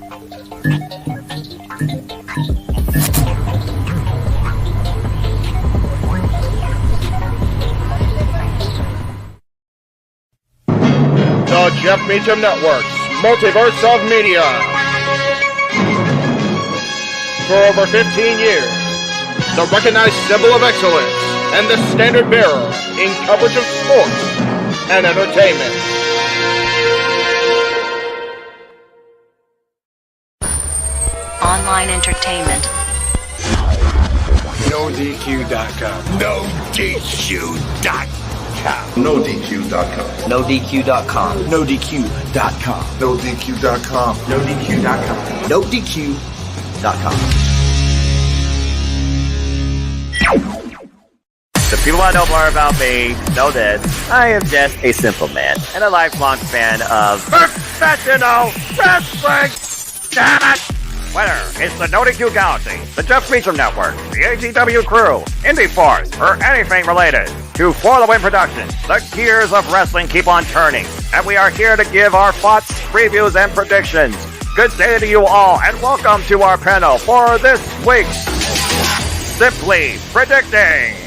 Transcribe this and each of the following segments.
The Jeff Meacham Network's Multiverse of Media. For over 15 years, the recognized symbol of excellence and the standard bearer in coverage of sports and entertainment. Online entertainment. NoDQ.com. NoDQ.com. NoDQ.com. NoDQ.com. NoDQ.com. NoDQ.com. NoDQ.com. NoDQ.com. The people that know more about me know this. I am just a simple man and a lifelong fan of professional wrestling. Damn it! Whether it's the NoDQ Galaxy, the Jeff Meacham Network, the ATW Crew, Indie Force, or anything related to For the Win Productions, the gears of wrestling keep on turning, and we are here to give our thoughts, previews, and predictions. Good day to you all, and welcome to our panel for this week's Simply Predicting.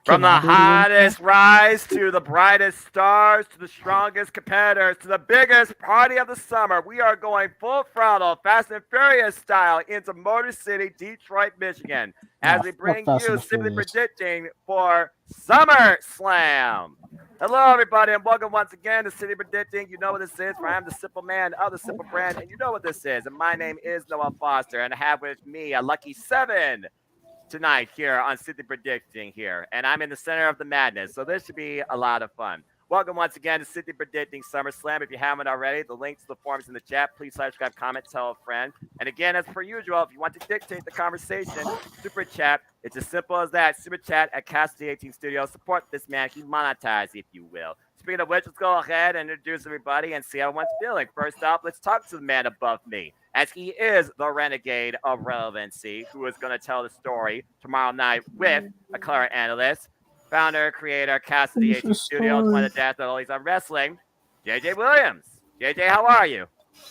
From the hottest rise to the brightest stars to the strongest competitors to the biggest party of the summer, we are going full throttle, Fast and Furious style, into Motor City, Detroit, Michigan, as we bring you Simply Predicting for Summerslam. Hello, everybody, and welcome once again to Simply Predicting. You know what this is, for I am the simple man of the simple brand, and you know what this is. And my name is Noah Foster, and I have with me a lucky 7 tonight here on Simply Predicting here, and I'm in the center of the madness, so this should be a lot of fun. Welcome once again to Simply Predicting SummerSlam. If you haven't already, the links to the forums in the chat. Please subscribe, comment, tell a friend. And again, as per usual, if you want to dictate the conversation, super chat. It's as simple as that. Super chat at Cassidy 18 Studios. Support this man. He monetized, if you will. Speaking of which, let's go ahead and introduce everybody and see how everyone's feeling. First up, let's talk to the man above me, as he is the renegade of relevancy, who is going to tell the story tomorrow night with a clever analyst, founder, creator, Cassidy 18 Studios, one of the dads that always on wrestling, JJ Williams. JJ, how are you?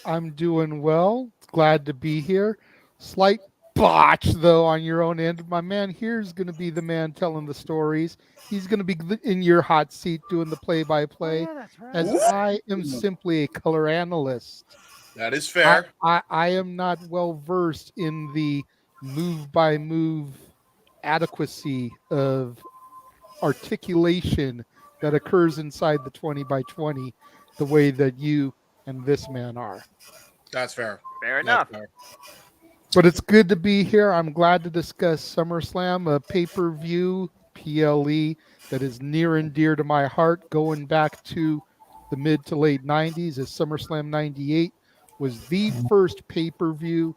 I'm doing well. Glad to be here. Slight botch, though, on your own end. My man here is going to be the man telling the stories. He's going to be in your hot seat doing the play-by-play, as I am simply a color analyst. That is fair. I am not well-versed in the move-by-move adequacy of articulation that occurs inside the 20x20 the way that you and this man are. That's fair. Fair enough. Fair. But it's good to be here. I'm glad to discuss SummerSlam, a pay-per-view PLE that is near and dear to my heart, going back to the mid to late 90s, as SummerSlam 98 was the first pay-per-view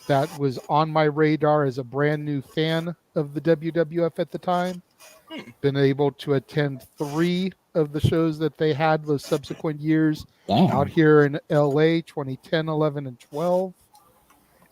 that was on my radar as a brand new fan of the WWF at the time. Been able to attend 3 of the shows that they had those subsequent years out here in LA, 2010, 11, and 12.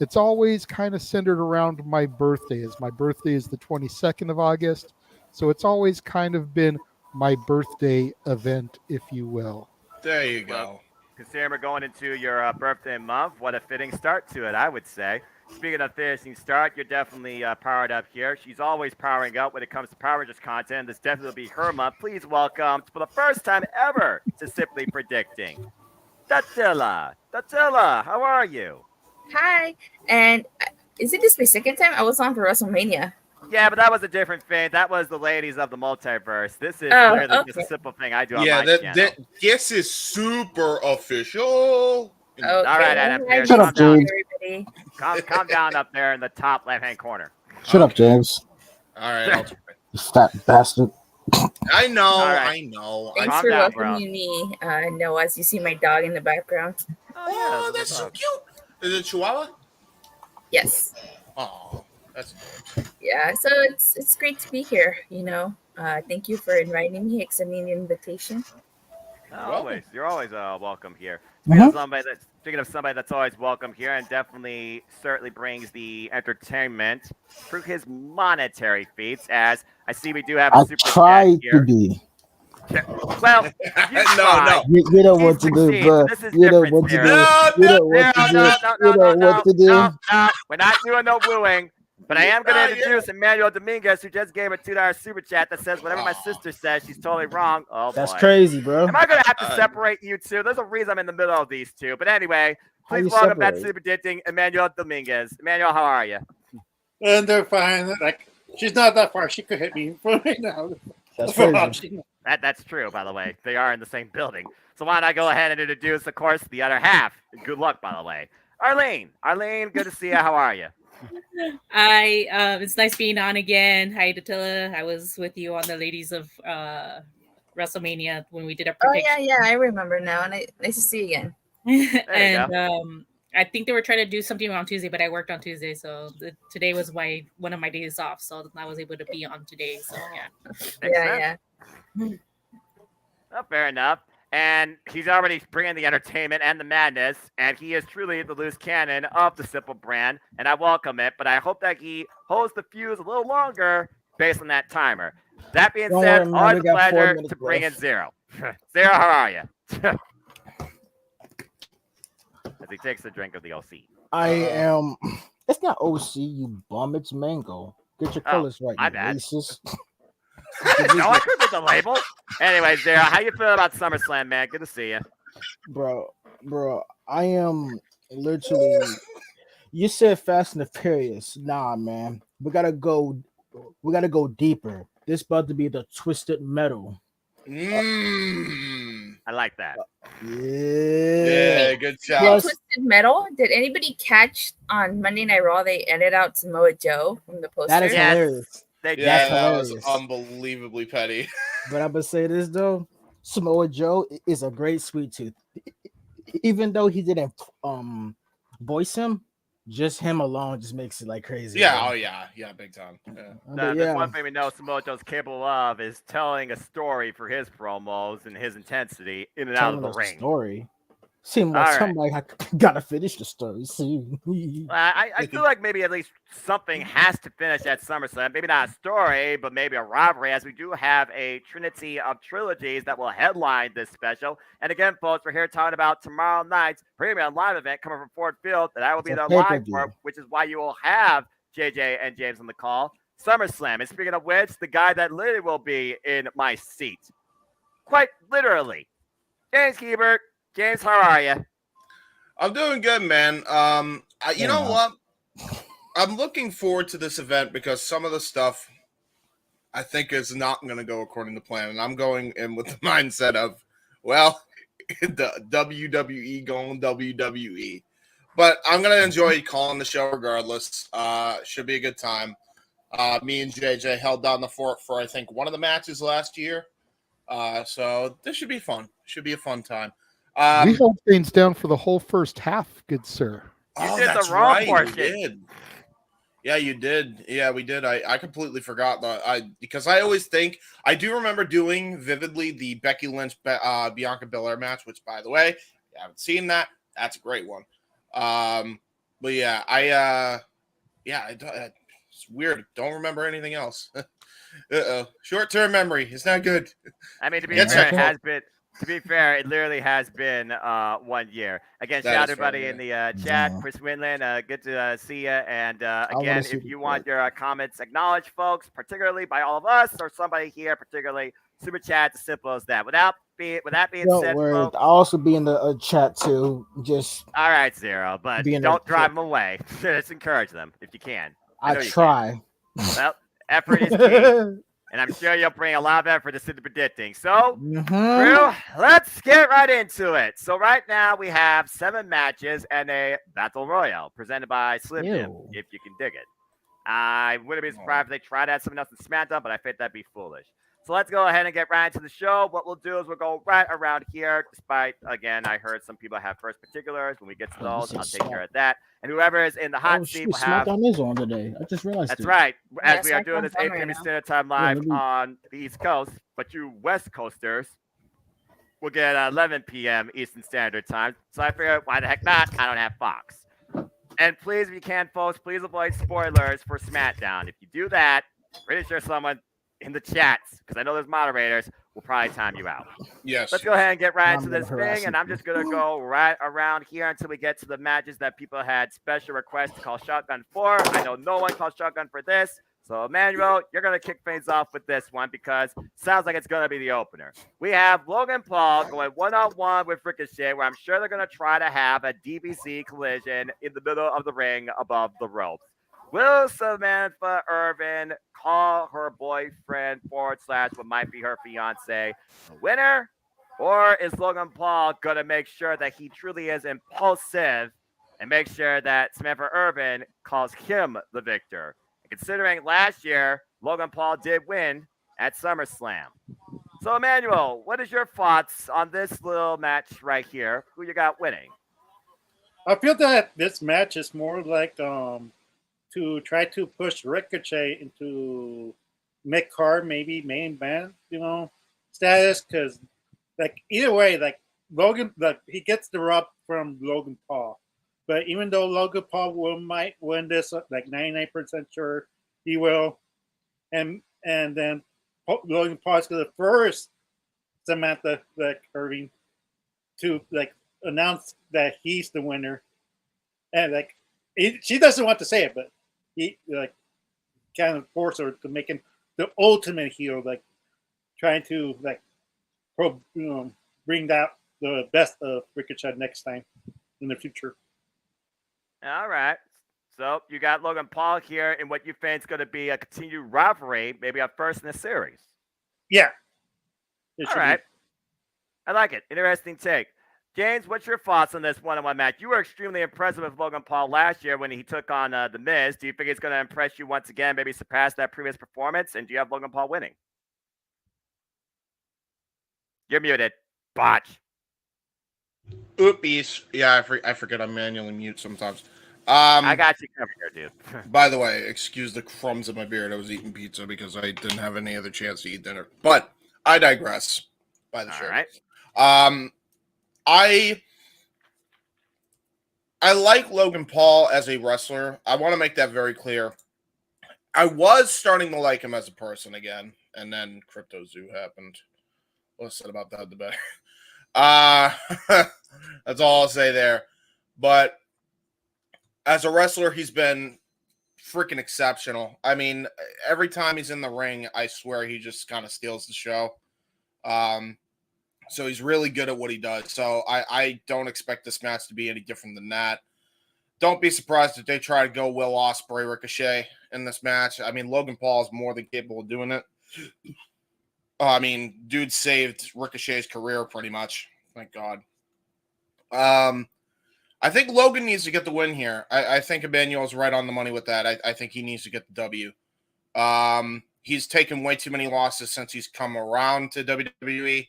It's always kind of centered around my birthday, as my birthday is the 22nd of August. So it's always kind of been my birthday event, if you will. There you go. Well, considering we're going into your birthday month, what a fitting start to it, I would say. Speaking of finishing start, you're definitely powered up here. She's always powering up when it comes to Power Rangers content. This definitely will be her month. Please welcome, for the first time ever, to Simply Predicting, Datilla. Datilla, how are you? Hi, and is it this my second time? I was on for WrestleMania. Yeah, but that was a different thing. That was the ladies of the multiverse. This is clearly just a simple thing I do on my channel. This is super official. Okay. All right, Adam. Here, Shut up, James. Calm down up there in the top left-hand corner. Shut up, James. All right. You fat bastard. I know. Right. I know. Thanks for welcoming me, Noah, as you see my dog in the background. Oh, that's so cute. Is it Chihuahua? Yes. Oh, that's good. Yeah, so it's great to be here, you know. Thank you for inviting me, extending the invitation. Always, you're always welcome here. Mhm. Speaking of somebody that's always welcome here, and definitely certainly brings the entertainment through his monetary feats. As I see, we do have a I super chat tried to here. be. Well, you No, try. no. You know He what to do, succeeds. bro. This is You know different, what to Zero. do. No, You no. know what to do. You know what to do. No. We're not doing no wooing. But I am going to Not introduce Emmanuel Dominguez, who just gave a $2 super chat that says whatever my sister says, she's totally wrong. Oh, That's boy. crazy, bro. Am I going to have to separate you two? There's a reason I'm in the middle of these two. But anyway, How please you welcome back separate? to Predicting Emmanuel Dominguez. Emmanuel, how are you? And they're fine. Like she's not that far. She could hit me from right now. That's crazy. That's true, by the way. They are in the same building. So why don't I go ahead and introduce, of course, the other half. Good luck, by the way. Arlene, good to see you. How are you? It's nice being on again. Hi, Datilla. I was with you on the Ladies of WrestleMania when we did a Oh prediction. yeah, I remember now, and nice to see you again. And I think they were trying to do something on Tuesday, but I worked on Tuesday, so today was one of my days off, so I was able to be on today. So yeah. Oh, fair enough. And he's already bringing the entertainment and the madness, and he is truly the loose cannon of the Simple brand, and I welcome it, but I hope that he holds the fuse a little longer based on that timer. That being Don't said, worry, man, always we a got 4 pleasure minutes to bring in left. Zero. Zero, how are you? As he takes a drink of the OC. I am. It's not OC, you bum. It's mango. Get your colors right, my you bad. racist. No, I could get the label. Anyway, Zero, how you feeling about SummerSlam, man? Good to see you. Bro, I am literally. You said Fast and the Furious. Nah, man. We gotta go deeper. This about to be the Twisted Metal. I like that. Yeah, good job. Plus- Twisted Metal. Did anybody catch on Monday Night Raw? They edited out Samoa Joe from the poster. That is Yes. hilarious. They Yeah, did. that was hilarious. unbelievably petty. But I'm gonna say this though, Samoa Joe is a great sweet tooth. Even though he didn't voice him, just him alone just makes it like crazy. Yeah, bro. oh yeah, big time. Yeah. But There's yeah, one thing we know Samoa Joe's capable of is telling a story for his promos and his intensity in and out of telling the a ring. story. Seemed like All right. somebody gotta finish the story. See, I feel like maybe at least something has to finish at SummerSlam. Maybe not a story, but maybe a rivalry, as we do have a trinity of trilogies that will headline this special. And again, folks, we're here talking about tomorrow night's premium live event coming from Ford Field that I will be It's a there live pay-per-view. for, which is why you will have JJ and James on the call. SummerSlam. And speaking of which, the guy that literally will be in my seat, quite literally, James Hebert. James, how are you? I'm doing good, man. You know what? I'm looking forward to this event because some of the stuff I think is not going to go according to plan, and I'm going in with the mindset of, well, the WWE going WWE. But I'm going to enjoy calling the show regardless. Should be a good time. Me and JJ held down the fort for, I think, one of the matches last year. So this should be fun. Should be a fun time. We held things down for the whole first half, good sir. You did the wrong portion. We did. Yeah, you did. Yeah, we did. I completely forgot that. Because I always think I do remember doing vividly the Becky Lynch Bianca Belair match, which, by the way, if you haven't seen that, that's a great one. But yeah, it's weird. Don't remember anything else. Short-term memory. It's not good. I mean, to be That's fair, right. it has been. To be fair, it literally has been 1 year. Again, That shout out is everybody fair, in the chat. Yeah. Chris Winland, good to see you. And wanna again, see if the you want clip. your comments acknowledged, folks, particularly by all of us or somebody here, particularly super chat, as simple as that. With that being don't said, worry. folks, I'll also be in the chat too. Just all right, Zero, but Being don't a- drive them away. Just encourage them if you can. I know you try. Well, effort is key, and I'm sure you'll bring a lot of effort to sit predicting. So. Mhm. Well, let's get right into it. So right now we have 7 matches and a battle royal presented by Slim Jim, Ew. if you can dig it. I wouldn't be surprised if they tried to add something else in SmackDown, but I think that'd be foolish. So let's go ahead and get right into the show. What we'll do is we'll go right around here, despite, again, I heard some people have first particulars. When we get to Oh, those, this I'll is take care smart. of that. And whoever is in the hot Oh seat shit, will have... SmackDown is on today. I just realized. That's it. right. As Yes, we are I doing this 8 confirm right p.m. now. Standard Time live let me- on the East Coast, but you West Coasters will get 11 p.m. Eastern Standard Time. So I figured, why the heck not? I don't have Fox. And please, if you can, folks, please avoid spoilers for SmackDown. If you do that, pretty sure someone in the chats, because I know there's moderators, will probably time you out. Yes. Let's go ahead and get right I'm into gonna this harass thing, and you. I'm just going to go right around here until we get to the matches that people had special requests to call Shotgun for. I know no one called Shotgun for this. So, Emmanuel, you're going to kick things off with this one because it sounds like it's going to be the opener. We have Logan Paul going one-on-one with Ricochet, where I'm sure they're going to try to have a DBZ collision in the middle of the ring above the ropes. Will Samantha Irvin call her boyfriend / what might be her fiance the winner? Or is Logan Paul going to make sure that he truly is impulsive and make sure that Samantha Irvin calls him the victor? Considering last year, Logan Paul did win at SummerSlam. So, Emmanuel, what is your thoughts on this little match right here? Who you got winning? I feel that this match is more like to try to push Ricochet into mid-card, maybe main event, status. Because, like, either way, like, Logan, he gets the rub from Logan Paul. But even though Logan Paul might win this, like 99% sure he will, and then Logan Paul is going to force Samantha Irvin to announce that he's the winner, and she doesn't want to say it, but he kind of force her to make him the ultimate heel, trying to bring out the best of Ricochet next time in the future. All right. So you got Logan Paul here in what you think is going to be a continued rivalry, maybe a first in the series. Yeah. All right. I like it. Interesting take. James, what's your thoughts on this one-on-one match? You were extremely impressed with Logan Paul last year when he took on The Miz. Do you think it's going to impress you once again, maybe surpass that previous performance? And do you have Logan Paul winning? You're muted. Botch. Oopies. Yeah, I forget I'm manually mute sometimes. I got you covered here, dude. By the way, excuse the crumbs in my beard. I was eating pizza because I didn't have any other chance to eat dinner. But I digress. By the All shirt. right. I like Logan Paul as a wrestler. I want to make that very clear. I was starting to like him as a person again, and then Crypto Zoo happened. What's said about that, the better. That's all I'll say there. But as a wrestler, he's been freaking exceptional. I mean, every time he's in the ring, I swear he just kind of steals the show. So he's really good at what he does. So I don't expect this match to be any different than that. Don't be surprised if they try to go Will Ospreay Ricochet in this match. I mean, Logan Paul is more than capable of doing it. I mean, dude saved Ricochet's career pretty much. Thank God. I think Logan needs to get the win here. I think Emmanuel's right on the money with that. I think he needs to get the W. He's taken way too many losses since he's come around to WWE.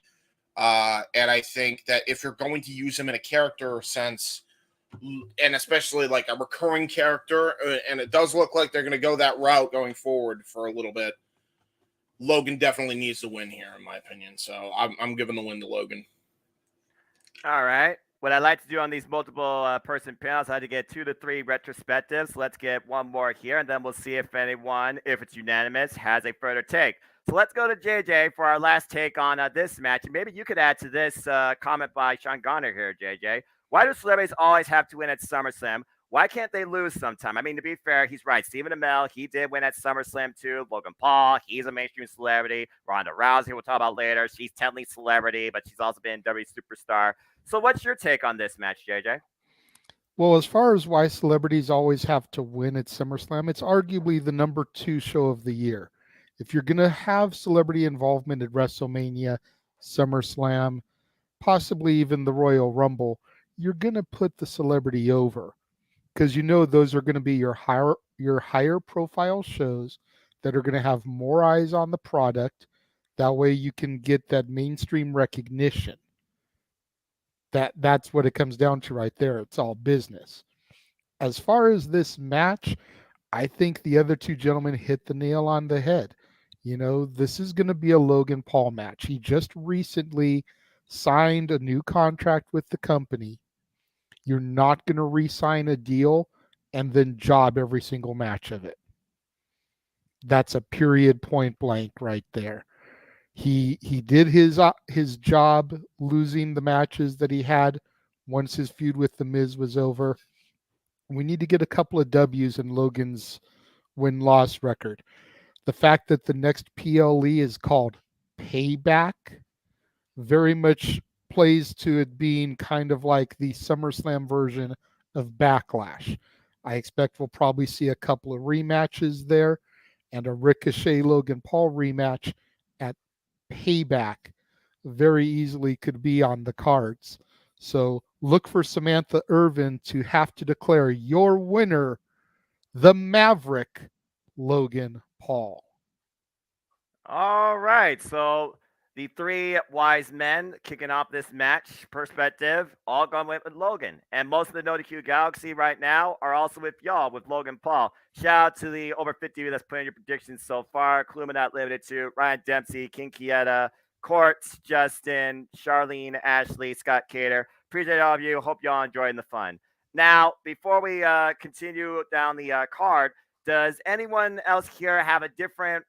And I think that if you're going to use him in a character sense, and especially like a recurring character, and it does look like they're going to go that route going forward for a little bit, Logan definitely needs to win here, in my opinion. So I'm giving the win to Logan. All right. What I like to do on these multiple person panels, I like to get 2 to 3 retrospectives. Let's get one more here, and then we'll see if anyone, if it's unanimous, has a further take. So let's go to JJ for our last take on this match. And maybe you could add to this comment by Sean Garner here, JJ. Why do celebrities always have to win at SummerSlam? Why can't they lose sometime? I mean, to be fair, he's right. Stephen Amell, he did win at SummerSlam too. Logan Paul, he's a mainstream celebrity. Ronda Rousey, we'll talk about later. She's technically celebrity, but she's also been WWE superstar. So what's your take on this match, JJ? Well, as far as why celebrities always have to win at SummerSlam, it's arguably the number 2 show of the year. If you're going to have celebrity involvement at WrestleMania, SummerSlam, possibly even the Royal Rumble, you're going to put the celebrity over because those are going to be your higher profile shows that are going to have more eyes on the product. That way you can get that mainstream recognition. That's what it comes down to right there. It's all business. As far as this match, I think the other 2 gentlemen hit the nail on the head. This is going to be a Logan Paul match. He just recently signed a new contract with the company. You're not going to re-sign a deal and then job every single match of it. That's a period, point blank right there. He did his job, losing the matches that he had once his feud with The Miz was over. We need to get a couple of W's in Logan's win-loss record. The fact that the next PLE is called Payback very much plays to it being kind of like the SummerSlam version of Backlash. I expect we'll probably see a couple of rematches there, and a Ricochet Logan Paul rematch at Payback very easily could be on the cards. So look for Samantha Irvin to have to declare your winner, the Maverick Logan Paul. All right, so the three wise men kicking off this match perspective, all going with Logan. And most of the NotiQ Galaxy right now are also with y'all, with Logan Paul. Shout out to the over 50 that's putting your predictions so far. Kluma Not Limited to Ryan Dempsey, King Kieta, Court, Justin, Charlene, Ashley, Scott Cater. Appreciate all of you. Hope y'all enjoying the fun. Now, before we continue down the card, does anyone else here have a different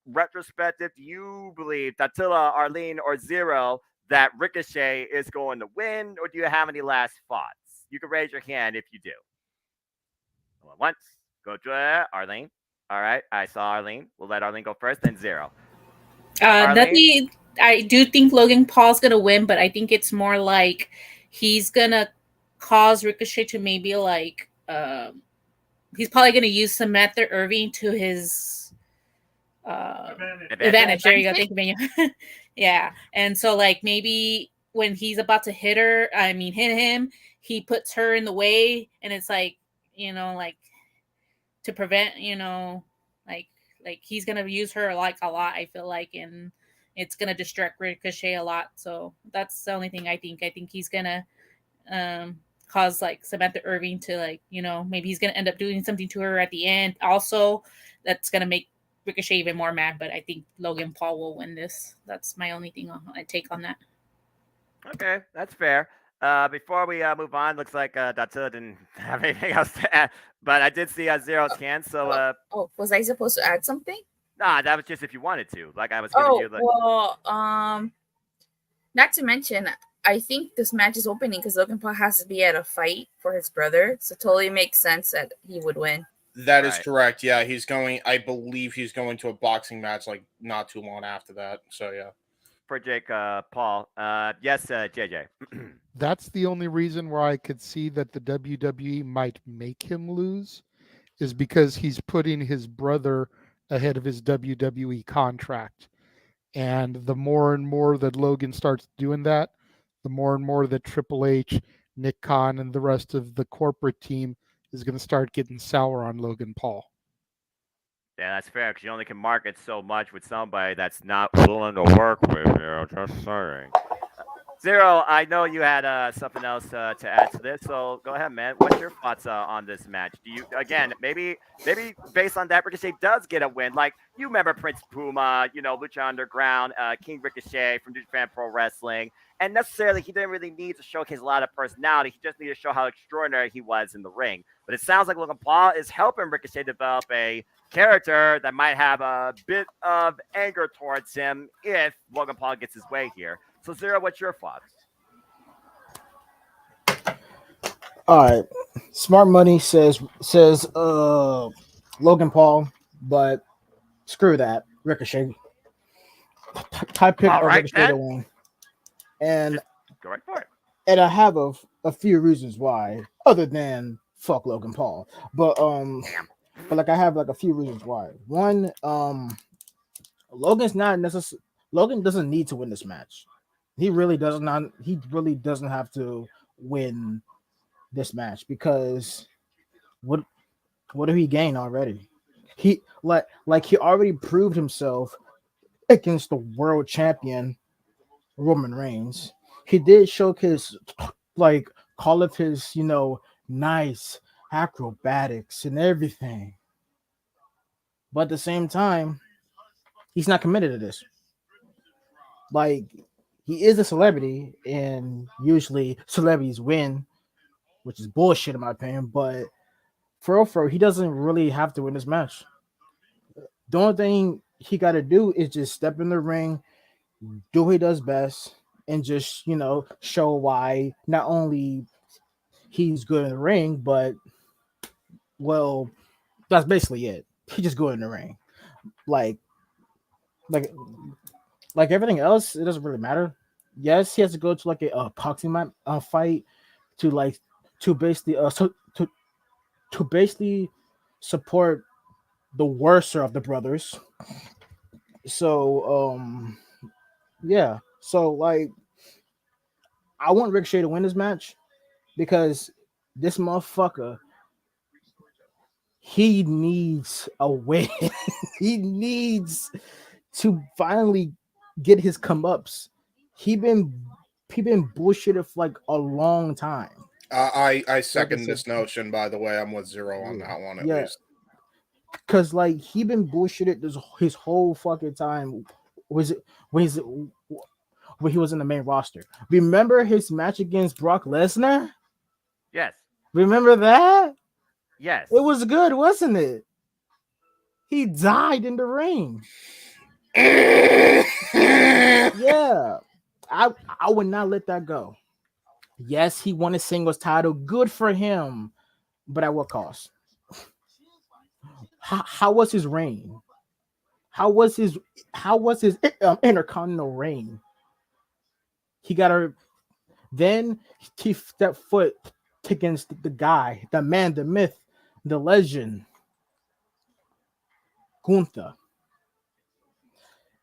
retrospective? Do you believe Datilla, Arlene, or Zero that Ricochet is going to win, or do you have any last thoughts? You can raise your hand if you do. Once, go to Arlene. All right, I saw Arlene. We'll let Arlene go first, then Zero. I do think Logan Paul's gonna win, but I think it's more like he's gonna cause Ricochet to maybe like he's probably gonna use Samantha Irvin to his advantage. There you go. Thank you, Benio. Yeah. And so like maybe when he's about to hit him, he puts her in the way, and it's like, like to prevent, like he's gonna use her like a lot, I feel like, and it's gonna distract Ricochet a lot. So that's the only thing I think. I think he's gonna cause like Samantha Irvin to like, maybe he's gonna end up doing something to her at the end. Also, that's gonna make Ricochet even more mad, but I think Logan Paul will win this. That's my only thing I take on that. Okay, that's fair. Before we move on, looks like Datilla didn't have anything else to add, but I did see Zero's hand. So, was I supposed to add something? Nah, that was just if you wanted to. Like I was giving you. Not to mention, I think this match is opening because Logan Paul has to be at a fight for his brother, so it totally makes sense that he would win. That is correct. Yeah, I believe he's going to a boxing match like not too long after that. So yeah. For Jake Paul. Yes, JJ. That's the only reason where I could see that the WWE might make him lose, is because he's putting his brother ahead of his WWE contract. And the more and more that Logan starts doing that, the more and more that Triple H, Nick Khan, and the rest of the corporate team is going to start getting sour on Logan Paul. Yeah, that's fair, because you only can market so much with somebody that's not willing to work with you. Just saying. Zero, I know you had something else to add to this, so go ahead, man. What's your thoughts on this match? Do you, again, maybe based on that, Ricochet does get a win? Like, you remember Prince Puma, Lucha Underground, King Ricochet from New Japan Pro Wrestling, and necessarily he didn't really need to showcase a lot of personality. He just needed to show how extraordinary he was in the ring. But it sounds like Logan Paul is helping Ricochet develop a character that might have a bit of anger towards him if Logan Paul gets his way here. So, Zero, what's your thoughts? All right, Smart Money says Logan Paul, but screw that, Ricochet. Type pick Ricochet to win, and go right for it. And I have a few reasons why, other than fuck Logan Paul, but like I have like a few reasons why. One, Logan doesn't need to win this match. He really does not. He really doesn't have to win this match, because what do he gain already? He he already proved himself against the world champion Roman Reigns. He did showcase like all of his nice acrobatics and everything, but at the same time, he's not committed to this. Like, he is a celebrity, and usually celebrities win, which is bullshit in my opinion. But for real, he doesn't really have to win this match. The only thing he got to do is just step in the ring, do what he does best, and just show why not only he's good in the ring, but well, that's basically it. He just good in the ring. Like like like everything else, it doesn't really matter. Yes, he has to go to like a boxing fight to like to basically to basically support the worser of the brothers. So yeah. So like I want Ricochet to win this match because this motherfucker he needs a win. He needs to finally get his come ups. He been bullshitted for like a long time. I second this notion. By the way, I'm with Zero on that one at least. Cause like he been bullshitted his whole fucking time. Was it when he was in the main roster? Remember his match against Brock Lesnar? Yes. Remember that? Yes. It was good, wasn't it? He died in the ring. Yeah. I would not let that go. Yes, he won a singles title. Good for him. But at what cost? How was his reign? How was his intercontinental reign? He got a then he stepped foot against the guy, the man, the myth, the legend, Gunther,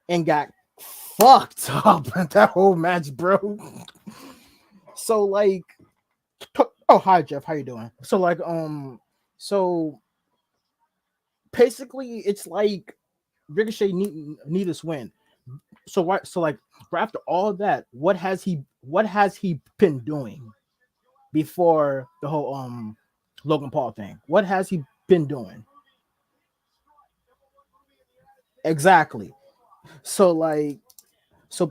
and got fucked up in that whole match, bro. So like, oh hi Jeff, how you doing? So like, so basically it's like Ricochet need this win. So right, so like right after all that, what has he been doing before the whole Logan Paul thing? What has he been doing? Exactly. So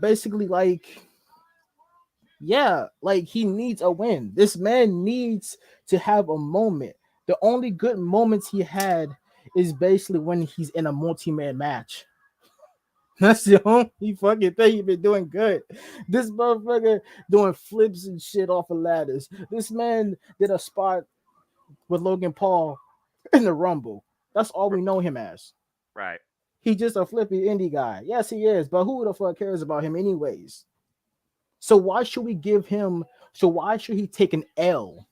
basically like yeah, like he needs a win. This man needs to have a moment. The only good moments he had is basically when he's in a multi-man match. That's the only fucking thing he's been doing good. This motherfucker doing flips and shit off of ladders. This man did a spot with Logan Paul in the Rumble. That's all we know him as. Right. He's just a flippy indie guy. Yes, he is. But who the fuck cares about him anyways? So why should we give him? So why should he take an L?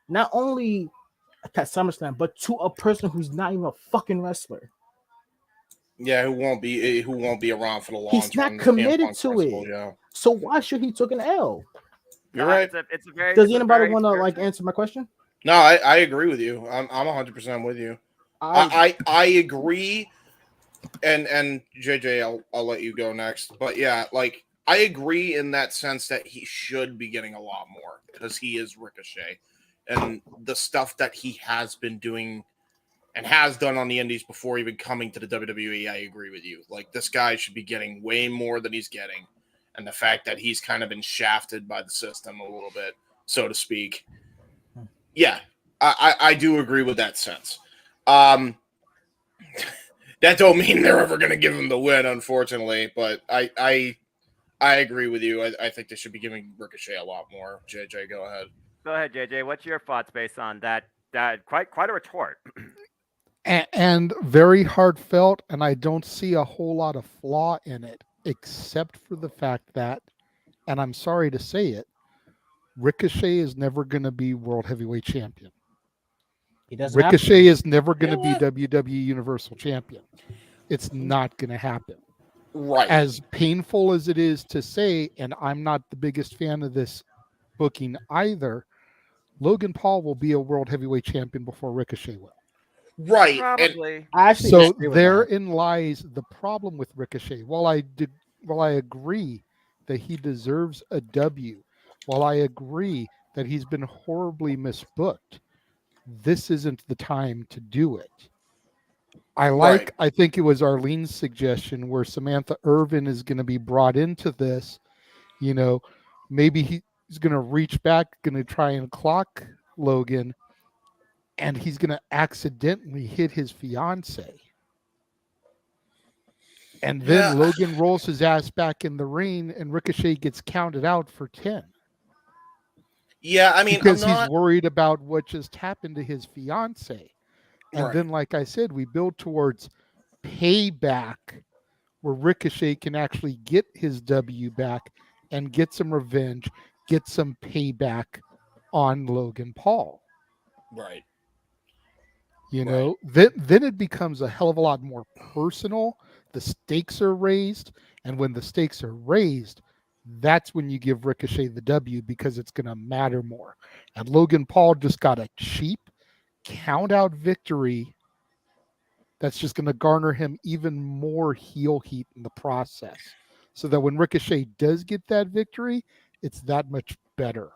Not only at SummerSlam, but to a person who's not even a fucking wrestler. Yeah, who won't be around for the long term. He's not committed to it. Yeah. So why should he take an L? You're right. It's a very. Does anybody want to like answer my question? No, I agree with you. I'm 100% with you. I agree. And JJ, I'll let you go next. But yeah, like I agree in that sense that he should be getting a lot more because he is Ricochet, and the stuff that he has been doing and has done on the indies before even coming to the WWE. I agree with you. Like this guy should be getting way more than he's getting, and the fact that he's kind of been shafted by the system a little bit, so to speak. Yeah, I do agree with that sense. That don't mean they're ever going to give him the win, unfortunately. But I agree with you. I think they should be giving Ricochet a lot more. JJ, go ahead. Go ahead, JJ. What's your thoughts based on that? That quite a retort. And very heartfelt, and I don't see a whole lot of flaw in it, except for the fact that, and I'm sorry to say it, Ricochet is never going to be World Heavyweight Champion. Ricochet is never going to be WWE Universal Champion. It's not going to happen. Right. As painful as it is to say, and I'm not the biggest fan of this booking either, Logan Paul will be a World Heavyweight Champion before Ricochet will. Right. Probably. So therein lies the problem with Ricochet. While I agree that he deserves a W, while I agree that he's been horribly misbooked, this isn't the time to do it. I think it was Arlene's suggestion where Samantha Irvin is going to be brought into this You know, maybe he's going to reach back, going to try and clock Logan, and he's going to accidentally hit his fiance. And then Logan rolls his ass back in the ring, and Ricochet gets counted out for 10. Yeah, I mean, because he's worried about what just happened to his fiance. And Right. then, like I said, we build towards payback, where Ricochet can actually get his W back and get some revenge, get some payback on Logan Paul. Right. You know, then it becomes a hell of a lot more personal. The stakes are raised, and when the stakes are raised, that's when you give Ricochet the W, because it's going to matter more. And Logan Paul just got a cheap count-out victory that's just going to garner him even more heel heat in the process, so that when Ricochet does get that victory, it's that much better.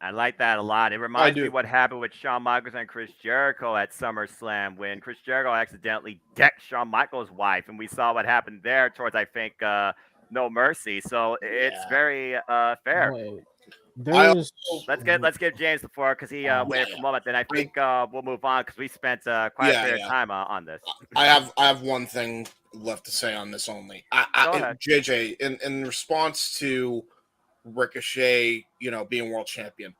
I like that a lot. It reminds me what happened with Shawn Michaels and Chris Jericho at SummerSlam, when Chris Jericho accidentally decked Shawn Michaels' wife, and we saw what happened there towards, I think, No Mercy. So it's very fair. Let's give James the floor, because he waited for a moment. Then I think we'll move on, because we spent quite a bit of time on this. I have one thing left to say on this only. Go ahead. JJ, in response to Ricochet, being world champion,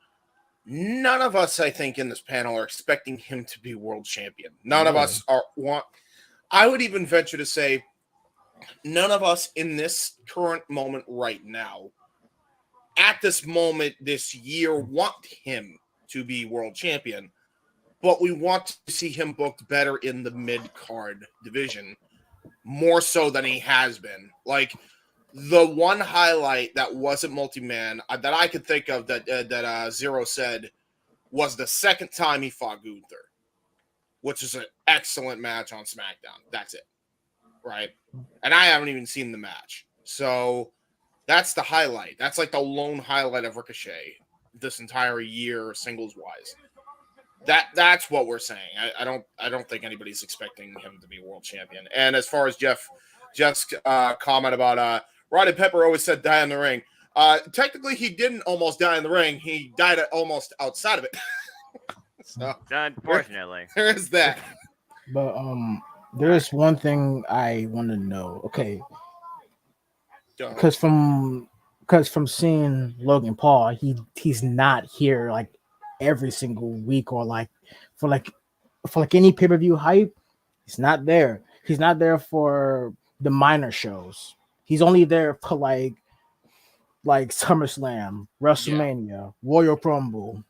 none of us, I think, in this panel are expecting him to be world champion. None of us want. I would even venture to say, none of us in this current moment right now, at this moment this year, want him to be world champion, but we want to see him booked better in the mid-card division, more so than he has been. Like, the one highlight that wasn't multi-man that I could think of that Zero said was the second time he fought Gunther, which is an excellent match on SmackDown. That's it, right? And I haven't even seen the match. So that's the highlight. That's like the lone highlight of Ricochet this entire year, singles-wise. That's what we're saying. I don't think anybody's expecting him to be world champion. And as far as Jeff's comment about Roddy Pepper always said die in the ring. Technically, he didn't almost die in the ring. He died almost outside of it. So, unfortunately, there is that. But there is one thing I want to know. Okay, because from seeing Logan Paul, he's not here like every single week, or like for any pay-per-view hype. He's not there. He's not there for the minor shows. He's only there for like SummerSlam, WrestleMania, Royal Rumble,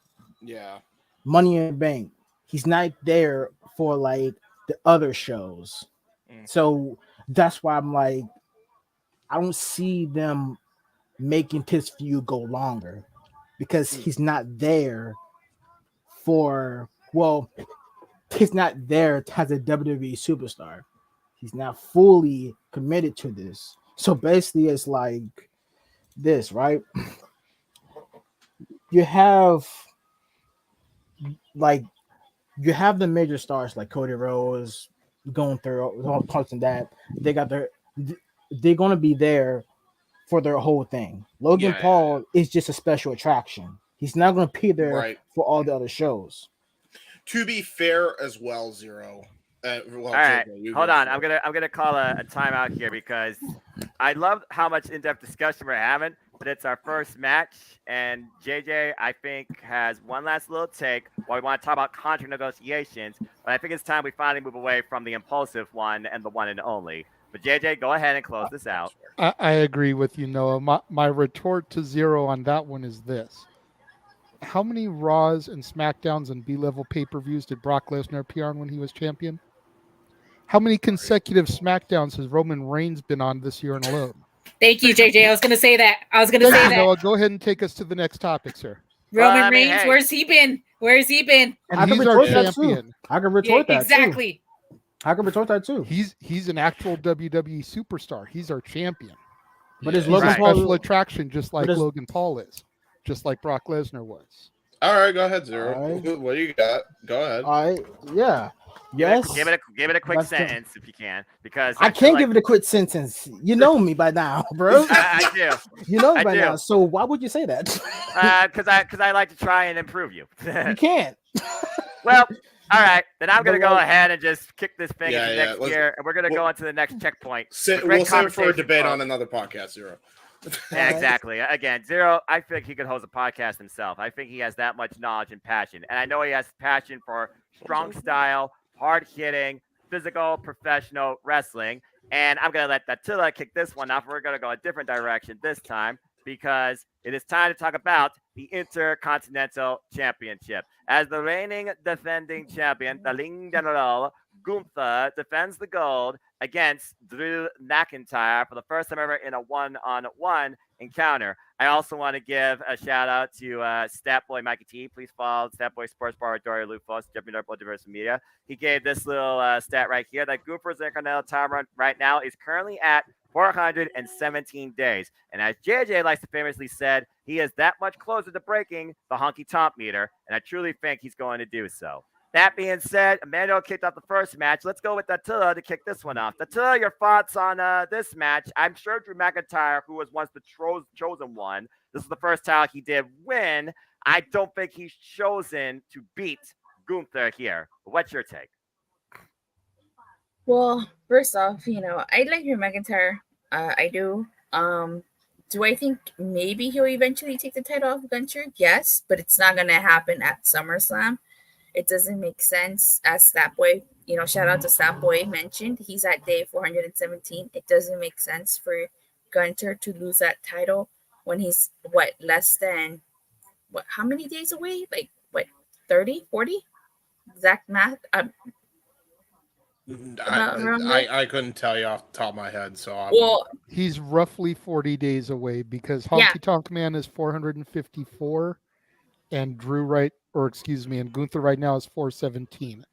Money in the Bank. He's not there for like the other shows. So that's why I'm like, I don't see them making this feud go longer, because he's not there he's not there as a WWE superstar. He's not fully committed to this. So basically, it's like this, right? You have the major stars like Cody Rhodes going through all parts and that. They're gonna be there for their whole thing. Logan Paul is just a special attraction. He's not gonna be there for all the other shows. To be fair as well, Zero. All right, hold on. I'm gonna call a timeout here, because I love how much in-depth discussion we're having, but it's our first match, and JJ, I think, has one last little take while we want to talk about contract negotiations. But I think it's time we finally move away from the impulsive one and the one and only. But JJ, go ahead and close this out. I agree with you, Noah. My retort to Zero on that one is this: how many Raws and SmackDowns and B-level pay-per-views did Brock Lesnar appear on when he was champion? How many consecutive SmackDowns has Roman Reigns been on this year alone? Thank you, JJ. I was going to say that. Noah, go ahead and take us to the next topic, sir. Roman Reigns, where's he been? And he's our champion. I can retort that exactly. too. I can retort that too. He's an actual WWE superstar. He's our champion. But he's Logan a Paul special attraction, just like Logan Paul is, just like Brock Lesnar was. All right, go ahead, Zero. Right. What do you got? Go ahead. All right, yeah. Yes. Give it a quick That's the- sentence if you can, because I can't give it a quick sentence. You know me by now, bro. I do. You know me I by do. now. So why would you say that? Because I like to try and improve you. You can't. Well, all right, then I'm gonna But go like- ahead and just kick this thing Yeah, into yeah, next let's- year, and we're gonna we'll- go into the next checkpoint. We'll save it for a conversation, debate on folks. another podcast, Zero. Yeah, exactly. Again, Zero, I think he could host a podcast himself. I think he has that much knowledge and passion. And I know he has passion for strong style, hard hitting, physical, professional wrestling. And I'm going to let Attila kick this one off. We're going to go a different direction this time because it is time to talk about the Intercontinental Championship. As the reigning defending champion, the Ling General Gunther defends the gold against Drew McIntyre for the first time ever in a one-on-one encounter. I also want to give a shout out to Statboy Mikey T. Please follow Statboy Sports Bar with Dory Lufos, jumping up on diverse media. He gave this little stat right here that Gunther's Intercontinental title run right now is currently at 417 days. And as JJ likes to famously said, he is that much closer to breaking the honky tonk meter, and I truly think he's going to do so. That being said, Emmanuel kicked off the first match. Let's go with Attila to kick this one off. Attila, your thoughts on this match? I'm sure Drew McIntyre, who was once the chosen one, this is the first time he did win. I don't think he's chosen to beat Gunther here. What's your take? Well, first off, I like Drew McIntyre. I do. Do I think maybe he'll eventually take the title off Gunther? Yes, but it's not gonna happen at SummerSlam. It doesn't make sense. As Statboy, shout out to Statboy mentioned, he's at day 417. It doesn't make sense for Gunther to lose that title when he's less than how many days away? 30, 40? Exact math. I couldn't tell you off the top of my head, so he's roughly 40 days away because Honky Tonk Man is 454 and and Gunther right now is 417.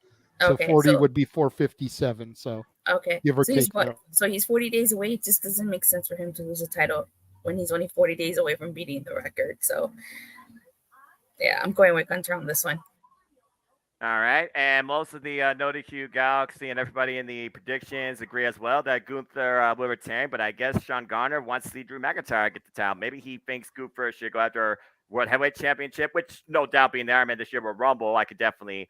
So okay, 40 would be 457. So okay, give or so take. He's 40 days away. It just doesn't make sense for him to lose a title when he's only 40 days away from beating the record. So yeah, I'm going with Gunther on this one. All right, and most of the Noted Q Galaxy and everybody in the predictions agree as well that Gunther will retain, but I guess Sean Garner wants to see Drew McIntyre get the title. Maybe he thinks Gunther should go after World Heavyweight Championship, which no doubt being there, this year will Rumble, I could definitely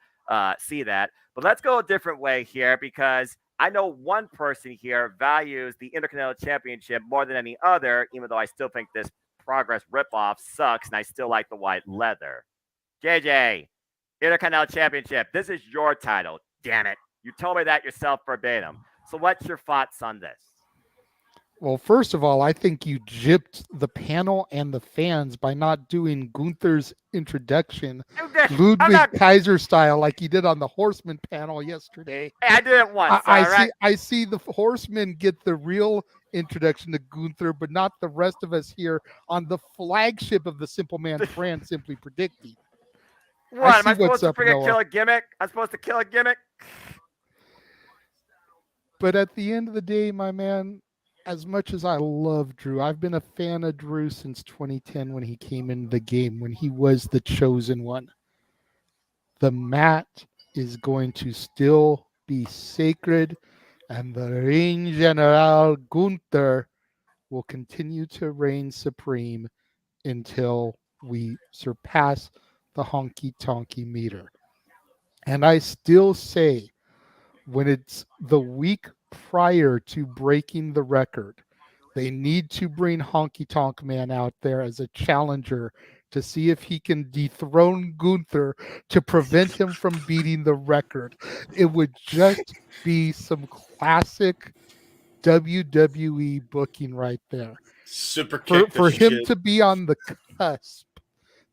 see that. But let's go a different way here because I know one person here values the Intercontinental Championship more than any other, even though I still think this Progress ripoff sucks and I still like the white leather. JJ, Intercontinental Championship. This is your title. Damn it. You told me that yourself verbatim. So what's your thoughts on this? Well, first of all, I think you gypped the panel and the fans by not doing Gunther's introduction, Ludwig Kaiser style, like you did on the Horseman panel yesterday. Hey, I did it once. I see the Horsemen get the real introduction to Gunther, but not the rest of us here on the flagship of the Simple Man brand, Simply Predicting. What? Am I supposed to freaking kill a gimmick? I'm supposed to kill a gimmick? But at the end of the day, my man, as much as I love Drew, I've been a fan of Drew since 2010 when he came into the game, when he was the chosen one. The mat is going to still be sacred, and the Ring General Gunther will continue to reign supreme until we surpass the honky tonky meter. And I still say, when it's the week prior to breaking the record, they need to bring Honky Tonk Man out there as a challenger to see if he can dethrone Gunther to prevent him from beating the record. It would just be some classic WWE booking right there. Super for him to be on the cusp,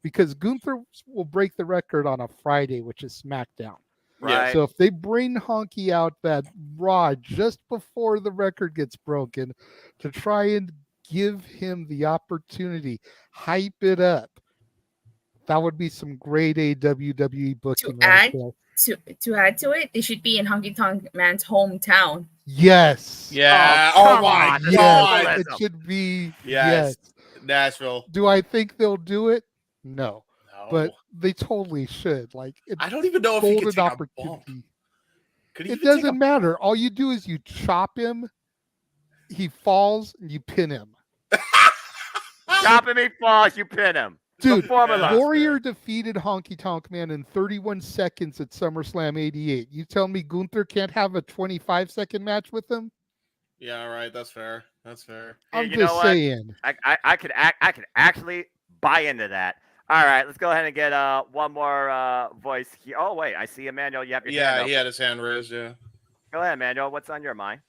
because Gunther will break the record on a Friday, which is SmackDown. Right. So if they bring Honky out that Raw just before the record gets broken to try and give him the opportunity, hype it up, that would be some grade A WWE booking. To add to it, it should be in Honky Tonk Man's hometown. Yes. Yeah. Oh my Yes. God. It should be. Yes. Nashville. Do I think they'll do it? No. But they totally should. Like, I don't even know if he can take opportunity. It doesn't matter. All you do is you chop him, he falls, and you pin him. Chop him, he falls, you pin him. Dude, The formula. Warrior defeated Honky Tonk Man in 31 seconds at SummerSlam 88. You tell me Gunther can't have a 25-second match with him? Yeah, all right. That's fair. That's fair. I'm You just know what? saying. I could actually buy into that. All right, let's go ahead and get one more voice here. Oh wait, I see Emmanuel. You have your hand up. He had his hand raised. Yeah. Go ahead, Emmanuel. What's on your mind?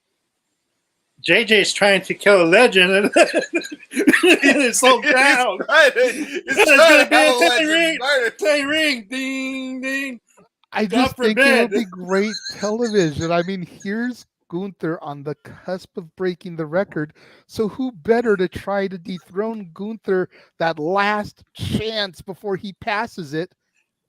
JJ's trying to kill a legend, and it's so down. It's trying to kill a legend. Ring, ding, ding. I just think it would be great television. I mean, here's Gunther on the cusp of breaking the record. So who better to try to dethrone Gunther that last chance before he passes it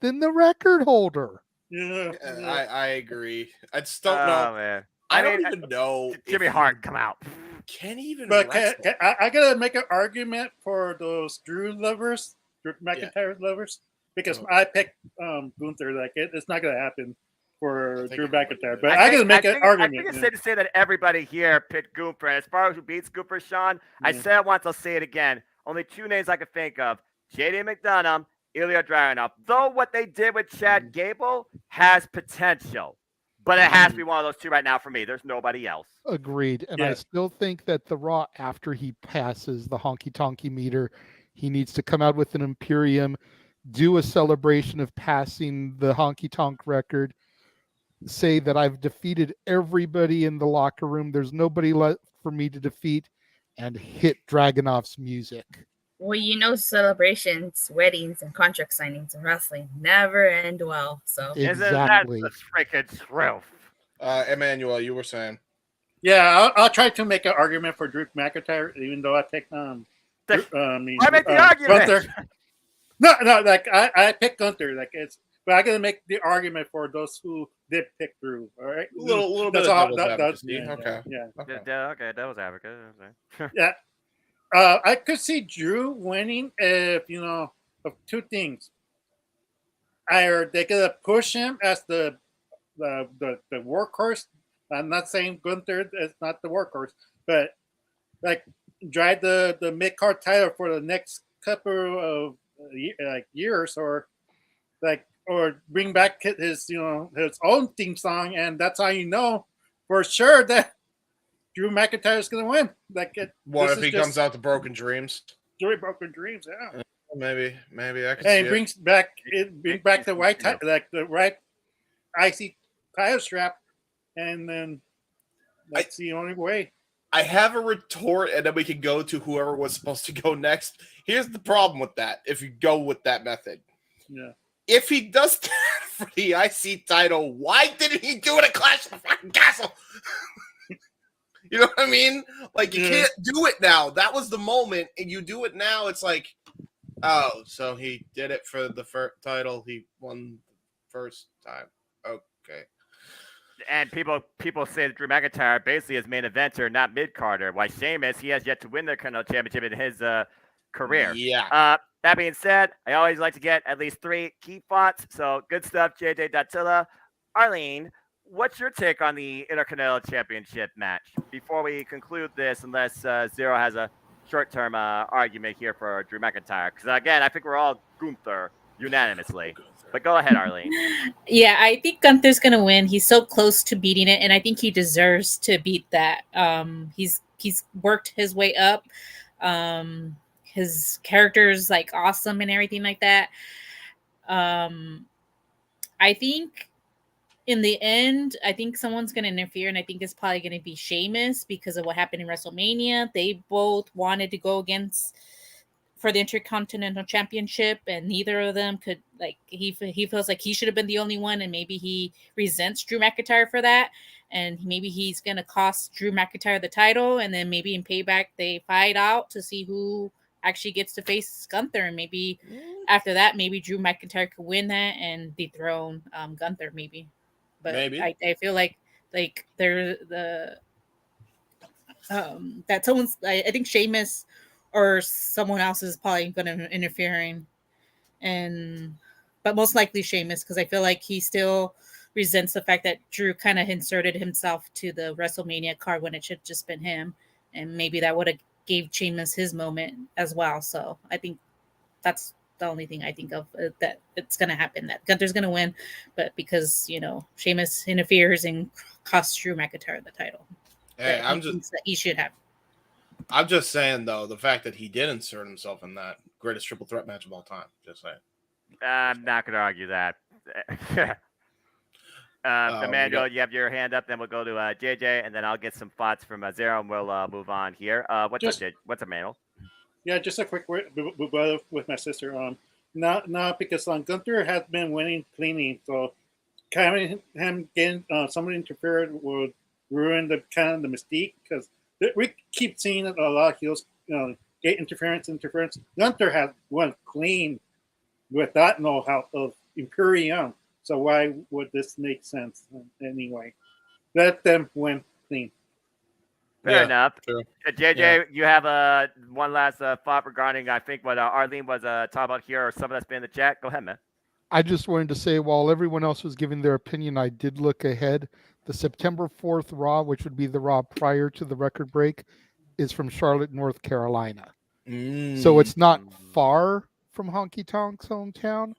than the record holder? Yeah. I agree. I just don't know. Man. I don't even know. Jimmy Hart, come out. Can't even. But I gotta make an argument for those Drew lovers, Drew McIntyre lovers, because I picked Gunther. Like it's not gonna happen for Drew McIntyre. But I gotta make an argument. I think it's safe to say that everybody here picked Gunther. And as far as who beats Gunther, Sean, I said it once, I'll say it again. Only two names I can think of: JD McDonough, Ilya Dragunov. Though what they did with Chad Gable has potential. But it has to be one of those two right now for me. There's nobody else. Agreed. And I still think that the Raw, after he passes the honky tonky meter, he needs to come out with an Imperium, do a celebration of passing the honky tonk record, say that I've defeated everybody in the locker room. There's nobody left for me to defeat, and hit Dragunov's music. Well, celebrations, weddings, and contract signings in wrestling never end well. So exactly. That's the freaking truth. Emmanuel, you were saying. Yeah, I'll try to make an argument for Drew McIntyre, even though I picked I make the argument. Gunther. No, like I picked Gunther. But I gotta make the argument for those who did pick Drew. All right, a little bit of devil's advocacy. Okay. Okay, that was advocate. Yeah. I could see Drew winning if of two things. Either they could push him as the workhorse. I'm not saying Gunther is not the workhorse, but drive the mid card title for the next couple of years, or bring back his his own theme song, and that's how for sure that Drew McIntyre is going to win. What if he comes out to Broken Dreams? Broken Dreams, yeah. Maybe I could. And brings back the right the right IC title strap, and then that's the only way. I have a retort, and then we can go to whoever was supposed to go next. Here's the problem with that: if you go with that method, if he does that for the IC title, why didn't he do it at Clash of the fucking Castle? You know what I mean? You can't do it now. That was the moment, and you do it now. It's like, oh, so he did it for the first title. He won the first time. Okay. And people say that Drew McIntyre basically is main eventer, not mid carder. Why Sheamus, he has yet to win the championship in his career. Yeah. That being said, I always like to get at least 3 key thoughts. So good stuff, JJ Dattila. Arlene, what's your take on the Intercontinental Championship match? Before we conclude this, unless Zero has a short-term argument here for Drew McIntyre. Because, again, I think we're all Gunther unanimously. But go ahead, Arlene. Yeah, I think Gunther's going to win. He's so close to beating it, and I think he deserves to beat that. He's worked his way up. His character's, awesome and everything like that. I think in the end, I think someone's going to interfere, and I think it's probably going to be Sheamus because of what happened in WrestleMania. They both wanted to go for the Intercontinental Championship, and neither of them could, he feels like he should have been the only one, and maybe he resents Drew McIntyre for that, and maybe he's going to cost Drew McIntyre the title, and then maybe in payback they fight out to see who actually gets to face Gunther, and maybe after that, maybe Drew McIntyre could win that and dethrone Gunther, maybe. But maybe. I feel like they're that someone's. I think Sheamus or someone else is probably going to interfering, but most likely Sheamus, because I feel like he still resents the fact that Drew kind of inserted himself to the WrestleMania card when it should just been him, and maybe that would have gave Sheamus his moment as well. So I think that's the only thing I think of that it's going to happen. That Gunther's going to win, but because Sheamus interferes and costs Drew McIntyre the title. Hey, That he should have. I'm just saying though, the fact that he did insert himself in that greatest triple threat match of all time. Just saying. I'm not going to argue that. Emmanuel, you have your hand up. Then we'll go to JJ, and then I'll get some thoughts from Zero, and we'll move on here. What's Emmanuel? Yeah, just a quick word with my sister. Not because Gunther has been winning cleanly, so kind of him getting somebody interfered would ruin the mystique, because we keep seeing a lot of heels get interference. Gunther has won clean with that know-how of Imperium. So why would this make sense anyway? Let them win clean. Fair enough. True. JJ, you have one last thought regarding, I think, what Arlene was talking about here, or some of that's been in the chat. Go ahead, man. I just wanted to say, while everyone else was giving their opinion, I did look ahead. The September 4th Raw, which would be the Raw prior to the record break, is from Charlotte, North Carolina. So it's not far from Honky Tonk's hometown,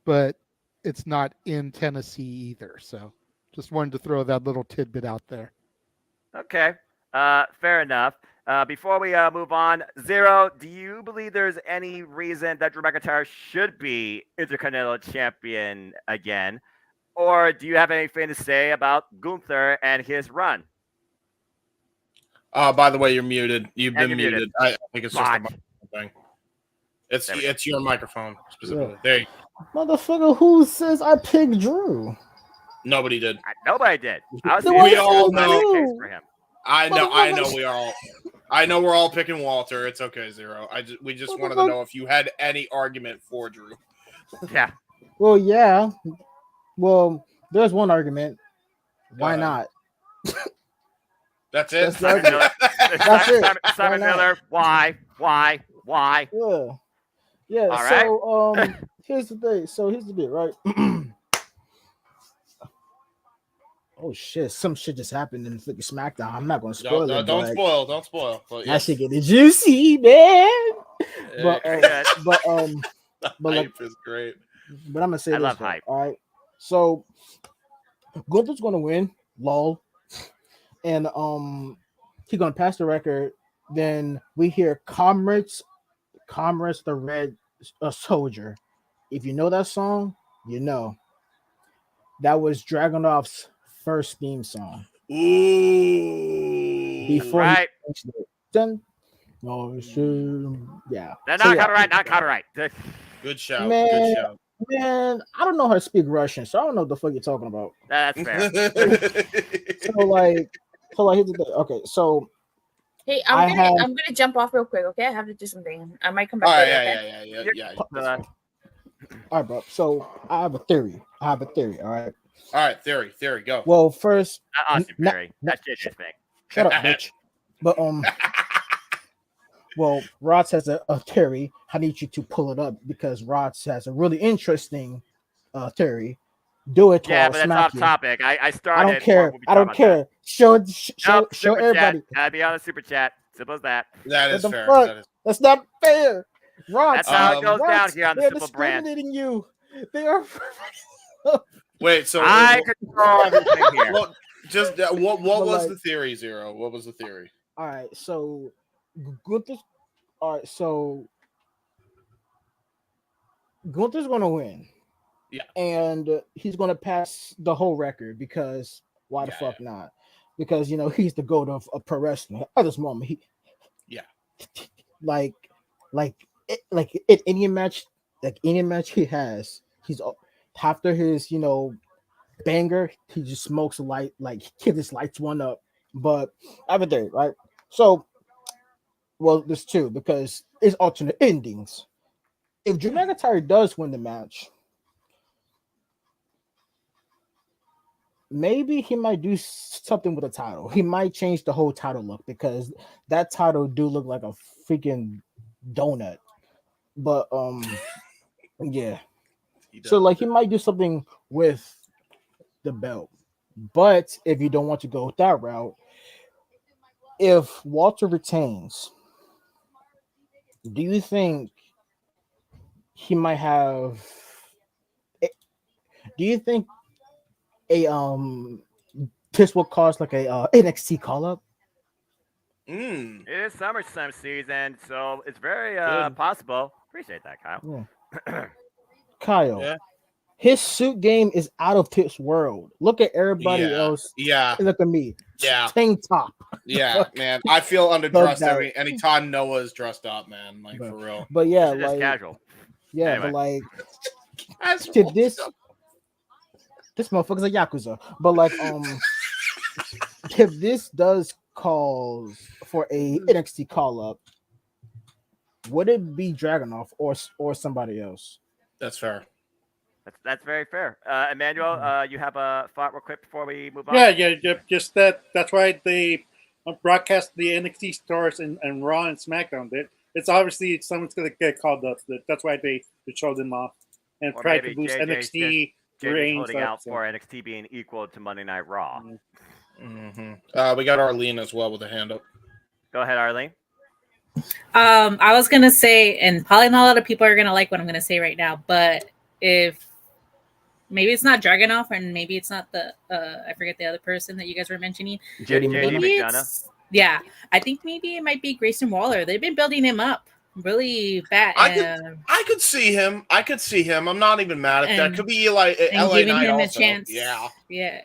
but it's not in Tennessee either. So just wanted to throw that little tidbit out there. Okay. Fair enough. Before we move on, Zero, do you believe there's any reason that Drew McIntyre should be Intercontinental Champion again? Or do you have anything to say about Gunther and his run? By the way, you're muted. You've been muted. I think it's just a microphone thing. It's your microphone specifically. Yeah. There you go. Motherfucker, who says I picked Drew? Nobody did. Nobody did. We all know. For him. I know we are all. I know we're all picking Walter. It's okay, Zero. We just wanted to know if you had any argument for Drew. Yeah. Well, yeah. Well, there's one argument. Why not? That's it. Simon Miller. That's it. Simon Miller. Why? Yeah. All right. So here's the thing. So here's the bit, right? Oh shit! Some shit just happened in the SmackDown. I'm not gonna spoil it. Don't spoil. But that shit getting juicy, man. But hype is great. But I'm gonna say I love hype. All right. So Gunther's gonna win, lol, and he's gonna pass the record. Then we hear Comrades the Red Soldier. If you know that song, you know that was Dragunov's first theme song. Ooh. Before right. Then, yeah. Not copyright. Good shout. Man, good shout. Man, I don't know how to speak Russian, so I don't know what the fuck you're talking about. That's fair. so here's the thing. Okay, so hey, I'm gonna jump off real quick. Okay, I have to do something. I might come back. Yeah. All right, bro. So I have a theory. All right. Theory. Go. Well, first, Not Austin Theory. That's JJ's thing. Shut up, bitch. But well, Rods has a theory. I need you to pull it up because Rods has a really interesting theory. Do it. Yeah, but that's off topic. I started. I don't care. Show everybody. Gotta be on the super chat. Simple as that. That is fair. That's not fair. Rods, that's how it goes down here on the Simple Brand. They're discriminating you. They are. Wait, so I control everything here. Well, just what was the theory, Zero? What was the theory? All right, so Gunther's gonna win. Yeah, and he's gonna pass the whole record because why the fuck not? Because he's the GOAT of pro wrestling at this moment. Like in any match he has, he's after his banger, he just smokes a light, like he just lights one up. But I have a theory, right? So, well, there's two because it's alternate endings. If Drew McIntyre does win the match, maybe he might do something with the title. He might change the whole title look because that title do look like a freaking donut. But yeah. So like he might do something with the belt. But if you don't want to go that route, if Walter retains, do you think he might have? Do you think a this will cause like a NXT call up? Mm. It is SummerSlam season, so it's very Good. possible. Appreciate that, Kyle. Yeah. Kyle, Yeah. his suit game is out of this world. Look at everybody else. Yeah. Look at me. Yeah. Tank top. Yeah, man. I feel underdressed out. anytime Noah is dressed up, man. Like, for real. But yeah, This is just like casual. yeah, Anyway. but like Casual this stuff. this motherfucker's a yakuza. But like if this does cause for a NXT call up, would it be Dragunov or somebody else? That's fair. That's very fair. Emmanuel, you have a thought real quick before we move on? Yeah. Just that's why they broadcast the NXT stars and Raw and SmackDown. It's obviously someone's going to get called up. That's why they show them off and Or try maybe to boost JJ's NXT JJ's reigns holding up. out for NXT being equal to Monday Night Raw. Mm-hmm. We got Arlene as well with a hand up. Go ahead, Arlene. I was gonna say, and probably not a lot of people are gonna like what I'm gonna say right now, but if maybe it's not Dragunov and maybe it's not the I forget the other person that you guys were mentioning. JD Maybe McDonough. yeah, I think maybe it might be Grayson Waller. They've been building him up really bad. I could see him. I'm not even mad at that. Could be LA giving Knight him also. a chance. Yeah.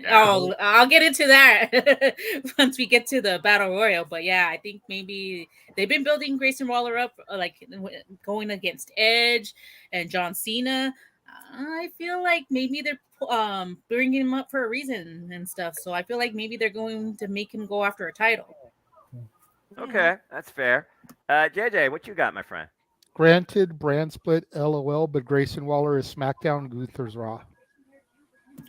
Oh, I'll get into that once we get to the battle royal. But yeah, I think maybe they've been building Grayson Waller up, like going against Edge and John Cena. I feel like maybe they're bringing him up for a reason and stuff. So I feel like maybe they're going to make him go after a title. Okay, that's fair. JJ, what you got, my friend? Granted, brand split, LOL, but Grayson Waller is SmackDown, Gunther's Raw.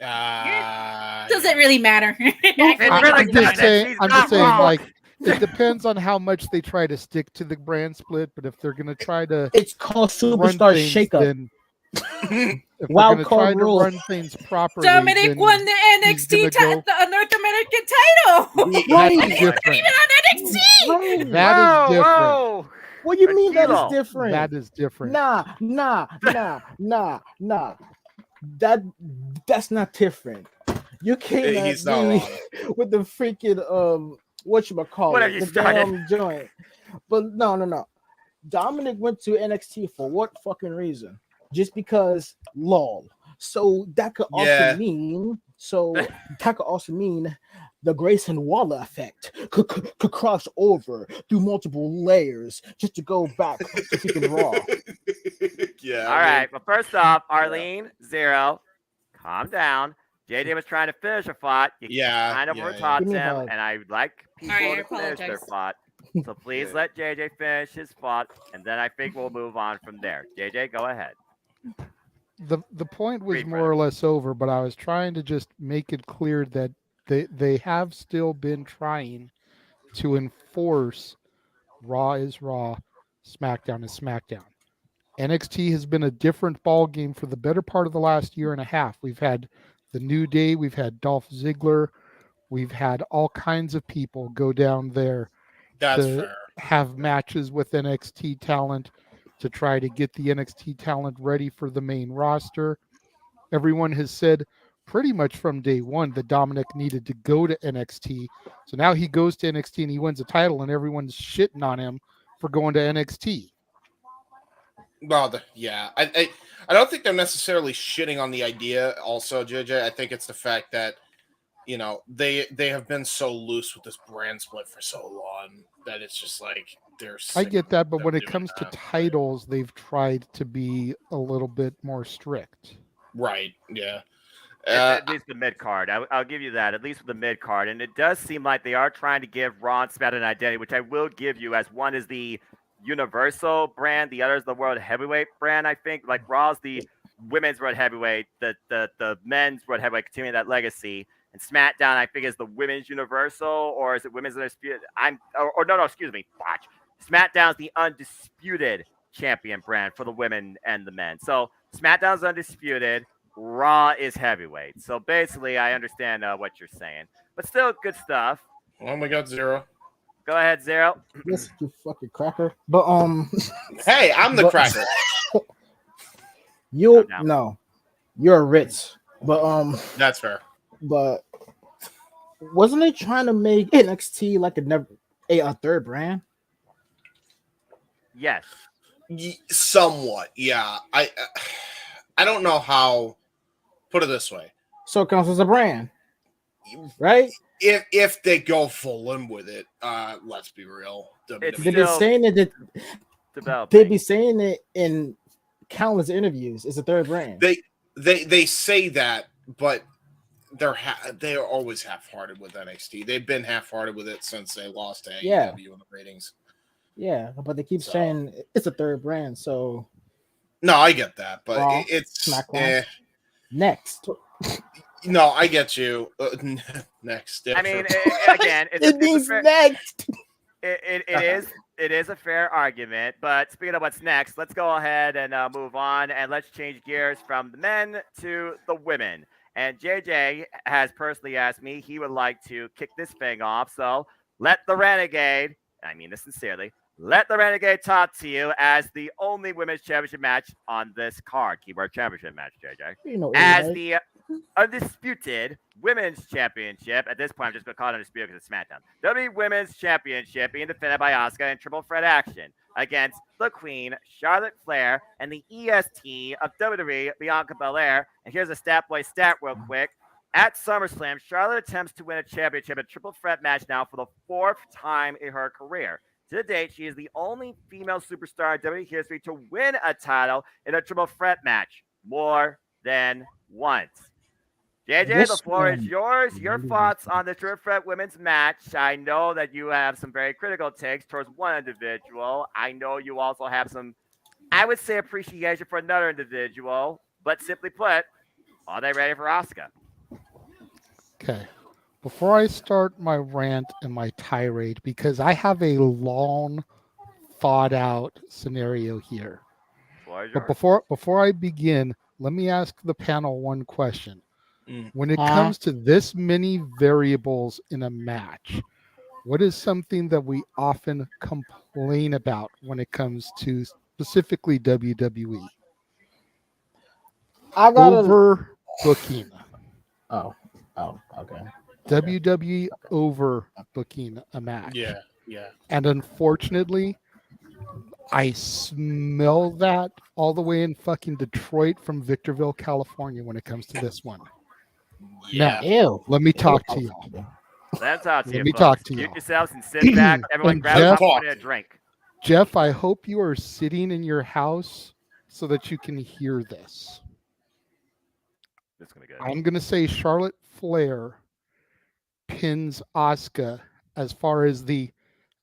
Does it really matter? I'm just saying, like, it depends on how much they try to stick to the brand split, but if they're going to try to it's called Superstar Shakeup. Then if Wild they're going to try card to rule. run things properly, Dominic then won the NXT the North American title. That's different. Even on NXT. That is different. Whoa. What do you mean that is different? That is different. Nah. That's not different. You can't He's not wrong. with the freaking Whatever the damn joint. But no. Dominic went to NXT for what fucking reason? Just because lol. So that could also mean the Grayson Waller effect could cross over through multiple layers just to go back to freaking Raw. Yeah. All right. Well, first off, Arlene, 0. Calm down. JJ was trying to finish a thought. You kind of overtalked him, and I would like people to finish their thought. So please let JJ finish his thought, and then I think we'll move on from there. JJ, go ahead. The point was more or less over, but I was trying to just make it clear that they have still been trying to enforce Raw is Raw, SmackDown is SmackDown. NXT has been a different ball game for the better part of the last year and a half. We've had the New Day, we've had Dolph Ziggler, we've had all kinds of people go down there to have matches with NXT talent to try to get the NXT talent ready for the main roster. Everyone has said pretty much from day one that Dominic needed to go to NXT. So now he goes to NXT and he wins a title and everyone's shitting on him for going to NXT. Well, I don't think they're necessarily shitting on the idea also, JJ. I think it's the fact that, they have been so loose with this brand split for so long that it's just like I get that, but when it comes to titles, they've tried to be a little bit more strict. Right, yeah. At least the mid card. I'll give you that, at least with the mid card. And it does seem like they are trying to give Raw and SmackDown an identity, which I will give you, as one is the Universal brand, the other is the World Heavyweight brand, I think. Like Raw's the women's World Heavyweight, the men's World Heavyweight, continuing that legacy. And SmackDown, I think, is the women's Universal, or is it women's undisputed? Excuse me. Watch. SmackDown's the undisputed champion brand for the women and the men. So SmackDown's undisputed. Raw is heavyweight. So basically, I understand what you're saying, but still good stuff. Well, we got Zero. Go ahead, Zero. Yes, you fucking cracker. But Hey, I'm the but- cracker. you Calm down. no, you're a Ritz. But That's fair. but wasn't they trying to make NXT like a third brand? Yes. Somewhat, yeah. I don't know how. Put it this way: So it counts as a brand, right? if they go full in with it, let's be real. It's They've been still saying it. developing. They've been saying it in countless interviews. It's a third brand. They say that, but they are always half-hearted with NXT. They've been half-hearted with it since they lost to Yeah. AEW in the ratings. Yeah, but they keep saying it's a third brand. So No, I get that, but Raw, it's SmackDown. Next, no, I get you. Next, I mean, sure. again, it means next. It is a fair argument, but speaking of what's next, let's go ahead and move on, and let's change gears from the men to the women. And JJ has personally asked me he would like to kick this thing off, so let the Renegade, I mean this sincerely, let the Renegade talk to you as the only women's championship match on this card. Keyword championship match, JJ. You know, As right? the undisputed women's championship. At this point, I'm just going to call it undisputed because it's SmackDown. WWE Women's Championship being defended by Asuka in triple threat action against the Queen, Charlotte Flair, and the EST of WWE, Bianca Belair. And here's a stat boy stat real quick. At SummerSlam, Charlotte attempts to win a championship, a triple threat match now for the fourth time in her career. To date, she is the only female superstar in WWE history to win a title in a triple threat match more than once. JJ, This the floor is one yours. Your really thoughts on the triple threat women's match. I know that you have some very critical takes towards one individual. I know you also have some, I would say, appreciation for another individual. But simply put, are they ready for Asuka? Okay. Before I start my rant and my tirade, because I have a long, thought out scenario here. Floor is But yours. before I begin, let me ask the panel one question. Mm. When it comes to this many variables in a match, what is something that we often complain about when it comes to specifically WWE? I gotta. Overbooking. Oh, okay. WWE overbooking a match. Yeah. And unfortunately, I smell that all the way in fucking Detroit from Victorville, California when it comes to this one. Yeah. Ew. Let me talk to y'all. That's how to Let you, me folks. talk to Mute y'all. yourselves and sit back. Everyone And grab Jeff- a popcorn and a drink. Jeff, I hope you are sitting in your house so that you can hear this. This is gonna be good. I'm going to say Charlotte Flair pins Asuka as far as the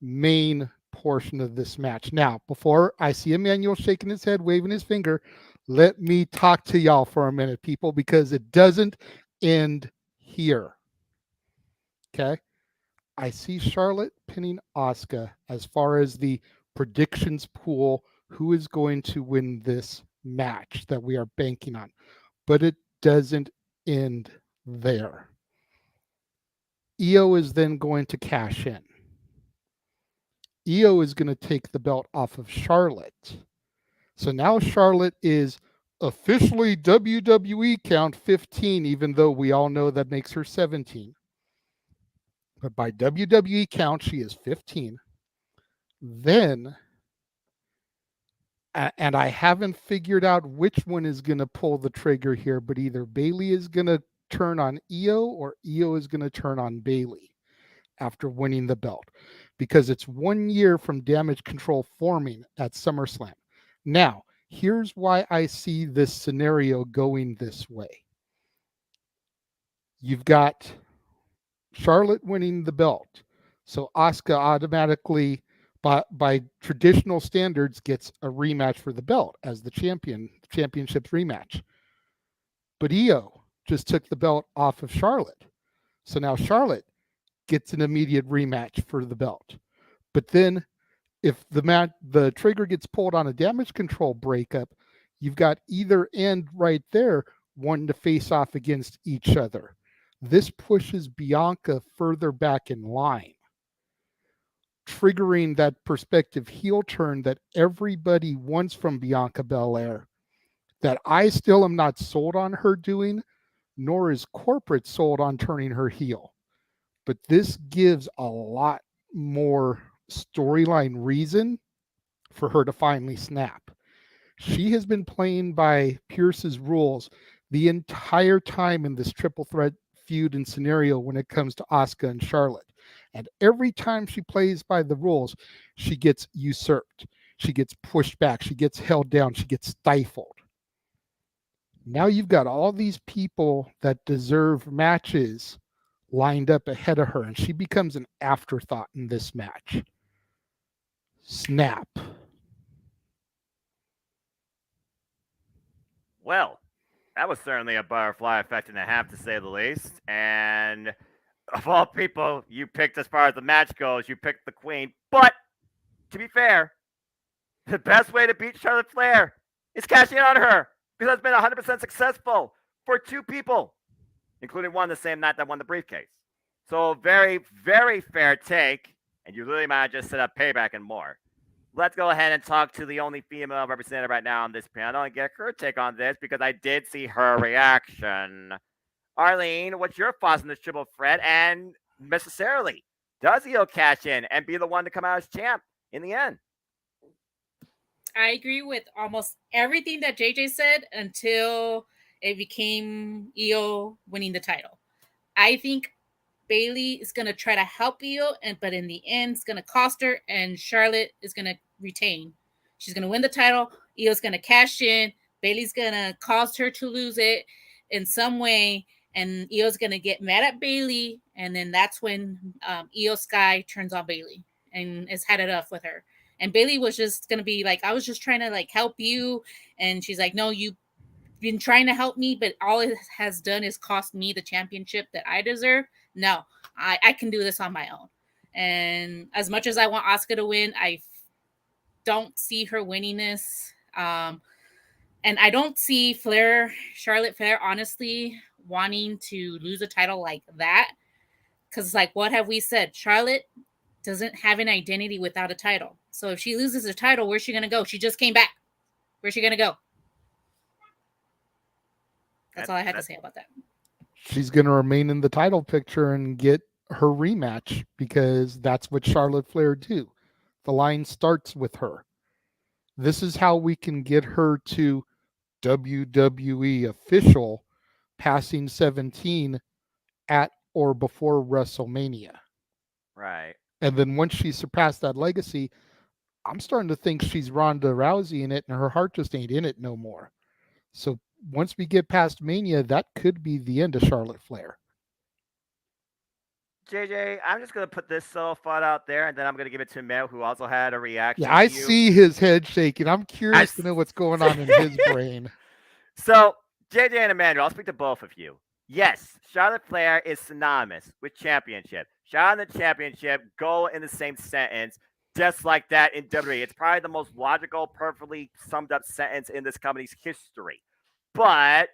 main portion of this match. Now, before I see Emmanuel shaking his head, waving his finger, let me talk to y'all for a minute, people, because it doesn't end here. Okay? I see Charlotte pinning Asuka as far as the predictions pool, who is going to win this match that we are banking on. But it doesn't end there. Io is then going to cash in. Io is going to take the belt off of Charlotte. So now Charlotte is officially WWE count 15, even though we all know that makes her 17. But by WWE count, she is 15. Then, and I haven't figured out which one is going to pull the trigger here, but either Bayley is going to turn on Io or Io is going to turn on Bayley after winning the belt, because it's 1 year from Damage Control forming at SummerSlam. Now, here's why I see this scenario going this way. You've got Charlotte winning the belt, so Asuka automatically, by traditional standards, gets a rematch for the belt as the championship rematch. But Io just took the belt off of Charlotte, so now Charlotte gets an immediate rematch for the belt. But then if the trigger gets pulled on a Damage Control breakup, you've got either end right there wanting to face off against each other. This pushes Bianca further back in line, triggering that perspective heel turn that everybody wants from Bianca Belair, that I still am not sold on her doing, nor is corporate sold on turning her heel. But this gives a lot more storyline reason for her to finally snap. She has been playing by Pierce's rules the entire time in this triple threat feud and scenario when it comes to Asuka and Charlotte. And every time she plays by the rules, she gets usurped. She gets pushed back. She gets held down. She gets stifled. Now you've got all these people that deserve matches lined up ahead of her, and she becomes an afterthought in this match. Snap. Well, that was certainly a butterfly effect and a half, to say the least. And of all people you picked as far as the match goes, you picked the Queen. But to be fair, the best way to beat Charlotte Flair is cashing in on her, because it's been 100% successful for two people, including one the same night that won the briefcase. So very, very fair take, and you really might just set up Payback and more. Let's go ahead and talk to the only female represented right now on this panel and get her take on this, because I did see her reaction. Arlene, what's your thoughts on this triple threat? And necessarily, does Io cash in and be the one to come out as champ in the end? I agree with almost everything that JJ said until it became Io winning the title. I think Bayley is going to try to help Io, but in the end, it's going to cost her, and Charlotte is going to retain. She's going to win the title. Io's going to cash in. Bayley's going to cause her to lose it in some way, and Io's going to get mad at Bayley, and then that's when Io Sky turns on Bayley and is had it up with her. And Bayley was just going to be like, I was just trying to like help you, and she's like, no, you've been trying to help me, but all it has done is cost me the championship that I deserve. No, I can do this on my own. And as much as I want Asuka to win, I don't see her winning this. And I don't see Charlotte Flair, honestly, wanting to lose a title like that. Because, like, what have we said? Charlotte doesn't have an identity without a title. So if she loses a title, where's she going to go? She just came back. Where's she going to go? That's all I had to say about that. She's going to remain in the title picture and get her rematch, because that's what Charlotte Flair do. The line starts with her. This is how we can get her to WWE official passing 17 at or before WrestleMania. Right. And then once she surpassed that legacy, I'm starting to think she's Ronda Rousey in it, and her heart just ain't in it no more. So once we get past Mania, that could be the end of Charlotte Flair. JJ, I'm just going to put this thought out there, and then I'm going to give it to Mel, who also had a reaction. Yeah, I see his head shaking. I'm curious to know what's going on in his brain. So, JJ and Emmanuel, I'll speak to both of you. Yes, Charlotte Flair is synonymous with championship. Charlotte and championship go in the same sentence, just like that in WWE. It's probably the most logical, perfectly summed up sentence in this company's history. But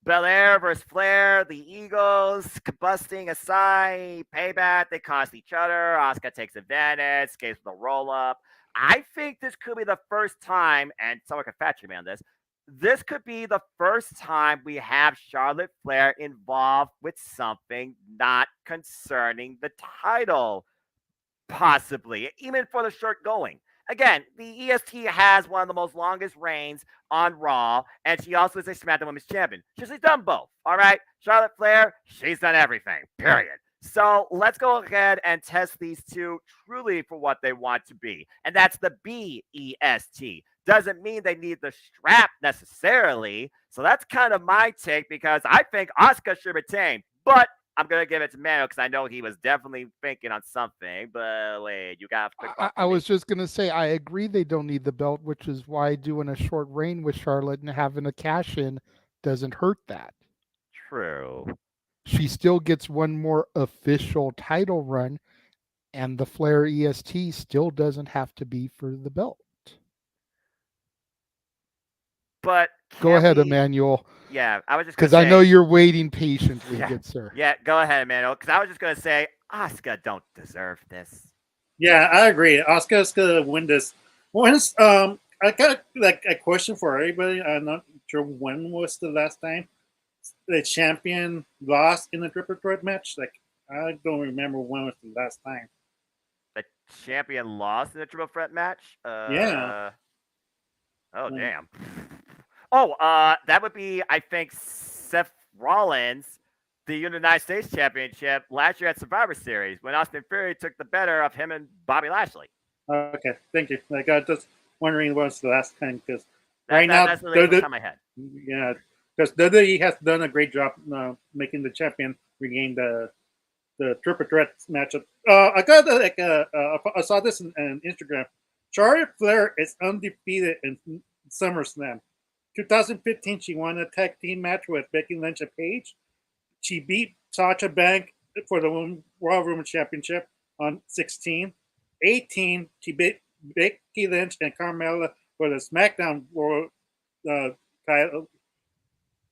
Belair versus Flair, the egos combusting aside, Payback, they cost each other. Asuka takes advantage, escapes with a roll up. I think this could be the first time, and someone can fact check me on this. This could be the first time we have Charlotte Flair involved with something not concerning the title, possibly, even for the short going. Again, the EST has one of the most longest reigns on Raw, and she also is a SmackDown Women's Champion. She's done both, all right? Charlotte Flair, she's done everything, period. So let's go ahead and test these two truly for what they want to be, and that's the BEST. Doesn't mean they need the strap necessarily, so that's kind of my take, because I think Asuka should retain, but I'm going to give it to Mano because I know he was definitely thinking on something. But wait, you got a quick one. I was just going to say, I agree they don't need the belt, which is why doing a short reign with Charlotte and having a cash in doesn't hurt that. True. She still gets one more official title run, and the Flair EST still doesn't have to be for the belt. But Go ahead, we, Emmanuel, Yeah, I was just because gonna I say. know you're waiting patiently, Yeah, good sir. yeah. Go ahead, Emmanuel. Because I was just gonna say, Asuka don't deserve this. Yeah, I agree. Oscar's gonna win this. Once, I got like a question for everybody. I'm not sure when was the last time the champion lost in a triple threat match. Like, I don't remember when was the last time. The champion lost in a triple threat match. Yeah. Oh damn. Oh, that would be, I think, Seth Rollins, the United States Championship last year at Survivor Series when Austin Theory took the better of him and Bobby Lashley. Okay, thank you. Like, I was just wondering when was the last time, because Right now that's the name of my head. Yeah, because WWE has done a great job making the champion regain the triple threat matchup. I got I saw this on Instagram. Charlotte Flair is undefeated in SummerSlam. 2015, she won a tag team match with Becky Lynch and Paige. She beat Sasha Banks for the Royal Rumble Championship on 16. 18, she beat Becky Lynch and Carmella for the SmackDown World title.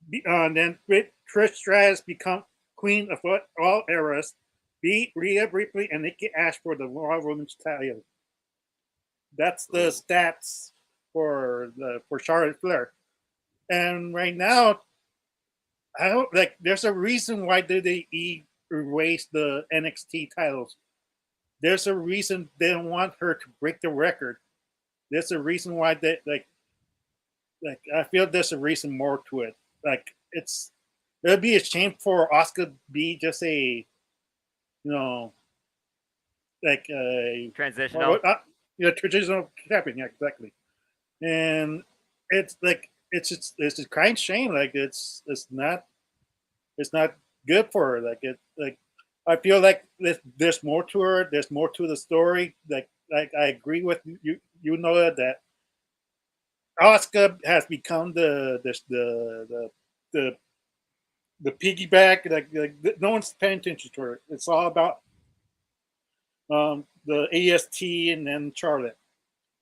Then Trish Stratus become Queen of all eras, beat Rhea Ripley and Nikki Ash for the Royal Rumble title. That's the stats for Charlotte Flair. And right now, I don't like. There's a reason why WWE erased the NXT titles. There's a reason they don't want her to break the record. There's a reason why they like. I feel there's a reason more to it. Like, it'd be a shame for Asuka to be just a, like a transitional. Transitional champion. Yeah, exactly. And it's like it's a crying shame. Like, it's not good for her. Like I feel like there's more to her. There's more to the story. Like I agree with you. You know that Asuka has become the piggyback. Like no one's paying attention to her. It's all about the AST and then Charlotte.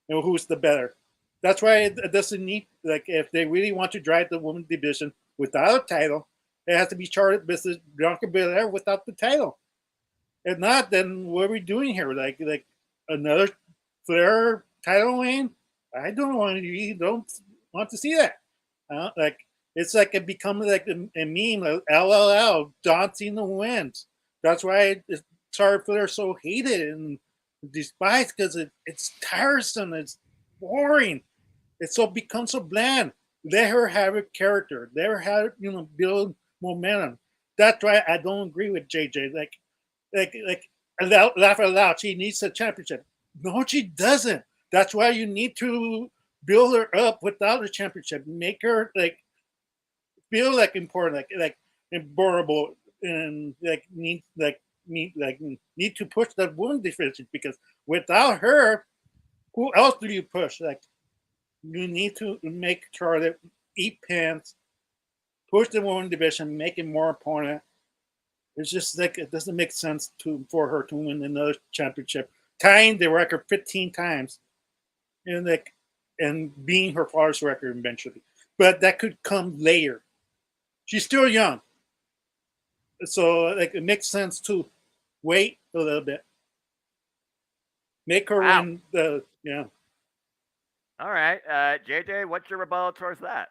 Who's the better? That's why it doesn't need, like, if they really want to drive the women's division without a title, it has to be Charlotte versus Bianca Belair without the title. If not, then what are we doing here? Like another Flair title reign? I don't want to see that. Like, it's like it becomes like a meme, like LLL, dancing the wins. That's why Charlotte Flair is so hated and despised, because it's tiresome. It's boring. It's becomes so bland. Let her have a character. Let her have build momentum. That's why I don't agree with JJ. Like laugh out loud. She needs a championship. No, she doesn't. That's why you need to build her up without a championship. Make her feel like important, like memorable, and need to push that woman division, because without her, who else do you push? Like, you need to make Charlotte eat pants, push the woman division, make it more important. It's just like it doesn't make sense for her to win another championship, tying the record 15 times, and being her father's record eventually. But that could come later. She's still young, so it makes sense to wait a little bit. Make her win the All right, JJ, what's your rebuttal towards that?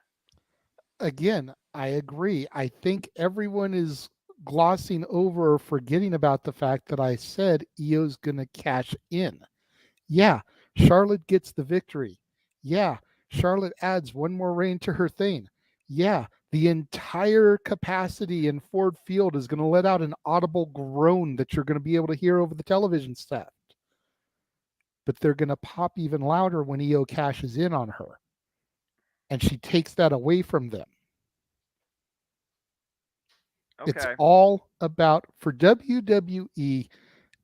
Again, I agree. I think everyone is glossing over or forgetting about the fact that I said Io's going to cash in. Yeah, Charlotte gets the victory. Yeah, Charlotte adds one more reign to her thing. Yeah, the entire capacity in Ford Field is going to let out an audible groan that you're going to be able to hear over the television set. But they're going to pop even louder when Io cashes in on her. And she takes that away from them. Okay. It's all about, for WWE,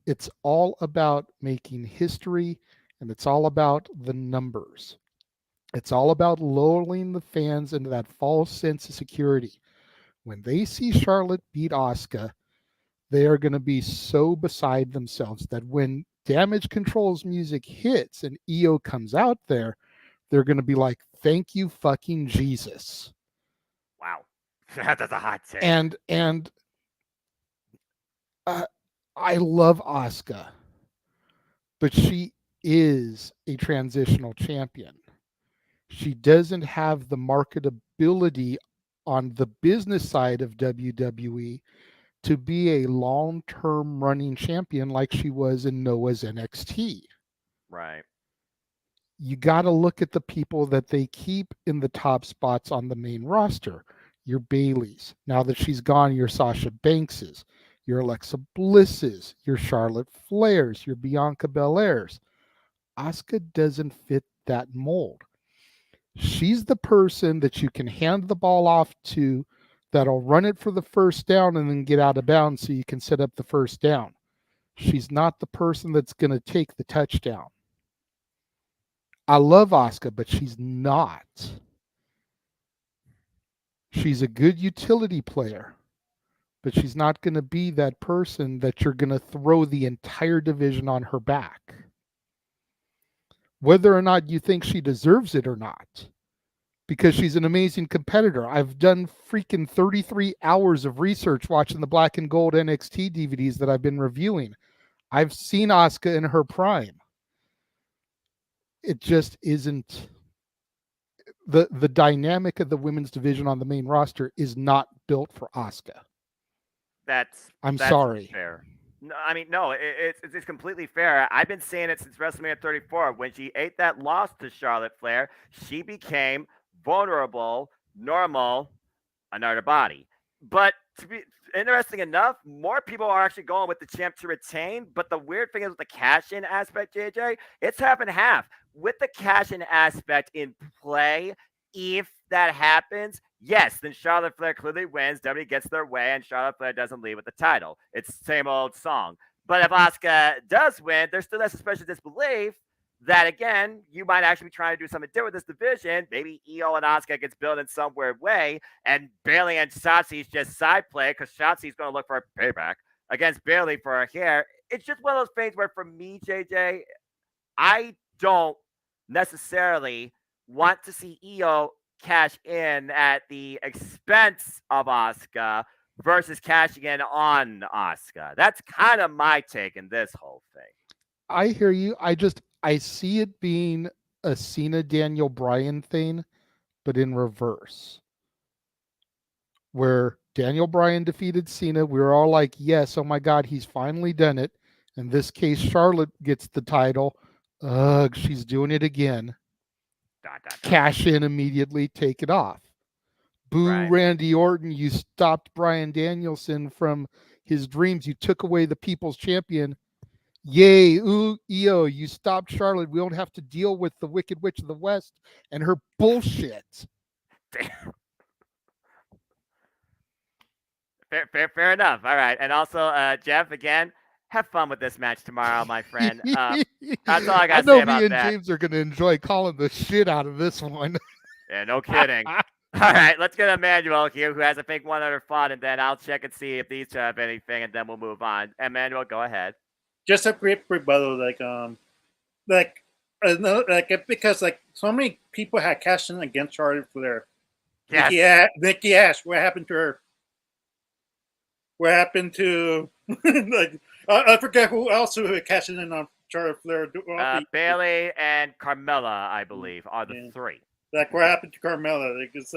it's all about making history, and it's all about the numbers. It's all about lulling the fans into that false sense of security. When they see Charlotte beat Asuka, they are going to be so beside themselves that when Damage Control's music hits and Io comes out there, they're going to be like, Thank you, fucking Jesus. Wow. That's a hot take. And I love Asuka, but she is a transitional champion. She doesn't have the marketability on the business side of WWE to be a long-term running champion like she was in Noah's NXT. Right. You got to look at the people that they keep in the top spots on the main roster. Your Baileys. Now that she's gone, your Sasha Bankses, your Alexa Blisses, your Charlotte Flairs, your Bianca Belairs. Asuka doesn't fit that mold. She's the person that you can hand the ball off to that'll run it for the first down and then get out of bounds so you can set up the first down. She's not the person that's going to take the touchdown. I love Asuka, but she's not. She's a good utility player, but she's not going to be that person that you're going to throw the entire division on her back. Whether or not you think she deserves it or not, because she's an amazing competitor. I've done freaking 33 hours of research watching the Black and Gold NXT DVDs that I've been reviewing. I've seen Asuka in her prime. It just isn't the dynamic of the women's division on the main roster is not built for Asuka. That's sorry. Fair. No, I mean, no, it's completely fair. I've been saying it since WrestleMania 34. When she ate that loss to Charlotte Flair, she became vulnerable, normal, another body. But to be interesting enough, more people are actually going with the champ to retain. But the weird thing is with the cash-in aspect, JJ, it's half and half. With the cash-in aspect in play, if that happens, yes, then Charlotte Flair clearly wins. WWE gets their way, and Charlotte Flair doesn't leave with the title. It's the same old song. But if Asuka does win, there's still that suspension of disbelief that, again, you might actually be trying to do something different with this division. Maybe Io and Asuka gets built in some weird way, and Bayley and Shotzi's just side play because Shotzi's going to look for a payback against Bayley for her hair. It's just one of those things where, for me, JJ, I don't necessarily want to see Io cash in at the expense of Asuka versus cashing in on Asuka. That's kind of my take in this whole thing. I hear you. I see it being a Cena Daniel Bryan thing, but in reverse. Where Daniel Bryan defeated Cena, we were all like, yes, oh my God, he's finally done it. In this case, Charlotte gets the title. Ugh, she's doing it again. Cash in immediately, take it off. Boo, right. Randy Orton, you stopped Bryan Danielson from his dreams. You took away the people's champion. Yay, ooh, Io, you stopped Charlotte. We don't have to deal with the Wicked Witch of the West and her bullshit. Fair enough. All right. And also, Jeff, again, have fun with this match tomorrow, my friend. That's all I got to say about that. I know me and James are going to enjoy calling the shit out of this one. Yeah, no kidding. All right, let's get Emmanuel here, who has, I think, one other thought, and then I'll check and see if these two have anything, and then we'll move on. Emmanuel, go ahead. Just a quick rebuttal, because so many people had cashed in against Charlotte Flair. Yes. Nikki Ash, what happened to her? What happened to I forget who else who had cashed in on Charlotte Flair. Bayley and Carmella, I believe, are the three. What happened to Carmella? It's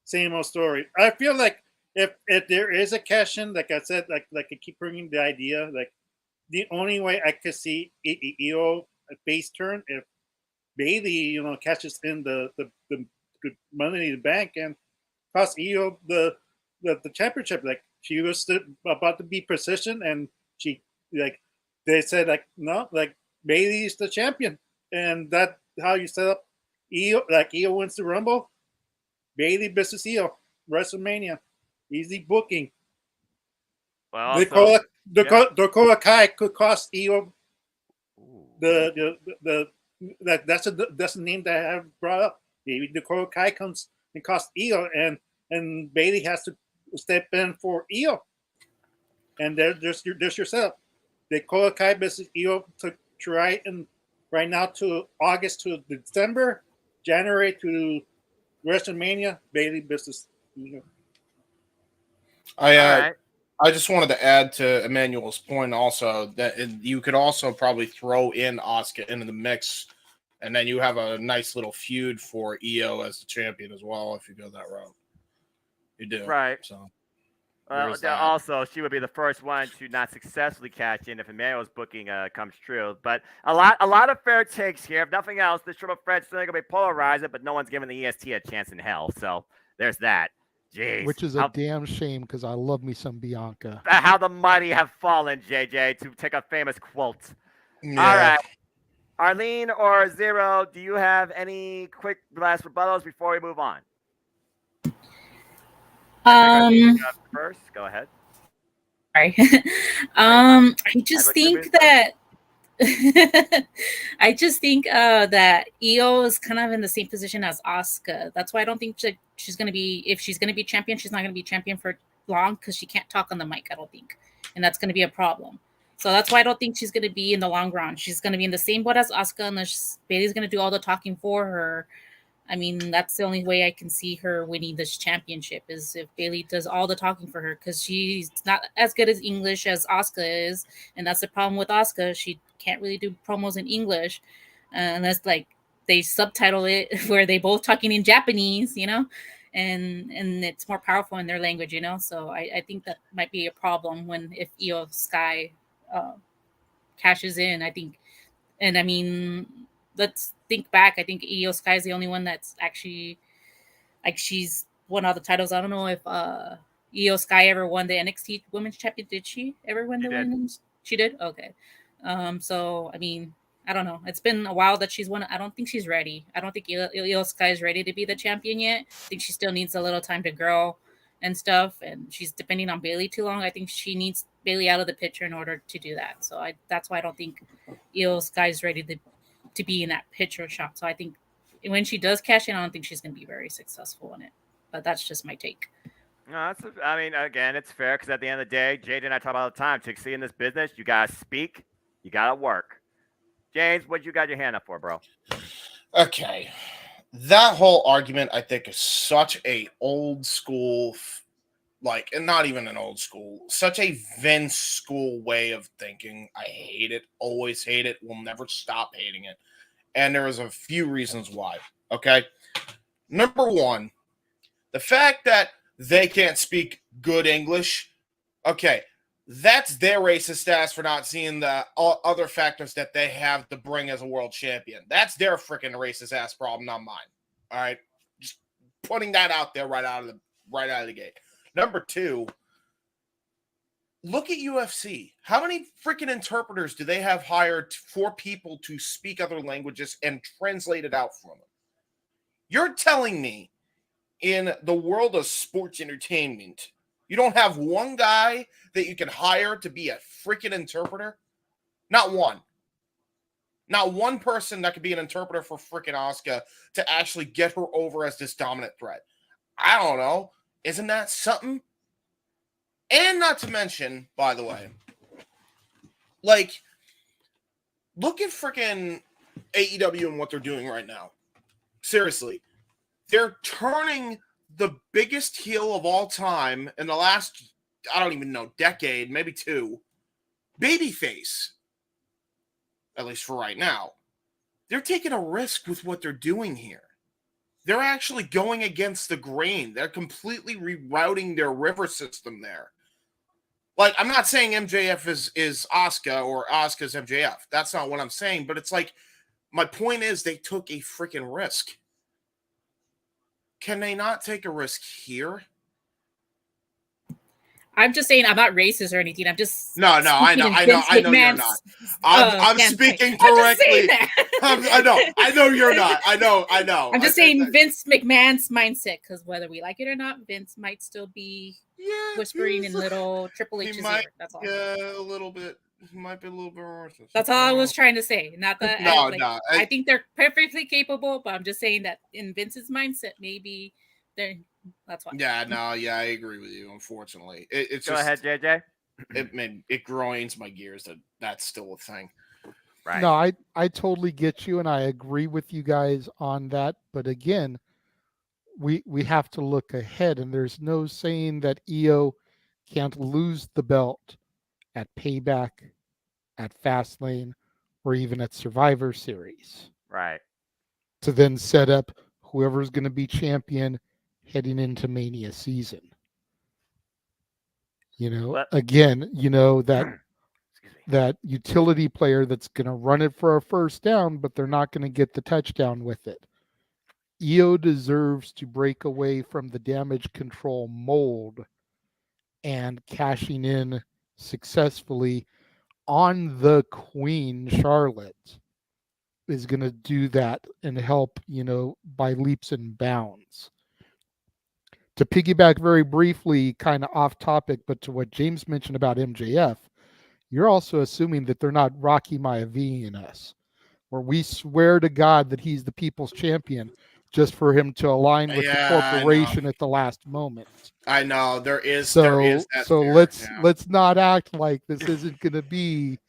same old story. I feel like if there is a cash in, like I said, I keep bringing the idea, the only way I could see Io a face turn if Bayley, catches in the Money in the Bank and costs Io the championship. She was about to be positioned, and she they said no, Bayley's the champion, and that's how you set up Io. Io wins the Rumble, Bayley versus Io, WrestleMania, easy booking. Well, Dakota Kai could cost Io that's the name that I have brought up. Maybe Dakota Kai comes and costs Io, and Bayley has to step in for Io, and there's your setup. Dakota Kai versus Io to try and right now to August to December. January to WrestleMania, Bailey business. All All right. I just wanted to add to Emmanuel's point also that you could also probably throw in Asuka into the mix, and then you have a nice little feud for EO as the champion as well if you go that route. You do. Right. So also, she would be the first one to not successfully cash in if Emmanuel's booking comes true. But a lot of fair takes here. If nothing else, this triple threat still gonna be polarizing, but no one's giving the EST a chance in hell. So there's that. Jeez. Which is a damn shame because I love me some Bianca. How the mighty have fallen, JJ, to take a famous quote. yeah. All right. Arlene or Zero, do you have any quick last rebuttals before we move on? First, go ahead. Sorry. I just think that that EO is kind of in the same position as Asuka. That's why I don't think she's going to be, if she's going to be champion, she's not going to be champion for long because she can't talk on the mic, I don't think. And that's going to be a problem. So that's why I don't think she's going to be in the long run. She's going to be in the same boat as Asuka, unless Bailey's going to do all the talking for her. I mean, that's the only way I can see her winning this championship is if Bailey does all the talking for her, because she's not as good as English as Asuka is, and that's the problem with Asuka. She can't really do promos in English unless like they subtitle it where they both talking in Japanese, you know, and it's more powerful in their language, you know. So I think that might be a problem if Io Sky cashes in. I think, and I mean, let's think back. I think Io Sky is the only one that's actually like she's won all the titles. I don't know if Io Sky ever won the NXT Women's Champion. Did she ever win the women's? She did. Okay. So I mean, I don't know. It's been a while that she's won. I don't think she's ready. I don't think Io Sky is ready to be the champion yet. I think she still needs a little time to grow and stuff. And she's depending on Bailey too long. I think she needs Bailey out of the picture in order to do that. So that's why I don't think Io Sky is ready to be in that picture shot. So I think when she does cash in, I don't think she's going to be very successful in it. But that's just my take. No, I mean, again, it's fair because at the end of the day, JJ and I talk about all the time. To succeed in this business, you got to speak, you got to work. James, what you got your hand up for, bro? Okay. That whole argument, I think, is such a old school, and not even an old school, such a Vince school way of thinking. I hate it, always hate it, will never stop hating it. And there is a few reasons why, okay? Number one, the fact that they can't speak good English, okay, that's their racist ass for not seeing the other factors that they have to bring as a world champion. That's their freaking racist ass problem, not mine. All right, just putting that out there right out of the gate. Number two, look at UFC. How many freaking interpreters do they have hired for people to speak other languages and translate it out for them? You're telling me in the world of sports entertainment, you don't have one guy that you can hire to be a freaking interpreter? Not one. Not one person that could be an interpreter for freaking Asuka to actually get her over as this dominant threat. I don't know. Isn't that something? And not to mention, by the way, look at freaking AEW and what they're doing right now. Seriously. They're turning the biggest heel of all time in the last, I don't even know, decade, maybe two, babyface. At least for right now. They're taking a risk with what they're doing here. They're actually going against the grain. They're completely rerouting their river system there. I'm not saying MJF is Asuka or Asuka's MJF. That's not what I'm saying. But it's my point is they took a freaking risk. Can they not take a risk here? I'm just saying I'm not racist or anything. I'm just no. I know you're not. I'm speaking correctly. I know you're not. I know. I'm just saying Vince McMahon's mindset, because whether we like it or not, Vince might still be whispering in little Triple H's ear. That's all. Yeah, a little bit. He might be a little bit racist. That's all I was trying to say. Not that I think they're perfectly capable, but I'm just saying that in Vince's mindset, maybe they're. That's why. Yeah, I agree with you. Unfortunately, it's go ahead, JJ. It groins my gears that that's still a thing. Right. No, I totally get you, and I agree with you guys on that. But again, we have to look ahead, and there's no saying that EO can't lose the belt at Payback, at Fastlane, or even at Survivor Series Right. to then set up whoever's going to be champion heading into Mania season. Again, that utility player that's going to run it for a first down, but they're not going to get the touchdown with it. EO deserves to break away from the damage control mold and cashing in successfully on the Queen Charlotte is going to do that and help, by leaps and bounds. To piggyback very briefly, kind of off topic, but to what James mentioned about MJF, you're also assuming that they're not Rocky Maivia us, where we swear to God that he's the people's champion just for him to align with the corporation at the last moment. I know there is. So fear, let's not act like this isn't going to be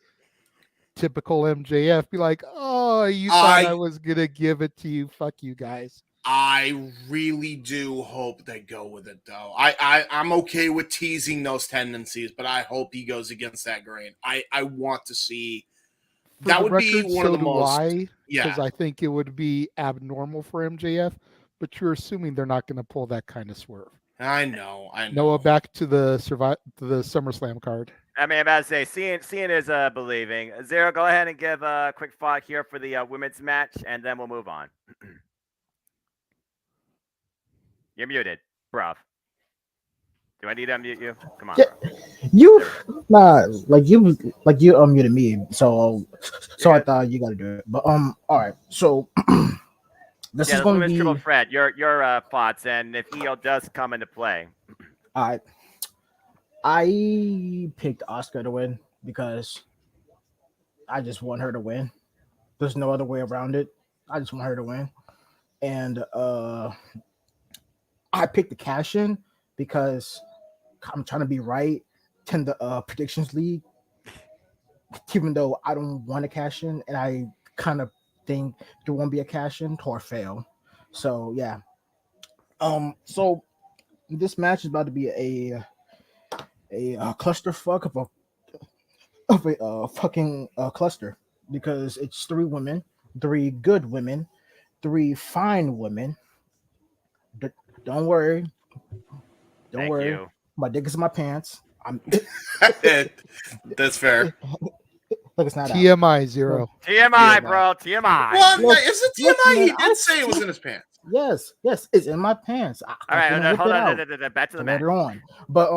typical MJF. Be like, oh, you thought I was going to give it to you. Fuck you guys. I really do hope they go with it, though. I'm okay with teasing those tendencies, but I hope he goes against that grain. I want to see. That would be one of the most. Because I think it would be abnormal for MJF, but you're assuming they're not going to pull that kind of swerve. I know. Noah, back to the SummerSlam card. I mean, I'm about to say, seeing is believing. Zero, go ahead and give a quick thought here for the women's match, and then we'll move on. You're muted, bruv. Do I need to unmute you? Come on, bro. You unmuted me, so I thought you gotta do it. But all right, so this is going to be Triple Threat. Your thoughts, and if EO does come into play. All right, I picked Asuka to win because I just want her to win. There's no other way around it. I just want her to win, and I picked the cash in because I'm trying to be right in the predictions league, even though I don't want to cash in, and I kind of think there won't be a cash in or fail. So yeah. So this match is about to be a clusterfuck of a fucking cluster because it's 3 women, 3 good women, 3 fine women. Don't worry. Don't worry. You. My dick is in my pants. That's fair. Look, it's not TMI, Zero. TMI, bro. TMI. Well, is it TMI? He did say it was in his pants. Yes, it's in my pants. All right, hold on. Back to the match. Later on, but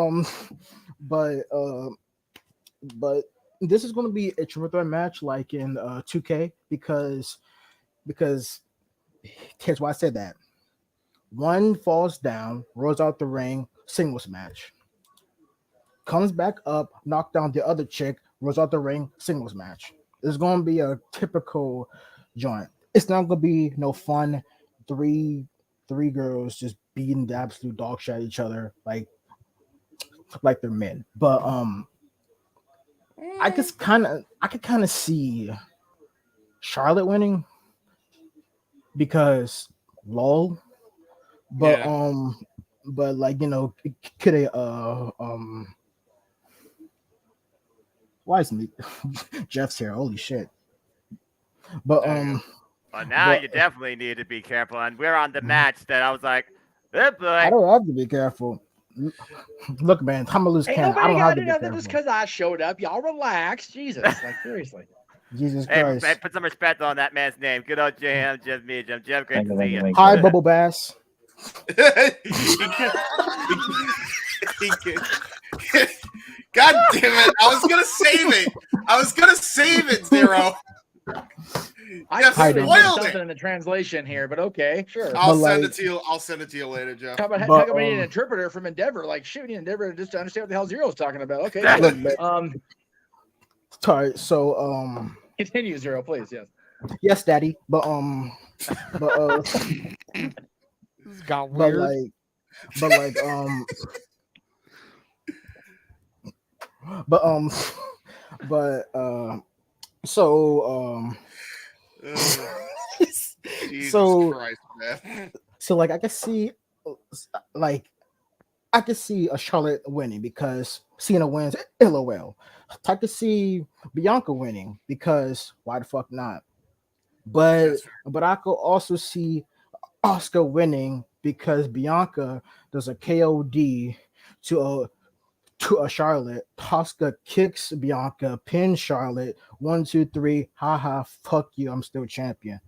this is going to be a triple threat match like in 2K because here's why I said that. One falls down, rolls out the ring, singles match. Comes back up, knock down the other chick, rolls out the ring, singles match. It's going to be a typical joint. It's not going to be no fun. Three girls just beating the absolute dog shit at each other like they're men. But I could kind of see Charlotte winning because lol. But but like could a why is me Jeff's here? Holy shit! But Well, now you definitely need to be careful, and we're on the match that I was like, this boy. I don't have to be careful. Look, man, I'm gonna lose count. I don't have to be careful. Just because I showed up, y'all relax. Jesus, like seriously. Jesus Christ. Hey, put some respect on that man's name. Good old Jim, Jeff, great to see you. Hi, Bubble Bass. God damn it! I was gonna save it. Zero. I spoiled something in the translation here, but okay, sure. I'll send it to you later, Jeff. How about we need an interpreter from Endeavor? Like, shoot, we need an Endeavor just to understand what the hell Zero's talking about. Okay. Look, sorry. So continue, Zero, please. Yes. Yes, Daddy. But this got weird. So Jesus so Christ, man. so like like I could see a Charlotte winning because Cena wins. LOL. I could see Bianca winning because why the fuck not? But I could also see Oscar winning because Bianca does a KOD to a Charlotte. Oscar kicks Bianca, pins Charlotte. 1, 2, 3. Haha. Fuck you. I'm still champion.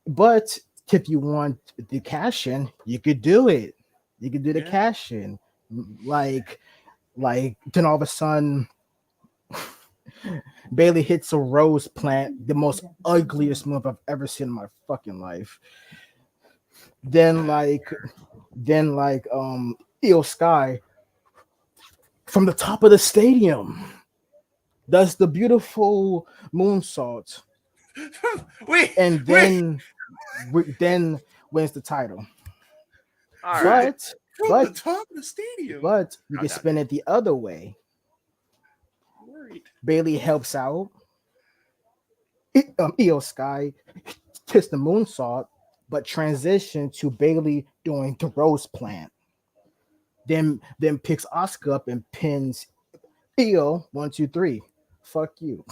But if you want the cash in, you could do it. You could do the cash in. Like then all of a sudden Bailey hits a rose plant, the most ugliest move I've ever seen in my fucking life. Then Io Sky from the top of the stadium does the beautiful moonsault. And then wins the title. All right. From But the top of the stadium. But you can spin it the other way. Bailey helps out. Io Sky hits the moonsault, but transition to Bailey doing the rose plant. Then picks Asuka up and pins Io 1, 2, 3. Fuck you.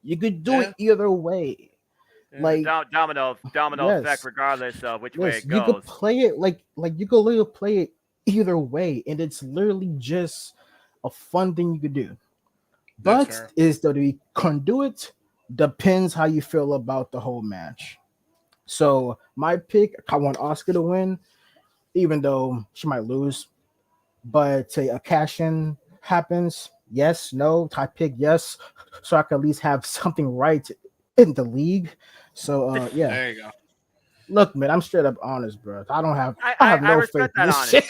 You could do it either way. Like domino effect, regardless of which way it goes. You could play it like you could literally play it either way, and it's literally just a fun thing you could do. But is that the conduit depends how you feel about the whole match. So my pick, I want Oscar to win, even though she might lose. But say a cash in happens, yes, no. I pick yes, so I can at least have something right in the league. So yeah. There you go. Look, man, I'm straight up honest, bro. I have no faith in this shit.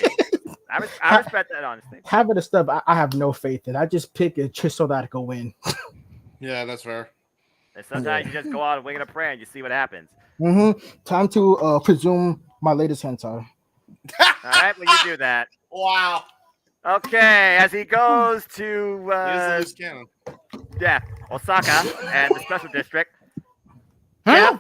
I respect that honesty. Having the stuff I have no faith in. I just pick it just so that I can win. Yeah, that's fair. And sometimes you just go out and wing it a prayer and you see what happens. Time to presume my latest hentai. All right, well, you do that. Wow. Okay, as he goes to Osaka and the special district. Huh?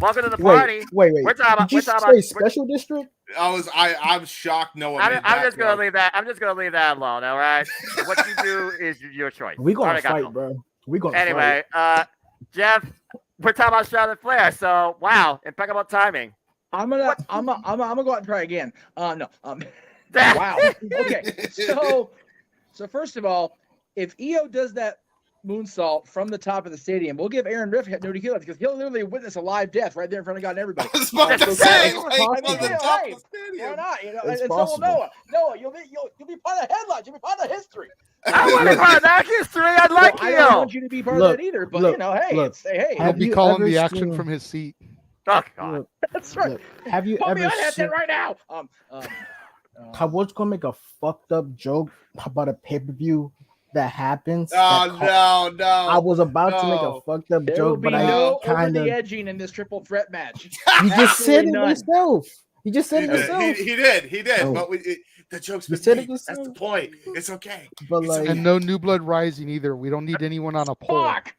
Welcome to the party. Wait. We're talking Did you say special district? I'm shocked. No one. I'm just gonna leave that. I'm just gonna leave that alone. All right. What you do is your choice. We gonna fight, bro. We gonna anyway. Jeff, we're talking about Charlotte Flair. So wow, impeccable timing. I'm gonna go out and try again. No. Wow. Okay. So first of all, if Io does that moonsault from the top of the stadium, we'll give Aaron Riff no DQ because he'll literally witness a live death right there in front of God and everybody. I was about to say, why not? And so will Noah, you'll be part of the headlines. You'll be part of the history. I want to be part of that history. I'd like you. I don't want you to be part of that either. But hey, I'll be calling the action from his seat. Oh God, that's right. Have you Put ever me on that right now? I was gonna make a fucked up joke about a pay-per-view that happens. No. I was about to make a fucked up joke, but I kind of edging in this triple threat match. You just said it yourself. You just said it yourself. He did. Oh. But the joke's been made. That's the point. It's okay. But and no New Blood Rising either. We don't need anyone on a pole. Fuck.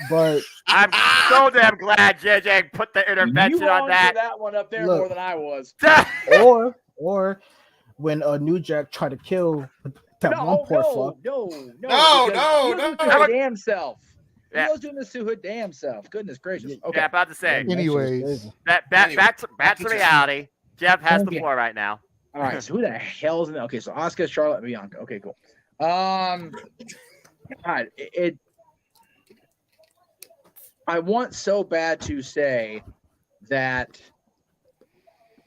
But I'm so damn glad JJ put the intervention on that. That one up there more than I was. or when New Jack tried to kill that one poor fuck. No. Damn self. He was doing this to her damn self. Goodness gracious. Okay. Yeah, about to say. Anyways, back to reality. Jeff has the floor right now. All right. So who the hell's in there? Okay, so Asuka, Charlotte, Bianca. Okay, cool. God, I want so bad to say that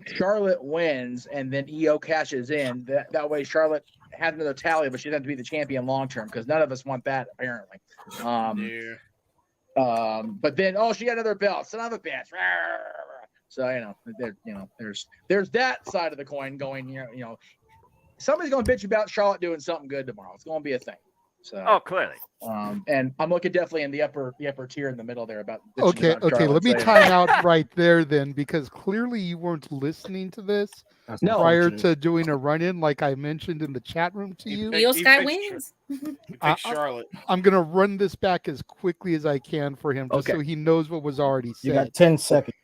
Charlotte wins and then Io cashes in. That way Charlotte has another tally, but she doesn't have to be the champion long term because none of us want that apparently. But then she got another belt. Son of a bitch. So there's that side of the coin going here. Somebody's gonna bitch about Charlotte doing something good tomorrow. It's gonna be a thing. So, Oh, clearly. and I'm looking definitely in the upper tier in the middle there about. Okay, about okay. Let me Charlotte, so, time out right there then, because clearly you weren't listening to this No. prior to doing a run-in, like I mentioned in the chat room to you. Io Sky wins. Charlotte. I'm gonna run this back as quickly as I can for him, just Okay. so he knows what was already You got said. 10 seconds.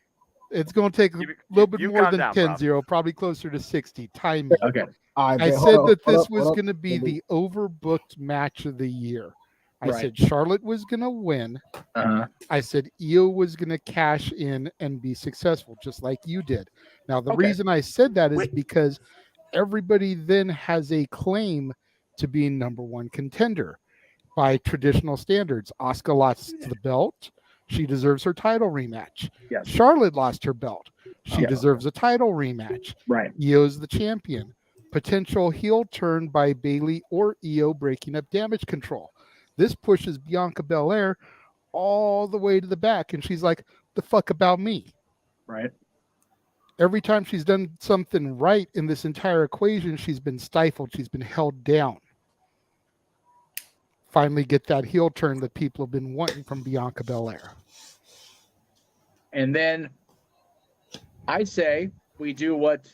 It's gonna take a little bit more calm than down, 10-0, probably closer to 60. Time me. Okay. All right, I but said hold that up, hold this up, was hold up. going to be the overbooked match of the year. I Right. said Charlotte was going to win. Uh-huh. I said Io was going to cash in and be successful, just like you did. Now, the Okay. reason I said that is because everybody then has a claim to being number one contender by traditional standards. Asuka lost the belt. She deserves her title rematch. Yes. Charlotte lost her belt. She Yes. deserves a title rematch. Right. Io's the champion. Potential heel turn by Bayley or Io breaking up Damage Control. This pushes Bianca Belair all the way to the back, and she's like, the fuck about me? Right. Every time she's done something right in this entire equation, she's been stifled. She's been held down. Finally get that heel turn that people have been wanting from Bianca Belair. And then I say we do what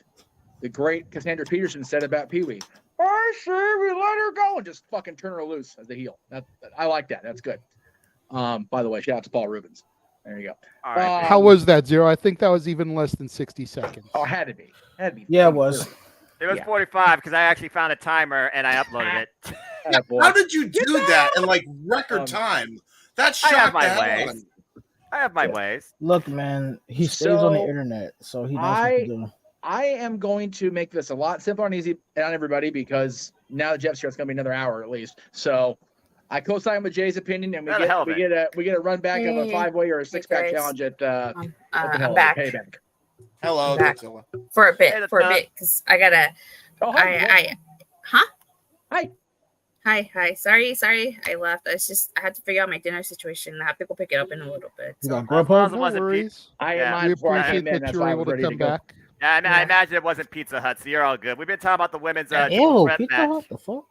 the great Cassandra Peterson said about Pee Wee. I say we let her go and just fucking turn her loose as a heel. I like that. That's good. By the way, shout out to Paul Rubens. There you go. All right. How was that, Zero? I think that was even less than 60 seconds. Oh, had to be. Yeah, it was. It was Yeah. 45 because I actually found a timer and I uploaded it. How did you do that in like record time? That I have shocked my the hell out of ways. me. I have my ways. Look, man, he stays on the So, internet, so he knows what to do. I am going to make this a lot simpler and easy on everybody because now that Jeff's here, it's going to be another hour at least. So I co-sign with Jay's opinion, and we get a run back of a 5-way or a 6-pack challenge at I'm back. Payback. Hello, Back. Godzilla. For a bit, because I gotta. Oh, hi. Huh? Hi. Hi. Sorry. I left. I had to figure out my dinner situation. I have to go pick it up in a little bit. You So. got Grubhub? It wasn't worries. I Yeah. am mine We before I appreciate came in. that That's you why were I able was to ready come to go. back. Yeah, I imagine it wasn't Pizza Hut, so you're all good. We've been talking about the women's Ew, threat Pizza match. Hut, the fuck?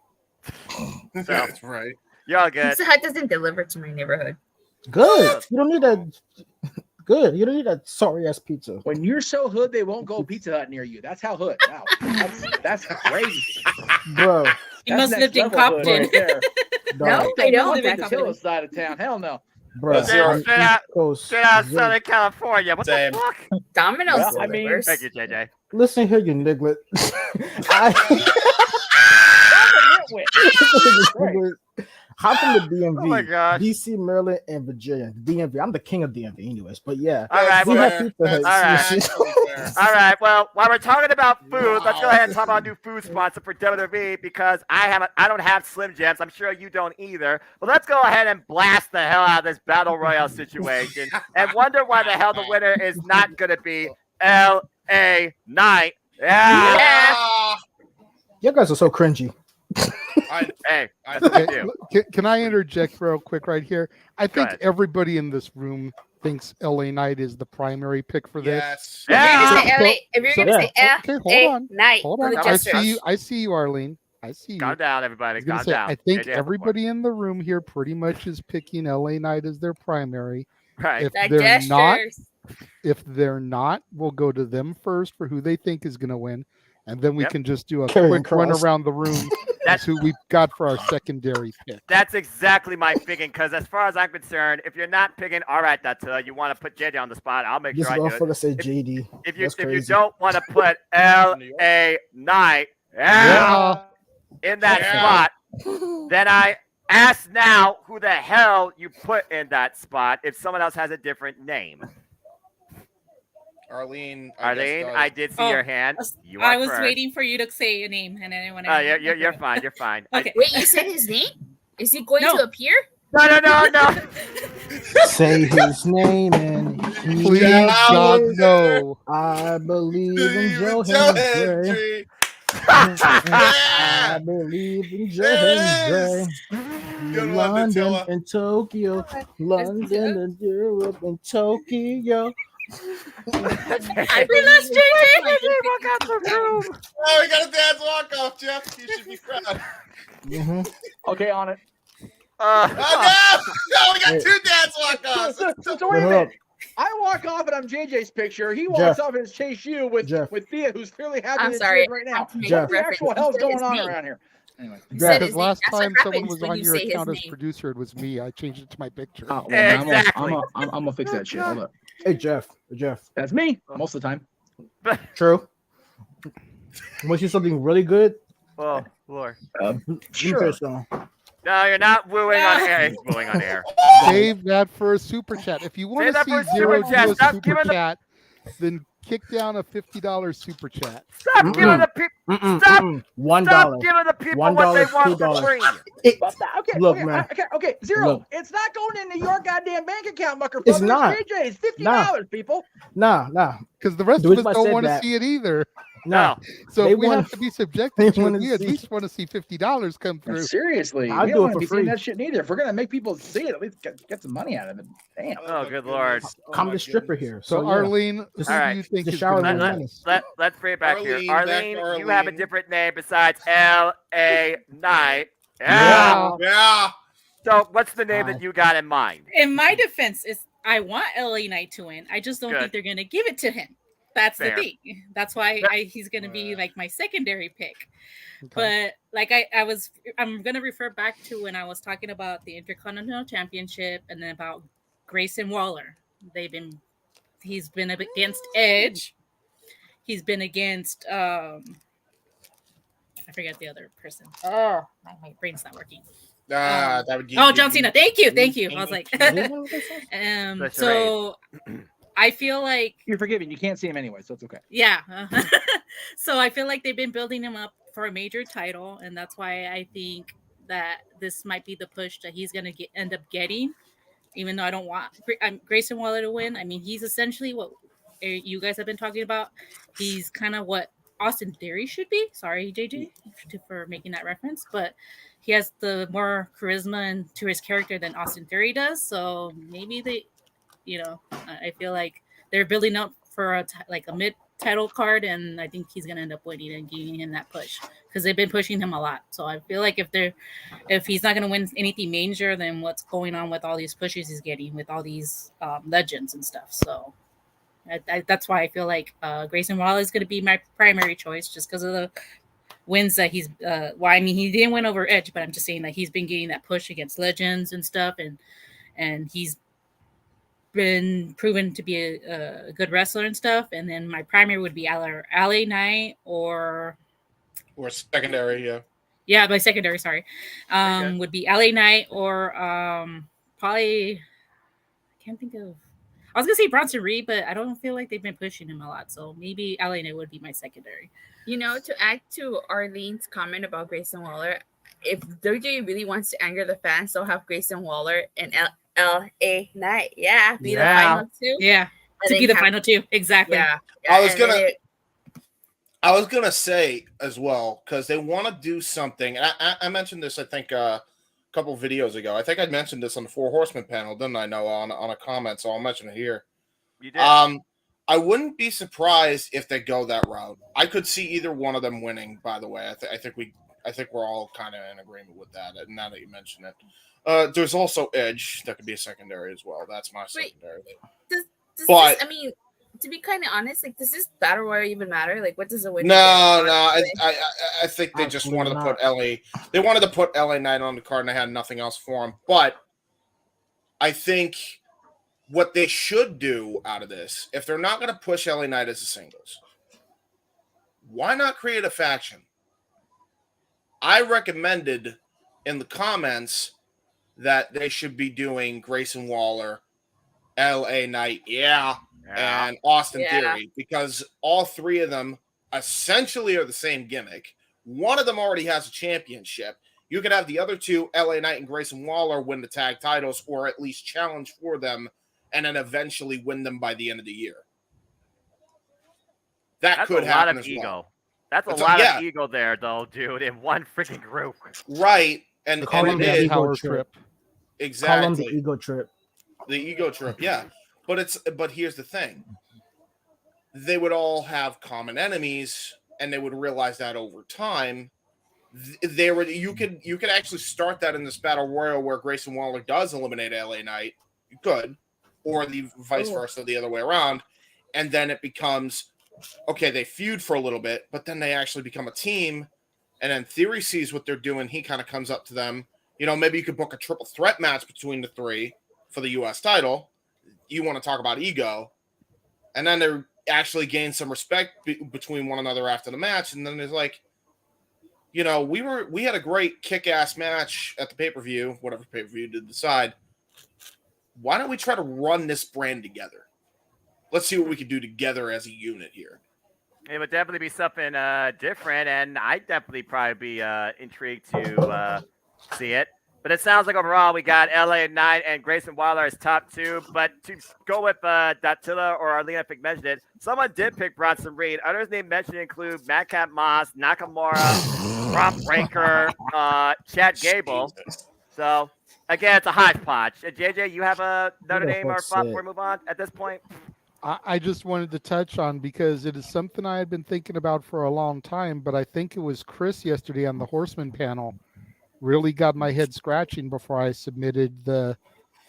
So That's right. you're all good. Pizza Hut doesn't deliver to my neighborhood. Good. You don't need that. Good. You don't need that sorry ass pizza. When you're so hood, they won't go Pizza Hut near you. That's how hood. Wow. That's crazy. Bro. You must live in Compton. Right there. No, I don't. Live in the Actually. Tillis side of town. Hell no. Bro. Straight out Zero. Southern California. What Same. the fuck? Domino's Well, I mean- delivers. Thank you, JJ. Listen here, you niglet. Hop from the DMV, Oh my gosh. DC, Maryland, and Virginia. DMV. I'm the king of DMV, anyways. But yeah, All right, we well, have Pizza Hut. That's All right. Well, while we're talking about food, let's go ahead and talk about a new food sponsor for WWE because I don't have Slim Jims. I'm sure you don't either. But let's go ahead and blast the hell out of this battle royale situation and wonder why the hell the winner is not going to be L.A. Knight. Yeah. You guys are so cringy. Hey, Can I interject real quick right here? I think ahead. everybody in this room thinks LA Knight is the primary pick for this. Yes. Yeah. If you're gonna say Okay, hold on. Night, Hold for on. the I Jesters. see you, Arlene. I see you. Calm down, everybody. I was gonna Calm say, down. I think JJ, everybody in the room here pretty much is picking LA Knight as their primary. Right. If The they're not, we'll go to them first for who they think is going to win, and then we Yep. can just do a Karrion quick run Kross. around the room. That's who we've got for our secondary pick. That's exactly my thinking. Because as far as I'm concerned, if you're not picking, all right, that's you want to put JJ on the spot. I'll make This sure I do it. motherfucker say JD. If you That's if you crazy. don't want to put L.A. Knight in that spot, then I ask now who the hell you put in that spot if someone else has a different name. Arlene. Arlene, I did see Oh, your hand. You I are was first. waiting for you to say a name, and then when You're fine. You're fine. Okay. Wait, you said his name? Is he going No. to appear? No. Say his name and he Please, God, no. I believe in Joe Joe Hendry. Hendry. I believe in Joe Hendry. Good one, London Nutella. and Tokyo, London and Europe and Tokyo. I lost JJ. Walk out the room. Oh, we got a dad's walk off, Jeff. You should be proud. Mm-hmm. Okay, on it. Oh, no, we got two dads walk off. So wait a minute. I walk off and I'm JJ's picture. He walks off and it's Chase U with Thea, who's clearly happy I'm that sorry. she is right now. Jeff. What the actual hell's going on around here? Anyway. Because last time someone was on your account as producer, it was me. I changed it to my picture. Oh, well, exactly. I'm gonna fix that shit. Hold up. Hey, Jeff. That's me most of the time. True. Want to see something really good? Oh, Lord. Sure. No, you're not wooing on air. He's wooing on air. Save that for a super chat. If you want to see Zero do a super chat, then kick down a $50 super chat. Stop giving the people. Stop. $1. Stop giving the people $1, what they want $2. for free. Okay, Look, man. Okay, Zero. Look. It's not going into your goddamn bank account, mucker. It's not. JJ's $50, people. Nah. Because the rest of us don't want to see it either. No. So if we have to be subjected to it, we at least want to see $50 come through. Seriously. I'll we do don't it want to for be free. seeing that shit neither. If we're gonna make people see it, at least get some money out of it. Damn. Oh, good Lord. I'm the stripper here. So Arlene, this who do you think the is shower going to room. win? Let's bring it back here. Arlene, Arlene, you have a different name besides L.A. Knight. Yeah. So what's the name that you got in mind? In my defense, is I want LA Knight to win. I just don't Good. think they're gonna give it to him. That's Fair. the thing. That's why he's gonna be like my secondary pick. Okay. But like I'm gonna refer back to when I was talking about the Intercontinental Championship and then about Grayson Waller. He's been against Edge. He's been against I forget the other person. Oh, my brain's not working. That would give John Cena. Thank you. I was like, That's so I feel like You're forgiven. You can't see him anyway, so it's okay. yeah. So I feel like they've been building him up for a major title, and that's why I think that this might be the push that he's gonna end up getting. Even though I don't want Grayson Waller to win. I mean, he's essentially what you guys have been talking about. He's kind of what Austin Theory should be. Sorry, JJ, for making that reference, but he has the more charisma and to his character than Austin Theory does. So maybe I feel like they're building up for a mid title card, and I think he's gonna end up winning and giving him that push because they've been pushing him a lot. So I feel like if he's not gonna win anything major, then what's going on with all these pushes he's getting with all these legends and stuff. So that's why I feel like Grayson Waller is gonna be my primary choice, just because of the wins that he's. He didn't win over Edge, but I'm just saying that he's been getting that push against legends and stuff, and he's been proven to be a good wrestler and stuff. And then my primary would be LA Knight or secondary. Yeah, my secondary. Sorry, would be LA Knight or probably I can't think of. I was gonna say Bronson Reed, but I don't feel like they've been pushing him a lot. So maybe LA Knight would be my secondary. To add to Arlene's comment about Grayson Waller, if WWE really wants to anger the fans, they'll have Grayson Waller and LA Knight. Yeah, be the final two. Yeah, to be the final two. Exactly. Yeah. I was gonna say as well, because they want to do something. And I mentioned this, I think, a couple videos ago. I think I mentioned this on the Four Horsemen panel, didn't I? Know on a comment, so I'll mention it here. You did. I wouldn't be surprised if they go that route. I could see either one of them winning. By the way, I think we're all kind of in agreement with that. And now that you mention it, there's also Edge that could be a secondary as well. That's my secondary. To be kind of honest, does this battle royal even matter? What does it win? No. I think they just wanted to put They wanted to put LA Knight on the card, and they had nothing else for him. But I think what they should do out of this, if they're not going to push LA Knight as a singles, why not create a faction? I recommended in the comments that they should be doing Grayson Waller, LA Knight, and Austin Theory, because all three of them essentially are the same gimmick. One of them already has a championship. You could have the other two, LA Knight and Grayson Waller, win the tag titles, or at least challenge for them, and then eventually win them by the end of the year. That's could happen as ego. well. That's a lot of ego there, though, dude, in one freaking group. Right. And it is power trip. Exactly. Call them the ego trip. The ego trip, yeah. But here's the thing. They would all have common enemies, and they would realize that over time, they were you could actually start that in this battle royal where Grayson Waller does eliminate LA Knight. You could, or the vice versa, the other way around, and then it becomes okay. They feud for a little bit, but then they actually become a team, and then Theory sees what they're doing. He kind of comes up to them. You know, maybe you could book a triple threat match between the three for the U.S. title. You want to talk about ego, and then they actually gain some respect between one another after the match, and then there's like, you know, we had a great kick-ass match at the pay-per-view, whatever pay-per-view did decide. Why don't we try to run this brand together? Let's see what we can do together as a unit here. It would definitely be something different, and I'd definitely probably be intrigued to see it. But it sounds like overall we got LA Knight and Grayson Waller as top two. But to go with Dattila or Arlena, if you mentioned it, someone did pick Bronson Reed. Others named mentioned include Madcap Moss, Nakamura, Rob Breaker, Chad Gable. So, again, it's a hodgepodge. JJ, you have another name or thought before we move on at this point? I just wanted to touch on, because it is something I had been thinking about for a long time, but I think it was Chris yesterday on the Horseman panel really got my head scratching before I submitted the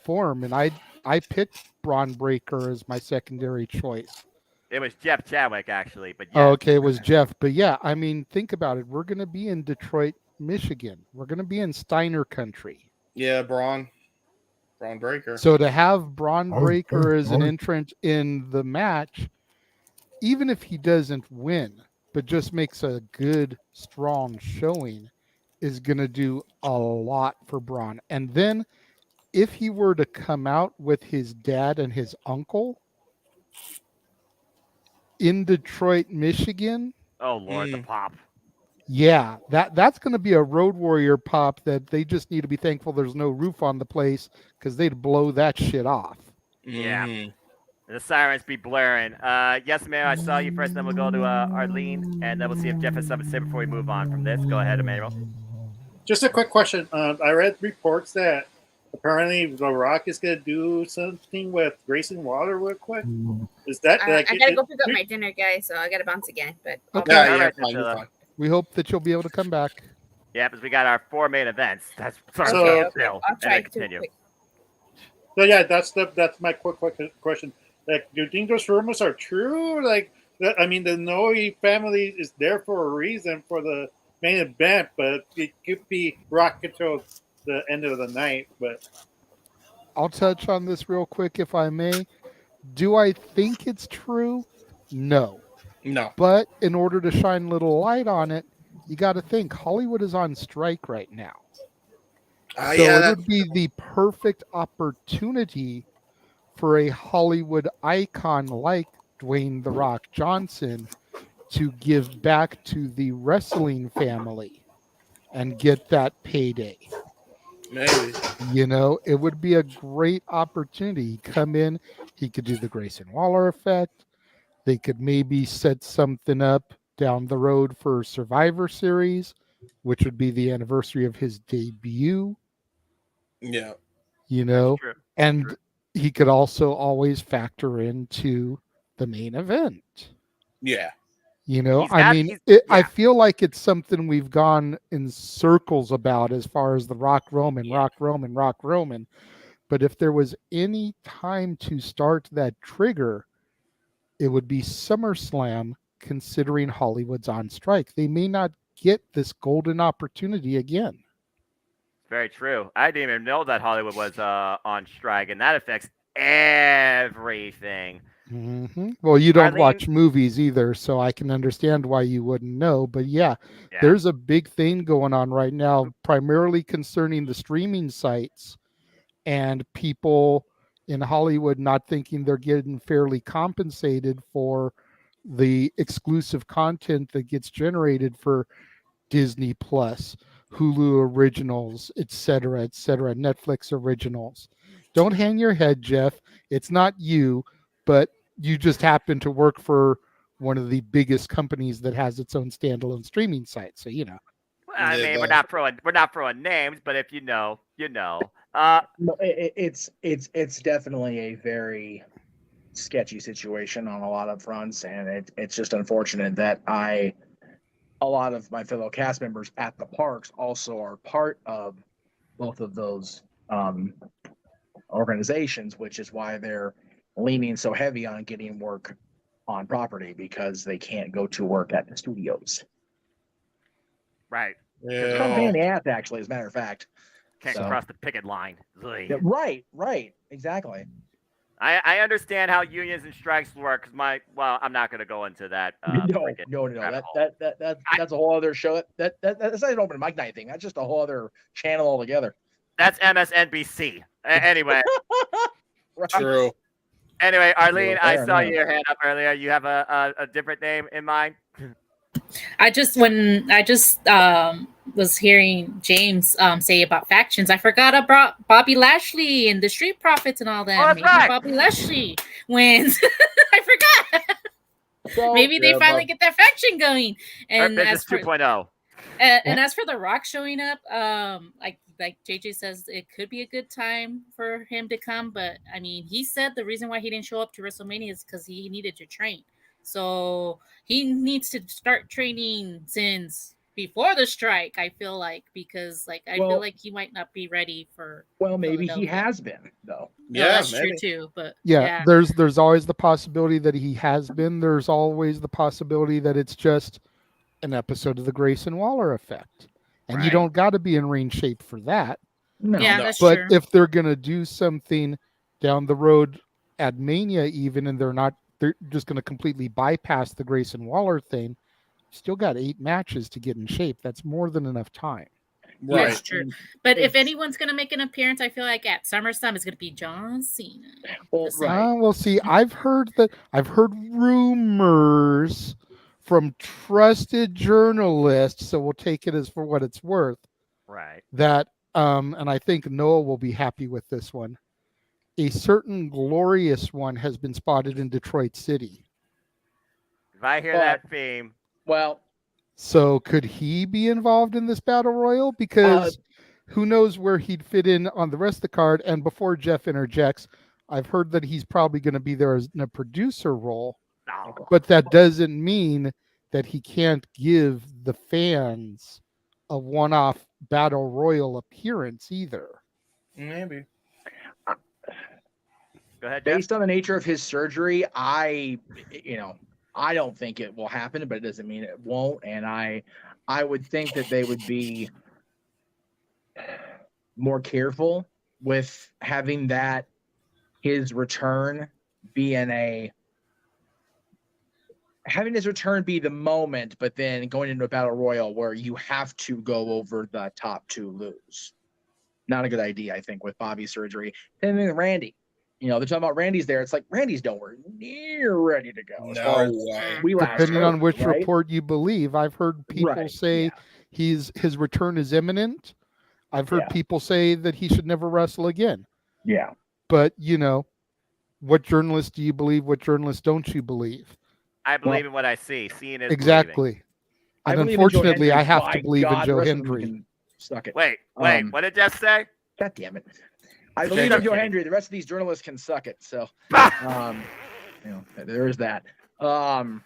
form, and I picked Braun Breaker as my secondary choice. It was Jeff Chadwick, actually, but yeah. Oh, okay, it was Jeff. But yeah, I mean, think about it. We're going to be in Detroit, Michigan. We're going to be in Steiner country. Yeah, Braun Breaker. So to have Braun Breaker as an entrant in the match, even if he doesn't win, but just makes a good, strong showing, is going to do a lot for Braun. And then if he were to come out with his dad and his uncle in Detroit, Michigan. Oh, Lord, the pop. Yeah, that's going to be a Road Warrior pop that they just need to be thankful there's no roof on the place, because they'd blow that shit off. Yeah. The sirens be blaring. Yes, ma'am, I saw you first. Then we'll go to Arlene, and then we'll see if Jeff has something to say before we move on from this. Go ahead, Emmanuel. Just a quick question. I read reports that apparently The Rock is going to do something with Grayson Waller real quick. Is that I gotta go pick up my dinner, guys, so I gotta bounce again. But Okay. Fine. We hope that you'll be able to come back. Yeah, because we got our 4 main events. That's okay. I'll try to continue. So yeah, that's my quick question. Like, do you think those rumors are true? Like, I mean, the Noe family is there for a reason for the main event, but it could be Rock until the end of the night. But I'll touch on this real quick, if I may. Do I think it's true? No. But in order to shine a little light on it, you got to think Hollywood is on strike right now. So it would be the perfect opportunity for a Hollywood icon like Dwayne "The Rock" Johnson to give back to the wrestling family and get that payday. Maybe. You know, it would be a great opportunity. Come in, he could do the Grayson Waller effect. They could maybe set something up down the road for Survivor Series, which would be the anniversary of his debut. Yeah. You know, and he could also always factor into the main event. Yeah. You know, I feel like it's something we've gone in circles about as far as the Rock Roman. But if there was any time to start that trigger, it would be SummerSlam, considering Hollywood's on strike. They may not get this golden opportunity again. Very true. I didn't even know that Hollywood was on strike, and that affects everything. Mm-hmm. Well, you don't watch movies either, so I can understand why you wouldn't know. But yeah, there's a big thing going on right now, primarily concerning the streaming sites and people in Hollywood not thinking they're getting fairly compensated for the exclusive content that gets generated for Disney Plus, Hulu originals, etc., Netflix originals. Don't hang your head, Jeff. It's not you, but you just happen to work for one of the biggest companies that has its own standalone streaming site. So, you know. Well, I mean, we're not throwing names, but if you know, you know. No, it's definitely a very sketchy situation on a lot of fronts, and it's just unfortunate that a lot of my fellow cast members at the parks also are part of both of those organizations, which is why they're leaning so heavy on getting work on property because they can't go to work at the studios. Right. It's kind of a pain in the ass, actually, as a matter of fact. Can't So- cross the picket line. Ugh. Yeah, right, exactly. I understand how unions and strikes work because I'm not going to go into that. No. rabbit hole. That's a whole other show. That's not an open mic night thing. That's just a whole other channel altogether. That's MSNBC. Anyway. Right. True. Anyway, Arlene, I fair saw enough. your hand up earlier. You have a different name in mind? I just was hearing James say about factions. I forgot about Bobby Lashley and the Street Profits and all that. Oh, that's Maybe right. Bobby Lashley wins. I forgot. So, Maybe they finally get that faction going. And Business as for 2.0. and as for The Rock showing up, like JJ says, it could be a good time for him to come. But I mean, he said the reason why he didn't show up to WrestleMania is because he needed to train. So he needs to start training since before the strike, I feel like, because I feel like he might not be ready for. Well, maybe he Philadelphia. has been though. Yeah, that's true too. But Yeah, there's always the possibility that he has been. There's always the possibility that it's just an episode of the Grayson Waller effect, and you don't got to be in ring shape for that. No, that's but true. if they're gonna do something down the road at Mania, even, and they're just gonna completely bypass the Grayson Waller thing. Still got 8 matches to get in shape. That's more than enough time. Right. That's true. But if anyone's going to make an appearance, I feel like at SummerSlam it's going to be John Cena. Well, Well, see, I've heard rumors from trusted journalists, so we'll take it as for what it's worth. Right. That and I think Noah will be happy with this one. A certain glorious one has been spotted in Detroit City. If I hear that theme. Well, so could he be involved in this battle royal? Because who knows where he'd fit in on the rest of the card. And before Jeff interjects, I've heard that he's probably going to be there in a producer role. No. But that doesn't mean that he can't give the fans a one-off battle royal appearance either. Maybe. Go ahead, Jeff. Based on the nature of his surgery, I don't think it will happen, but it doesn't mean it won't. And I would think that they would be more careful with having that his return be having his return be the moment, but then going into a battle royal where you have to go over the top 2 lose. Not a good idea, I think, with Bobby's surgery. And then Randy. They're talking about Randy's there. It's like Randy's nowhere near ready to go. No way. Depending on which report you believe. I've heard people say his return is imminent. I've heard people say that he should never wrestle again. Yeah. But, what journalists do you believe? What journalists don't you believe? I believe in what I see. Seeing is exactly. believing. And unfortunately, I have to believe in Joe Hendry. Suck it. Wait. What did Jeff say? God damn it. I believe in Joe Hendry. The rest of these journalists can suck it. So, there is that. And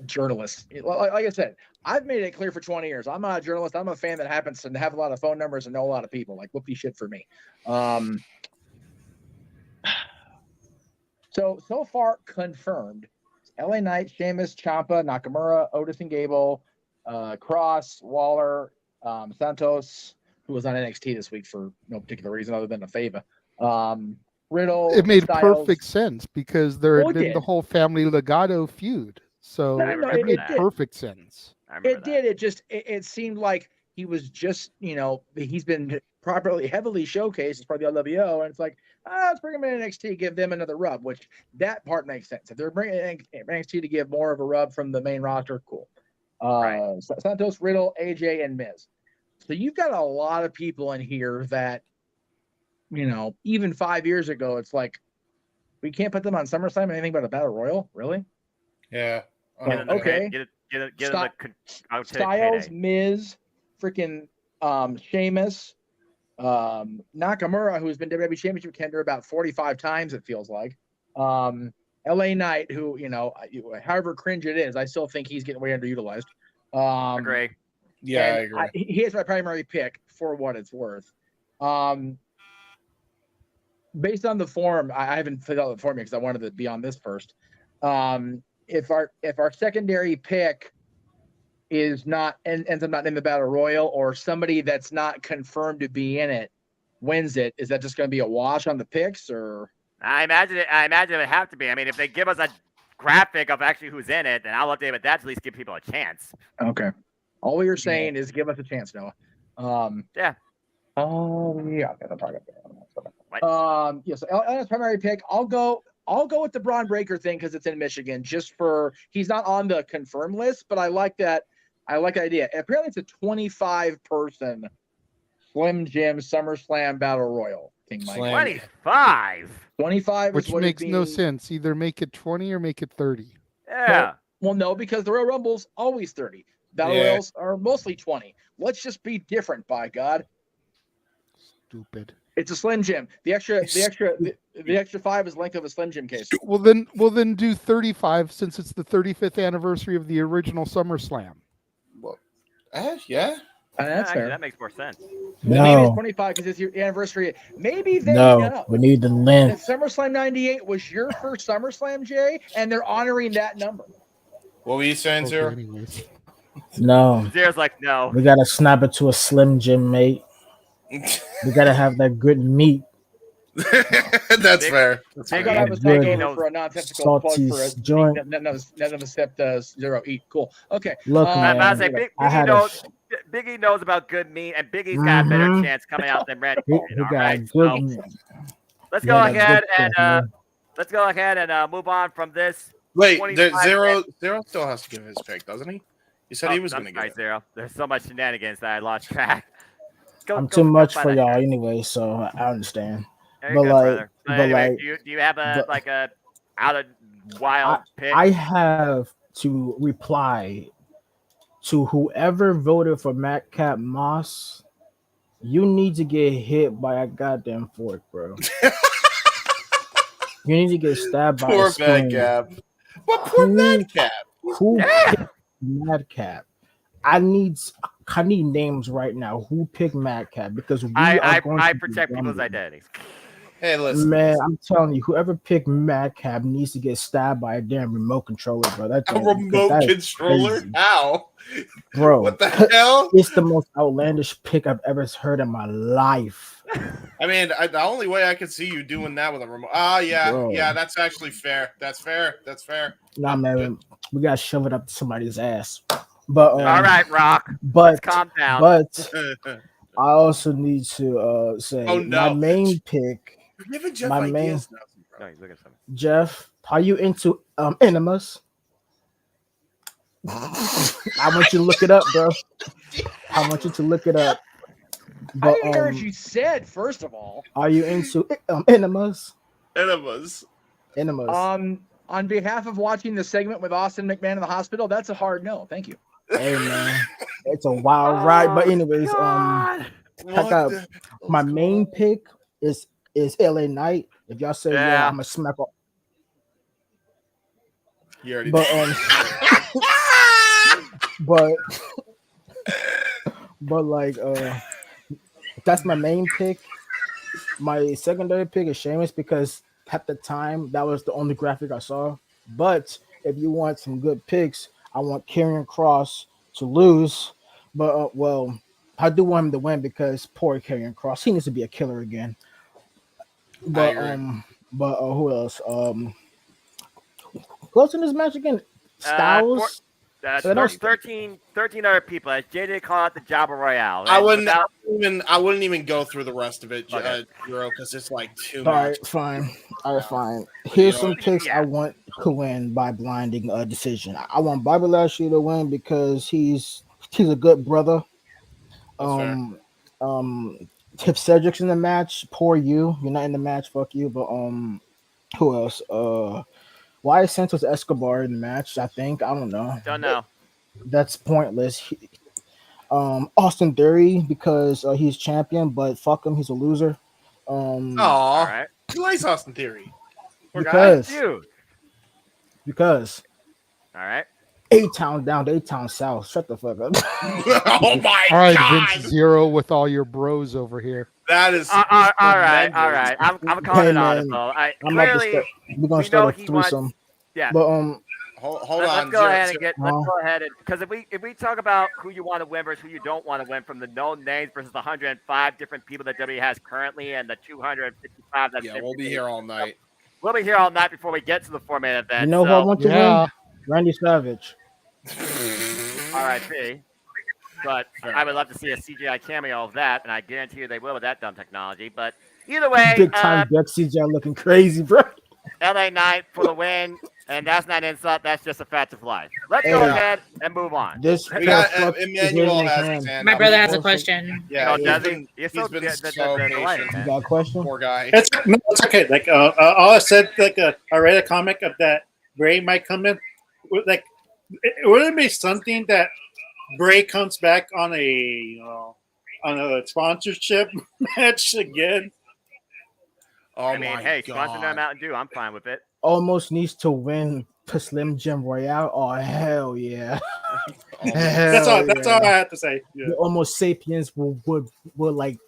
journalists, like I said, I've made it clear for 20 years. I'm not a journalist. I'm a fan that happens to have a lot of phone numbers and know a lot of people. Like, whoopie shit for me. So far confirmed. LA Knight, Sheamus, Ciampa, Nakamura, Otis and Gable, Cross, Waller, Santos, who was on NXT this week for no particular reason other than a favor. Riddle. It made Styles. perfect sense because there had been the whole family Legato feud. So it made perfect sense. It did. It seemed like he was just, he's been heavily showcased as part of the LWO. And it's like, let's bring him in NXT, give them another rub, which that part makes sense. If they're bringing NXT to give more of a rub from the main roster, cool. Santos, Riddle, AJ, and Miz. So you've got a lot of people in here that, even 5 years ago, it's like, we can't put them on SummerSlam anything but a Battle Royal? Really? Yeah. Okay. Get Styles, Miz, freaking Sheamus, Nakamura, who's been WWE Championship contender about 45 times, it feels like. LA Knight, who, however cringe it is, I still think he's getting way underutilized. Agree. Yeah, I agree. He is my primary pick for what it's worth. Based on the form, I haven't filled out the form yet because I wanted to be on this first. If our secondary pick ends up not in the battle royal, or somebody that's not confirmed to be in it wins it, is that just going to be a wash on the picks, or? I imagine it would have to be. I mean, if they give us a graphic of actually who's in it, then I'll update with that to at least give people a chance. Okay. All you're saying is give us a chance, Noah. Yeah. Yeah. Yes. Elliot's primary pick. I'll go with the Braun Breaker thing because it's in Michigan. He's not on the confirmed list, but I like that. I like the idea. Apparently, it's a 25-person Slim Jim SummerSlam Battle Royal thing, Mike. 25. Which makes no sense. Either make it 20 or make it 30. Yeah. Well, no, because the Royal Rumble's always 30. Battle Royals are mostly 20. Let's just be different, by God. Stupid. It's a Slim Jim. The extra 5 is the length of a Slim Jim case. Well, then do 35 since it's the 35th anniversary of the original SummerSlam. Well, yeah. That's fair. That makes more sense. Maybe it's 25 because it's your anniversary. Maybe they we need the length. If SummerSlam 98 was your first SummerSlam, Jay, and they're honoring that number. What were you saying, Zero? No. Zero's like, no. We gotta snap it to a Slim Jim, mate. We gotta have that good meat. That's fair. I gotta have a tag for a non-technical plug for a joint. None of us except Zero eat. Cool. Okay. Look, man, I say Biggie knows about good meat, and Biggie's got a better chance coming out than Renegade. Let's go ahead and move on from this. Wait, Zero still has to give his pick, doesn't he? He said he was going to give it. Zero. There's so much shenanigans that I lost track. I'm too much for y'all anyway, so I understand. Do you have a out of wild pick? I have to reply to whoever voted for Madcap Moss. You need to get hit by a goddamn fork, bro. You need to get stabbed by a spoon. Madcap. What poor Madcap? Who picked Madcap? I need names right now. Who picked Madcap? Because I protect people's identities. Hey, listen, man, I'm telling you, whoever picked Madcap needs to get stabbed by a damn remote controller, bro. A remote controller? How? Bro, what the hell? It's the most outlandish pick I've ever heard in my life. I mean, the only way I could see you doing that with a remote. Yeah, bro. Yeah, that's actually fair. That's fair. Nah, man, we gotta shove it up somebody's ass. But all right, Rock. But calm down. But I also need to say my main pick. You're giving Jeff ideas now. No, he's looking at something. Jeff, are you into enemas? I want you to look it up, bro. I want you to look it up. But, I didn't hear what you said, first of all. Are you into enemas? Enemas. On behalf of watching the segment with Austin McMahon in the hospital, that's a hard no. Thank you. Hey, man. It's a wild ride. But anyways, my main pick is LA Knight. If y'all say yeah, I'm gonna smack off. You already but like that's my main pick. My secondary pick is Sheamus because at the time that was the only graphic I saw. But if you want some good picks, I want Karrion Kross to lose. But I do want him to win because poor Karrion Kross, he needs to be a killer again. But who else? Who's in this match again? Styles. There's 13 other people. As JJ called it the Jabba Royale. I wouldn't even go through the rest of it, Euro, because it's like too much. All right, fine. Here's some picks I want to win by blinding decision. I want Bobby Lashley to win because he's a good brother. If Cedric's in the match, poor you. You're not in the match, fuck you. But who else? Why is Santos Escobar in the match? I think I don't know. Don't know. That's pointless. Austin Theory because he's champion, but fuck him, he's a loser. All right. Who likes Austin Theory? Because. All right. A-Town down to A-Town South. Shut the fuck up. Oh my All right, god, Vince Zero with all your bros over here. that is all right. tremendous. I'm calling Hey, it man, audible. I'm about to Clearly, start. We're gonna we know start a he threesome. wants. Yeah. But Hold Let's on, go Zero. ahead and get. Let's Huh? go ahead and because if we talk about who you want to win versus who you don't want to win from the known names versus the 105 different people that WWE has currently and the 255 that's Yeah, we'll be here all night. We'll be here all night before we get to the four-man event. you know who I want to Yeah. win? Randy Savage. R.I.P. But I would love to see a CGI cameo of that, and I guarantee you they will with that dumb technology. But either way, Big time Deck CJ looking crazy, bro. LA Knight for the win, and that's not an insult. That's just a fact of life. Let's go Hey. ahead and move on. This We got fuck is Emmanuel in his has hand. his hand My up. brother has a Bullshit. question. Yeah, Oh, he's does he? been, You're he's so been good- so delighted, patient. You man. got a question? Poor guy. It's okay. Like all I said, like I read a comic of that Bray might come in. Like it wouldn't be something that Bray comes back on a sponsorship match again. Oh I mean, my hey, sponsor god. no Mountain Dew. I'm fine with it. Almost needs to win the Slim Jim Royale. Oh hell yeah! That's all. That's all I have to say. Yeah. The Almost Sapiens would like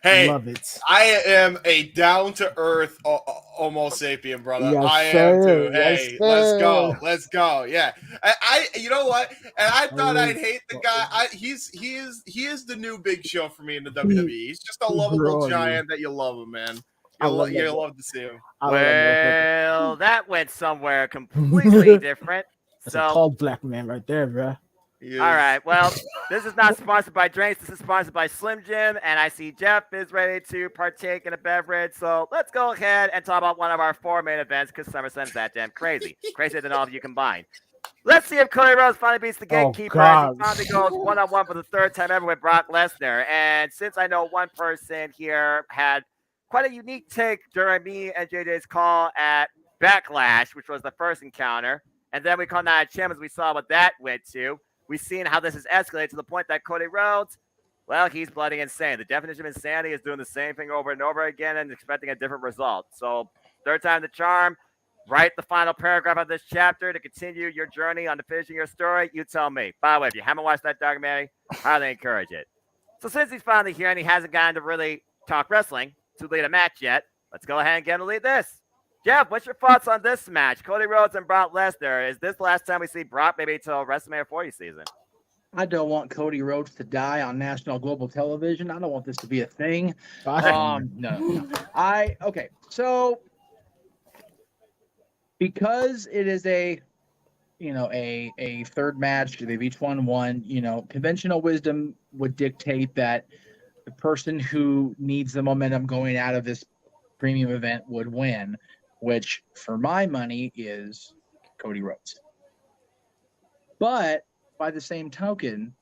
Hey, love it. I am a down to earth Homo sapien, brother. Yes, I am sir. too. Yes, Hey, let's go. sir. Let's go. Yeah. You know what? And I thought really I'd hate the guy. He is the new Big Show for me in the He- WWE. He's just a he's lovable growing. giant that you love him, man. I love that You guy. love to see him. I love that Well, that went somewhere completely different. That's So, a tall black man right there, bro. He is- all right. Well, this is not sponsored by drinks. This is sponsored by Slim Jim, and I see Jeff is ready to partake in a beverage. So let's go ahead and talk about one of our four main events because SummerSlam's that damn crazy, crazier than all of you combined. Let's see if Cody Rhodes finally beats the Oh, Gatekeeper. God. He finally goes one-on-one for the third time ever with Brock Lesnar. And since I know one person here had quite a unique take during me and JJ's call at Backlash, which was the first encounter, and then we called Night of Champions. We saw what that went to. We've seen how this has escalated to the point that Cody Rhodes, well, he's bloody insane. The definition of insanity is doing the same thing over and over again and expecting a different result. So, third time the charm. Write the final paragraph of this chapter to continue your journey on to finishing your story. You tell me. By the way, if you haven't watched that documentary, highly encourage it. So since he's finally here and he hasn't gotten to really talk wrestling to lead a match yet, let's go ahead and get him to lead this. Jeff, what's your thoughts on this match? Cody Rhodes and Brock Lesnar. Is this the last time we see Brock maybe till WrestleMania 40 season? I don't want Cody Rhodes to die on national global television. I don't want this to be a thing. No. Okay. So because it is a third match, they've each won one, conventional wisdom would dictate that the person who needs the momentum going out of this premium event would win, which for my money is Cody Rhodes. But by the same token,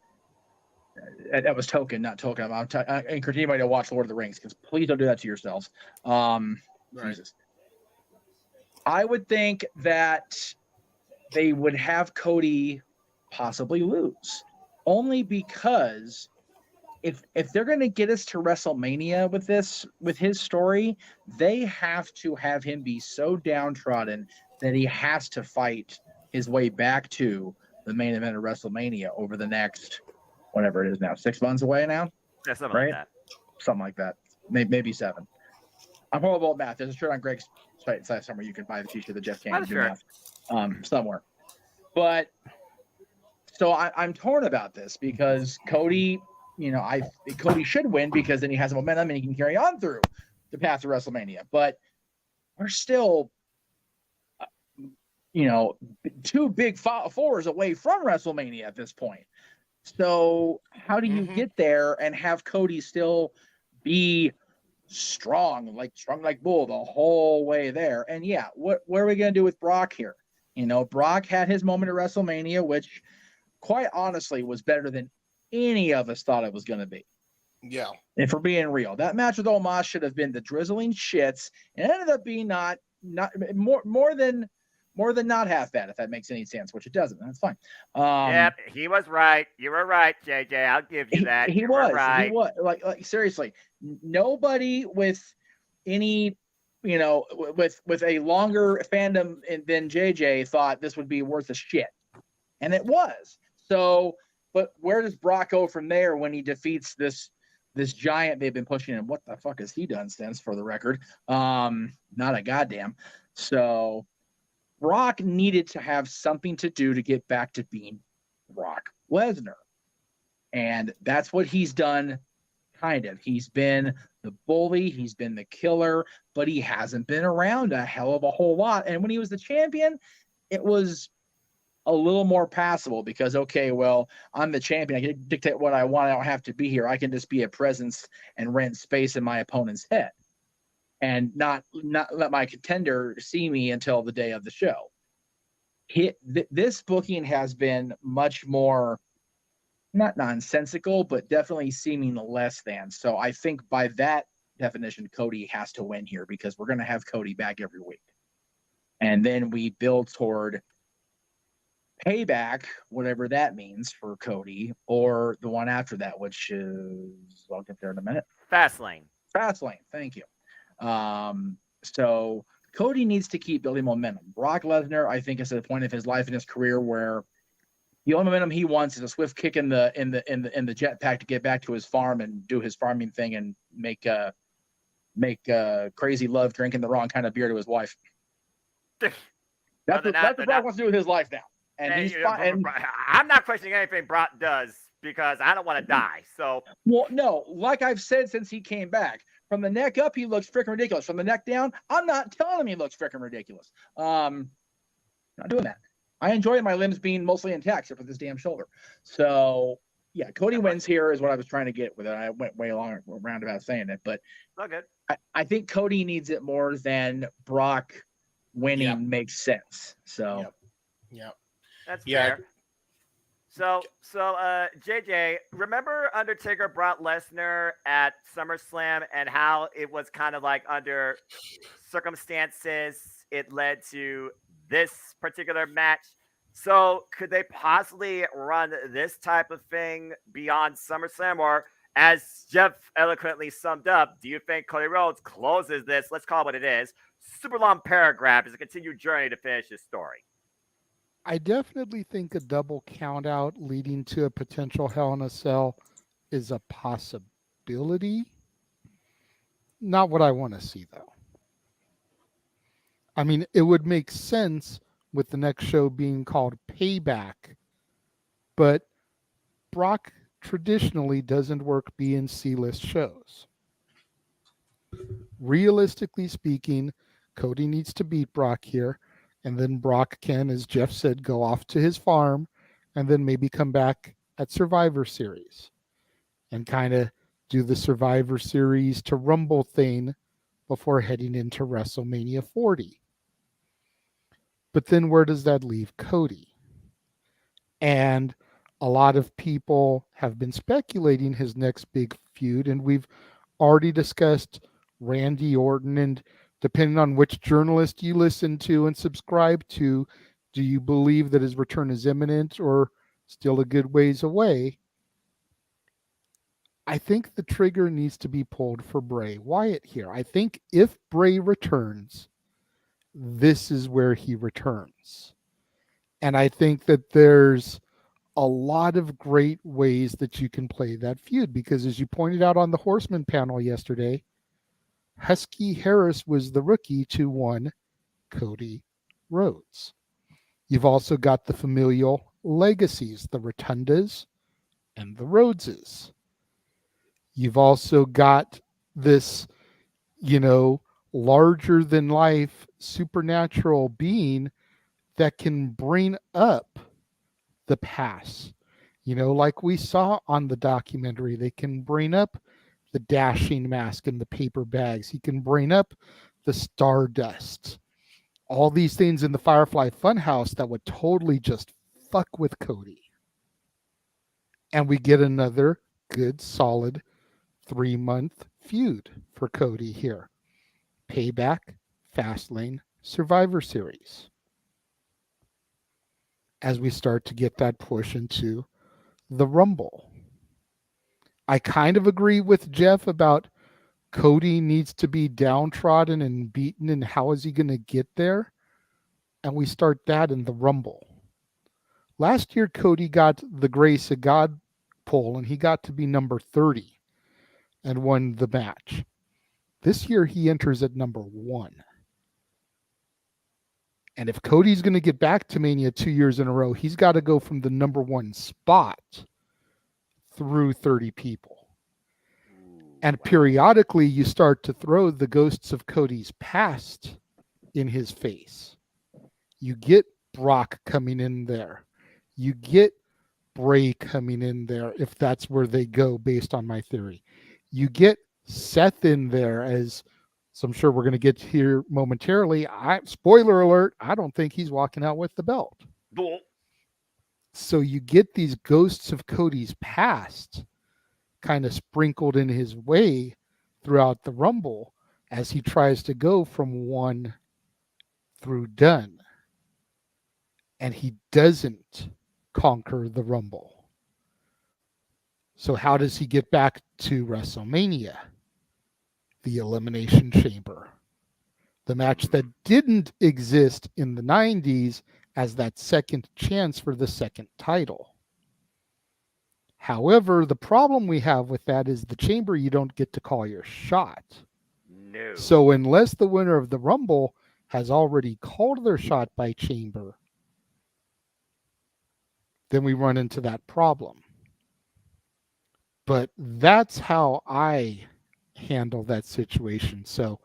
that was token, not token. I encourage anybody to watch Lord of the Rings because please don't do that to yourselves. Jesus. I would think that they would have Cody possibly lose, only because if they're going to get us to WrestleMania with his story, they have to have him be so downtrodden that he has to fight his way back to the main event of WrestleMania over the next, whatever it is now, 6 months away now. Yeah, something like that. Something like that, maybe 7. I'm horrible at math. There's a shirt on Greg's site somewhere you can buy the t-shirt that Jeff can't do math, somewhere. But so I'm torn about this because Cody, Cody should win because then he has a momentum and he can carry on through the path to WrestleMania. But we're still, 2 big fours away from WrestleMania at this point. So how do you get there and have Cody still be strong like bull the whole way there? And yeah, what are we gonna do with Brock here? Brock had his moment at WrestleMania, which quite honestly was better than any of us thought it was gonna be. Yeah. If we're being real, that match with Omos should have been the drizzling shits, and it ended up being not more than not half bad, if that makes any sense, which it doesn't. That's fine. Yep, he was right. You were right, JJ. I'll give you that. He You was were right. He was like seriously. Nobody with any, with a longer fandom than JJ thought this would be worth a shit. And it was. So, but where does Brock go from there when he defeats this giant they've been pushing him? What the fuck has he done since, for the record? Not a goddamn. So Brock needed to have something to do to get back to being Brock Lesnar. And that's what he's done, kind of. He's been the bully, he's been the killer, but he hasn't been around a hell of a whole lot. And when he was the champion, it was a little more passable because, okay, well, I'm the champion. I can dictate what I want. I don't have to be here. I can just be a presence and rent space in my opponent's head and not let my contender see me until the day of the show. This booking has been much more, not nonsensical, but definitely seeming less than. So I think by that definition, Cody has to win here because we're going to have Cody back every week. And then we build toward Payback, whatever that means for Cody, or the one after that, which is, I'll get there in a minute. Fastlane. Thank you. So Cody needs to keep building momentum. Brock Lesnar, I think, is at the point of his life and his career where the only momentum he wants is a swift kick in the jetpack to get back to his farm and do his farming thing and make crazy love drinking the wrong kind of beer to his wife. That's what Brock wants to do with his life now. And he's fine. I'm not questioning anything Brock does because I don't want to die. So, well, no, like I've said since he came back, from the neck up, he looks freaking ridiculous. From the neck down, I'm not telling him he looks freaking ridiculous. Not doing that. I enjoy my limbs being mostly intact, except for this damn shoulder. So, yeah, Cody wins here is what I was trying to get with it. I went way long roundabout saying it, but not good. I think Cody needs it more than Brock winning makes sense. So, Yep. That's fair. So, JJ, remember Undertaker brought Lesnar at SummerSlam and how it was kind of like under circumstances it led to this particular match. So, could they possibly run this type of thing beyond SummerSlam? Or, as Jeff eloquently summed up, do you think Cody Rhodes closes this, let's call it what it is, super long paragraph as a continued journey to finish his story? I definitely think a double count out leading to a potential Hell in a Cell is a possibility. Not what I want to see, though. I mean, it would make sense with the next show being called Payback, but Brock traditionally doesn't work B and C list shows. Realistically speaking, Cody needs to beat Brock here. And then Brock can, as Jeff said, go off to his farm and then maybe come back at Survivor Series and kind of do the Survivor Series to Rumble thing before heading into WrestleMania 40. But then where does that leave Cody? And a lot of people have been speculating his next big feud, and we've already discussed Randy Orton, and depending on which journalist you listen to and subscribe to, do you believe that his return is imminent or still a good ways away? I think the trigger needs to be pulled for Bray Wyatt here. I think if Bray returns, this is where he returns. And I think that there's a lot of great ways that you can play that feud because, as you pointed out on the Horseman panel yesterday, Husky Harris was the rookie to one Cody Rhodes. You've also got the familial legacies, the Rotundas and the Rhodeses. You've also got this, larger than life supernatural being that can bring up the past. Like we saw on the documentary, they can bring up the dashing mask and the paper bags. He can bring up the stardust. All these things in the Firefly Funhouse that would totally just fuck with Cody. And we get another good, solid 3-month feud for Cody here. Payback, Fastlane, Survivor Series. As we start to get that push into the Rumble. I kind of agree with Jeff about Cody needs to be downtrodden and beaten, and how is he going to get there? And we start that in the Rumble. Last year, Cody got the Grace of God poll, and he got to be number 30 and won the match. This year, he enters at number 1. And if Cody's going to get back to Mania 2 years in a row, he's got to go from the number 1 spot through 30 people. And periodically, you start to throw the ghosts of Cody's past in his face. You get Brock coming in there. You get Bray coming in there, if that's where they go based on my theory. You get Seth in there, as so I'm sure we're going to get here momentarily. Spoiler alert, I don't think he's walking out with the belt. So you get these ghosts of Cody's past kind of sprinkled in his way throughout the Rumble as he tries to go from 1 through done. And he doesn't conquer the Rumble. So how does he get back to WrestleMania? The Elimination Chamber. The match that didn't exist in the 90s as that second chance for the second title. However, the problem we have with that is the Chamber, you don't get to call your shot. No. So unless the winner of the Rumble has already called their shot by Chamber, then we run into that problem. But that's how I handle that situation. So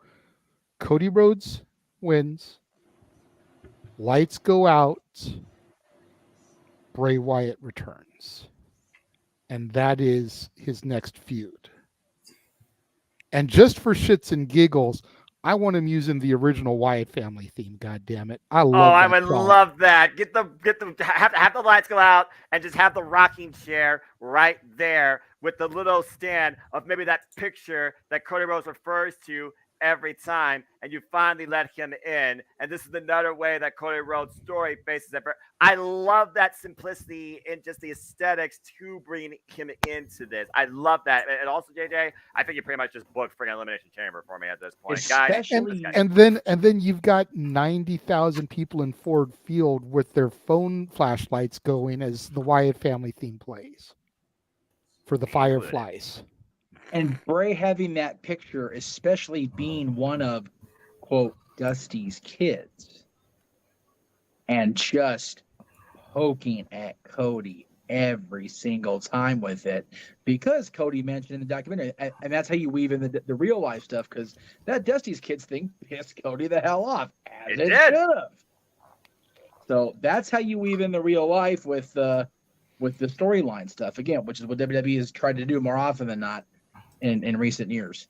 Cody Rhodes wins. Lights go out. Bray Wyatt returns. And that is his next feud. And just for shits and giggles, I want him using the original Wyatt family theme. God damn it! I love. I would love that. Get the have the lights go out and just have the rocking chair right there with the little stand of maybe that picture that Cody Rhodes refers to every time, and you finally let him in. And this is another way that Cody Rhodes' story faces it. I love that simplicity and just the aesthetics to bring him into this. I love that. And also, JJ, I think you pretty much just booked freaking Elimination Chamber for me at this point. Especially, Guys, and then you've got 90,000 people in Ford Field with their phone flashlights going as the Wyatt family theme plays for the Fireflies. and Bray having that picture, especially being one of, quote, Dusty's kids, and just poking at Cody every single time with it, because Cody mentioned in the documentary, and that's how you weave in the real life stuff, because that Dusty's kids thing pissed Cody the hell off, as it should have. So that's how you weave in the real life with the storyline stuff, again, which is what WWE has tried to do more often than not in recent years.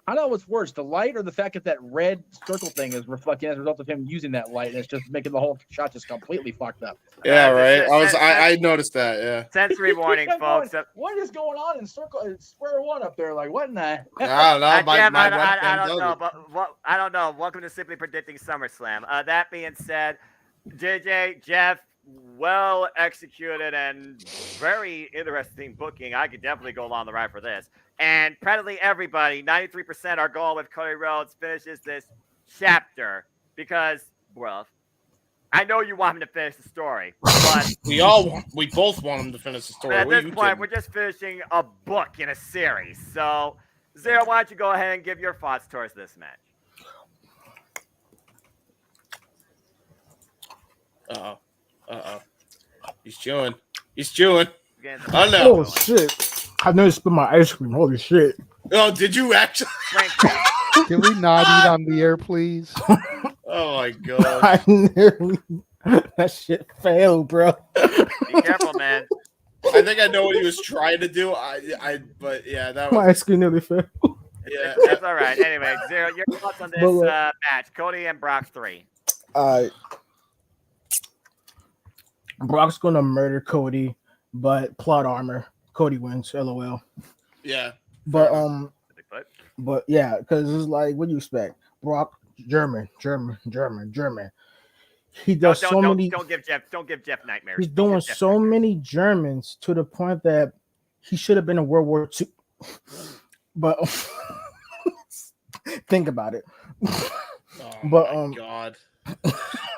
I don't know what's worse, the light or the fact that red circle thing is reflecting as a result of him using that light, and it's just making the whole shot just completely fucked up. Yeah, right. I noticed that. Yeah. Sensory warning, folks. What is going on in square one up there? Like, what in the? I don't know. I don't know, but I don't know. Welcome to Simply Predicting SummerSlam. That being said, JJ, Jeff, well executed and very interesting booking. I could definitely go along the ride for this. And practically everybody, 93% are going with Cody Rhodes finishes this chapter because, well, I know you want him to finish the story, but we both want him to finish the story. At this point, we're just finishing a book in a series. So, Zero, why don't you go ahead and give your thoughts towards this match? He's chewing. Oh no! Oh shit! I noticed spit my ice cream. Holy shit! Oh, did you actually? Can we not eat on the air, please? Oh my god! I nearly that shit failed, bro. Be careful, man. I think I know what he was trying to do. But yeah, that was My ice cream nearly failed. Yeah, that's all right. Anyway, Zero, your thoughts on this match? Cody and Brock 3. Brock's gonna murder Cody, but plot armor. Cody wins. LOL. Yeah. But yeah, because it's like, what do you expect? Brock, German. He does many. Don't give Jeff nightmares. He's doing so many Germans to the point that he should have been in World War II. But think about it. God.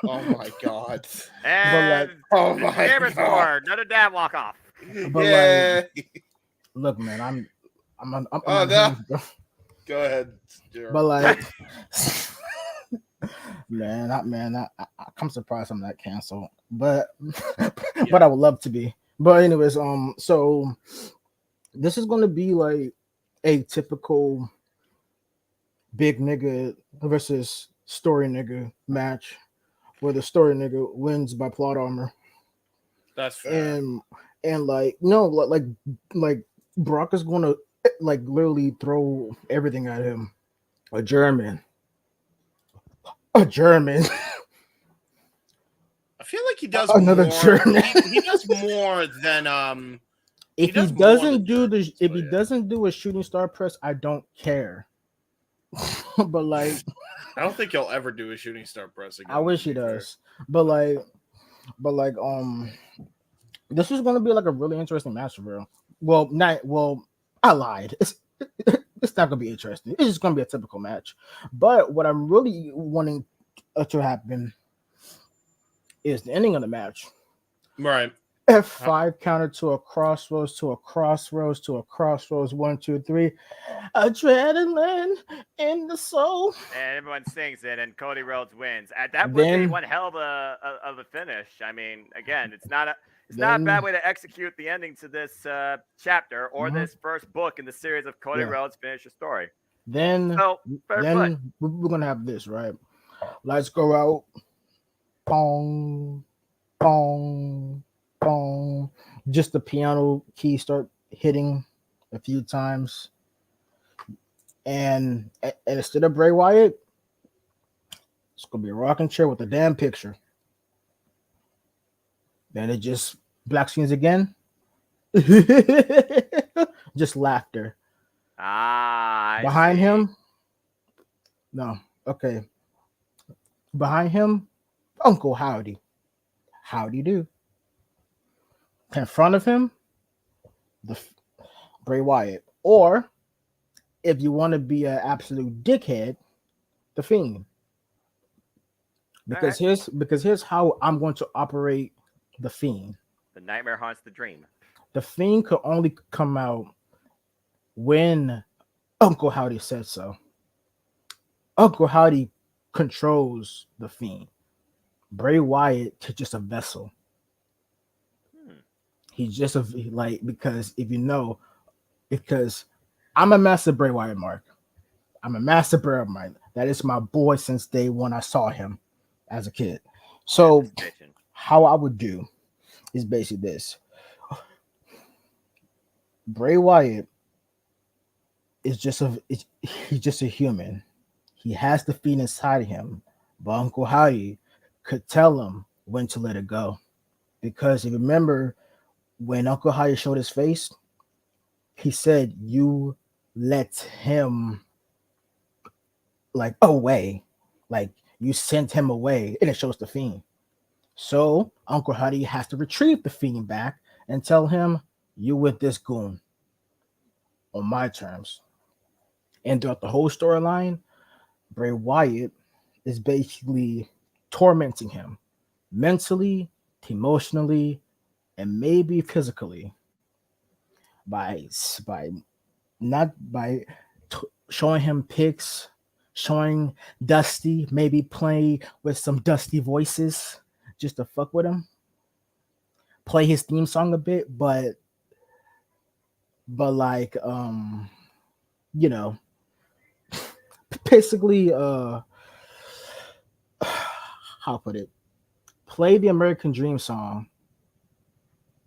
Oh my god. And oh my Neighbor god. score, another dad walk off. But Yeah. look, man, I'm Oh, on no. Hinge, bro. Go ahead, Jared. But like, man, I'm surprised I'm not canceled, but but I would love to be. But anyways, so this is gonna be like a typical big nigga versus story nigga match, where the story nigga wins by plot armor. That's fair. And like no, like Brock is gonna like literally throw everything at him. A German. I feel like he does Another more. German. He does more than If he doesn't do a shooting star press, I don't care. But like, I don't think he'll ever do a shooting star press again. I wish he does. But like, this is gonna be like a really interesting match for real. Well, I lied. It's not gonna be interesting. It's just gonna be a typical match. But what I'm really wanting to happen is the ending of the match. Right. F5 counter to a crossroads, to a crossroads, to a crossroads. 1, 2, 3. Adrenaline in the soul. And everyone sings it, and Cody Rhodes wins. That would be one hell of a finish. I mean, again, it's not a bad way to execute the ending to this chapter or this first book in the series of Cody Rhodes finish a story. Then we're gonna have this, right? Let's go out. Pong, pong, pong. Just the piano key start hitting a few times. And instead of Bray Wyatt, it's gonna be a rocking chair with a damn picture. Then it just black screens again. Just laughter. Behind him. No. Okay. Behind him, Uncle Howdy. Howdy do. In front of him, Bray Wyatt. Or if you want to be an absolute dickhead, the Fiend. Because here's how I'm going to operate the Fiend. The nightmare haunts the dream. The Fiend could only come out when Uncle Howdy said so. Uncle Howdy controls the Fiend. Bray Wyatt is just a vessel. He's just because if you know, because I'm a master Bray Wyatt mark. I'm a master Bray Wyatt. That is my boy since day one I saw him as a kid. So how I would do is basically this. Bray Wyatt is he's just a human. He has the Fiend inside of him, but Uncle Howdy could tell him when to let it go. Because if you remember when Uncle Howdy showed his face, he said, you let him away. Like you sent him away, and it shows the Fiend. So Uncle Howdy has to retrieve the Fiend back and tell him, you with this goon on my terms. And throughout the whole storyline, Bray Wyatt is basically tormenting him mentally, emotionally, and maybe physically by showing him pics, showing Dusty, maybe playing with some Dusty voices just to fuck with him, play his theme song a bit, but basically how put it, play the American Dream song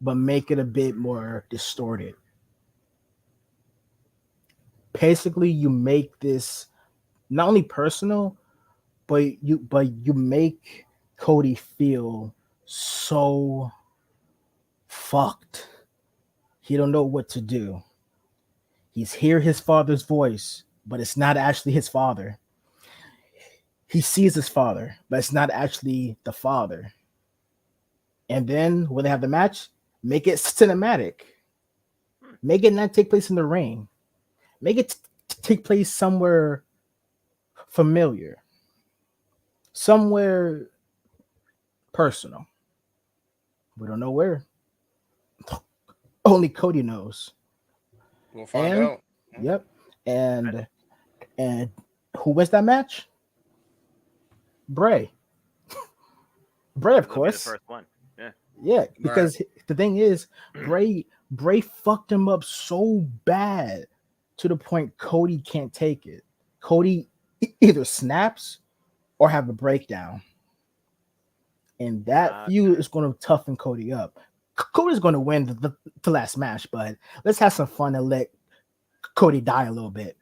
but make it a bit more distorted. Basically you make this not only personal, but you make Cody feel so fucked. He don't know what to do. He's hear his father's voice, but it's not actually his father. He sees his father, but it's not actually the father. And then when they have the match, make it cinematic. Make it not take place in the ring. Make it take place somewhere familiar. Somewhere personal. We don't know where. Only Cody knows. We'll find And out. yep. And who wins that match? Bray. Bray, of It'll be the course. first one. Yeah. Yeah, because the thing is, Bray fucked him up so bad to the point Cody can't take it. Cody either snaps or have a breakdown. And that feud is going to toughen Cody up. Cody's going to win the last match, but let's have some fun and let Cody die a little bit.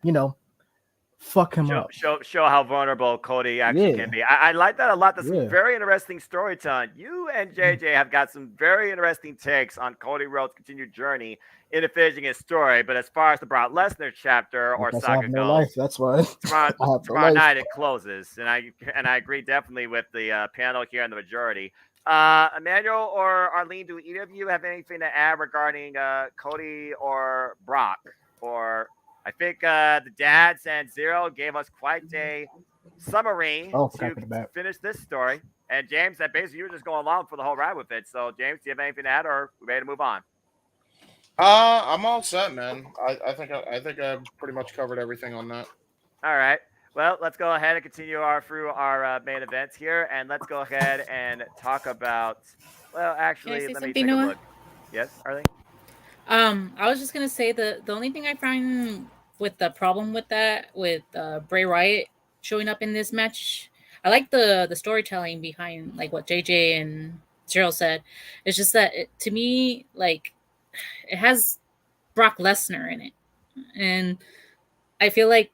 Fuck him up. Show how vulnerable Cody actually can be. I like that a lot. That's some very interesting storytelling. You and JJ have got some very interesting takes on Cody Rhodes' continued journey into finishing his story. But as far as the Brock Lesnar chapter or saga goes, life. That's why tomorrow night it closes, and I agree definitely with the panel here and the majority. Emmanuel or Arlene, do either of you have anything to add regarding Cody or Brock? Or I think the dads and Zero gave us quite a summary to finish this story. And James, that basically you were just going along for the whole ride with it. So James, do you have anything to add, or are we ready to move on? I'm all set, man. I think I pretty much covered everything on that. All right. Well, let's go ahead and continue through our main events here, and let's go ahead and talk about. Well, actually, let me take a look. Yes, Arlene. I was just gonna say the only thing I find with the problem with that with Bray Wyatt showing up in this match, I like the storytelling behind like what JJ and Gerald said. It's just that to me, like, it has Brock Lesnar in it, and I feel like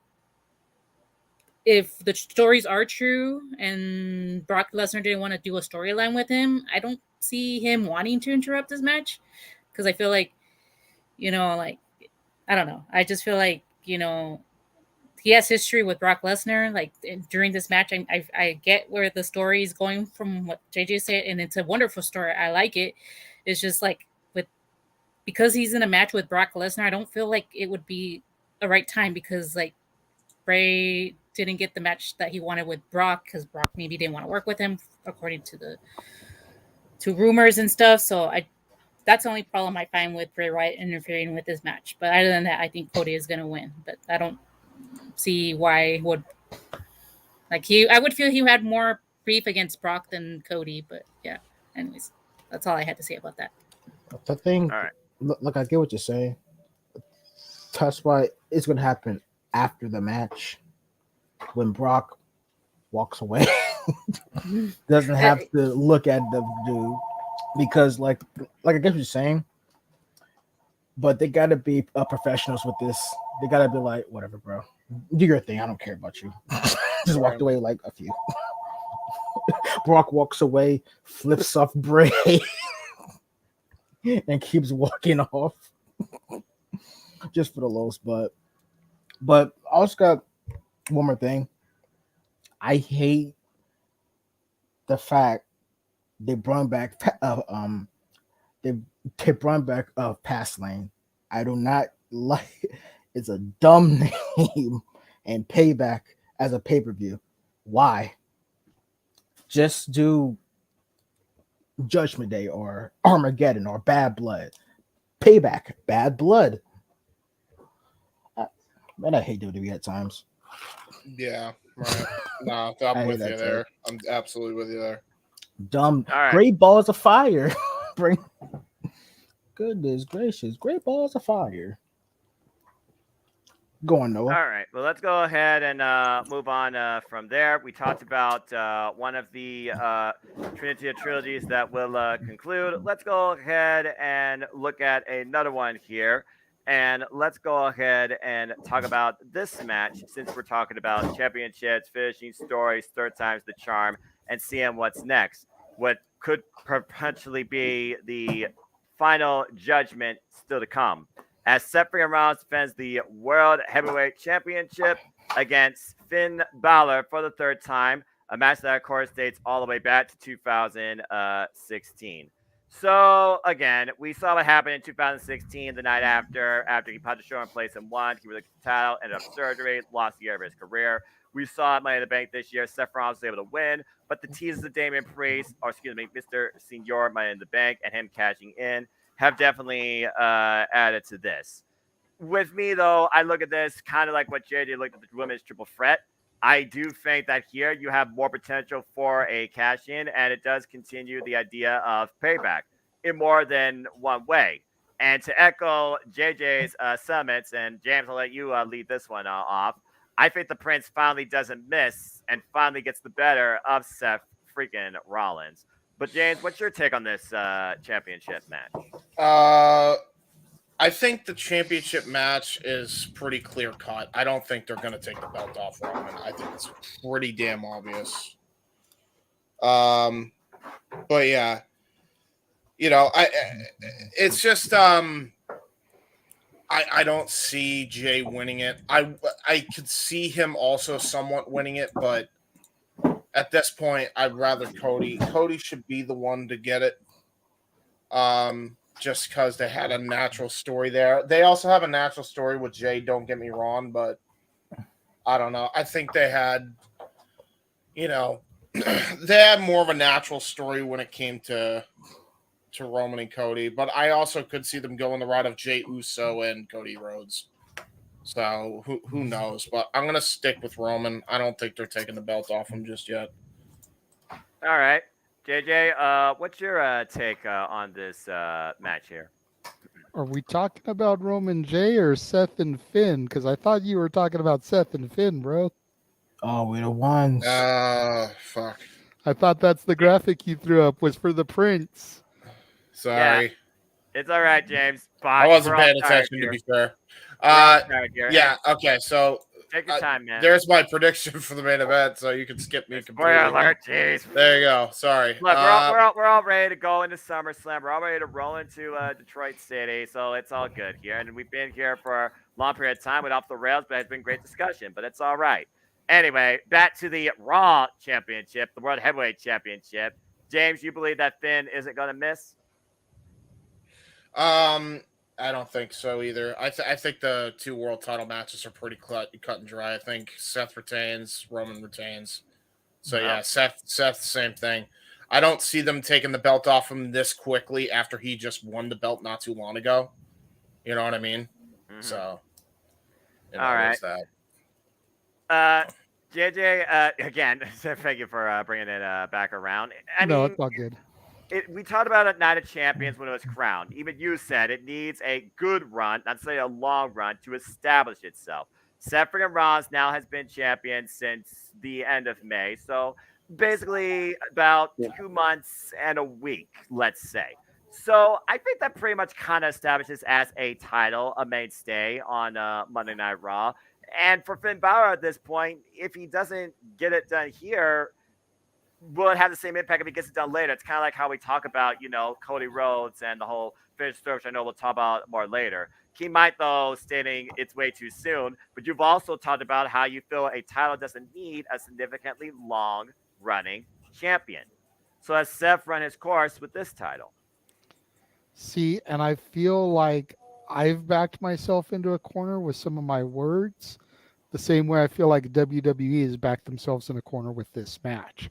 if the stories are true and Brock Lesnar didn't want to do a storyline with him, I don't see him wanting to interrupt this match because I feel like, like, I don't know. I just feel like, he has history with Brock Lesnar. Like during this match, I get where the story is going from what JJ said, and it's a wonderful story. I like it. It's just like because he's in a match with Brock Lesnar, I don't feel like it would be a right time because like Bray didn't get the match that he wanted with Brock because Brock maybe didn't want to work with him according to rumors and stuff. So that's the only problem I find with Bray Wyatt interfering with this match. But other than that, I think Cody is going to win. But I don't see why would I would feel he had more beef against Brock than Cody. But yeah, anyways, that's all I had to say about that. The thing, all right. Look, I get what you're saying. That's why it's going to happen after the match when Brock walks away. Doesn't have to look at the dude because like I get what you're saying, but they got to be professionals with this. They got to be like, whatever, bro, do your thing. I don't care about you. Just walked away like a few. Brock walks away, flips off Bray, and keeps walking off just for the lows. But I also got one more thing. I hate the fact they brought back they brought back Pass Lane. I do not like it's a dumb name and Payback as a pay-per-view. Why? Just do Judgment Day or Armageddon or Bad Blood. Payback, Bad Blood. Man, I hate WWE at times. Yeah, right. No, I'm with you there. I'm absolutely with you there. Dumb. Right. Great balls of fire. Goodness gracious. Great balls of fire. Go on, Noah. All right. Well, let's go ahead and move on from there. We talked about one of the Trinity of Trilogies that will conclude. Let's go ahead and look at another one here. And let's go ahead and talk about this match since we're talking about championships, finishing stories, third time's the charm, and seeing what's next. What could potentially be the final judgment still to come. As Seth Rollins defends the World Heavyweight Championship against Finn Balor for the third time, a match that, of course, dates all the way back to 2016. So, again, we saw what happened in 2016, the night after he put the show in place and won. He released the title, ended up surgery, lost the year of his career. We saw at Money in the Bank this year. Seth Rollins was able to win, but the teases of Damian Priest, or excuse me, Mr. Senior Money in the Bank, and him cashing in have definitely added to this. With me, though, I look at this kind of like what JJ looked at the women's triple threat. I do think that here you have more potential for a cash in, and it does continue the idea of payback in more than one way. And to echo JJ's summits, and James, I'll let you lead this one off. I think the Prince finally doesn't miss and finally gets the better of Seth freaking Rollins. But James, what's your take on this championship match? I think the championship match is pretty clear cut. I don't think they're going to take the belt off Roman. I think it's pretty damn obvious. But yeah, it's just I don't see Jay winning it. I could see him also somewhat winning it, but at this point, I'd rather Cody. Cody should be the one to get it. Just because they had a natural story there. They also have a natural story with Jay, don't get me wrong, but I don't know. I think they had, they had more of a natural story when it came to Roman and Cody, but I also could see them going the route of Jay Uso and Cody Rhodes. So who knows? But I'm going to stick with Roman. I don't think they're taking the belt off him just yet. All right. JJ, what's your take on this match here? Are we talking about Roman J or Seth and Finn? Because I thought you were talking about Seth and Finn, bro. Oh, we're the ones. Fuck. I thought that's the graphic you threw up was for the Prince. Sorry. Yeah. It's all right, James. I wasn't paying attention, to be fair. Yeah, okay, so take your time, man. There's my prediction for the main event, so you can skip me completely. Spoiler alert, jeez. There you go. Sorry. Look, we're all ready to go into SummerSlam. We're all ready to roll into Detroit City, so it's all good here. And we've been here for a long period of time, went off the rails, but it's been great discussion. But it's all right. Anyway, back to the Raw Championship, the World Heavyweight Championship. James, you believe that Finn isn't going to miss? I don't think so either. I think the two world title matches are pretty cut and dry. I think Seth retains, Roman retains. So yeah, Seth, same thing. I don't see them taking the belt off him this quickly after he just won the belt not too long ago. You know what I mean? Mm-hmm. So, all right. JJ, again, thank you for bringing it back around. I mean, it's all good. We talked about it Night of Champions when it was crowned. Even you said it needs a good run, not say a long run, to establish itself. Seth freaking Rollins now has been champion since the end of May. So basically about 2 months and a week, let's say. So I think that pretty much kind of establishes as a title, a mainstay on Monday Night Raw. And for Finn Balor at this point, if he doesn't get it done here, will it have the same impact if he gets it done later? It's kind of like how we talk about, Cody Rhodes and the whole finish story, which I know we'll talk about more later. He might, though, stating it's way too soon, but you've also talked about how you feel a title doesn't need a significantly long-running champion. So has Seth run his course with this title? See, and I feel like I've backed myself into a corner with some of my words, the same way I feel like WWE has backed themselves in a corner with this match.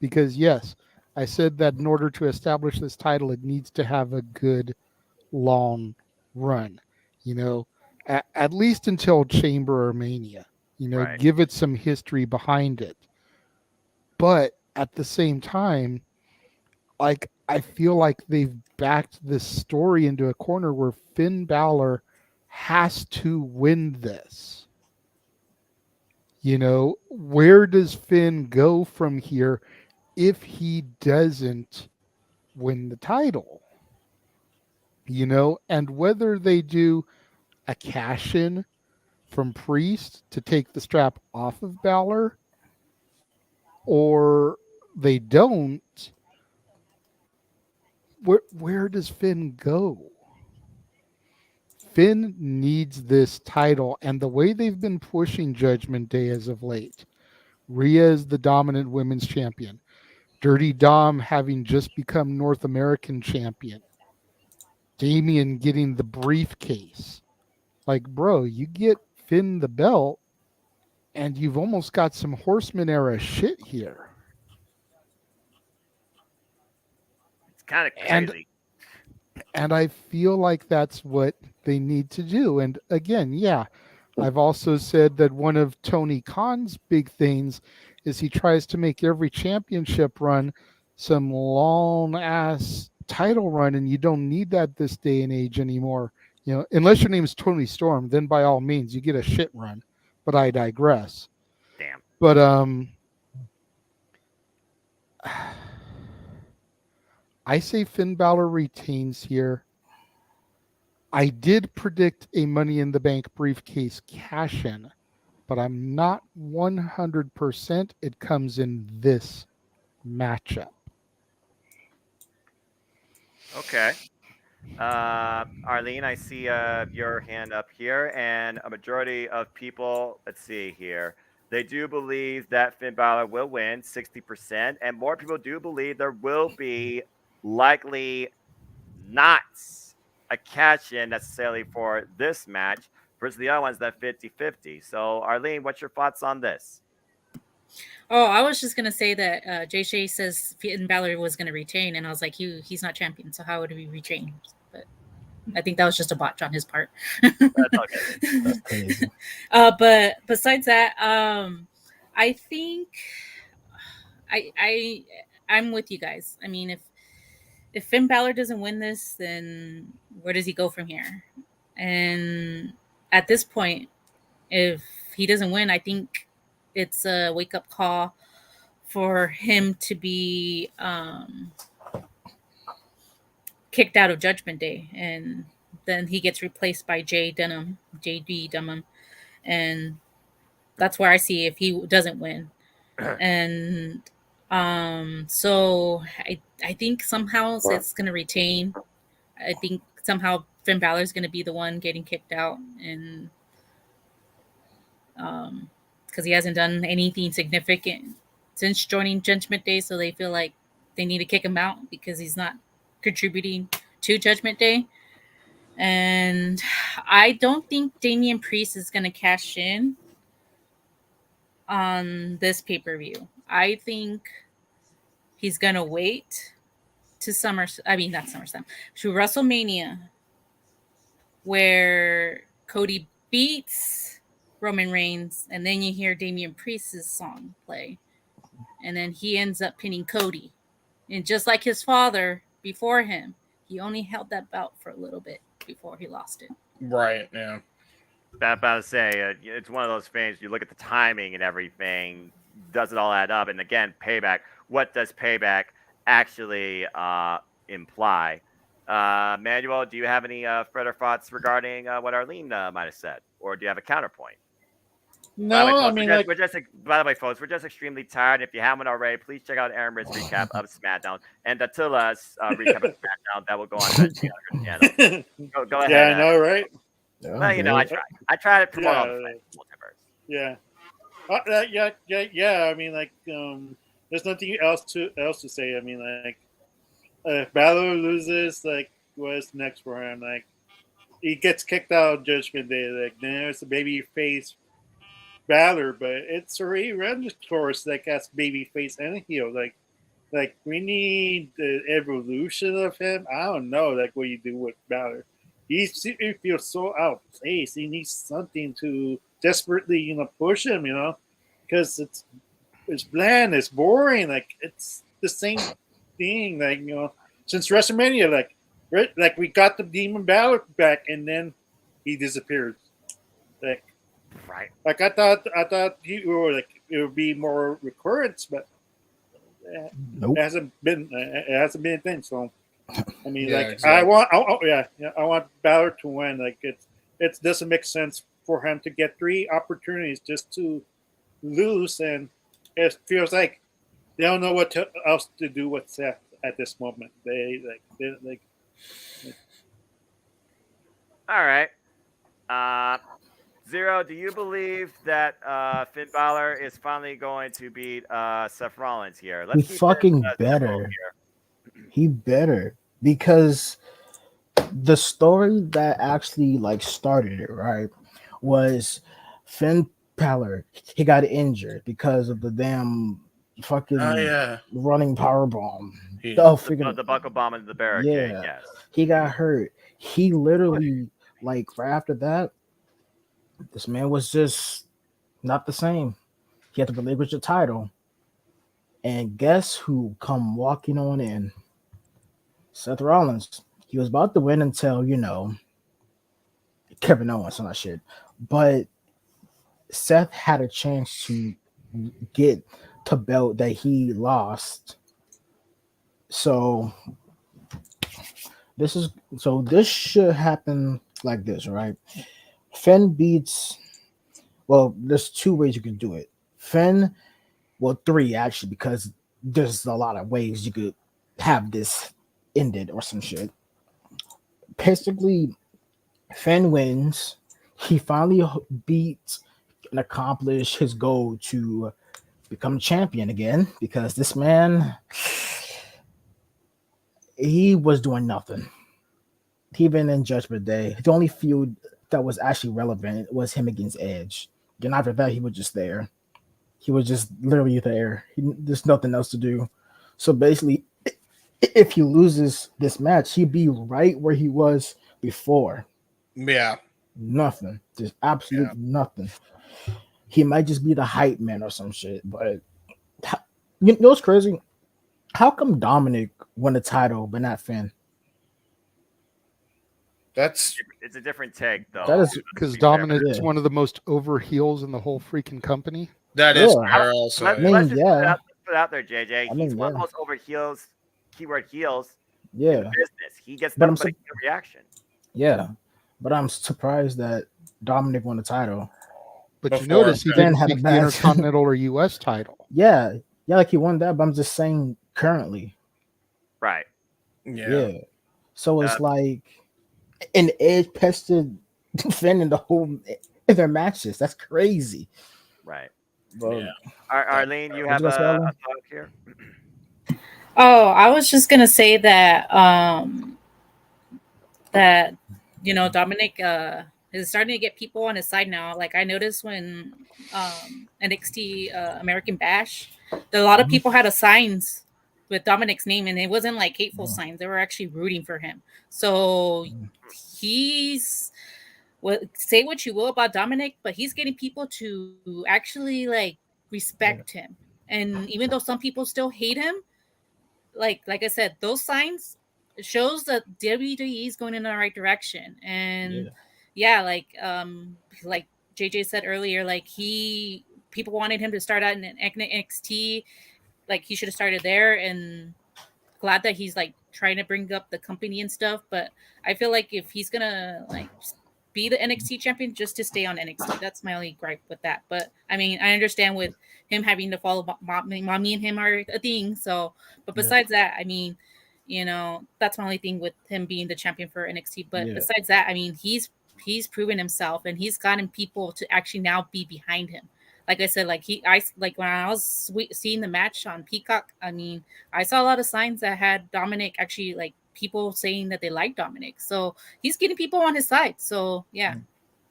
Because, yes, I said that in order to establish this title, it needs to have a good, long run. At least until Chamber or Mania. Right. Give it some history behind it. But at the same time, I feel like they've backed this story into a corner where Finn Balor has to win this. Where does Finn go from here if he doesn't win the title? And whether they do a cash-in from Priest to take the strap off of Balor or they don't, where does Finn go? Finn needs this title, and the way they've been pushing Judgment Day as of late, Rhea is the dominant women's champion, Dirty Dom having just become North American champion, Damian getting the briefcase. Bro, you get Finn the belt, And you've almost got some Horseman era shit here. It's kind of crazy. And I feel like that's what they need to do. And again, yeah, I've also said that one of Tony Khan's big things is he tries to make every championship run some long ass title run, and you don't need that this day and age anymore. You know, unless your name is Tony Storm, then by all means you get a shit run. But I digress. Damn. But I say Finn Balor retains here. I did predict a Money in the Bank briefcase cash-in, but I'm not 100% it comes in this matchup. Okay. Arlene, I see your hand up here, and a majority of people, let's see here, they do believe that Finn Balor will win 60%, and more people do believe there will be likely not a cash in necessarily for this match versus the other ones that 50-50. So, Arlene, what's your thoughts on this? Oh, I was just gonna say that JJ says Finn Balor was gonna retain, and I was like, he's not champion, so how would he retain? But I think that was just a botch on his part. That's okay. That's crazy. But besides that, I think I'm with you guys. I mean, if Finn Balor doesn't win this, then where does he go from here? And at this point, if he doesn't win, I think it's a wake up call for him to be kicked out of Judgment Day, and then he gets replaced by JD Dunham, and that's where I see if he doesn't win. And so I think somehow it's going to retain. I think somehow Finn Balor is going to be the one getting kicked out, and because he hasn't done anything significant since joining Judgment Day, so they feel like they need to kick him out because he's not contributing to Judgment Day. And I don't think Damian Priest is going to cash in on this pay-per-view. I think he's going to wait to to WrestleMania, where Cody beats Roman Reigns, and then you hear Damian Priest's song play, and then he ends up pinning Cody. And just like his father before him, he only held that belt for a little bit before he lost it. Right, yeah. I'm about to say, it's one of those things, you look at the timing and everything, does it all add up? And again, payback. What does payback actually imply? Manuel, do you have any further thoughts regarding what Arlene might have said? Or do you have a counterpoint? No, I mean, like, by the way, folks, we're just extremely tired. If you haven't already, please check out Aaron Ridd's recap of SmackDown and Attila's recap of SmackDown that will go on eventually on your channel. Go ahead. yeah, I know, right? Well, you know, I try to promote all the multiverse. Yeah. Yeah. I mean, like, there's nothing else to say. I mean, like, if Balor loses, like, what's next for him? Like, he gets kicked out of Judgment Day. Like, there's a baby face Balor, but it's already run the course like as baby face and heel. Like we need the evolution of him. I don't know, like what you do with Balor. He feels so out of place. He needs something to desperately, push him, because it's bland, it's boring. Like it's the same thing. Like since WrestleMania, like we got the Demon Balor back, and then he disappeared. Right. Like I thought it would be more recurrence, but nope. it hasn't been a thing. So I mean, Yeah, like exactly. I want Balor to win. Like it doesn't make sense for him to get 3 opportunities just to lose, and it feels like they don't know what else to do with Seth at this moment. They All right. Zero, do you believe that Finn Balor is finally going to beat Seth Rollins here? He fucking better. He better, because the story that actually like started it, right, was Finn Balor, he got injured because of the damn fucking running power bomb. Yeah. Oh, freaking The buckle bomb into the barricade. yeah, Yes. he got hurt. He literally like right after that, this man was just not the same. He had to relinquish the title, and guess who come walking on in? Seth Rollins. He was about to win until Kevin Owens and that shit, but Seth had a chance to get to belt that he lost. So this should happen like this, right? Finn beats. Well, there's two ways you can do it. Finn, well, three actually, because there's a lot of ways you could have this ended or some shit. Basically, Finn wins. He finally beats and accomplished his goal to become champion again because this man, he was doing nothing. Even in Judgment Day, the only feud that was actually relevant was him against Edge. And after that, he was just there. He was just literally there. There's nothing else to do. So basically, if he loses this match, he'd be right where he was before. Yeah. Nothing. Just absolutely nothing. He might just be the hype man or some shit. But you know what's crazy? How come Dominic won the title but not Finn? It's a different take, though. That is because Dominic's one of the most over heels in the whole freaking company. That is fair also. Let's just put it out there, JJ. He's one of the most over heels, keyword heels, in the business. He gets nothing but a reaction. Yeah, but I'm surprised that Dominic won the title. But you notice he didn't have the Intercontinental or U.S. title. Yeah, like he won that, but I'm just saying currently. Right. Yeah. So it's like an Edge pestered Finn in in their matches. That's crazy. Right. But, Arlene, you have a thought here? Oh, I was just gonna say that Dominic is starting to get people on his side now. Like I noticed when NXT American Bash, a lot of people had signs with Dominic's name, and it wasn't like hateful signs. They were actually rooting for him. So he's say what you will about Dominic, but he's getting people to actually like respect him. And even though some people still hate him, like I said, those signs shows that WWE is going in the right direction. And like JJ said earlier, like people wanted him to start out in NXT, like he should have started there, and glad that he's like trying to bring up the company and stuff. But I feel like if he's gonna like be the NXT champion just to stay on NXT, that's my only gripe with that. But I mean, I understand with him having to follow mommy and him are a thing. So, but besides that, I mean, that's my only thing with him being the champion for NXT. But besides that, I mean, he's proven himself, and he's gotten people to actually now be behind him. Like I said, like when I was seeing the match on Peacock, I mean, I saw a lot of signs that had Dominic actually like people saying that they like Dominic. So he's getting people on his side. So yeah,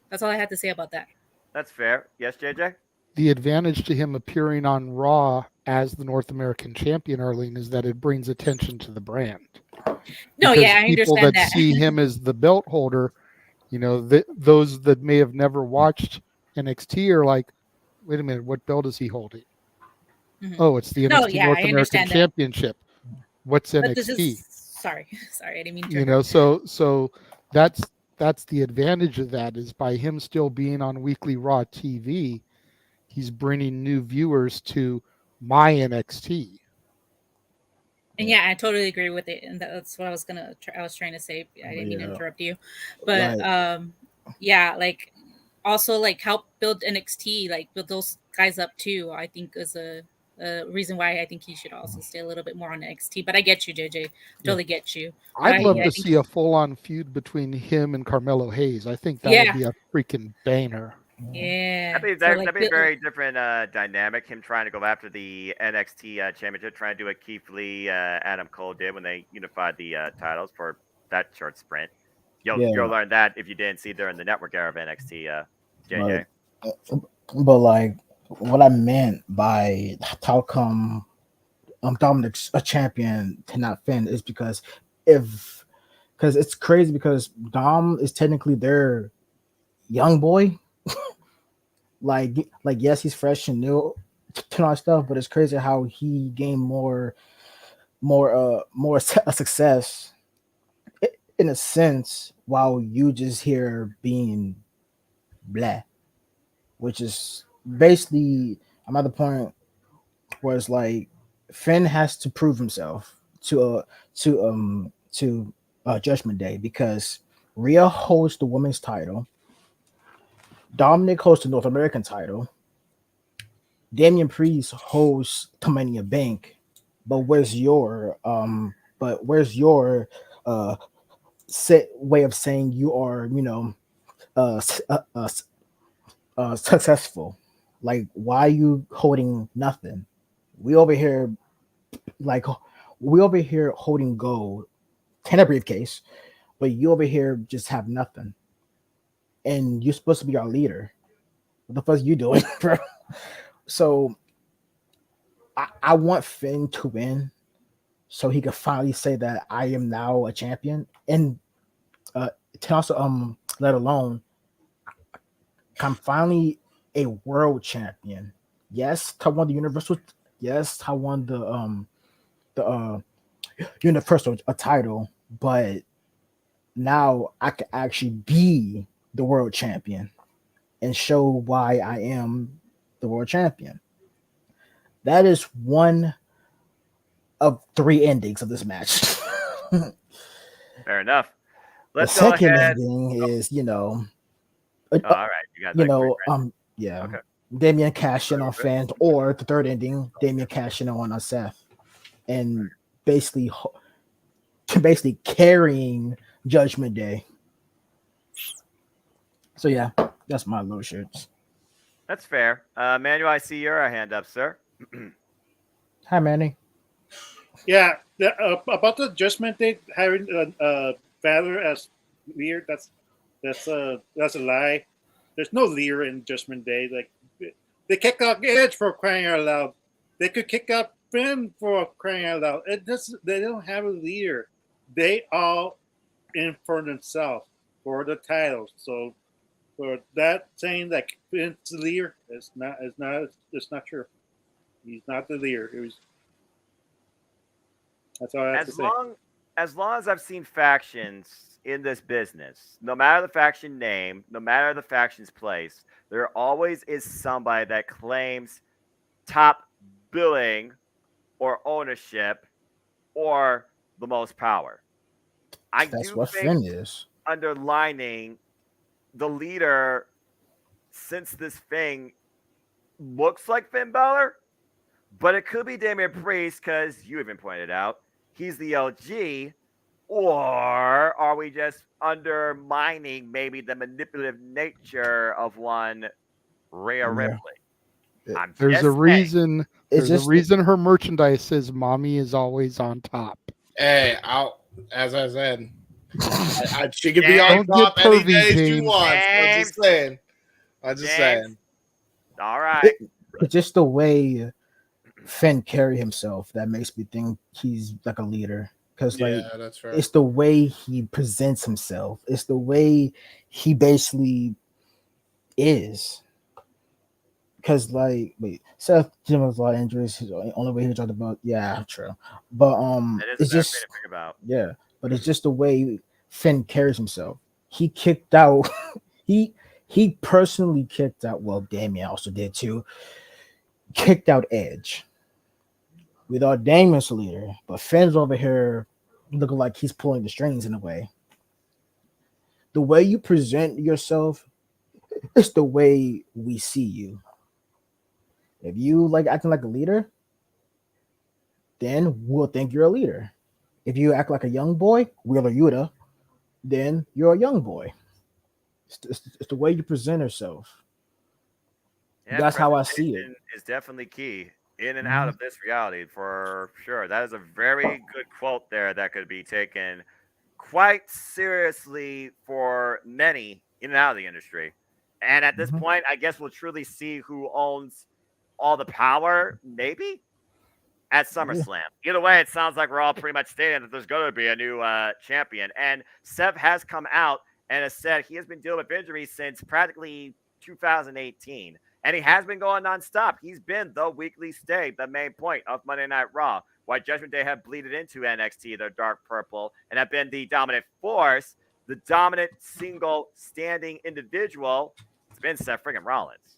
that's all I had to say about that. That's fair. Yes, JJ? The advantage to him appearing on Raw as the North American champion, Arlene, is that it brings attention to the brand. No, because yeah, I people understand that see him as the belt holder, those that may have never watched NXT are like, wait a minute, what belt is he holding? Mm-hmm. Oh, it's the NXT North American Championship. What's NXT? Sorry, I didn't mean to. So that's the advantage of that, is by him still being on weekly Raw TV, he's bringing new viewers to my NXT. And yeah, I totally agree with it, and that's what I was trying to say. I didn't mean to interrupt you, but like also like help build NXT, like build those guys up too. I think is a reason why I think he should also stay a little bit more on NXT. But I get you, JJ. I totally get you. I'd love to see a full-on feud between him and Carmelo Hayes. I think that would be a freaking banger. Yeah, that'd be a very different dynamic. Him trying to go after the NXT championship, trying to do what Keith Lee, Adam Cole did when they unified the titles for that short sprint. You'll learn that if you didn't see during the network era of NXT, JJ. But like, what I meant by how come Dominic's a champion to not Finn is if because it's crazy because Dom is technically their young boy. Like yes, he's fresh and new to our stuff, but it's crazy how he gained more a success in a sense while you just here being blah, which is basically another point where it's like Finn has to prove himself to Judgment Day because Rhea holds the women's title, Dominic holds the North American title, Damian Priest holds Tomania Bank, but where's your uh set way of saying you are uh, s- uh, uh, s- successful? Like, why are you holding nothing? We over here like we over here holding gold in a briefcase, but you over here just have nothing, and you're supposed to be our leader. What the fuck are you doing, bro? So I want Finn to win so he could finally say that I am now a champion, and to also let alone I'm finally a world champion. Yes, I won the universal. Yes, I won the universal a title, but now I can actually be the world champion and show why I am the world champion. That is one of three endings of this match. Fair enough. The Let's go second ahead. ending is, Oh, all right. You got you like three know, friends. yeah, Okay. Damien cash in on fans, or the third ending, Damien cash in on Seth, and basically, basically carrying Judgment Day. So yeah, that's my little shirts. That's fair. Manuel, I see your hand up, sir. Hi, Manny. Yeah, about the Judgment Day having Valor as leader. That's a lie. There's no leader in Judgment Day. Like they kick out Edge for crying out loud. They could kick out Finn for crying out loud. They don't have a leader. They all in for themselves for the titles. So for that saying that Finn's the leader, it's not true. He's not the leader. That's all I have to As say. long as long as I've seen factions in this business, no matter the faction name, no matter the faction's place, there always is somebody that claims top billing or ownership or the most power. I That's do what think Finn is. underlining the leader since this thing looks like Finn Balor, but it could be Damian Priest because you even pointed out he's the LG. Or are we just undermining maybe the manipulative nature of one Rhea Yeah. Ripley? It- I'm There's just a saying. reason. It's There's a just reason her merchandise says "Mommy is always on top." Hey, as I said, she could be on Don't top get any pervy, day she James. wants. I'm James. just saying. I'm just James. saying. All right. it's just the way Finn carry himself that makes me think he's like a leader. Because like Yeah, that's right. it's the way he presents himself. It's the way he basically is. Because like wait, Seth Jim has a lot of injuries. His only way he talked about true. But That is a it's fair thing just to think about. yeah. But it's just the way Finn carries himself. He kicked out. he he personally kicked out. Well, Damien also did too. Kicked out Edge. We thought Damien's the leader, but Finn's over here looking like he's pulling the strings in a way. The way you present yourself is the way we see you. If you like acting like a leader, then we'll think you're a leader. If you act like a young boy, Wheeler Yuta, then you're a young boy. It's the way you present yourself. Yeah, That's how I see it. presentation is definitely key in and out Mhm. of this reality for sure. That is a very good quote there that could be taken quite seriously for many in and out of the industry. And at this point, I guess we'll truly see who owns all the power, maybe, at SummerSlam. Either way, it sounds like we're all pretty much stating that there's going to be a new champion. And Seth has come out and has said he has been dealing with injuries since practically 2018. And he has been going nonstop. He's been the weekly stay, the main point of Monday Night Raw. Why Judgment Day have bleeded into NXT, their dark purple, and have been the dominant force, the dominant single standing individual. It's been Seth friggin' Rollins.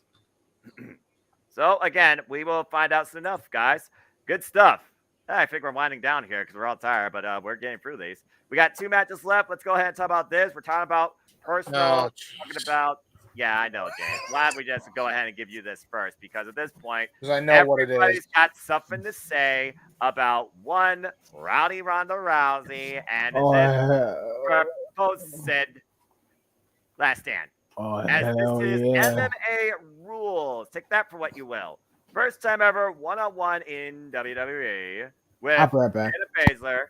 So, again, we will find out soon enough, guys. Good stuff. I think we're winding down here because we're all tired, but we're getting through these. We got 2 matches left. Let's go ahead and talk about this. We're talking about personal, talking about. Yeah, I know, James. Why don't we just go ahead and give you this first? Because at this point, I know what it is. Everybody's got something to say about one Rowdy Ronda Rousey and supposed last stand. As this is MMA rules. Take that for what you will. First time ever one-on-one in WWE with Shayna Baszler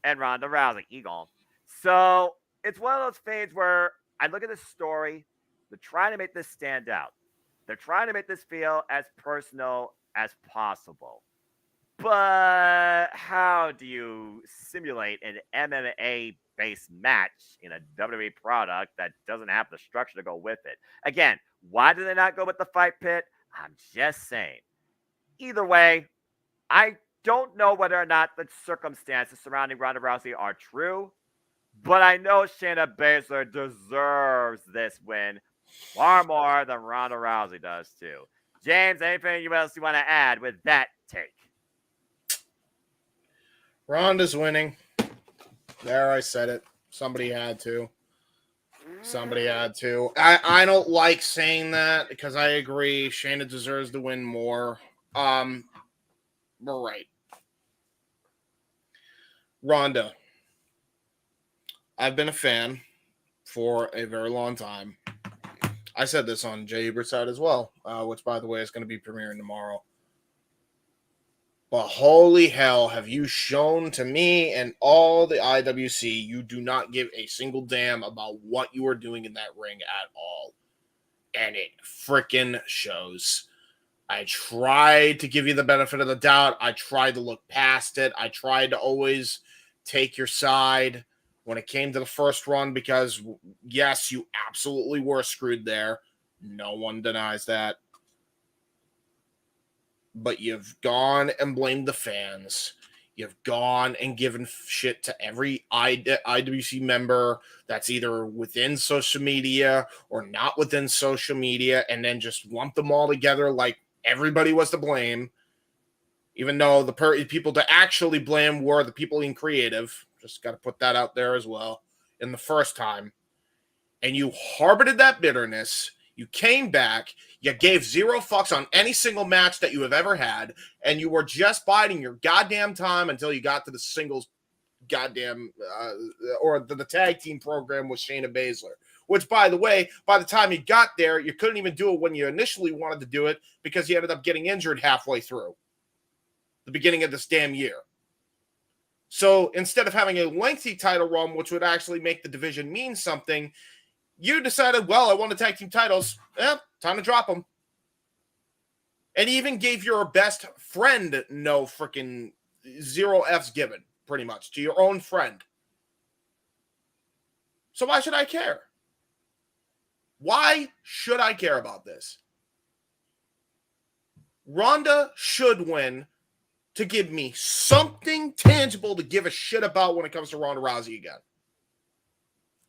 and Ronda Rousey. Eagle. So it's one of those things where I look at this story. They're trying to make this stand out. They're trying to make this feel as personal as possible. But how do you simulate an MMA-based match in a WWE product that doesn't have the structure to go with it? Again, why do they not go with the fight pit? I'm just saying. Either way, I don't know whether or not the circumstances surrounding Ronda Rousey are true, but I know Shayna Baszler deserves this win far more than Ronda Rousey does too. James, anything else you want to add with that take? Ronda's winning. There, I said it. Somebody had to. I don't like saying that because I agree Shayna deserves to win more. We're right. Ronda. I've been a fan for a very long time. I said this on Jay Hubert's side as well, which, by the way, is going to be premiering tomorrow. But holy hell, have you shown to me and all the IWC you do not give a single damn about what you are doing in that ring at all. And it frickin' shows. I tried to give you the benefit of the doubt. I tried to look past it. I tried to always take your side when it came to the first run because, yes, you absolutely were screwed there. No one denies that. But you've gone and blamed the fans. You've gone and given shit to every IWC member that's either within social media or not within social media, and then just lump them all together like everybody was to blame, even though the people to actually blame were the people in creative. Just got to put that out there as well in the first time. And you harbored that bitterness. You came back. You gave 0 fucks on any single match that you have ever had. And you were just biding your goddamn time until you got to the singles goddamn or the tag team program with Shayna Baszler. Which, by the way, by the time you got there, you couldn't even do it when you initially wanted to do it because you ended up getting injured halfway through the beginning of this damn year. So instead of having a lengthy title run, which would actually make the division mean something, you decided, well, I want the tag team titles. Time to drop them. And even gave your best friend no freaking 0 F's given, pretty much, to your own friend. So why should I care? Why should I care about this? Ronda should win to give me something tangible to give a shit about when it comes to Ronda Rousey again.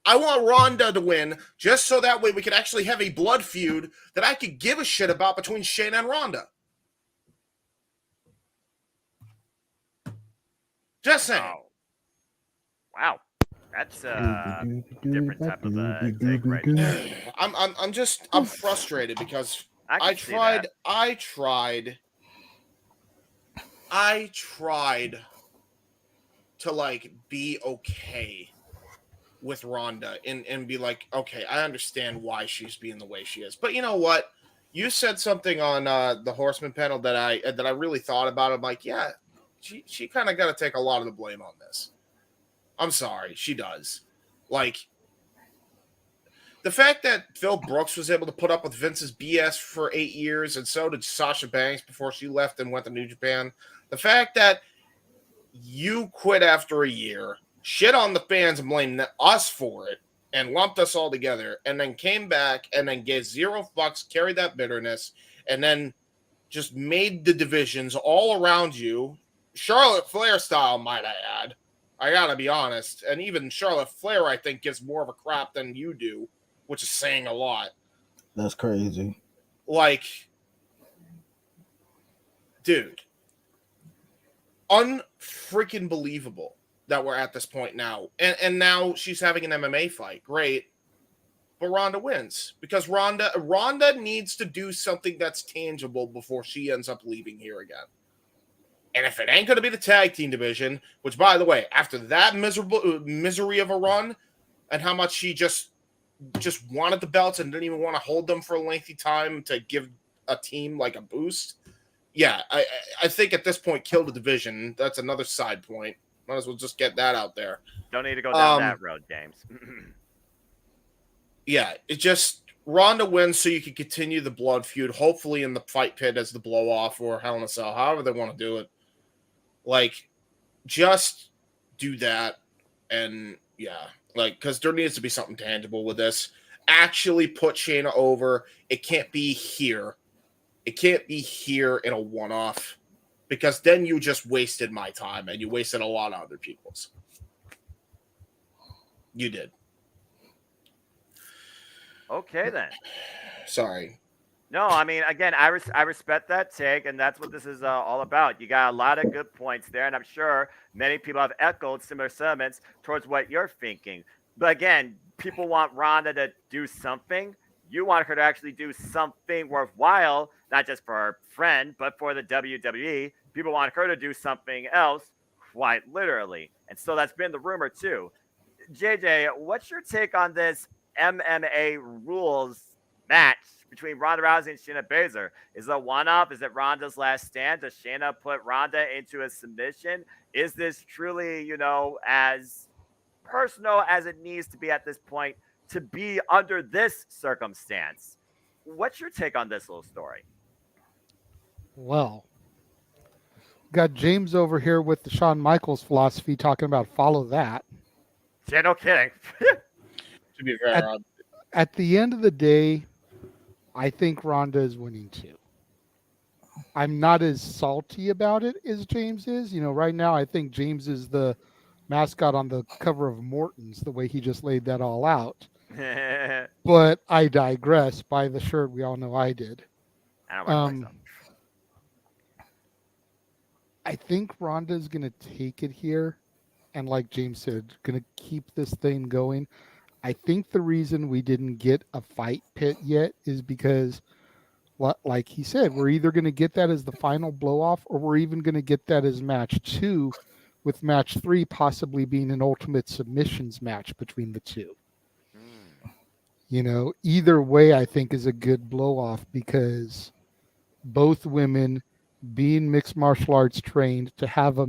I want Ronda to win just so that way we could actually have a blood feud that I could give a shit about between Shayna and Ronda. Just saying. Wow. That's a different type of take right there. I'm frustrated because I tried to like be okay with Ronda and be like, okay, I understand why she's being the way she is. But you know what? You said something on the Horseman panel that I really thought about. I'm like, yeah, she kind of got to take a lot of the blame on this. I'm sorry, she does. Like, the fact that Phil Brooks was able to put up with Vince's BS for 8 years, and so did Sasha Banks before she left and went to New Japan. The fact that you quit after a year, shit on the fans and blamed us for it, and lumped us all together, and then came back and then gave zero fucks, carried that bitterness, and then just made the divisions all around you, Charlotte Flair style, might I add. I gotta be honest. And even Charlotte Flair, I think, gives more of a crap than you do, which is saying a lot. That's crazy. Like, dude, unfreaking believable that we're at this point now. And now she's having an MMA fight. Great. But Ronda wins because Ronda needs to do something that's tangible before she ends up leaving here again. And if it ain't going to be the tag team division, which, by the way, after that misery of a run and how much she just wanted the belts and didn't even want to hold them for a lengthy time to give a team like a boost, yeah, I think at this point, kill the division. That's another side point. Might as well just get that out there. Don't need to go down that road, James. Yeah, it just Ronda wins so you can continue the blood feud, hopefully in the fight pit as the blow off or Hell in a Cell, however they want to do it. Like, just do that. And yeah, like, because there needs to be something tangible with this. Actually put Shayna over. It can't be here. It can't be here in a one-off, because then you just wasted my time and you wasted a lot of other people's. You did. Okay, then. Sorry. No, I mean, again, I respect that take, and that's what this is all about. You got a lot of good points there, and I'm sure many people have echoed similar sentiments towards what you're thinking. But again, people want Ronda to do something. You want her to actually do something worthwhile, not just for her friend, but for the WWE. People want her to do something else, quite literally. And so that's been the rumor, too. JJ, what's your take on this MMA rules match between Ronda Rousey and Shayna Baszler? Is it a one-off? Is it Ronda's last stand? Does Shayna put Ronda into a submission? Is this truly, as personal as it needs to be at this point to be under this circumstance? What's your take on this little story? Well, got James over here with the Shawn Michaels philosophy talking about follow that. Yeah, no kidding. To be fair, at the end of the day, I think Ronda is winning too. I'm not as salty about it as James is. Right now I think James is the mascot on the cover of Morton's, the way he just laid that all out. But I digress. Buy the shirt. We all know I did. I think Ronda's going to take it here. And like James said, going to keep this thing going. I think the reason we didn't get a fight pit yet is because, like he said, we're either going to get that as the final blow-off or we're even going to get that as match 2, with match 3 possibly being an ultimate submissions match between the two. Either way I think is a good blow-off, because both women, being mixed martial arts trained, to have a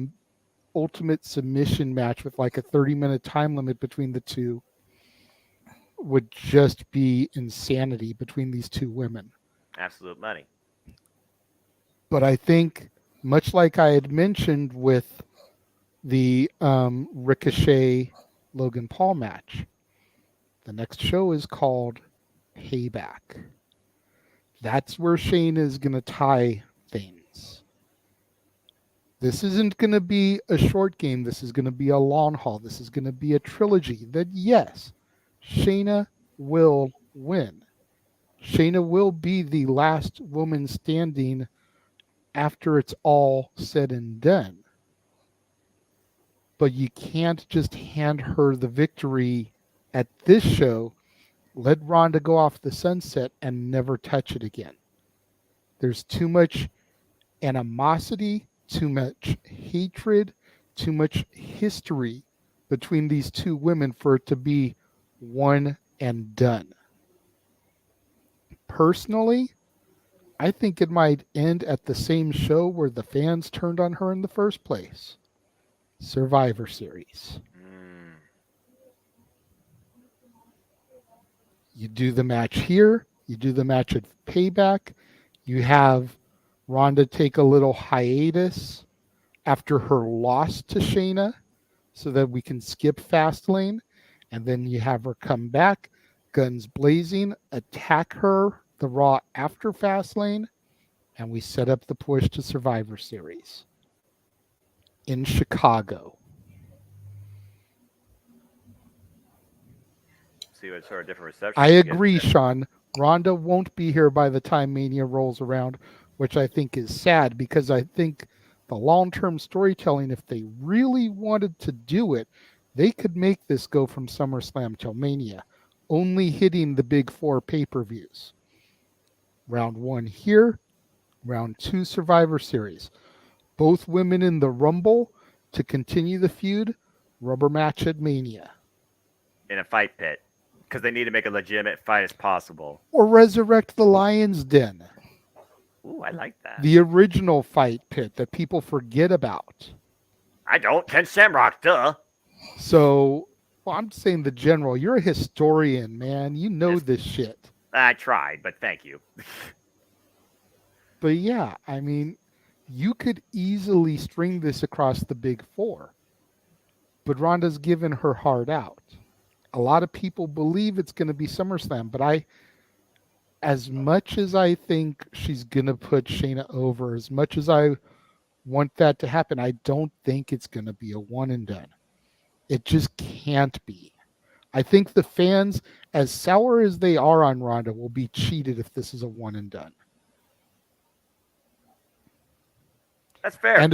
ultimate submission match with like a 30-minute time limit between the two would just be insanity between these two women. Absolute money. But I think, much like I had mentioned with the Ricochet Logan Paul match, the next show is called Payback. That's where Shane is going to tie things. This isn't going to be a short game. This is going to be a long haul. This is going to be a trilogy that, yes, Shayna will win. Shayna will be the last woman standing after it's all said and done. But you can't just hand her the victory at this show, let Ronda go off the sunset and never touch it again. There's too much animosity, too much hatred, too much history between these two women for it to be one and done. Personally, I think it might end at the same show where the fans turned on her in the first place. Survivor Series. You do the match here. You do the match at Payback. You have Ronda take a little hiatus after her loss to Shayna so that we can skip Fastlane. And then you have her come back, guns blazing, attack her, the Raw after Fastlane, and we set up the push to Survivor Series in Chicago. See what sort of different reception. I agree, Sean. Ronda won't be here by the time Mania rolls around, which I think is sad because I think the long-term storytelling, if they really wanted to do it, they could make this go from SummerSlam till Mania, only hitting the big 4 pay-per-views. Round 1 here, round 2 Survivor Series. Both women in the Rumble to continue the feud, rubber match at Mania. In a fight pit. Because they need to make a legitimate fight as possible. Or resurrect the Lion's Den. Ooh, I like that. The original fight pit that people forget about. I don't. Ken Shamrock, duh. So, well, I'm saying the general. You're a historian, man. You know this shit. I tried, but thank you. But yeah, I mean, you could easily string this across the big 4. But Ronda's given her heart out. A lot of people believe it's going to be SummerSlam, but as much as I think she's going to put Shayna over, as much as I want that to happen, I don't think it's going to be a one and done. It just can't be. I think the fans, as sour as they are on Ronda, will be cheated if this is a one and done. That's fair. And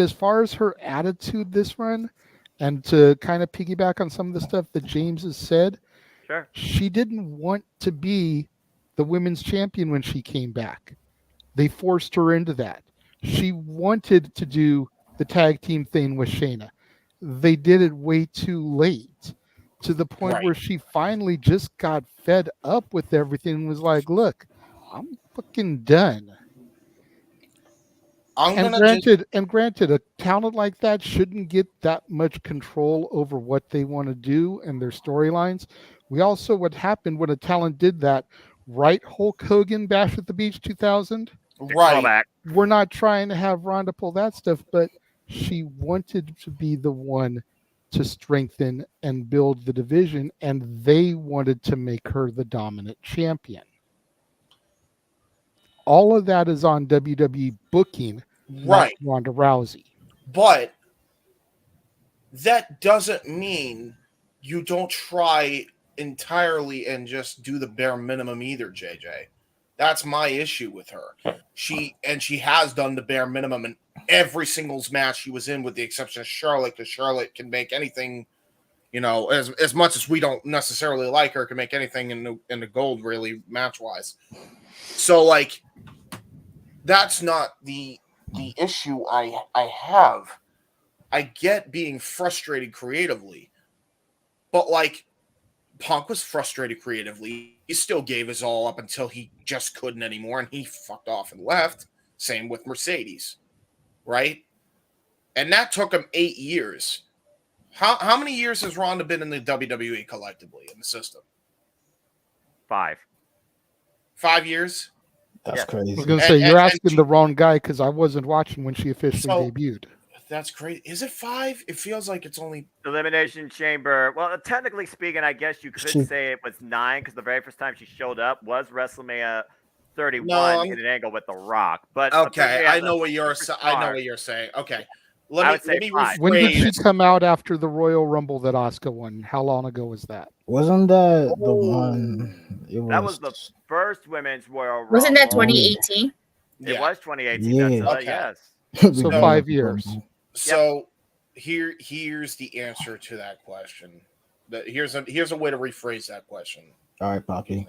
as far as her attitude this run, and to kind of piggyback on some of the stuff that James has said, sure, she didn't want to be the women's champion when she came back. They forced her into that. She wanted to do the tag team thing with Shayna. They did it way too late, to the point where she finally just got fed up with everything and was like, look, I'm fucking done. Granted, a talent like that shouldn't get that much control over what they want to do and their storylines. We also, what happened when a talent did that, right? Hulk Hogan Bash at the Beach 2000? Right. We're not trying to have Ronda pull that stuff, but she wanted to be the one to strengthen and build the division, and they wanted to make her the dominant champion. All of that is on WWE booking, not Ronda Rousey. But that doesn't mean you don't try entirely and just do the bare minimum either, JJ. That's my issue with her. She has done the bare minimum in every singles match she was in, with the exception of Charlotte, because Charlotte can make anything, as much as we don't necessarily like her, can make anything in the gold, really, match-wise. So, that's not the issue I have. I get being frustrated creatively, but Punk was frustrated creatively. He still gave his all up until he just couldn't anymore, and he fucked off and left. Same with Mercedes, right? And that took him 8 years. How many years has Ronda been in the WWE collectively in the system? 5. 5 years? That's crazy. I was going to say, you're asking the wrong guy, because I wasn't watching when she officially debuted. That's great. Is it 5? It feels like it's only Elimination Chamber. Well, technically speaking, I guess you could say it was 9, because the very first time she showed up was WrestleMania 31 in an angle with The Rock. But okay, I know what you're saying. Okay, let me rephrase. When did she come out after the Royal Rumble that Asuka won? How long ago was that? Wasn't that the one? That was the first women's Royal Rumble. Wasn't that 2018? It was 2018. Yeah. That's yes. So 5 years. So here's the answer to that question. Here's a way to rephrase that question. All right, Poppy.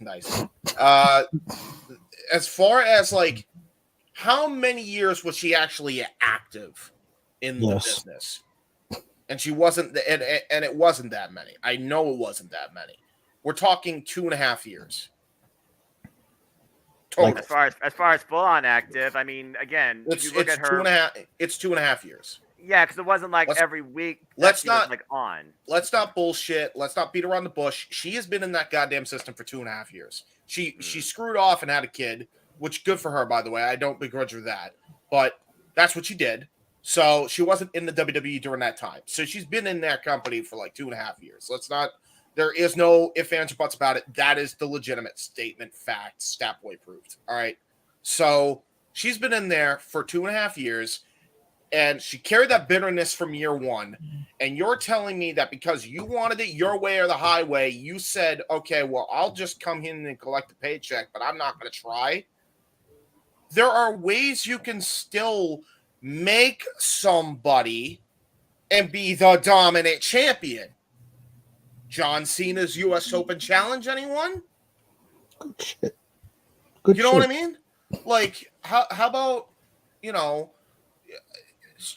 Nice. As far as how many years was she actually active in the business? And she wasn't, and it wasn't that many. I know it wasn't that many. We're talking 2.5 years. Total. As far as full on active, I mean, again, if you look at her, it's 2.5 years. Yeah, because it wasn't like Let's- every week. let's she was, not- like on. Let's not bullshit. Let's not beat around the bush. She has been in that goddamn system for 2.5 years. She screwed off and had a kid, which good for her, by the way. I don't begrudge her that. But that's what she did. So she wasn't in the WWE during that time. So she's been in that company for like 2.5 years. There is no ifs, ands, or buts about it. That is the legitimate statement, fact, Statboy proved. All right. So she's been in there for 2.5 years, and she carried that bitterness from year one. And you're telling me that because you wanted it your way or the highway, you said, okay, well, I'll just come in and collect a paycheck, but I'm not going to try. There are ways you can still make somebody and be the dominant champion. John Cena's U.S. Open Challenge, anyone? Good shit. Good You know shit. what I mean? Like, how about,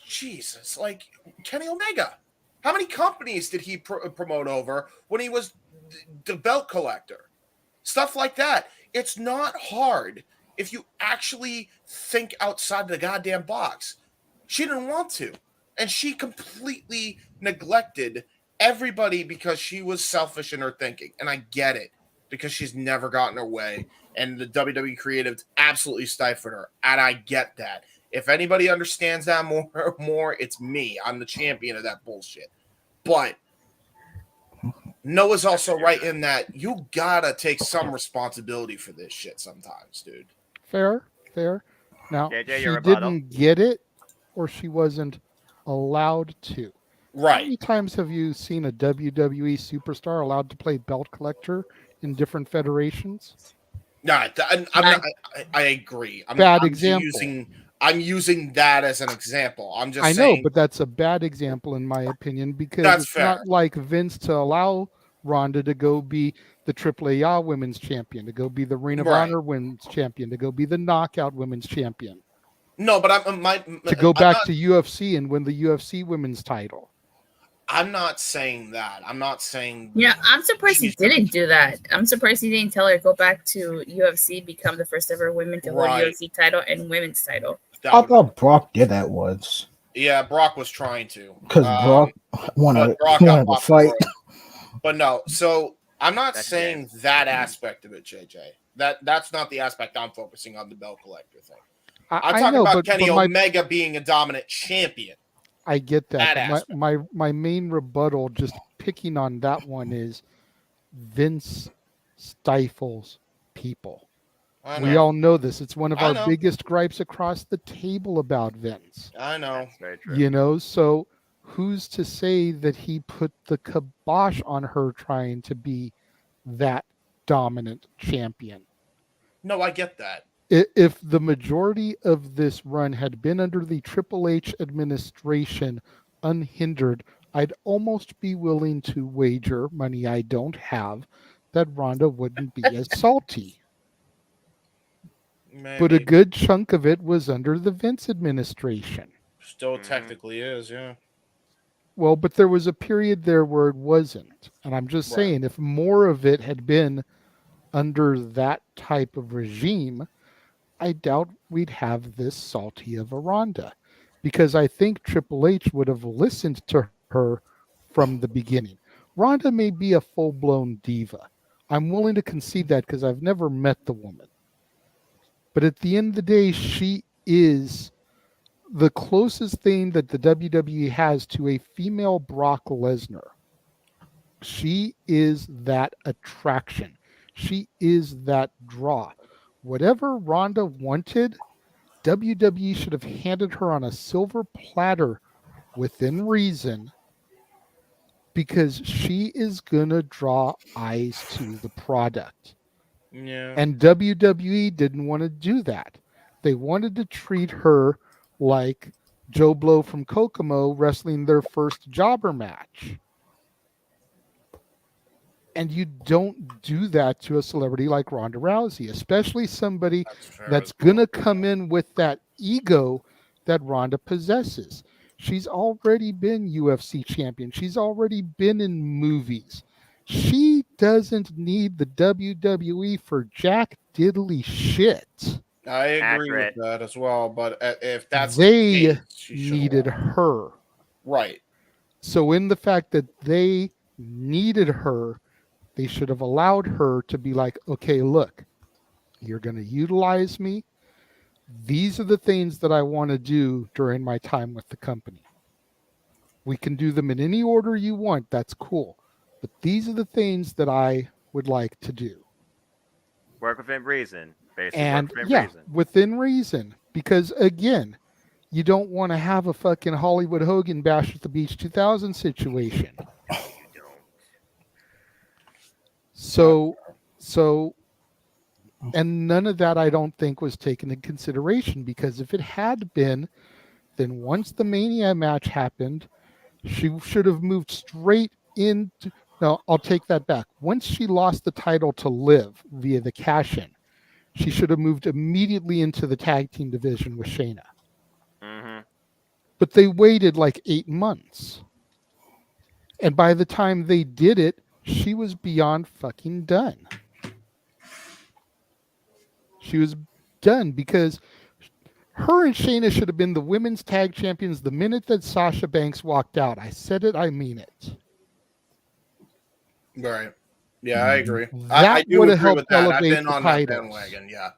Jesus, like Kenny Omega. How many companies did he promote over when he was the belt collector? Stuff like that. It's not hard if you actually think outside the goddamn box. She didn't want to. And she completely neglected everybody because she was selfish in her thinking. And I get it, because she's never gotten her way. And the WWE creatives absolutely stifled her. And I get that. If anybody understands that more, it's me. I'm the champion of that bullshit. But Noah's also right in that you gotta take some responsibility for this shit sometimes, dude. Fair. Now, JJ, she your rebuttal. didn't get it, or she wasn't allowed to. How Right. many times have you seen a WWE superstar allowed to play belt collector in different federations? No, I agree. Bad example. I'm using that as an example. I'm just I saying. know, but that's a bad example in my opinion, because That's it's fair. not like Vince to allow Ronda to go be the AAA Women's Champion, to go be the Ring of Right. Honor Women's Champion, to go be the Knockout Women's Champion, No, but to go back to UFC and win the UFC Women's title. I'm not saying that. I'm not saying. Yeah, I'm surprised he didn't do that. I'm surprised he didn't tell her go back to UFC, become the first ever women to hold Right. UFC title and women's title. that I would- thought Brock did that once yeah, Brock was trying to. because Brock wanted but Brock got to popped fight. for it. But no, so I'm not That's saying that aspect of it, JJ. That's not the aspect I'm focusing on, the belt collector thing. I'm I talking know, about but Kenny my Omega being a dominant champion. I get That that. aspect. But my main rebuttal, just picking on that one, is Vince stifles people. I We know. all know this. It's one of I our know. biggest gripes across the table about Vince. I know. That's very true. You know, so who's to say that he put the kibosh on her trying to be that dominant champion? No, I get that. If the majority of this run had been under the Triple H administration unhindered, I'd almost be willing to wager money I don't have that Ronda wouldn't be as salty. Maybe. But a good chunk of it was under the Vince administration. Still technically is, yeah. Well, but there was a period there where it wasn't. And I'm just Right. saying, if more of it had been under that type of regime, I doubt we'd have this salty of a Ronda, because I think Triple H would have listened to her from the beginning. Ronda may be a full-blown diva. I'm willing to concede that because I've never met the woman. But at the end of the day, she is the closest thing that the WWE has to a female Brock Lesnar. She is that attraction. She is that draw. Whatever Ronda wanted, WWE should have handed her on a silver platter within reason, because she is going to draw eyes to the product. Yeah. And WWE didn't want to do that. They wanted to treat her like Joe Blow from Kokomo wrestling their first jobber match. And you don't do that to a celebrity like Ronda Rousey, especially somebody that's going to come in with that ego that Ronda possesses. She's already been UFC champion. She's already been in movies. She doesn't need the WWE for jack diddly shit. I agree Accurate. with that as well. But if that's They the case, she should've needed won. her. Right. So in the fact that they needed her, they should have allowed her to be like, okay, look, you're going to utilize me. These are the things that I want to do during my time with the company. We can do them in any order you want. That's cool. But these are the things that I would like to do. Work within reason. Basically, And work within yeah, reason. within reason. Because again, you don't want to have a fucking Hollywood Hogan Bash at the Beach 2000 situation. So, and none of that I don't think was taken into consideration, because if it had been, then once the Mania match happened, she should have moved straight into. No, I'll take that back. Once she lost the title to Liv via the cash-in, she should have moved immediately into the tag team division with Shayna. Mm-hmm. But they waited like 8 months. And by the time they did it, she was beyond fucking done. She was done because her and Shayna should have been the women's tag champions the minute that Sasha Banks walked out. I said it, I mean it. Right. Yeah, I agree. That I do would have agree with helped that. I've elevate been the on that titles. bandwagon. Yeah,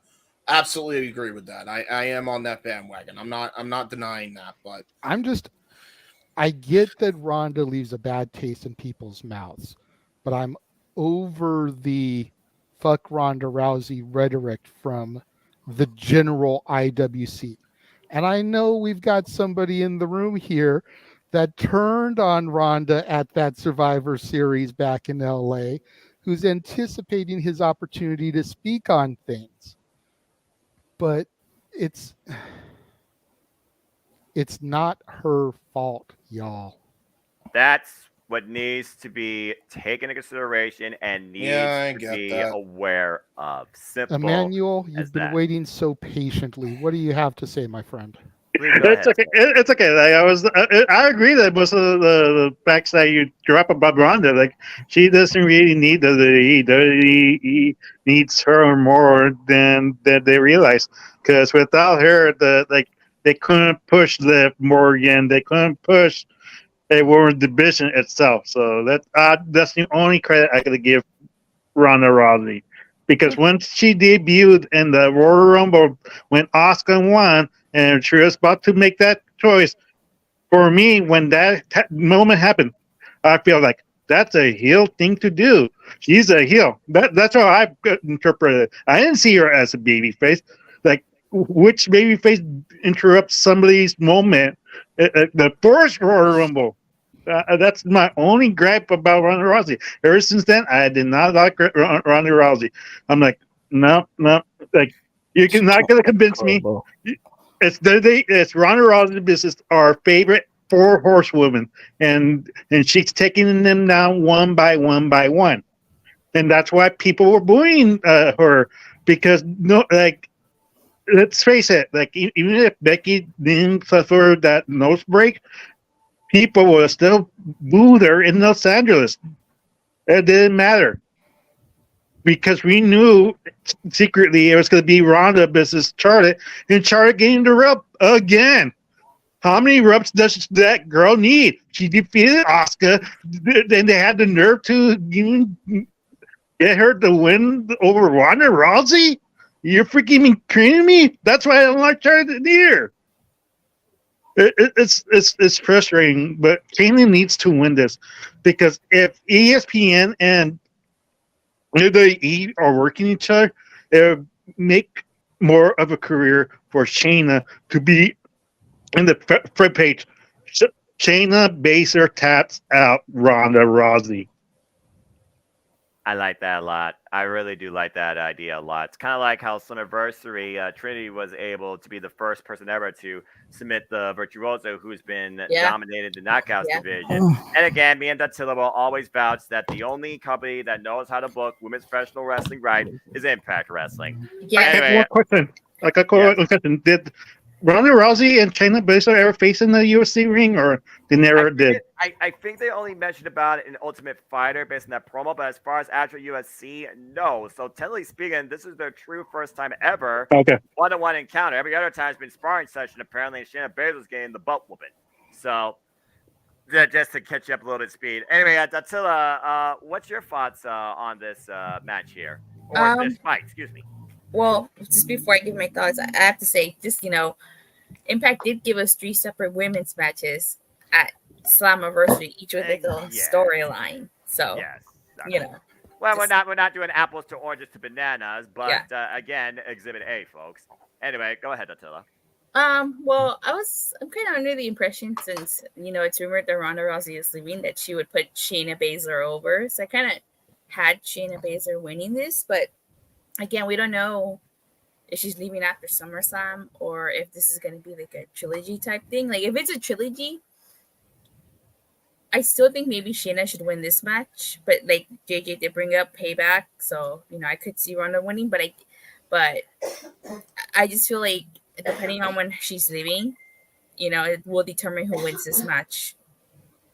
absolutely agree with that. I am on that bandwagon. I'm not denying that. But I get that Ronda leaves a bad taste in people's mouths, but I'm over the fuck Ronda Rousey rhetoric from the general IWC. And I know we've got somebody in the room here that turned on Ronda at that Survivor Series back in LA, who's anticipating his opportunity to speak on things. But it's not her fault, y'all. That's what needs to be taken into consideration and needs to be aware of. Simple. Emmanuel, you've been waiting so patiently. What do you have to say, my friend? It's okay. It's okay. Like I agree that most of the facts that you drop about Ronda, like she doesn't really need the WWE needs her more than they realize. Because without her, they couldn't push Liv Morgan. They couldn't push a World Division itself. So that's the only credit I could give Ronda Rousey. Because once she debuted in the Royal Rumble when Asuka won, and she was about to make that choice, for me, when that moment happened, I feel like that's a heel thing to do. She's a heel. That's how I interpreted it. I didn't see her as a babyface. Like, which babyface interrupts somebody's moment? The first Royal Rumble. That's my only gripe about Ronda Rousey. Ever since then, I did not like Ronda Rousey. I'm like, no. Like, you're not going to convince me. It's Ronda Rousey business. Our favorite 4 horsewomen, and she's taking them down one by one, and that's why people were booing her, because let's face it, like even if Becky didn't suffer that nose break, people will still boo her in Los Angeles. It didn't matter. Because we knew secretly it was going to be Ronda versus Charlotte, and Charlotte getting the rub again. How many rubs does that girl need? She defeated Asuka, and they had the nerve to even get her to win over Ronda Rousey? You're freaking kidding me? That's why I don't like Charlotte either. It's frustrating, but Kaylee needs to win this, because if ESPN and WWE are working each other, it would make more of a career for Shayna to be in the front page. Shayna Baszler taps out Ronda Rousey. I like that a lot. I really do like that idea a lot. It's kind of like how Summerversary Trinity was able to be the first person ever to submit the Virtuoso, who's been dominated the Knockouts division. And again, me and Dattila will always vouch that the only company that knows how to book women's professional wrestling right is Impact Wrestling. Yeah. Anyway, one question. One question. Ronda Rousey and Shayna Baszler ever faced in the UFC ring, or they never did? I think they only mentioned about it in Ultimate Fighter based on that promo, but as far as actual UFC, no. So technically speaking, this is their true first time ever Okay. one-on-one encounter. Every other time has been sparring session, apparently, and Shayna Baszler's getting the butt whooping. So just to catch you up a little bit of speed. Anyway, Attila, what's your thoughts on this match here? Or this fight, excuse me. Well, just before I give my thoughts, I have to say, just Impact did give us 3 separate women's matches at Slammiversary, each with its own storyline. So, Well, we're not doing apples to oranges to bananas, but again, Exhibit A, folks. Anyway, go ahead, Attila. Well, I'm kind of under the impression, since it's rumored that Ronda Rousey is leaving, that she would put Shayna Baszler over. So I kind of had Shayna Baszler winning this, but again, we don't know if she's leaving after SummerSlam or if this is going to be like a trilogy type thing. Like, if it's a trilogy, I still think maybe Shayna should win this match. But like JJ did bring up Payback, so I could see Ronda winning. But I just feel like depending on when she's leaving, it will determine who wins this match.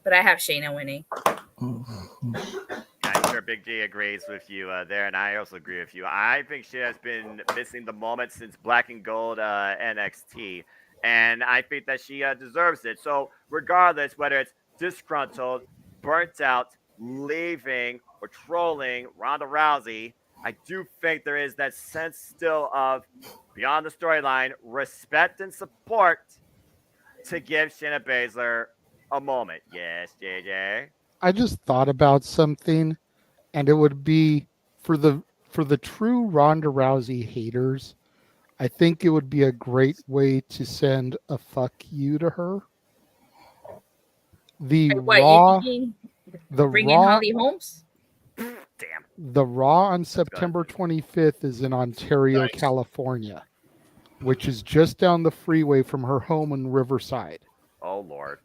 But I have Shayna winning. I'm sure Big G agrees with you there, and I also agree with you. I think she has been missing the moment since Black and Gold NXT, and I think that she deserves it. So regardless, whether it's disgruntled, burnt out, leaving, or trolling Ronda Rousey, I do think there is that sense still of, beyond the storyline, respect and support to give Shayna Baszler a moment. Yes, JJ? I just thought about something, and it would be for the true Ronda Rousey haters. I think it would be a great way to send a fuck you to her. The Raw Holly Holmes? Damn. The Raw on September 25th is in Ontario, California, which is just down the freeway from her home in Riverside. Oh, Lord.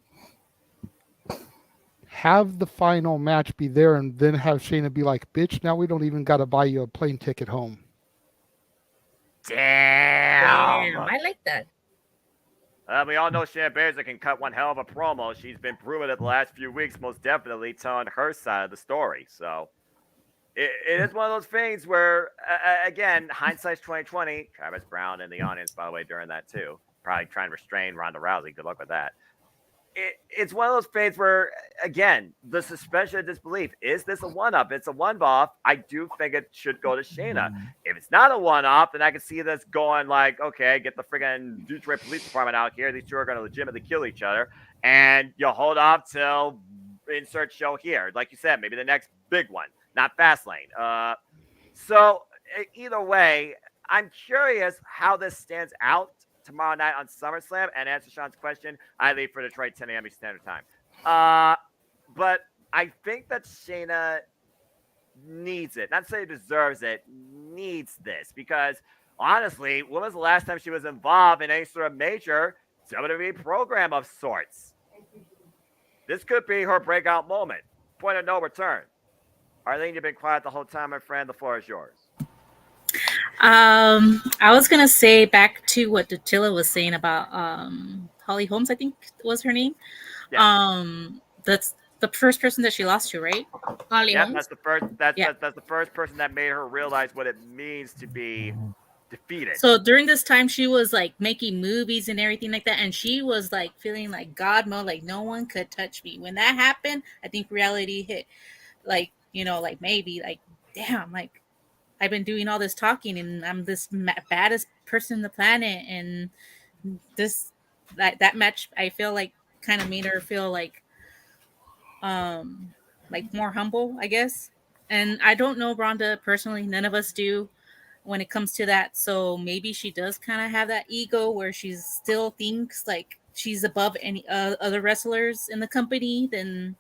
Have the final match be there, and then have Shayna be like, bitch, now we don't even got to buy you a plane ticket home. Damn. I like that. We all know Shayna Baszler can cut one hell of a promo. She's been proven it the last few weeks, most definitely telling her side of the story. So it is one of those things where, again, hindsight's 2020. Travis Brown in the audience, by the way, during that too, probably trying to restrain Ronda Rousey. Good luck with that. It's one of those things where, again, the suspension of disbelief. Is this a one-up? It's a one-off. I do think it should go to Shayna. If it's not a one-off, then I can see this going like, okay, get the friggin' Detroit Police Department out here. These two are going to legitimately kill each other. And you'll hold off till insert show here. Like you said, maybe the next big one, not Fastlane. So either way, I'm curious how this stands out tomorrow night on SummerSlam. And answer Sean's question, I leave for Detroit 10 a.m. Standard Time. But I think that Shayna needs it. Not to say deserves it, needs this. Because honestly, when was the last time she was involved in any sort of major WWE program of sorts? This could be her breakout moment. Point of no return. Arlene, you've been quiet the whole time, my friend. The floor is yours. I was gonna say back to what Attila was saying about Holly Holmes, I think was her name. Yeah. That's the first person that she lost to, right? Holly Holmes. That's the first. That's the first person that made her realize what it means to be defeated. So during this time, she was like making movies and everything like that, and she was like feeling like God mode, like no one could touch me. When that happened, I think reality hit. Like like maybe like damn, like I've been doing all this talking and I'm this baddest person on the planet, and this that match I feel like kind of made her feel like more humble, I guess. And I don't know Ronda personally, none of us do when it comes to that, so maybe she does kind of have that ego where she still thinks like she's above any other wrestlers in the company, and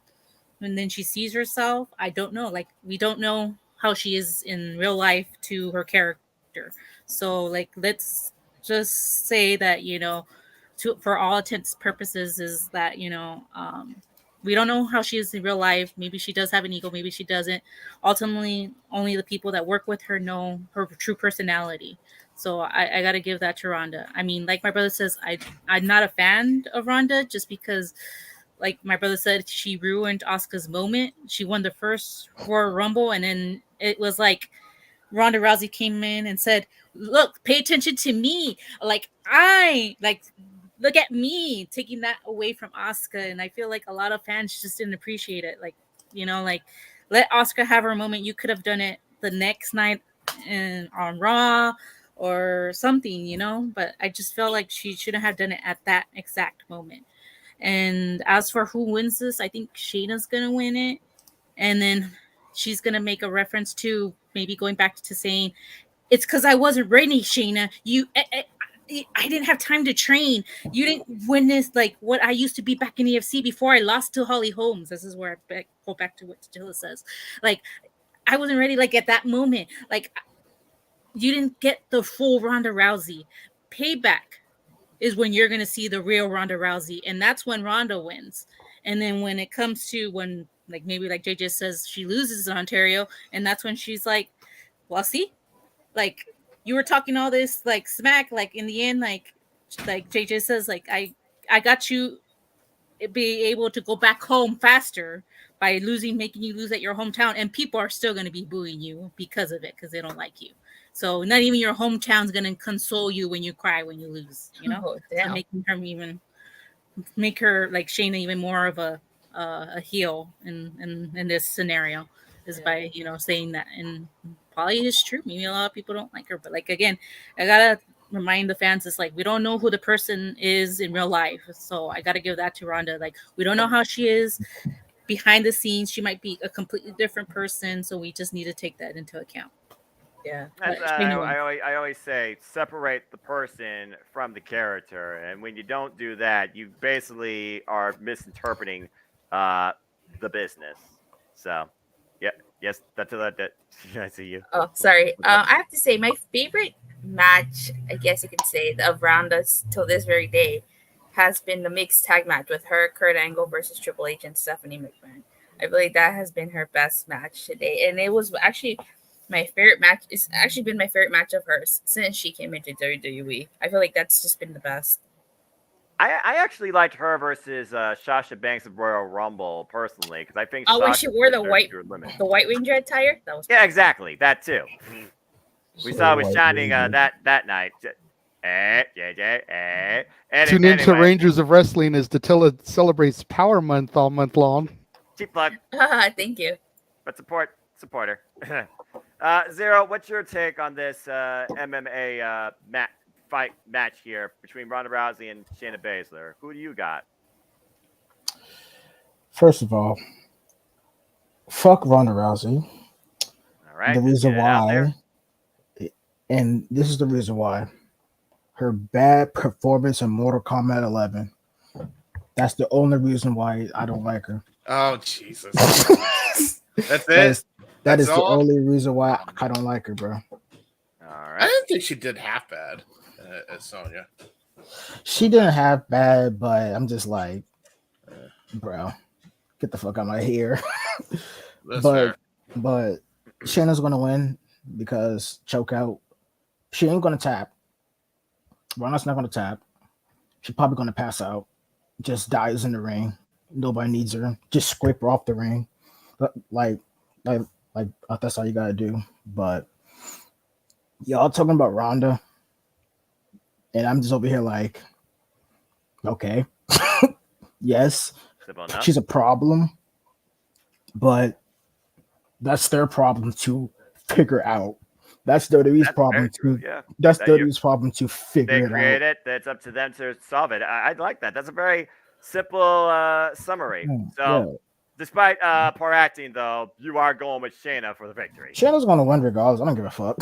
then she sees herself. I don't know, like we don't know how she is in real life to her character. So like let's just say that for all intents purposes is that we don't know how she is in real life. Maybe she does have an ego, maybe she doesn't. Ultimately only the people that work with her know her true personality. So I got to give that to Ronda. I mean, like my brother says, I'm not a fan of Ronda just because, like my brother said, she ruined Asuka's moment. She won the first Royal Rumble, and then it was like Ronda Rousey came in and said, "Look, pay attention to me. Look at me," taking that away from Asuka. And I feel like a lot of fans just didn't appreciate it. Like, like let Asuka have her moment. You could have done it the next night on Raw or something, But I just felt like she shouldn't have done it at that exact moment. And as for who wins this, I think Shayna's gonna win it, and then she's gonna make a reference to maybe going back to saying, "It's because I wasn't ready, Shayna. I didn't have time to train. You didn't witness like what I used to be back in EFC before I lost to Holly Holmes." This is where I go back to what Stilla says. Like, I wasn't ready. Like at that moment, like you didn't get the full Ronda Rousey. Payback is when you're gonna see the real Ronda Rousey, and that's when Ronda wins. And then when it comes to when, like maybe like JJ says, she loses in Ontario, and that's when she's like, "Well, see, like you were talking all this like smack, like in the end, like JJ says, like I got you be able to go back home faster by making you lose at your hometown, and people are still going to be booing you because of it, because they don't like you. So not even your hometown's going to console you when you cry when you lose, Oh, damn. So make her like Shayna even more of a heel in this scenario is by saying that. And probably is true. Maybe a lot of people don't like her, but like again, I gotta remind the fans, it's like we don't know who the person is in real life, so I gotta give that to Ronda. Like we don't know how she is behind the scenes. She might be a completely different person, so we just need to take that into account. Yeah. I always say separate the person from the character, and when you don't do that, you basically are misinterpreting the business. So, yeah, yes, that's that. I see you. Oh, sorry. I have to say my favorite match, I guess you can say, of Ronda's till this very day, has been the mixed tag match with her, Kurt Angle versus Triple H and Stephanie McMahon. I believe that has been her best match today, and it was actually my favorite match. It's actually been my favorite match of hers since she came into WWE. I feel like that's just been the best. I actually liked her versus Sasha Banks of Royal Rumble personally, because I think when she wore the White Ranger attire, that was exactly that too. We saw it shining that night. Tune into Rangers of Wrestling as Datilla celebrates Power Month all month long. Cheap plug. Thank you. But support her. Zero, what's your take on this MMA fight match here between Ronda Rousey and Shayna Baszler? Who do you got? First of all, fuck Ronda Rousey. All right. The reason why, and this is the reason why, her bad performance in Mortal Kombat 11. That's the only reason why I don't like her. Oh, Jesus. That's it? That is the only reason why I don't like her, bro. All right. I didn't think she did half bad as Sonya. She didn't have bad, but I'm just like, bro, get the fuck out of my hair. But Shayna's gonna win because choke out. She ain't gonna tap. Ronda's not gonna tap. She's probably gonna pass out. Just dies in the ring. Nobody needs her. Just scrape her off the ring. Like that's all you gotta do. But y'all talking about Ronda, and I'm just over here like, okay, yes, she's a problem, but that's their problem to figure out. That's WWE's problem too. Yeah. That's WWE's problem to figure it out. They create it. That's up to them to solve it. I like that. That's a very simple summary. Despite poor acting, though, you are going with Shayna for the victory. Shayna's going to win regardless. I don't give a fuck.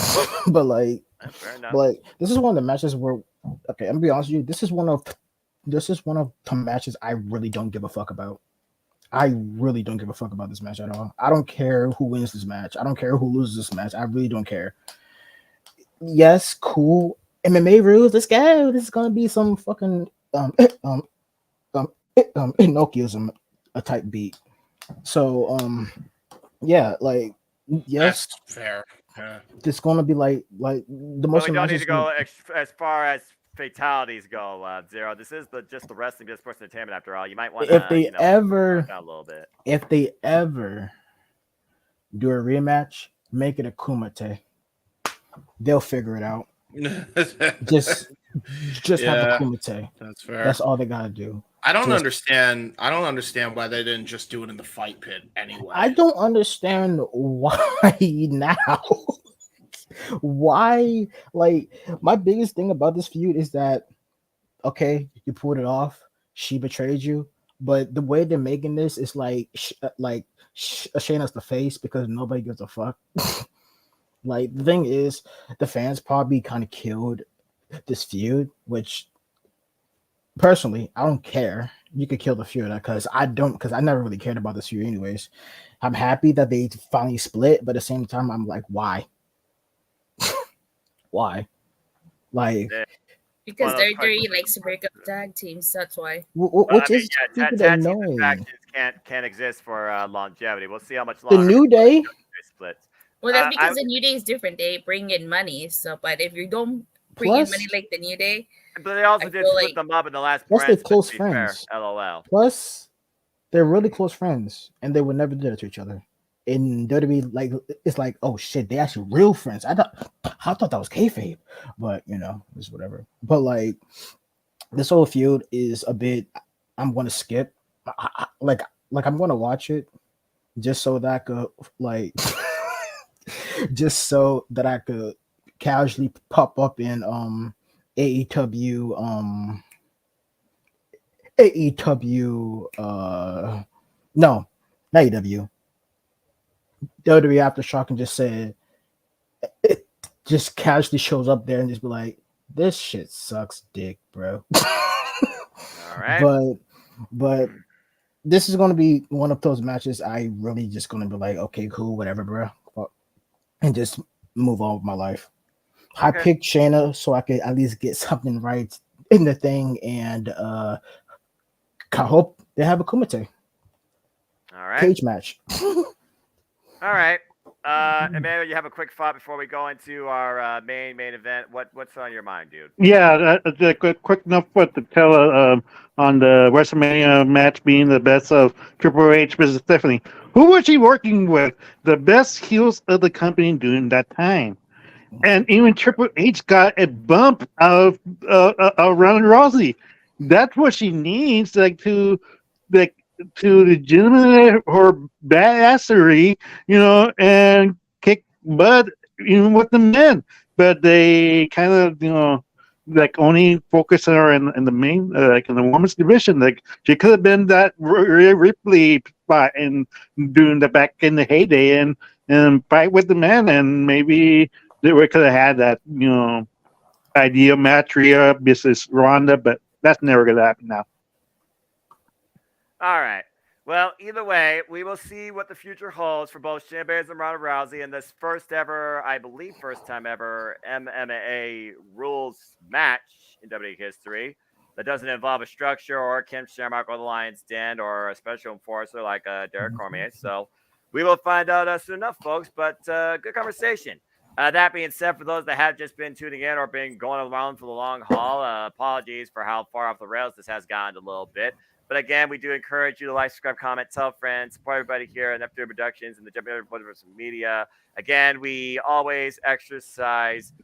But this is one of the matches where, okay, I'm gonna be honest with you. This is one of the matches I really don't give a fuck about. I really don't give a fuck about this match at all. I don't care who wins this match. I don't care who loses this match. I really don't care. Yes, cool. MMA rules. Let's go. This is gonna be some fucking Inokiism a type beat. So yes. That's fair. It's gonna be like the But most. we don't need to go as far as fatalities go, Zero. This is just the wrestling business sports entertainment after all. You might want to If they ever, down a little bit. if they ever do a rematch, make it a Kumite. They'll figure it out. just have a Kumite. That's fair. That's all they gotta do. I don't understand why they didn't just do it in the fight pit anyway. I don't understand why now. Why? Like, my biggest thing about this feud is that, okay, you pulled it off. She betrayed you, but the way they're making this is like Shayna's the face because nobody gives a fuck. Like, the thing is, the fans probably kind of killed this feud, which personally I don't care. You could kill the feud because I never really cared about this feud anyways. I'm happy that they finally split, but at the same time, I'm like, why? Why? Like, because WWE likes to break up tag teams. That's why. Which is stupid annoying. Factions can't exist for longevity. We'll see how much longer The New Day splits. Well, that's because the New Day is different. They bring in money. So, but if you don't bring in money like the New Day, but they also did split them up in the last. Plus, they're close friends. Fair, LOL. Plus, they're really close friends, and they would never do that to each other. In WWE, like, it's like, oh shit, they actually real friends. I thought that was kayfabe, but it's whatever. But like, this whole feud is a bit. I'm going to skip. Like I'm going to watch it just so that I could just so that I could casually pop up in AEW no, not AEW. WWE Aftershock and just said it just casually shows up there and just be like, this shit sucks dick, bro. All right. But this is gonna be one of those matches I really just gonna be like, okay, cool, whatever, bro. And just move on with my life. Okay. I picked Shayna so I could at least get something right in the thing, and I hope they have a Kumite. All right. Cage match. All right. Emmanuel, you have a quick thought before we go into our main event. What's on your mind, dude? Yeah, quick enough to tell on the WrestleMania match being the best of Triple H versus Stephanie. Who was she working with? The best heels of the company during that time. And even Triple H got a bump of Ronda Rousey. That's what she needs, to legitimate her badassery, and kick butt, even with the men. But they kind of, only focus on her in the main, in the women's division. Like, she could have been that Rhea Ripley spot in doing the back in the heyday and fight with the men, and maybe they could have had that, ideal match, Rhea versus Ronda, but that's never going to happen now. All right. Well, either way, we will see what the future holds for both Shayna Baszler and Ronda Rousey in this first time ever MMA rules match in WWE history that doesn't involve a structure or Kim Shamrock or the Lion's Den or a special enforcer like Derek Cormier. So we will find out soon enough, folks. But good conversation. That being said, for those that have just been tuning in or been going around for the long haul, apologies for how far off the rails this has gone a little bit. But again, we do encourage you to like, subscribe, comment, tell friends, support everybody here at F3 Productions and the Jumping Over Media. Again, we always exercise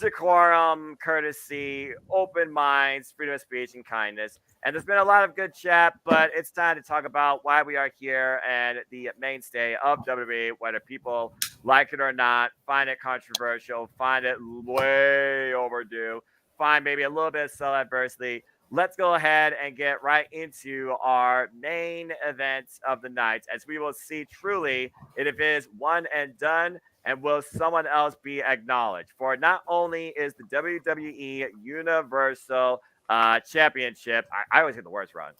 decorum, courtesy, open minds, freedom of speech, and kindness. And there's been a lot of good chat, but it's time to talk about why we are here and the mainstay of WWE, whether people like it or not, find it controversial, find it way overdue, find maybe a little bit of subtle adversity. Let's go ahead and get right into our main events of the night, as we will see truly if it is one and done, and will someone else be acknowledged. For not only is the WWE Universal Championship, I always get the words wrong,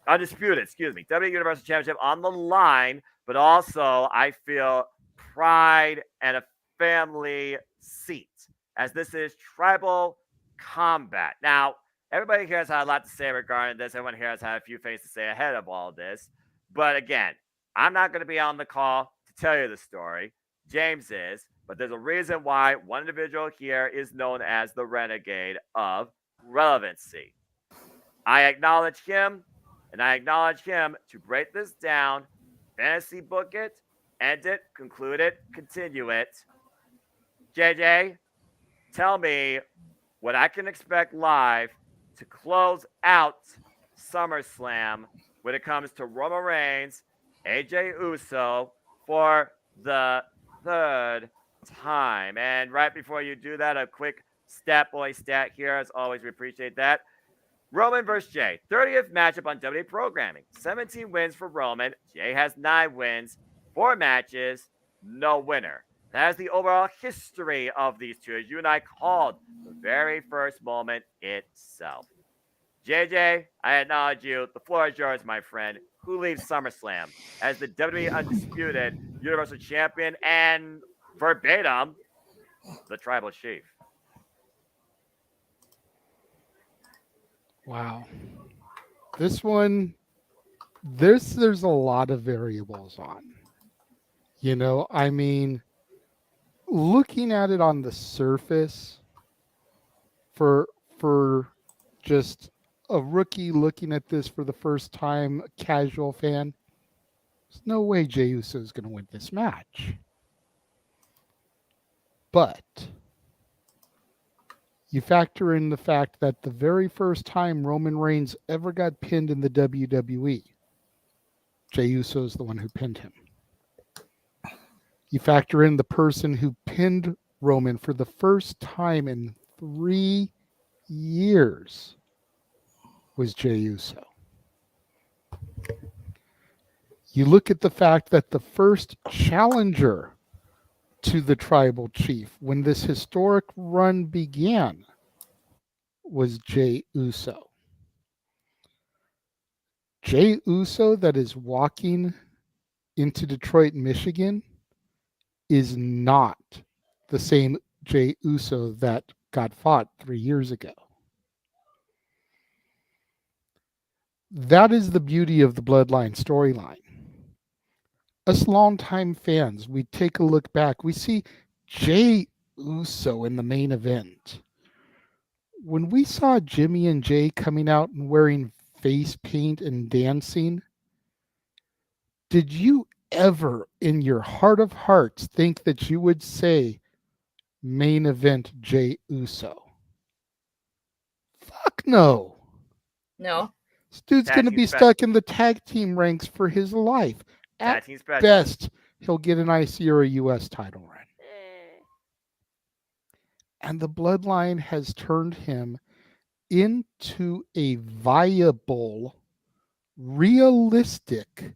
Undisputed, WWE Universal Championship on the line, but also I feel pride and a family seat, as this is tribal combat. Now, everybody here has had a lot to say regarding this. Everyone here has had a few things to say ahead of all this. But again, I'm not going to be on the call to tell you the story. James is. but there's a reason why one individual here is known as the Renegade of relevancy. I acknowledge him, and I acknowledge him to break this down, fantasy book it, end it, conclude it, continue it. JJ, tell me what I can expect live to close out SummerSlam when it comes to Roman Reigns, AJ Uso for the third time. And right before you do that, a quick stat boy stat here. As always, we appreciate that. Roman versus Jay, 30th matchup on WWE programming. 17 wins for Roman. Jay has 9 wins, 4 matches, no winner. That is the overall history of these two, as you and I called the very first moment itself. JJ, I acknowledge you. The floor is yours, my friend. Who leaves SummerSlam as the WWE Undisputed Universal Champion and verbatim, the Tribal Chief? Wow. This one, there's a lot of variables on. You know, I mean, looking at it on the surface, for just a rookie looking at this for the first time, a casual fan, there's no way Jey Uso is going to win this match. But you factor in the fact that the very first time Roman Reigns ever got pinned in the WWE, Jey Uso is the one who pinned him. You factor in the person who pinned Roman for the first time in 3 years was Jey Uso. You look at the fact that the first challenger to the Tribal Chief when this historic run began was Jey Uso. Jey Uso that is walking into Detroit, Michigan is not the same Jey Uso that got fought 3 years ago. That is the beauty of the Bloodline storyline. Us longtime fans, we take a look back. We see Jey Uso in the main event. When we saw Jimmy and Jay coming out and wearing face paint and dancing, did you ever in your heart of hearts think that you would say main event Jey Uso? Fuck no. No. This dude's going to be stuck in the tag team ranks for his life. At best, he'll get an IC or a US title run. And the Bloodline has turned him into a viable, realistic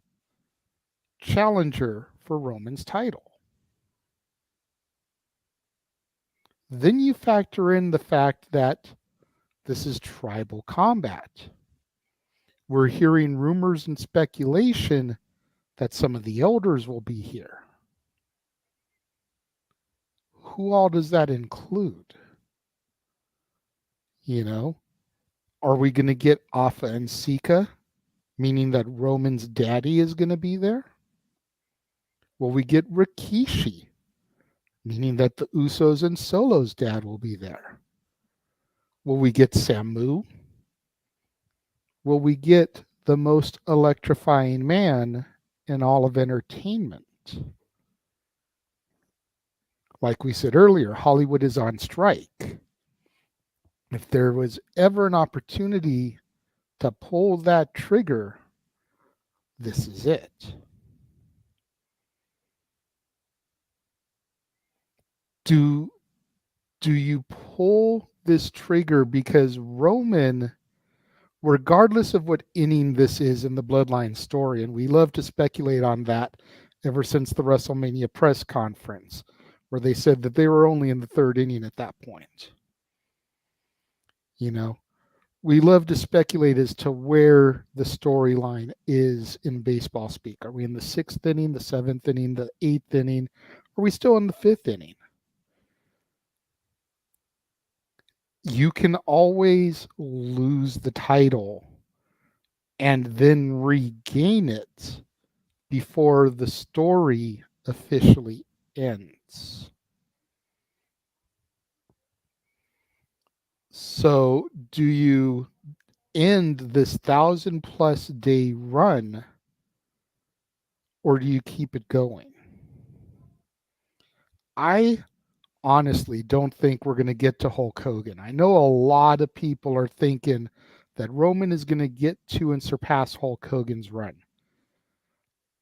challenger for Roman's title. Then you factor in the fact that this is tribal combat. We're hearing rumors and speculation that some of the elders will be here. Who all does that include? You know, are we going to get Alpha and Sika, meaning that Roman's daddy is going to be there? Will we get Rikishi, meaning that the Usos and Solo's dad will be there? Will we get Samu? Will we get the most electrifying man in all of entertainment? Like we said earlier, Hollywood is on strike. If there was ever an opportunity to pull that trigger, this is it. Do you pull this trigger because Roman, regardless of what inning this is in the Bloodline story, and we love to speculate on that ever since the WrestleMania press conference, where they said that they were only in the third inning at that point. You know, we love to speculate as to where the storyline is in baseball speak. Are we in the 6th inning, the 7th inning, the 8th inning? Are we still in the 5th inning? You can always lose the title and then regain it before the story officially ends. So, do you end this 1,000+ day run, or do you keep it going? I honestly don't think we're going to get to Hulk Hogan. I know a lot of people are thinking that Roman is going to get to and surpass Hulk Hogan's run.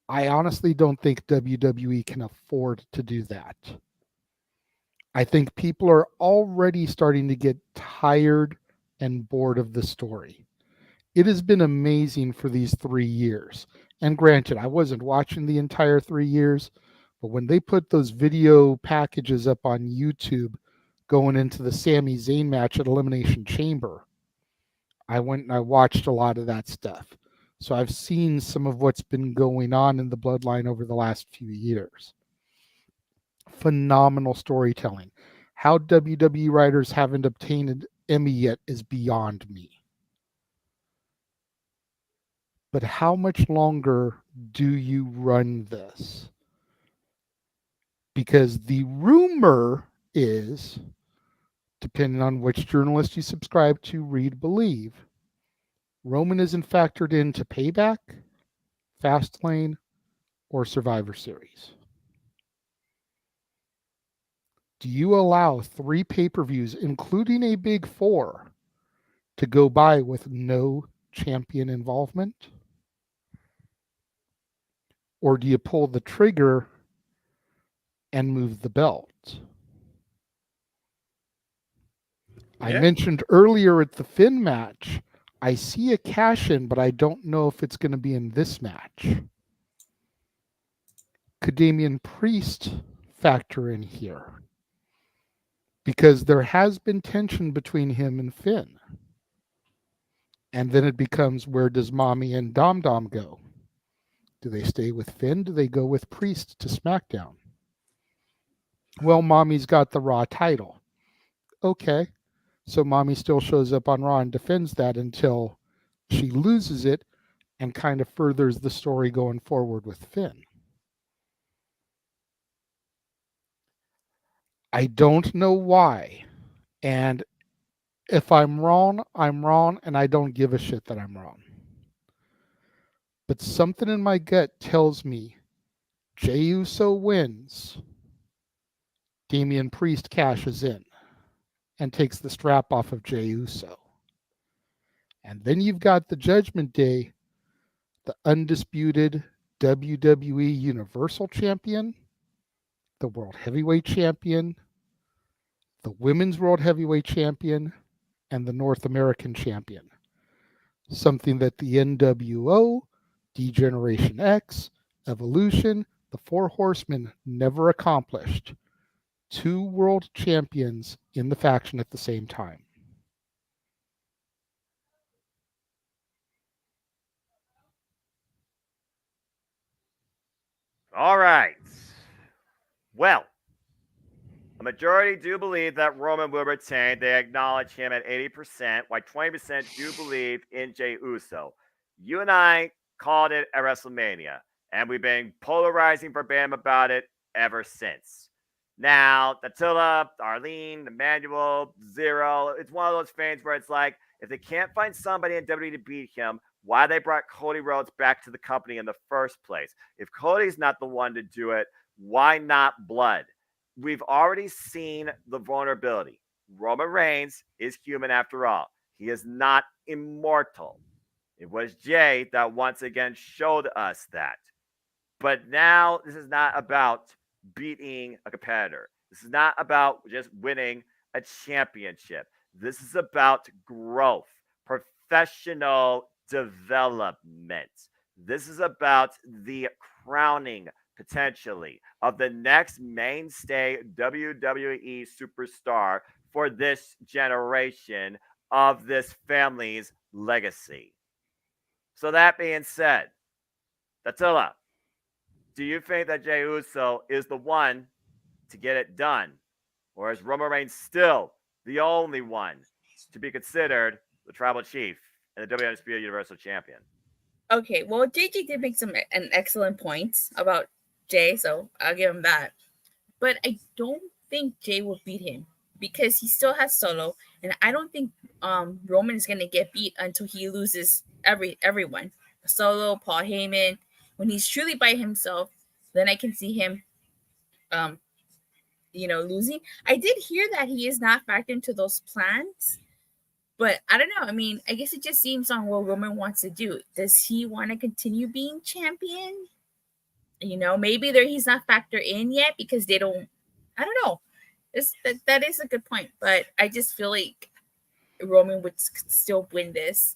I honestly don't think WWE can afford to do that. I think people are already starting to get tired and bored of the story. It has been amazing for these 3 years. And granted, I wasn't watching the entire 3 years, but when they put those video packages up on YouTube going into the Sami Zayn match at Elimination Chamber, I went and I watched a lot of that stuff. So I've seen some of what's been going on in the bloodline over the last few years. Phenomenal storytelling. How WWE writers haven't obtained an Emmy yet is beyond me. But how much longer do you run this? Because the rumor is, depending on which journalist you subscribe to, read, believe, Roman isn't factored into Payback, Fastlane, or Survivor Series. Do you allow 3 pay-per-views, including a big 4, to go by with no champion involvement? Or do you pull the trigger and move the belt? I mentioned earlier at the Finn match, I see a cash-in, but I don't know if it's going to be in this match. Could Damian Priest factor in here? Because there has been tension between him and Finn. And then it becomes, where does Mommy and Dom Dom go? Do they stay with Finn? Do they go with Priest to SmackDown? Well, Mommy's got the Raw title. Okay. So Mommy still shows up on Raw and defends that until she loses it and kind of furthers the story going forward with Finn. I don't know why. And if I'm wrong, and I don't give a shit that I'm wrong. But something in my gut tells me Jey Uso wins, Damian Priest cashes in and takes the strap off of Jey Uso. And then you've got the Judgment Day, the undisputed WWE Universal Champion, the World Heavyweight Champion, the Women's World Heavyweight Champion, and the North American Champion. Something that the NWO, D-Generation X, Evolution, the Four Horsemen never accomplished. 2 world champions in the faction at the same time. All right. Well, a majority do believe that Roman will retain. They acknowledge him at 80%, while 20% do believe in Jey Uso. You and I called it at WrestleMania, and we've been polarizing verbatim about it ever since. Now, Attila, Arlene, Emmanuel, Zero, it's one of those fans where it's like, if they can't find somebody in WWE to beat him, why they brought Cody Rhodes back to the company in the first place? If Cody's not the one to do it, why not Blood? We've already seen the vulnerability. Roman Reigns is human after all. He is not immortal. It was Jey that once again showed us that. But now this is not about beating a competitor. This is not about just winning a championship. This is about growth, professional development. This is about the crowning potentially of the next mainstay WWE superstar for this generation of this family's legacy. So that being said, Attila, do you think that Jey Uso is the one to get it done? Or is Roman Reigns still the only one to be considered the tribal chief and the WWE Universal Champion? Okay, well, JJ did make an excellent points about Jey, so I'll give him that. But I don't think Jey will beat him because he still has Solo, and I don't think Roman is gonna get beat until he loses everyone. Solo, Paul Heyman. When he's truly by himself, then I can see him losing. I did hear that he is not factored into those plans, but I don't know. I mean, I guess it just seems on what Roman wants to do. Does he want to continue being champion? Maybe he's not factored in yet because they don't. I don't know. That is a good point, but I just feel like Roman would still win this,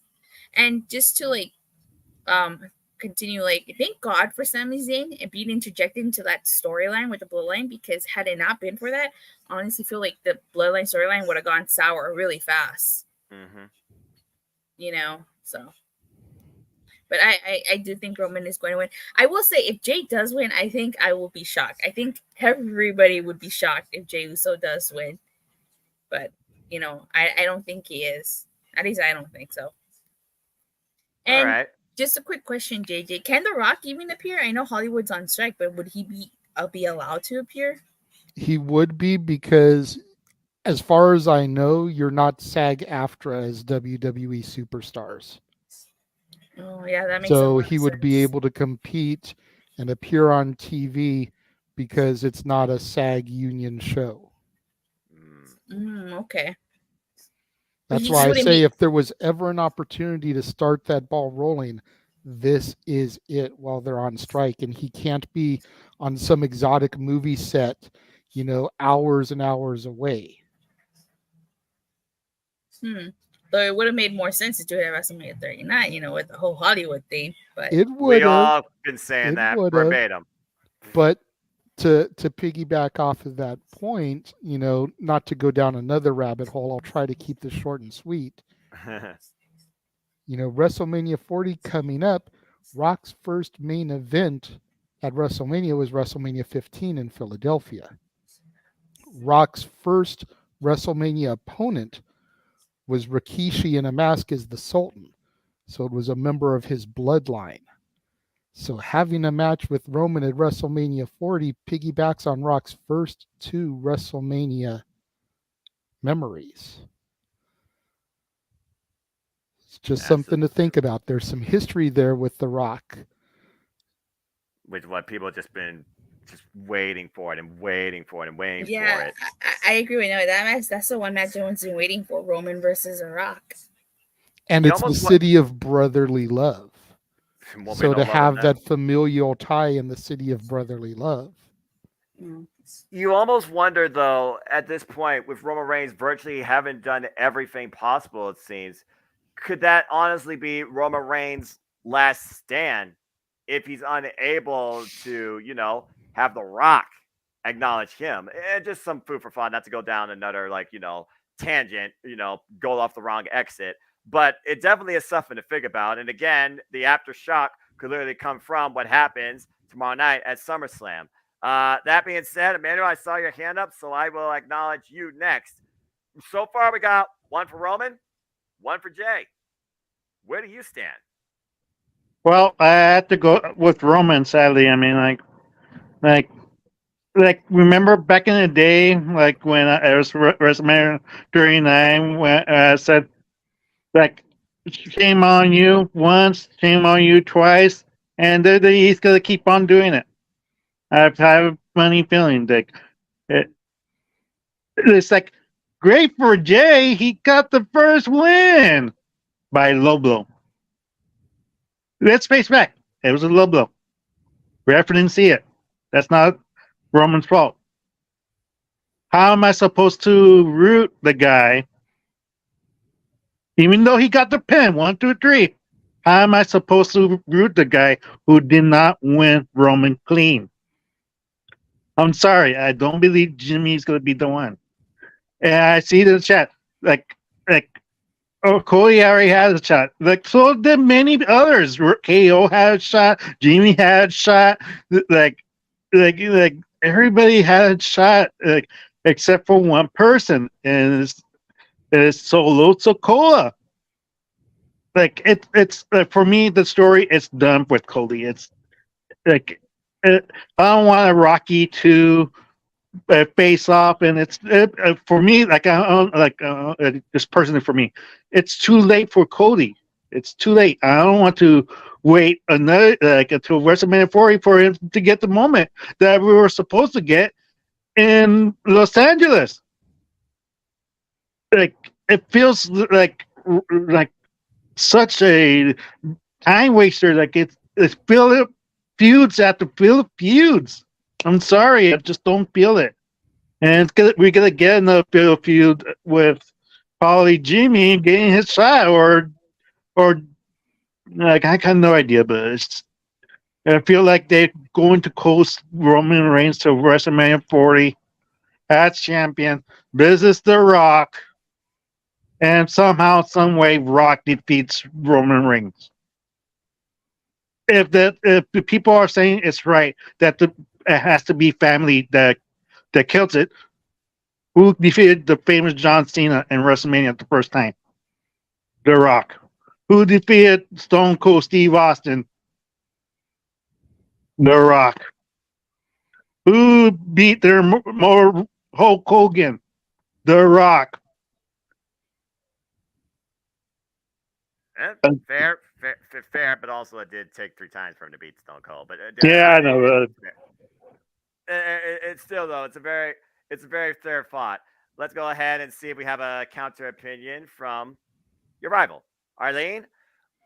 and just to continue, thank God for Sami Zayn and being interjected into that storyline with the Bloodline, because had it not been for that, I honestly feel like the Bloodline storyline would have gone sour really fast. So. But I do think Roman is going to win. I will say, if Jay does win, I think I will be shocked. I think everybody would be shocked if Jey Uso does win. But, I don't think he is. At least I don't think so. And all right. Just a quick question, JJ. Can The Rock even appear? I know Hollywood's on strike, but would he be allowed to appear? He would be, because as far as I know, you're not SAG-AFTRA as WWE superstars. Oh, yeah, that makes so sense. he would be able to compete and appear on TV because it's not a SAG union show. Okay. That's why I say if there was ever an opportunity to start that ball rolling, this is it while they're on strike. And he can't be on some exotic movie set, hours and hours away. So it would have made more sense to do it at WrestleMania 39, with the whole Hollywood thing. But it would. We all been saying that verbatim. But to piggyback off of that point, not to go down another rabbit hole, I'll try to keep this short and sweet. WrestleMania 40 coming up. Rock's first main event at WrestleMania was WrestleMania 15 in Philadelphia. Rock's first WrestleMania opponent was Rikishi in a mask as the Sultan. So it was a member of his bloodline. So having a match with Roman at WrestleMania 40 piggybacks on Rock's first 2 WrestleMania memories. It's just something to think about. There's some history there with The Rock. Which what people have just been waiting for it and waiting for it and waiting for it. I agree with you. That match, that's the one match everyone's been waiting for, Roman versus The Rock. And it's the city of brotherly love. So to have that familial tie in the city of brotherly love. You almost wonder, though, at this point, with Roman Reigns virtually having done everything possible, it seems, could that honestly be Roman Reigns' last stand if he's unable to, have The Rock acknowledge him? And just some food for thought, not to go down another, tangent, go off the wrong exit. But it definitely is something to think about. And again, the aftershock could literally come from what happens tomorrow night at SummerSlam. That being said, Emmanuel, I saw your hand up, so I will acknowledge you next. So far, we got one for Roman, one for Jay. Where do you stand? Well, I had to go with Roman, sadly. I mean, remember back in the day, when I was WrestleMania 39, when I said, shame on you once, shame on you twice, and he's gonna keep on doing it. I have a funny feeling it's great for Jay. He got the first win by low blow. Let's face back. It was a low blow. Ref didn't see it. That's not Roman's fault. How am I supposed to root the guy? Even though he got the pin, 1, 2, 3, how am I supposed to root the guy who did not win Roman clean? I'm sorry, I don't believe Jimmy's going to be the one. And I see the chat, Cody already had a shot. So did many others. KO had a shot. Jimmy had a shot. Everybody had a shot, except for one person, and it's Solo Sokola. It's for me, the story is done with Cody. It's I don't want a Rocky 2 face off, and it's for me just personally for me, it's too late for Cody. It's too late. I don't want to wait another until WrestleMania 40 for him to get the moment that we were supposed to get in Los Angeles. Like it feels like such a time waster. Like it's feel feuds after feuds. I'm sorry, I just don't feel it. And we're gonna get another feud with probably Jimmy getting his shot, or like I have no idea, but I feel like they're going to coast Roman Reigns to WrestleMania 40 as champion. This is The Rock, and somehow, some way, Rock defeats Roman Reigns. If the people are saying it's right that it has to be family that kills it, who defeated the famous John Cena in WrestleMania the first time? The Rock. Who defeated Stone Cold Steve Austin? The Rock. Who beat their more Hulk Hogan? The Rock. Fair, but also it did take 3 times for him to beat Stone Cold. But yeah, I know. It's still though. It's a very fair fought. Let's go ahead and see if we have a counter opinion from your rival, Arlene.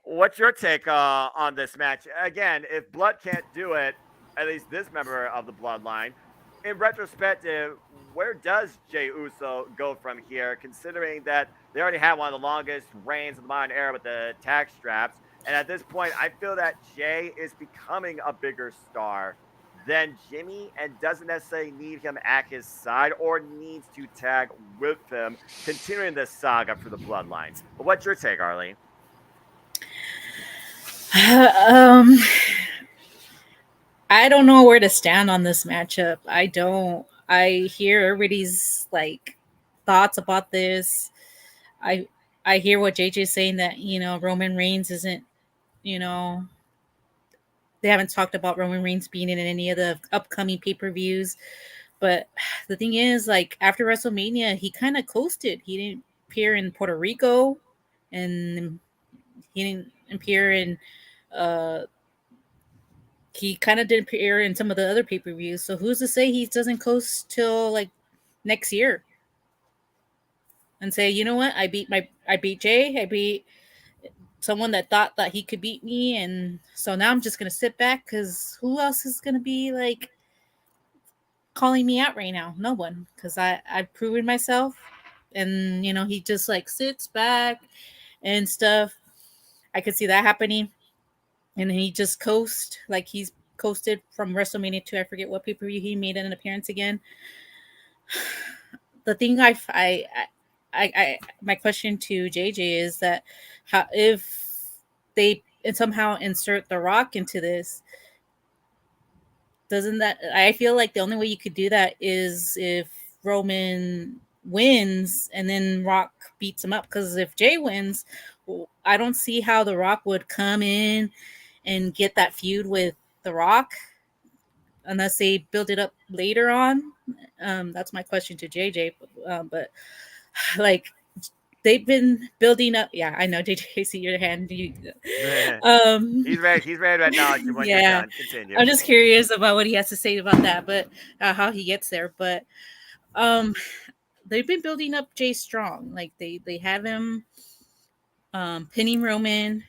What's your take on this match? Again, if Blood can't do it, at least this member of the Bloodline, in retrospective, where does Jey Uso go from here, considering that they already have one of the longest reigns of the modern era with the tag straps? And at this point, I feel that Jey is becoming a bigger star than Jimmy and doesn't necessarily need him at his side or needs to tag with him, continuing this saga for the Bloodline. But what's your take, Arlene? I don't know where to stand on this matchup. I don't. I hear everybody's like thoughts about this. I hear what JJ's saying that Roman Reigns isn't. They haven't talked about Roman Reigns being in any of the upcoming pay-per-views. But the thing is, like, after WrestleMania, he kind of coasted. He didn't appear in Puerto Rico, and he didn't appear in he kind of didn't appear in some of the other pay-per-views. So who's to say he doesn't coast till like next year and say, you know what, I beat Jay, I beat someone that thought that he could beat me, and so now I'm just gonna sit back because who else is gonna be like calling me out right now? No one, because I've proven myself, and he just like sits back and stuff. I could see that happening, and he just coast like he's coasted from WrestleMania 2. I forget what pay-per-view he made an appearance again. The thing my question to JJ is that how if they somehow insert The Rock into this, doesn't that I feel like the only way you could do that is if Roman wins and then Rock beats him up, because if Jay wins, I don't see how The Rock would come in and get that feud with The Rock unless they build it up later on. That's my question to JJ. But like they've been building up. Yeah, I know JJ. See your hand. He's ready. He's ready to acknowledge you when you're done. Continue. I'm just curious about what he has to say about that, but how he gets there. But they've been building up Jay strong. Like they have him pinning Roman.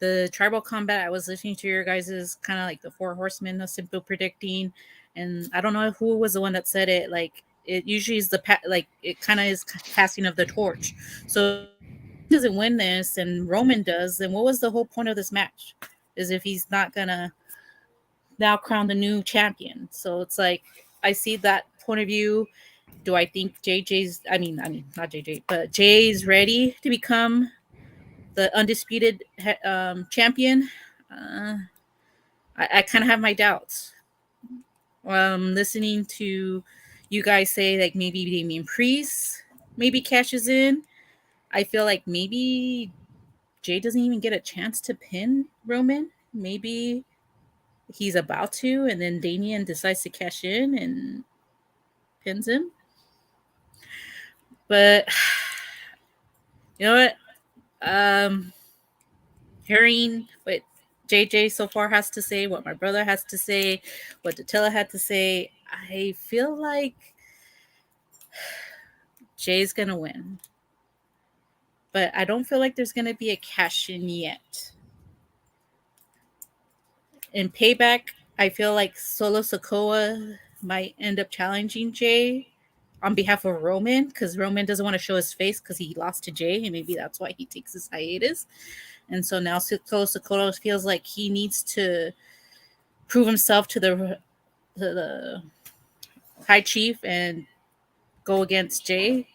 The tribal combat, I was listening to your guys' kind of like the 4 horsemen of simple predicting, and I don't know who was the one that said it. Like it usually is it kind of is passing of the torch. So if he doesn't win this and Roman does, then what was the whole point of this match? Is if he's not gonna now crown the new champion. So it's like I see that point of view. Do I think I mean not JJ, but Jay's ready to become the undisputed champion? I kind of have my doubts. Listening to you guys say like maybe Damian Priest maybe cashes in, I feel like maybe Jay doesn't even get a chance to pin Roman. Maybe he's about to, and then Damian decides to cash in, and pins him. But you know what? Hearing what JJ so far has to say, what my brother has to say, what Datilla had to say, I feel like Jay's gonna win. But I don't feel like there's gonna be a cash in yet. In Payback, I feel like Solo Sokoa might end up challenging Jay on behalf of Roman, because Roman doesn't want to show his face because he lost to Jay, and maybe that's why he takes his hiatus. And so now Solo Sokoa feels like he needs to prove himself to the High Chief and go against Jay.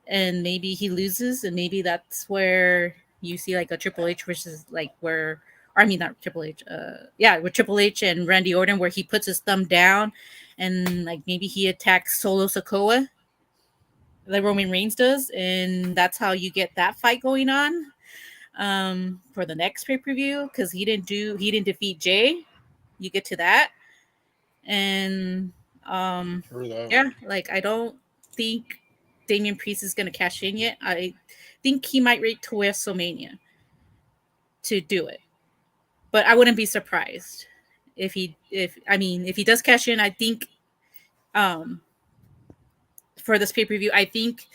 And maybe he loses, and maybe that's where you see like a Triple H versus like where, or I mean not Triple H, with Triple H and Randy Orton, where he puts his thumb down and like maybe he attacks Solo Sokoa like Roman Reigns does, and that's how you get that fight going on for the next pay-per-view, because he didn't defeat Jay. You get to that, and yeah, like I don't think Damian Priest is going to cash in yet. I think he might wait to WrestleMania to do it, but I wouldn't be surprised if he does cash in. I think for this pay-per-view, I think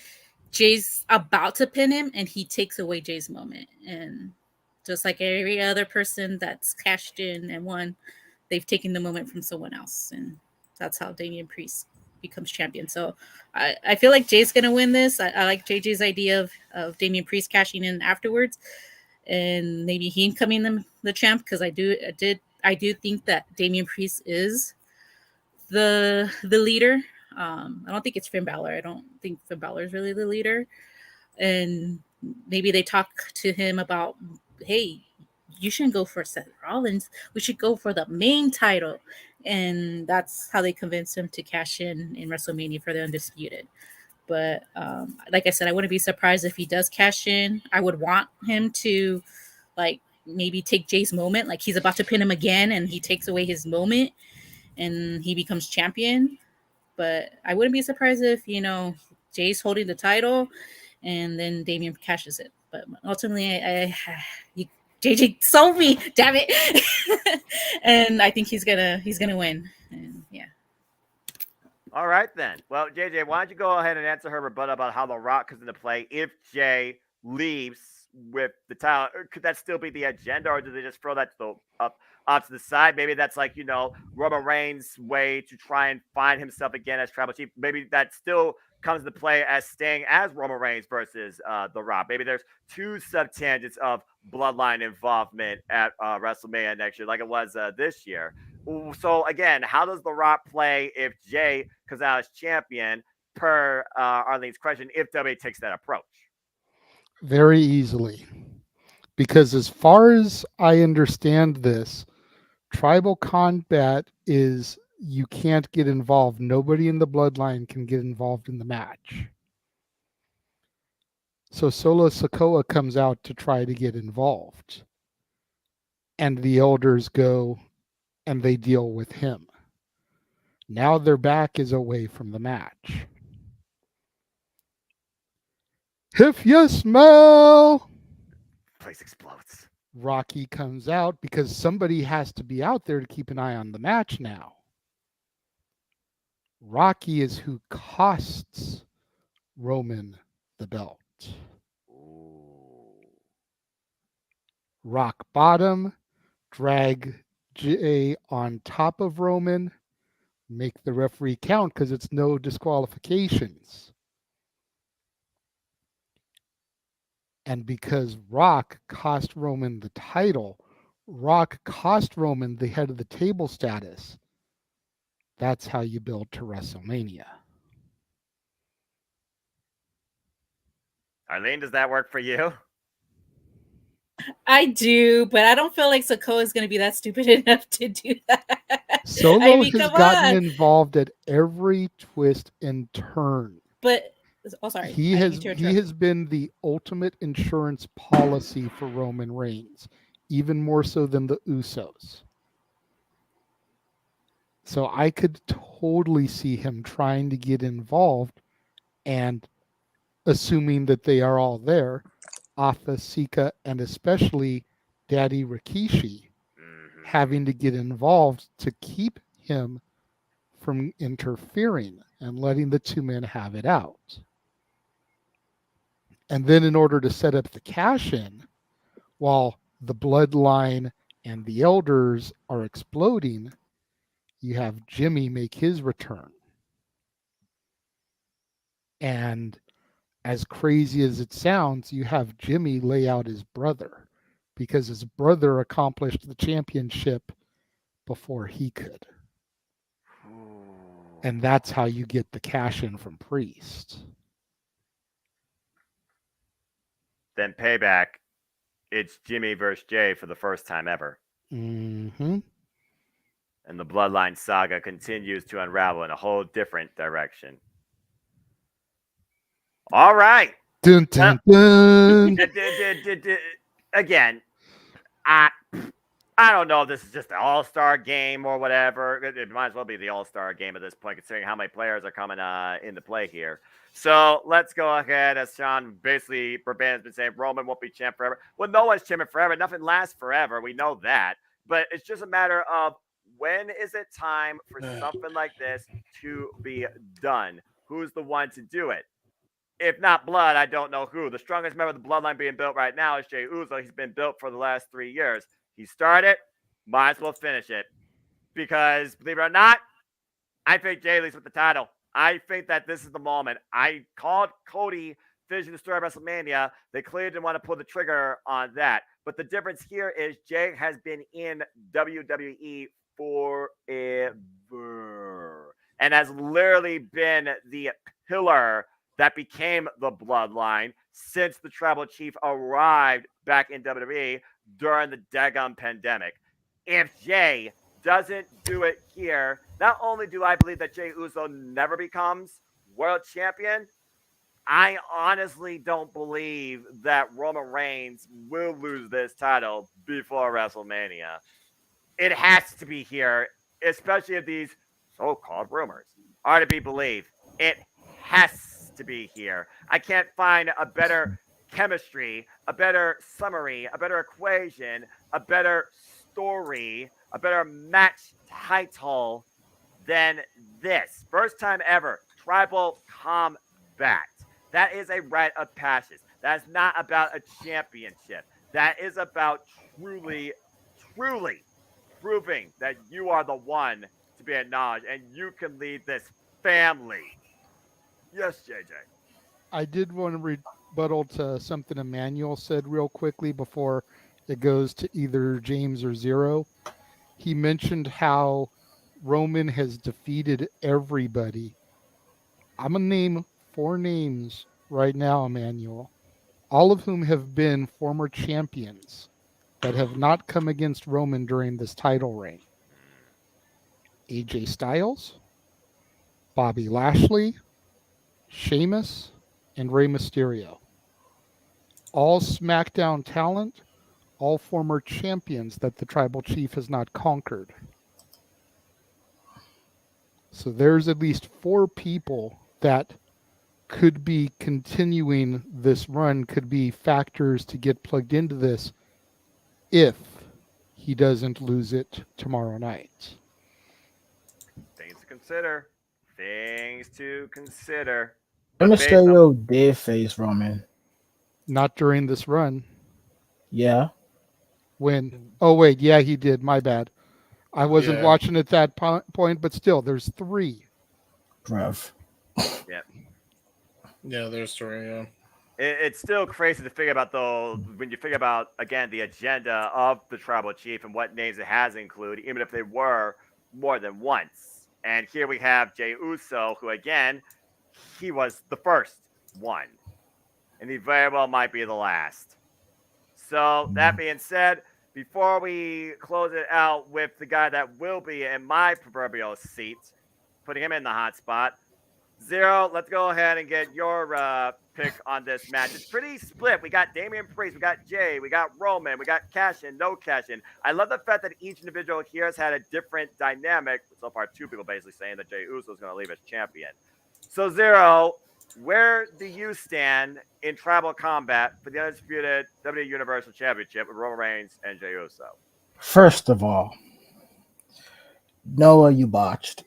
Jay's about to pin him and he takes away Jay's moment, and just like every other person that's cashed in and won, they've taken the moment from someone else, and that's how Damian Priest becomes champion. So I feel like Jay's gonna win this. I like JJ's idea of Damian Priest cashing in afterwards, and maybe he becoming the champ, because I do think that Damian Priest is the leader. I don't think it's Finn Balor. I don't think Finn Balor is really the leader, and maybe they talk to him about, hey, you shouldn't go for Seth Rollins. We should go for the main title. And that's how they convince him to cash in WrestleMania for the Undisputed. But like I said, I wouldn't be surprised if he does cash in. I would want him to like maybe take Jay's moment. Like he's about to pin him again and he takes away his moment and he becomes champion. But I wouldn't be surprised if, Jay's holding the title and then Damian cashes it. But ultimately, JJ sold me, damn it. And I think he's gonna win. And yeah. All right then. Well, JJ, why don't you go ahead and answer her rebuttal about how The Rock comes into play if Jay leaves with the title? Could that still be the agenda, or do they just throw that up to the side? Maybe that's like, Roman Reigns' way to try and find himself again as tribal chief. Maybe that still comes into play as staying as Roman Reigns versus The Rock. Maybe there's two sub-tangents of bloodline involvement at WrestleMania next year, like it was this year. So again, how does The Rock play if Jay comes out as champion, per Arlene's question, if WWE takes that approach? Very easily. Because as far as I understand this, tribal combat is you can't get involved. Nobody in the bloodline can get involved in the match. So Solo Sokoa comes out to try to get involved. And the elders go and they deal with him. Now their back is away from the match. If you smell, place explodes. Rocky comes out because somebody has to be out there to keep an eye on the match now. Rocky is who costs Roman the belt. Rock bottom, drag Jay on top of Roman, make the referee count because it's no disqualifications. And because Rock cost Roman the title, Rock cost Roman the head of the table status. That's how you build to WrestleMania. Arlene, does that work for you? I do, but I don't feel like Sokoa is going to be that stupid enough to do that. Solo has gotten involved at every twist and turn. But sorry. He has been the ultimate insurance policy for Roman Reigns, even more so than the Usos. So I could totally see him trying to get involved and assuming that they are all there, Afa, Sika, and especially Daddy Rikishi having to get involved to keep him from interfering and letting the two men have it out. And then in order to set up the cash-in, while the bloodline and the elders are exploding, you have Jimmy make his return. And as crazy as it sounds, you have Jimmy lay out his brother because his brother accomplished the championship before he could. And that's how you get the cash in from Priest. Then payback, it's Jimmy versus Jay for the first time ever. Mm-hmm. And the Bloodline saga continues to unravel in a whole different direction. All right. Dun, dun, dun. Again, I don't know if this is just an all-star game or whatever. It might as well be the all-star game at this point, considering how many players are coming into play here. So let's go ahead, as Sean basically has been saying, Roman won't be champ forever. Well, no one's champion forever. Nothing lasts forever. We know that. But it's just a matter of when is it time for something like this to be done? Who's the one to do it? If not Blood, I don't know who. The strongest member of the bloodline being built right now is Jey Uso. He's been built for the last 3 years. He started, might as well finish it. Because, believe it or not, I think Jey leads with the title. I think that this is the moment. I called Cody finishing the story of WrestleMania. They clearly didn't want to pull the trigger on that. But the difference here is Jey has been in WWE forever. And has literally been the pillar that became the bloodline since the tribal chief arrived back in WWE during the daggum pandemic. If Jey doesn't do it here, not only do I believe that Jey Uso never becomes world champion, I honestly don't believe that Roman Reigns will lose this title before WrestleMania. It has to be here, especially if these so-called rumors are to be believed. It has to be here. I can't find a better chemistry, a better summary, a better equation, a better story, a better match title than this. First time ever, tribal combat. That is a rite of passage. That's not about a championship. That is about truly proving that you are the one to be acknowledged and you can lead this family. Yes, JJ. I did want to rebuttal to something Emmanuel said real quickly before it goes to either James or Zero. He mentioned how Roman has defeated everybody. I'm going to name 4 names right now, Emmanuel, all of whom have been former champions that have not come against Roman during this title reign. AJ Styles, Bobby Lashley, Sheamus, and Rey Mysterio. All SmackDown talent, all former champions that the tribal chief has not conquered. So there's at least 4 people that could be continuing this run, could be factors to get plugged into this if he doesn't lose it tomorrow night. Things to consider. Rey Mysterio did face Roman. Not during this run. Yeah. When? Oh, wait. Yeah, he did. My bad. I wasn't watching at that point, but still, there's 3. Bruv. Yeah. Yeah, there's 3, yeah. It's still crazy to figure about, though, when you figure about, again, the agenda of the tribal chief and what names it has included, even if they were more than once. And here we have Jey Uso, who, again, he was the first one. And he very well might be the last. So, that being said, before we close it out with the guy that will be in my proverbial seat, putting him in the hot spot, Zero, let's go ahead and get your pick on this match. It's pretty split. We got Damian Priest, we got Jay, we got Roman, we got cash in, no cash in. I love the fact that each individual here has had a different dynamic. So far, two people basically saying that Jay Uso is going to leave as champion. So, Zero, where do you stand in tribal combat for the undisputed WWE Universal Championship with Roman Reigns and Jey Uso? First of all, Noah, you botched.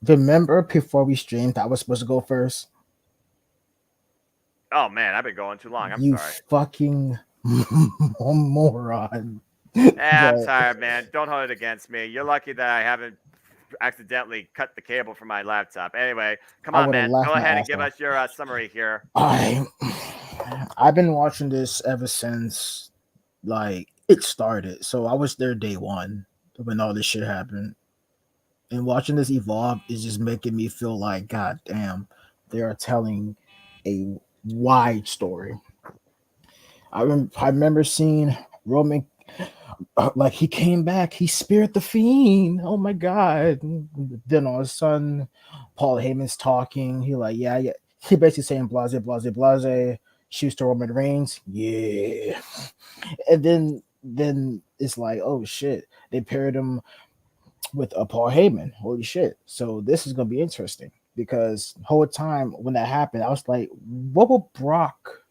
Remember before we streamed, I was supposed to go first. Oh man, I've been going too long. I'm You sorry. fucking moron. I'm tired, man. Don't hold it against me. You're lucky that I haven't accidentally cut the cable from my laptop. Anyway, come on, man. Go ahead and give us your summary here. I've been watching this ever since like it started. So I was there day one when all this shit happened. And watching this evolve is just making me feel like, God damn, they are telling a wide story. I remember seeing Roman, like he came back, he speared the Fiend. Oh my God. Then all of a sudden, Paul Heyman's talking. He like, yeah. He basically saying blase, blase, blase. Shoots to Roman Reigns. Yeah. And then it's like, oh shit. They paired him with a Paul Heyman. Holy shit. So this is going to be interesting because the whole time when that happened, I was like, what will Brock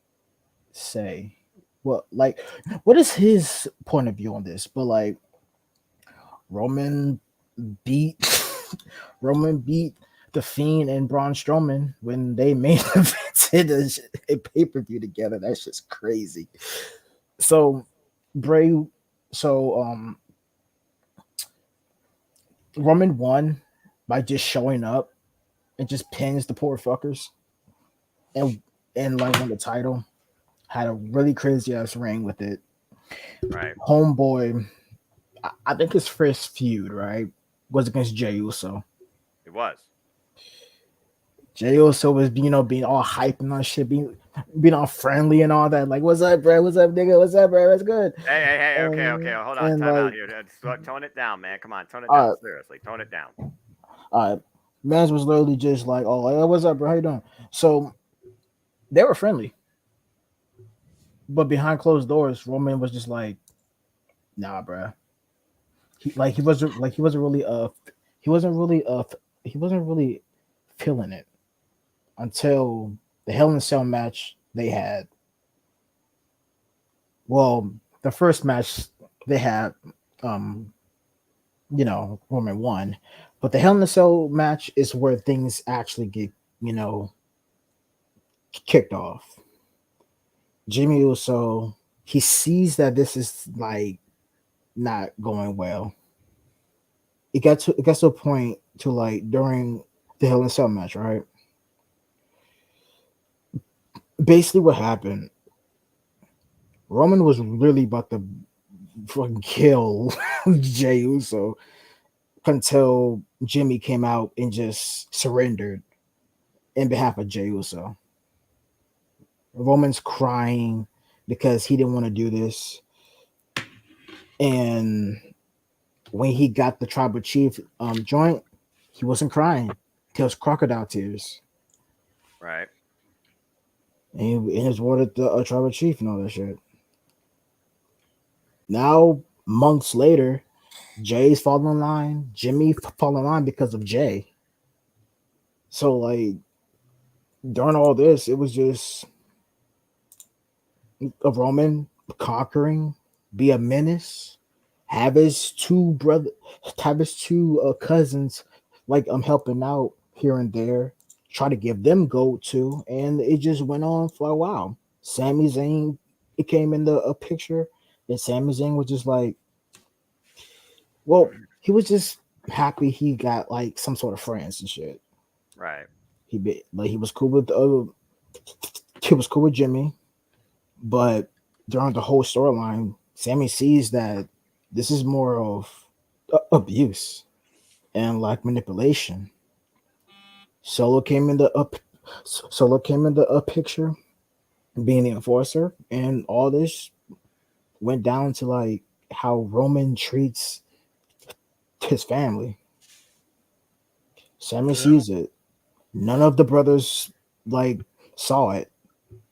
say? Well, like, what is his point of view on this? But like, Roman beat the Fiend and Braun Strowman when they main evented a pay-per-view together. That's just crazy. So Roman won by just showing up and just pins the poor fuckers and like won the title. Had a really crazy ass ring with it. Right. Homeboy, I think his first feud, right, was against Jey Uso. It was. Jey Uso was, being all hyped and all shit, being all friendly and all that. Like, what's up, bro? What's up, nigga? What's up, bro? That's good. Hey, okay. Hold on, time out here. Tone it down, man. Come on, tone it down. Seriously, tone it down. All right. Mans was literally just like, oh, like, what's up, bro? How you doing? So they were friendly. But behind closed doors, Roman was just like, nah, bro. He wasn't really feeling it until the Hell in a Cell match they had. Well, the first match they had, Roman won, but the Hell in a Cell match is where things actually get, kicked off. Jimmy Uso, he sees that this is like not going well. It got to a point to like during the Hell in a Cell match, right? Basically, what happened? Roman was really about to fucking kill Jey Uso until Jimmy came out and just surrendered in behalf of Jey Uso. Roman's crying because he didn't want to do this. And when he got the tribal chief joint, he wasn't crying. It was crocodile tears. Right. And he was awarded the tribal chief and all that shit. Now, months later, Jay's falling in line. Jimmy falling in line because of Jay. So, like, during all this, it was just a Roman conquering, be a menace, have his two cousins, like helping out here and there, try to give them gold too, and it just went on for a while. Sami Zayn, it came in the picture, and Sami Zayn was just like, well, he was just happy he got like some sort of friends and shit. Right. He was cool with Jimmy. But during the whole storyline, Sammy sees that this is more of abuse and like manipulation. Solo came in the picture, being the enforcer, and all this went down to like how Roman treats his family. Sammy sees it, None of the brothers like saw it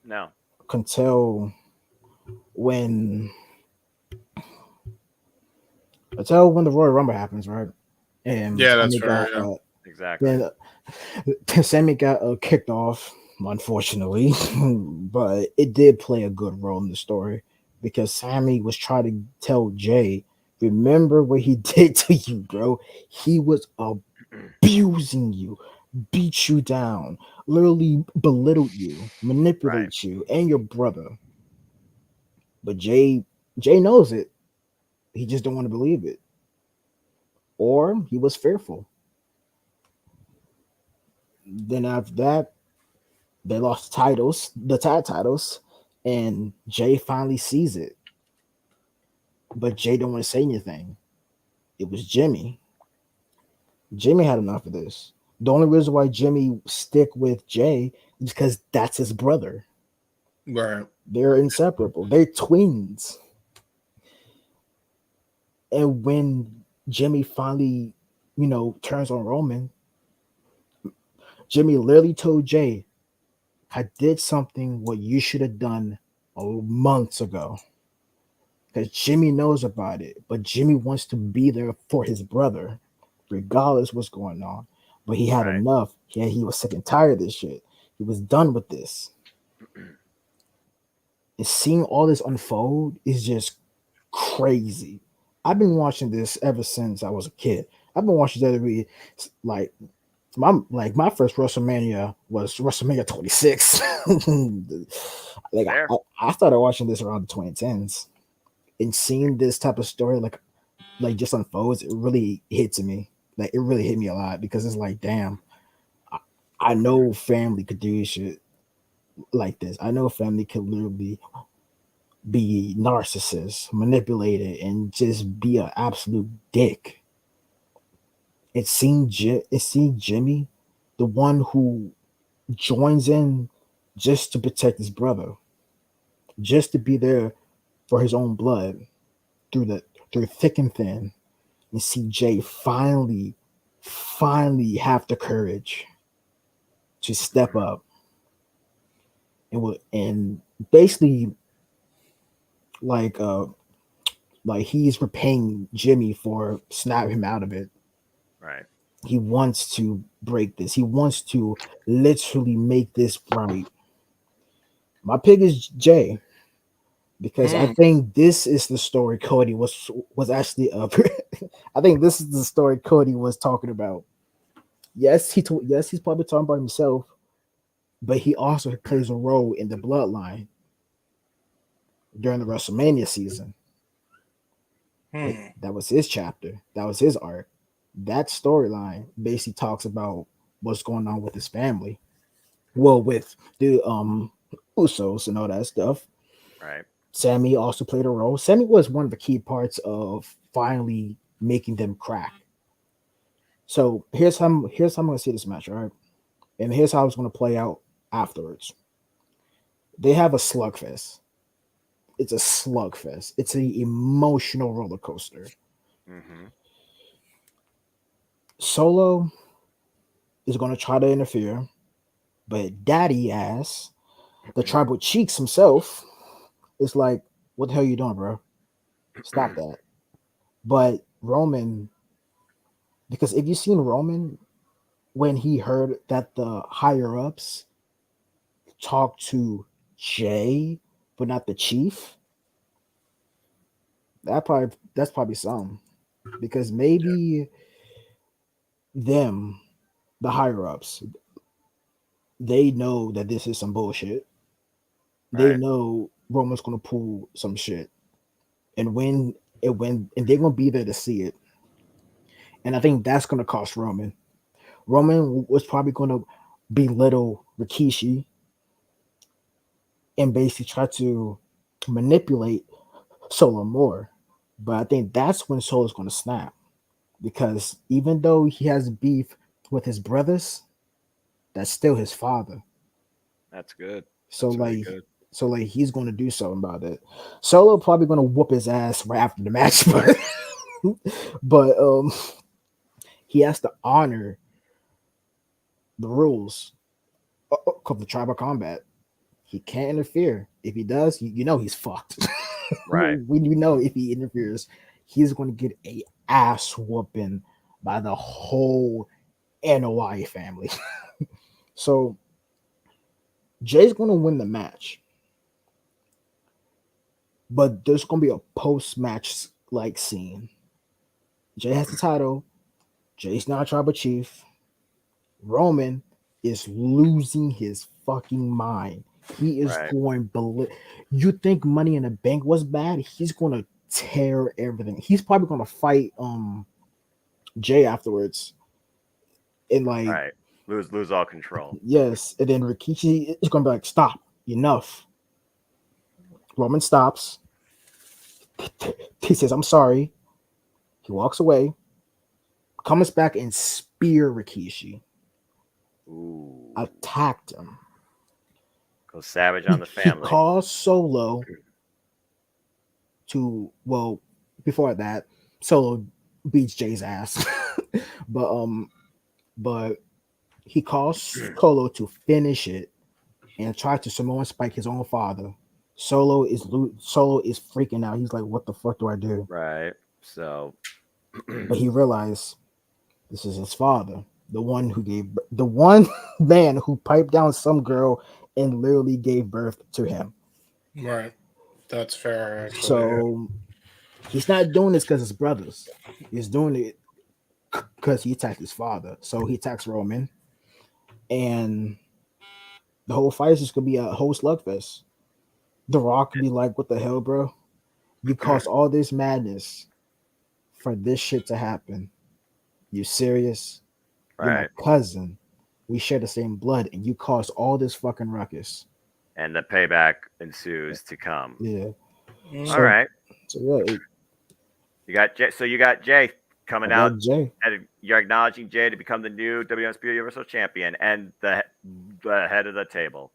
No. until when until when the Royal Rumble happens, right? And Yeah, that's Sammy fair. got Yeah. Exactly. then Sammy got kicked off, unfortunately, but it did play a good role in the story because Sammy was trying to tell Jay, remember what he did to you, bro. He was abusing you, beat you down, literally belittled you, Right. manipulate you and your brother. But Jay knows it. He just don't want to believe it. Or he was fearful. Then after that, they lost titles, the tag titles, and Jay finally sees it. But Jay don't want to say anything. It was Jimmy. Jimmy had enough of this. The only reason why Jimmy stick with Jay is because that's his brother. Right. They're inseparable. They're twins. And when Jimmy finally, turns on Roman, Jimmy literally told Jay, I did something what you should have done months ago. Because Jimmy knows about it, but Jimmy wants to be there for his brother, regardless what's going on. But he had Right. enough. He was sick and tired of this shit. He was done with this. And seeing all this unfold is just crazy. I've been watching this ever since I was a kid. I've been watching WWE like my first WrestleMania was WrestleMania 26. like Fair. I started watching this around the 2010s, and seeing this type of story like just unfolds, it really hits me. Like it really hit me a lot because it's like, damn, I, I know family could do shit like this. I know family could literally be narcissists, manipulated, and just be an absolute dick. It seemed Jimmy, the one who joins in just to protect his brother, just to be there for his own blood through thick and thin, and see Jay finally have the courage to step up and basically like like he's repaying Jimmy for snapping him out of it. Right. He wants to break this. He wants to literally make this right. My pick is Jay because I Hmm. think this is the story Cody was actually up. I think this is the story Cody was talking about. Yes, he's probably talking about himself, but he also plays a role in the bloodline during the WrestleMania season. Hmm. That was his chapter. That was his arc. That storyline basically talks about what's going on with his family. Well, with the Usos and all that stuff. Right. Sammy also played a role. Sammy was one of the key parts of finally making them crack. So here's how I'm gonna see this match, all right? And here's how it's gonna play out afterwards. They have a slugfest. It's a slugfest. It's an emotional roller coaster. Mm-hmm. Solo is gonna try to interfere, but Daddy ass, the tribal cheeks himself, is like, what the hell you doing, bro? Stop that. But Roman, because if you've seen Roman when he heard that the higher ups talked to Jay, but not the chief, that's probably some. Because maybe them, the higher ups, they know that this is some bullshit. They Right. know Roman's gonna pull some shit. And and they're gonna be there to see it. And I think that's gonna cost Roman. Roman was probably gonna belittle Rikishi and basically try to manipulate Solo more. But I think that's when Solo's going to snap because even though he has beef with his brothers, that's still his father. That's good. So That's really like, good. he's going to do something about it. Solo probably going to whoop his ass right after the match, but he has to honor the rules of the tribal combat. He can't interfere. If he does, you know he's fucked. Right. We know if he interferes, he's going to get a ass whooping by the whole NOI family. So Jay's going to win the match, but there's going to be a post-match like scene. Jay has the title. Jay's now tribal chief. Roman is losing his fucking mind. He is Right. going you think Money in the Bank was bad? He's going to tear everything. He's probably going to fight Jay afterwards. And like Right. Lose all control. yes, and then Rikishi is going to be like, "Stop. Enough." Roman stops. He says, "I'm sorry." He walks away. Comes back and spear Rikishi. Ooh. Attacked him. Go savage on the family. He calls Solo to, well, before that, Solo beats Jay's ass. but he calls Solo to finish it and try to Samoan spike his own father. Solo is freaking out. He's like, "What the fuck do I do?" Right. So But he realized this is his father, the one man who piped down some girl and literally gave birth to him. Right. That's fair. Actually. So he's not doing this because his brothers. He's doing it because he attacked his father. So he attacks Roman, and the whole fight is just gonna be a whole slugfest. The Rock could be like, "What the hell, bro? You caused all this madness for this shit to happen. You serious? You're my right. cousin. We share the same blood, and you caused all this fucking ruckus." And the payback ensues to come. Yeah. All right. So yeah, You got Jay. So you got Jay coming out. Jay. And you're acknowledging Jay to become the new WWF Universal Champion and the head of the table.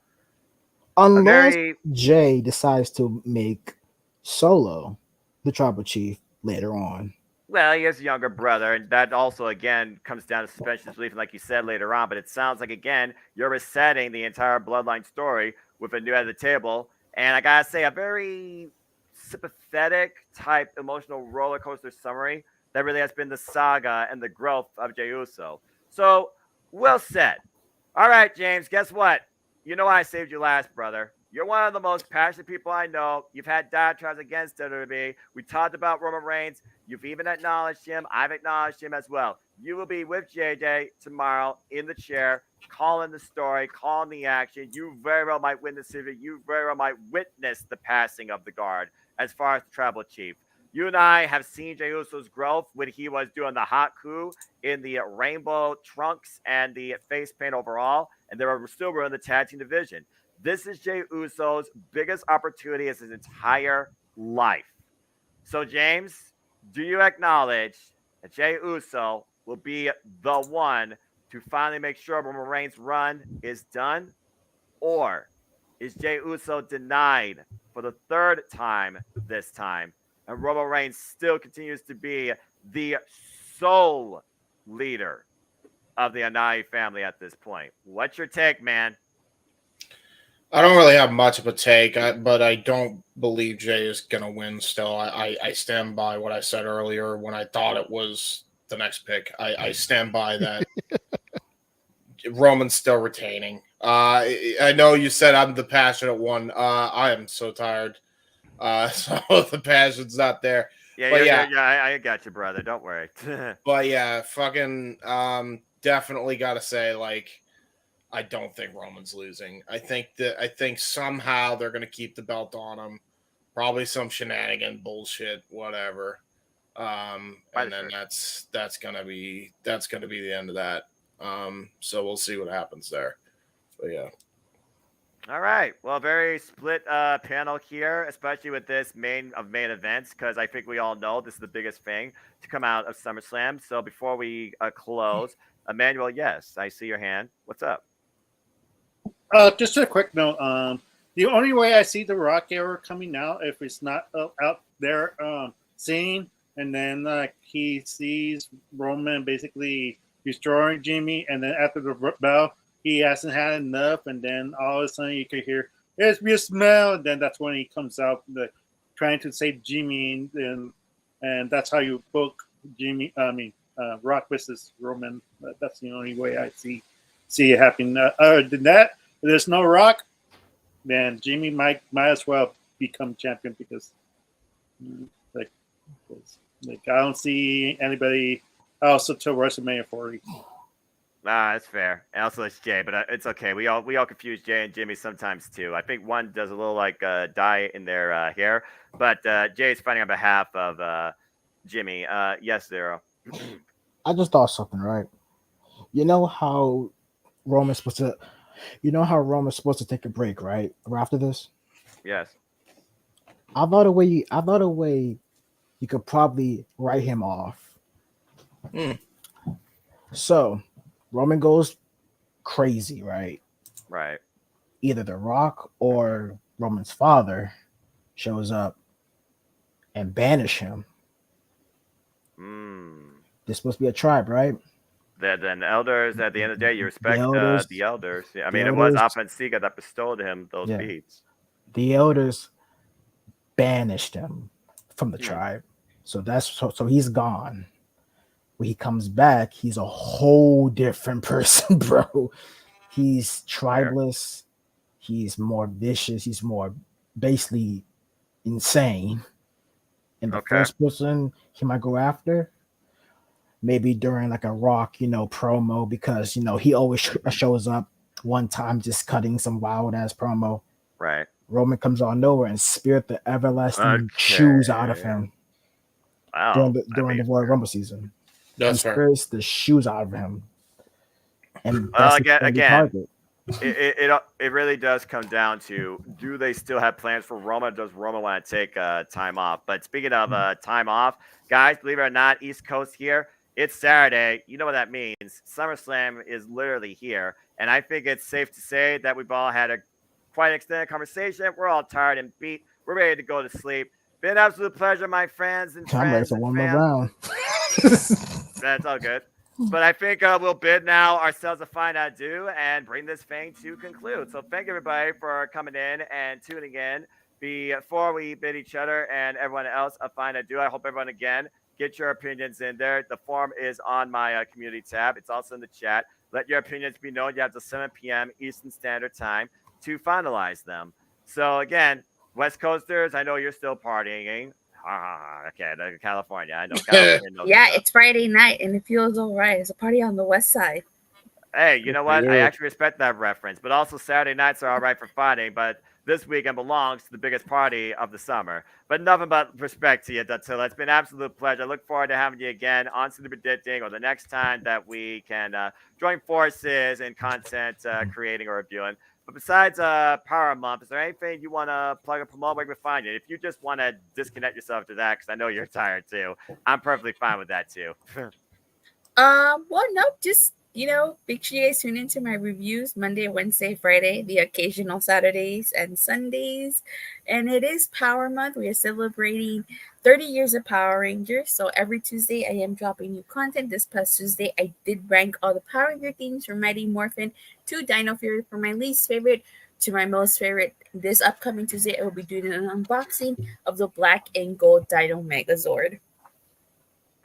Unless Jay decides to make Solo the tribal chief later on. Well, he has a younger brother, and that also, again, comes down to suspension of belief, like you said later on. But it sounds like, again, you're resetting the entire Bloodline story with a new head of the table. And I got to say, a very sympathetic type emotional roller coaster summary that really has been the saga and the growth of Jey Uso. So, well said. All right, James, guess what? You know I saved you last, brother. You're one of the most passionate people I know. You've had diatribes against WWE. We talked about Roman Reigns. You've even acknowledged him. I've acknowledged him as well. You will be with JJ tomorrow in the chair, calling the story, calling the action. You very well might witness it. You very well might witness the passing of the guard as far as the tribal chief. You and I have seen Jey Uso's growth when he was doing the hot coup in the rainbow trunks and the face paint overall, and they were still in the tag team division. This is Jey Uso's biggest opportunity as his entire life. So, James, do you acknowledge that Jey Uso will be the one to finally make sure Roman Reigns' run is done? Or is Jey Uso denied for the third time this time, and Roman Reigns still continues to be the sole leader of the Anai family at this point? What's your take, man? I don't really have much of a take, but I don't believe Jay is going to win still. I stand by what I said earlier when I thought it was the next pick. I stand by that. Roman's still retaining. I know you said I'm the passionate one. I am so tired. So the passion's not there. Yeah, I got you, brother. Don't worry. But yeah, fucking definitely got to say, like, I don't think Roman's losing. I think somehow they're going to keep the belt on him. Probably some shenanigan bullshit, whatever. And then that's going to be the end of that. So we'll see what happens there. So yeah. All right. Well, very split panel here, especially with this main events, because I think we all know this is the biggest thing to come out of SummerSlam. So before we close, Emmanuel, yes, I see your hand. What's up? Just a quick note. The only way I see the Rock ever coming out if it's not out there seeing, and then he sees Roman basically destroying Jimmy, and then after the bell, he hasn't had enough, and then all of a sudden you could hear, "There's me a smell," and then that's when he comes out, trying to save Jimmy, and that's how you book Jimmy. Rock versus Roman. That's the only way I see it happening. Other than that, if there's no Rock, then Jimmy might as well become champion because, like, I don't see anybody else until WrestleMania 40. Nah, that's fair. And also, it's Jay, but it's okay. We all confuse Jay and Jimmy sometimes too. I think one does a little like dye in their hair, but Jay's fighting on behalf of Jimmy. Yes, Zero. I just thought something, right? You know how Roman's supposed to take a break, right? Right after this? Yes. I thought a way you could probably write him off. So Roman goes crazy, right? Right. Either The Rock or Roman's father shows up and banish him. There's supposed to be a tribe, right? Then elders, at the end of the day, you respect the elders. I mean, it was Apensiga that bestowed him those beads. The elders banished him from the tribe. So so he's gone. When he comes back, he's a whole different person, bro. He's tribeless. He's more vicious. He's more basically insane. And the first person he might go after, maybe during like a Rock, promo, because he always shows up one time just cutting some wild ass promo. Right. Roman comes out of nowhere and spirit the everlasting shoes out of him. Wow. During the Royal Rumble season. That's he spirits the shoes out of him. And well, again, it really does come down to, do they still have plans for Roman? Does Roman want to take time off? But speaking of time off, guys, believe it or not, East Coast here, it's Saturday. You know what that means. SummerSlam is literally here. And I think it's safe to say that we've all had a quite extended conversation. We're all tired and beat. We're ready to go to sleep. Been an absolute pleasure, my friends and I'm ready for one more round. That's all good. But I think we'll bid now ourselves a fine adieu and bring this thing to conclude. So thank you, everybody, for coming in and tuning in. Before we bid each other and everyone else a fine adieu, I hope everyone, again, get your opinions in there. The form is on my community tab. It's also in the chat. Let your opinions be known. You have till 7 p.m. Eastern Standard Time to finalize them. So, again, West Coasters, I know you're still partying. Okay, California. I know. California yeah, it's Friday night, and it feels all right. It's a party on the west side. Hey, you know what? I actually respect that reference. But also, Saturday nights are all right for fighting. But this weekend belongs to the biggest party of the summer. But nothing but respect to you, Dattila. It's been an absolute pleasure. I look forward to having you again on Super Predicting, or the next time that we can join forces in content creating or reviewing. But besides Power Month, is there anything you want to plug and promote? Where we can find it? If you just want to disconnect yourself to that, because I know you're tired too, I'm perfectly fine with that too. Well, no, just make sure you guys tune into my reviews Monday, Wednesday, Friday, the occasional Saturdays and Sundays. And it is Power Month. We are celebrating 30 years of Power Rangers. So every Tuesday, I am dropping new content. This past Tuesday, I did rank all the Power Ranger themes from Mighty Morphin to Dino Fury from my least favorite to my most favorite. This upcoming Tuesday, I will be doing an unboxing of the black and gold Dino Megazord.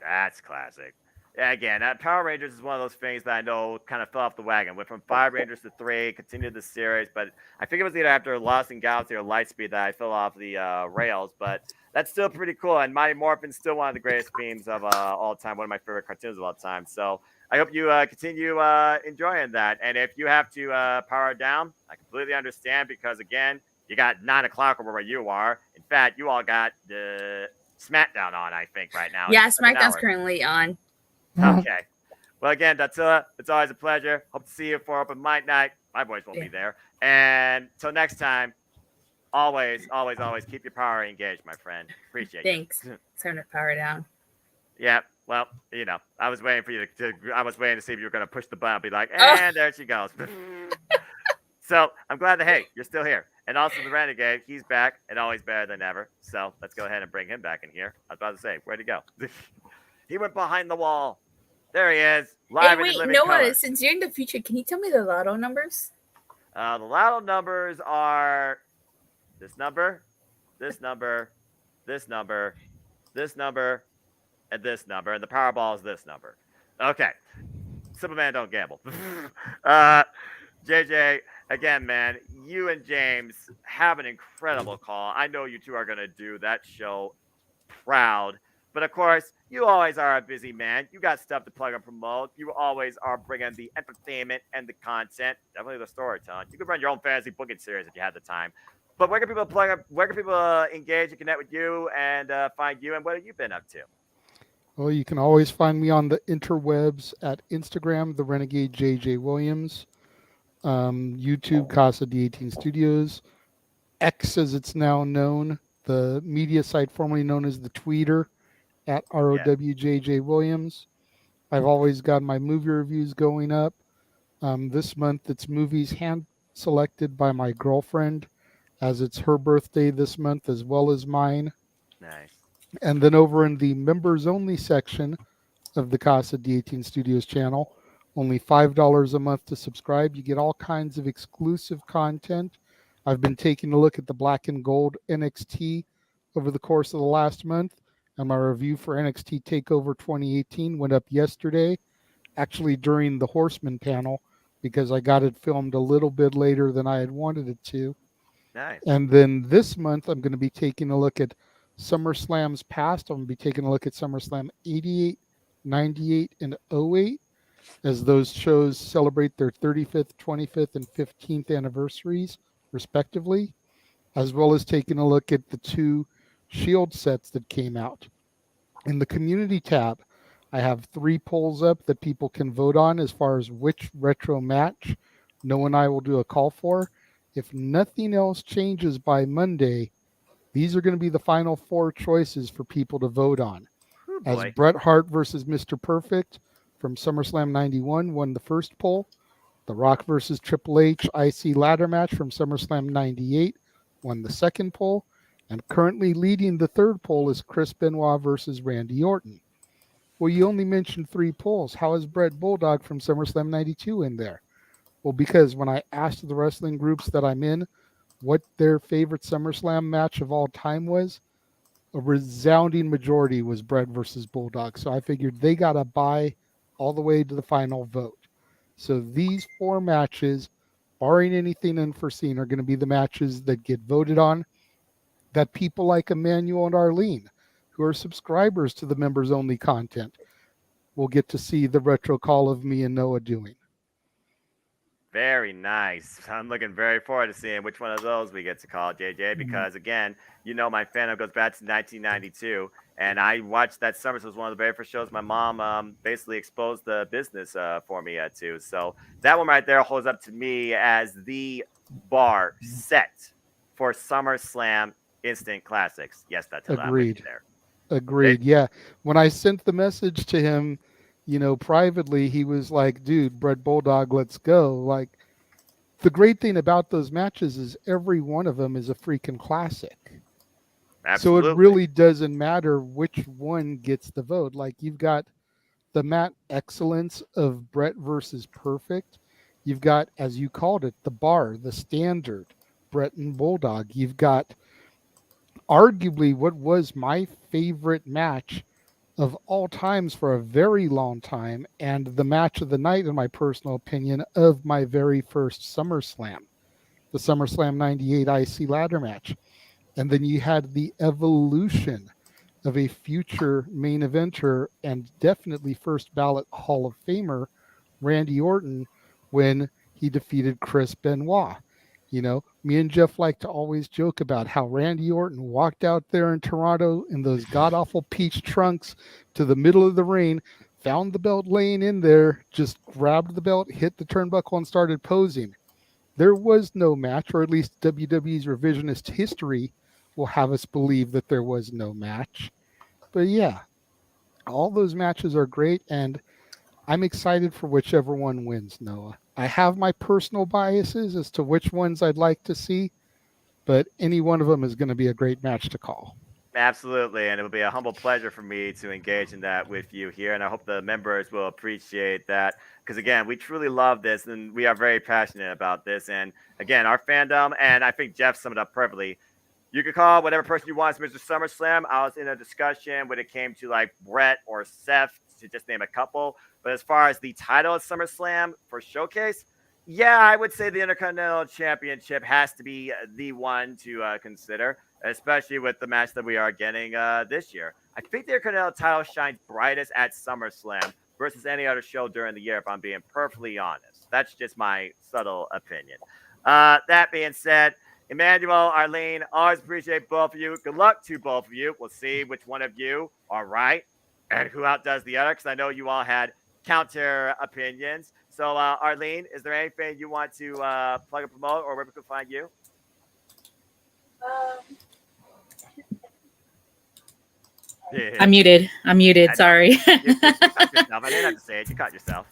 That's classic. Yeah, again, Power Rangers is one of those things that I know kind of fell off the wagon. Went from 5 Rangers to 3, continued the series, but I think it was either after Lost in Galaxy or Lightspeed that I fell off the rails, but that's still pretty cool. And Mighty Morphin's still one of the greatest themes of all time, one of my favorite cartoons of all time. So I hope you continue enjoying that. And if you have to power down, I completely understand, because, again, you got 9 o'clock over where you are. In fact, you all got the SmackDown on, I think, right now. Yeah, SmackDown's currently on. Okay. Well, again, Dattila, it's always a pleasure. Hope to see you for Open Mic Night. My voice won't be there. And till next time, always, always, always keep your power engaged, my friend. Appreciate it. Thanks. It's time to power down. Yeah. Well, I was waiting for you I was waiting to see if you were going to push the button. I'll be like, and there she goes. So I'm glad that, hey, you're still here. And also the Renegade, he's back and always better than ever. So let's go ahead and bring him back in here. I was about to say, where'd he go? He went behind the wall. There he is, Hey, live in wait, living Noah, color. since you're in the future, can you tell me the lotto numbers? The lotto numbers are this number, this number, this number, this number, and this number, and the Powerball is this number. Okay, simple man don't gamble. JJ, again, man, you and James have an incredible call. I know you two are going to do that show proud. But of course, you always are a busy man. You got stuff to plug and promote. You always are bringing the entertainment and the content, definitely the storytelling. You could run your own fantasy booking series if you had the time. But where can people plug up? Where can people engage and connect with you and find you? And what have you been up to? Well, you can always find me on the interwebs at Instagram, the Renegade JJ Williams, YouTube, Casa D18 Studios, X as it's now known, the media site formerly known as the Tweeter at ROWJJ Williams. I've always got my movie reviews going up. This month it's movies hand selected by my girlfriend, as it's her birthday this month as well as mine. Nice. And then over in the members only section of the Casa D18 Studios channel, only $5 a month to subscribe. You get all kinds of exclusive content. I've been taking a look at the Black and Gold NXT over the course of the last month, and my review for NXT TakeOver 2018 went up yesterday, actually during the Horseman panel, because I got it filmed a little bit later than I had wanted it to. Nice. And then this month, I'm going to be taking a look at SummerSlam's past. I'm going to be taking a look at SummerSlam 88, 98, and 08, as those shows celebrate their 35th, 25th, and 15th anniversaries, respectively, as well as taking a look at the 2 Shield sets that came out. In the community tab, I have 3 polls up that people can vote on as far as which retro match Noah and I will do a call for. If nothing else changes by Monday, these are going to be the final 4 choices for people to vote on. Oh, as boy. Bret Hart versus Mr. Perfect from SummerSlam 91 won the first poll. The Rock versus Triple H IC ladder match from SummerSlam 98 won the second poll. And currently leading the third poll is Chris Benoit versus Randy Orton. Well, you only mentioned 3 polls. How is Bret Bulldog from SummerSlam 92 in there? Well, because when I asked the wrestling groups that I'm in what their favorite SummerSlam match of all time was, a resounding majority was Bret versus Bulldog. So I figured they got to buy all the way to the final vote. So these 4 matches, barring anything unforeseen, are going to be the matches that get voted on, that people like Emmanuel and Arlene, who are subscribers to the members only content, will get to see the retro call of me and Noah doing. Very nice. I'm looking very forward to seeing which one of those we get to call, JJ, because again, you know my fandom goes back to 1992, and I watched that summer. So it was one of the very first shows my mom basically exposed the business for me to. So that one right there holds up to me as the bar set for SummerSlam Instant Classics. Yes, that's Agreed. there. Agreed. Yeah. When I sent the message to him, privately, he was like, dude, Bret Bulldog, let's go. Like, the great thing about those matches is every one of them is a freaking classic. Absolutely. So it really doesn't matter which one gets the vote. Like, you've got the mat excellence of Bret versus Perfect. You've got, as you called it, the bar, the standard, Bret and Bulldog. You've got arguably what was my favorite match of all times for a very long time, and the match of the night, in my personal opinion, of my very first SummerSlam, the SummerSlam 98 IC ladder match. And then you had the evolution of a future main eventer and definitely first ballot Hall of Famer, Randy Orton, when he defeated Chris Benoit. Me and Jeff like to always joke about how Randy Orton walked out there in Toronto in those god-awful peach trunks to the middle of the ring, found the belt laying in there, just grabbed the belt, hit the turnbuckle, and started posing. There was no match, or at least WWE's revisionist history will have us believe that there was no match. But yeah, all those matches are great, and I'm excited for whichever one wins, Noah. I have my personal biases as to which ones I'd like to see, but any one of them is going to be a great match to call. Absolutely, and it will be a humble pleasure for me to engage in that with you here, and I hope the members will appreciate that because again, we truly love this and we are very passionate about this. And again, our fandom, and I think Jeff summed it up perfectly. You could call whatever person you want Mr. SummerSlam. I was in a discussion when it came to like Brett or Seth, to just name a couple. But as far as the title of SummerSlam for Showcase, yeah, I would say the Intercontinental Championship has to be the one to consider, especially with the match that we are getting this year. I think the Intercontinental title shines brightest at SummerSlam versus any other show during the year, if I'm being perfectly honest. That's just my subtle opinion. That being said, Emmanuel, Arlene, always appreciate both of you. Good luck to both of you. We'll see which one of you are right and who outdoes the other, because I know you all had counter opinions. So, Arlene, is there anything you want to plug and promote, or where we can find you? I'm muted. Sorry. You caught yourself. I didn't have to say it. You caught yourself.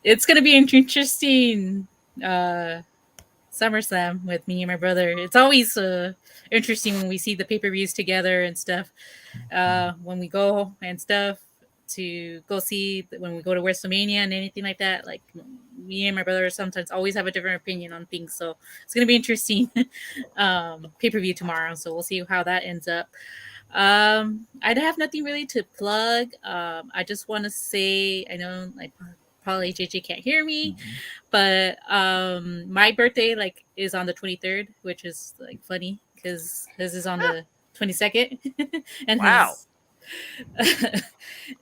It's gonna be an interesting SummerSlam with me and my brother. It's always interesting when we see the pay-per-views together and stuff. When we go and stuff to go see when we go to WrestleMania and anything like that. Like me and my brother sometimes always have a different opinion on things, so it's gonna be interesting. Pay-per-view tomorrow, so we'll see how that ends up. I have nothing really to plug. I just want to say, I know like probably JJ can't hear me, but my birthday like is on the 23rd, which is like funny because his is on the 22nd. And wow.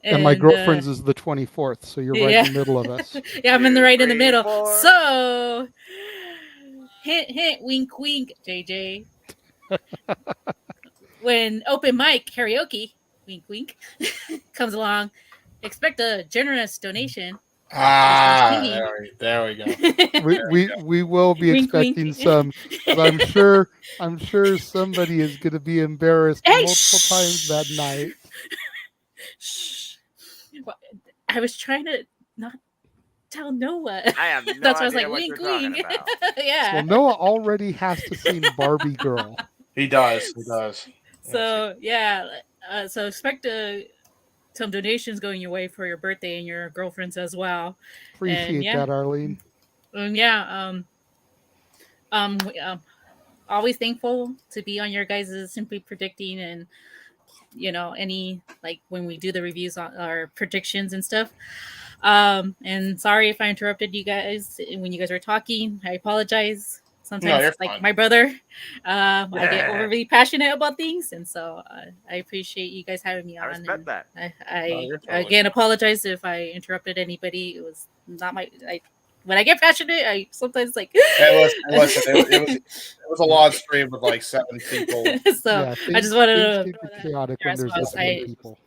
And my girlfriend's is the 24th, so you're right in the middle of us. Yeah, I'm in the middle. 4. So hint, hint, wink, wink, JJ. When open mic karaoke, wink, wink, comes along, expect a generous donation. There we go. We will be Wink, expecting wink. some. I'm sure somebody is going to be embarrassed multiple times that night. Shh. I was trying to not tell Noah. I have no That's why I was idea like, what wink, you're talking wink. about. Yeah. Well, Noah already has to sing Barbie Girl. He does. So yeah, so expect some donations going your way for your birthday and your girlfriend's as well. Appreciate that, Arlene. Always thankful to be on your guys' Simply Predicting and any like when we do the reviews on our predictions and stuff. And sorry if I interrupted you guys when you guys were talking. I apologize. Sometimes, like my brother, I get overly passionate about things, and so I appreciate you guys having me on. I respect that. I again apologize if I interrupted anybody. It was not my. When I get passionate, I sometimes like. It was a live stream with like 7 people. So yeah, I just wanted to. Chaotic when there's less people.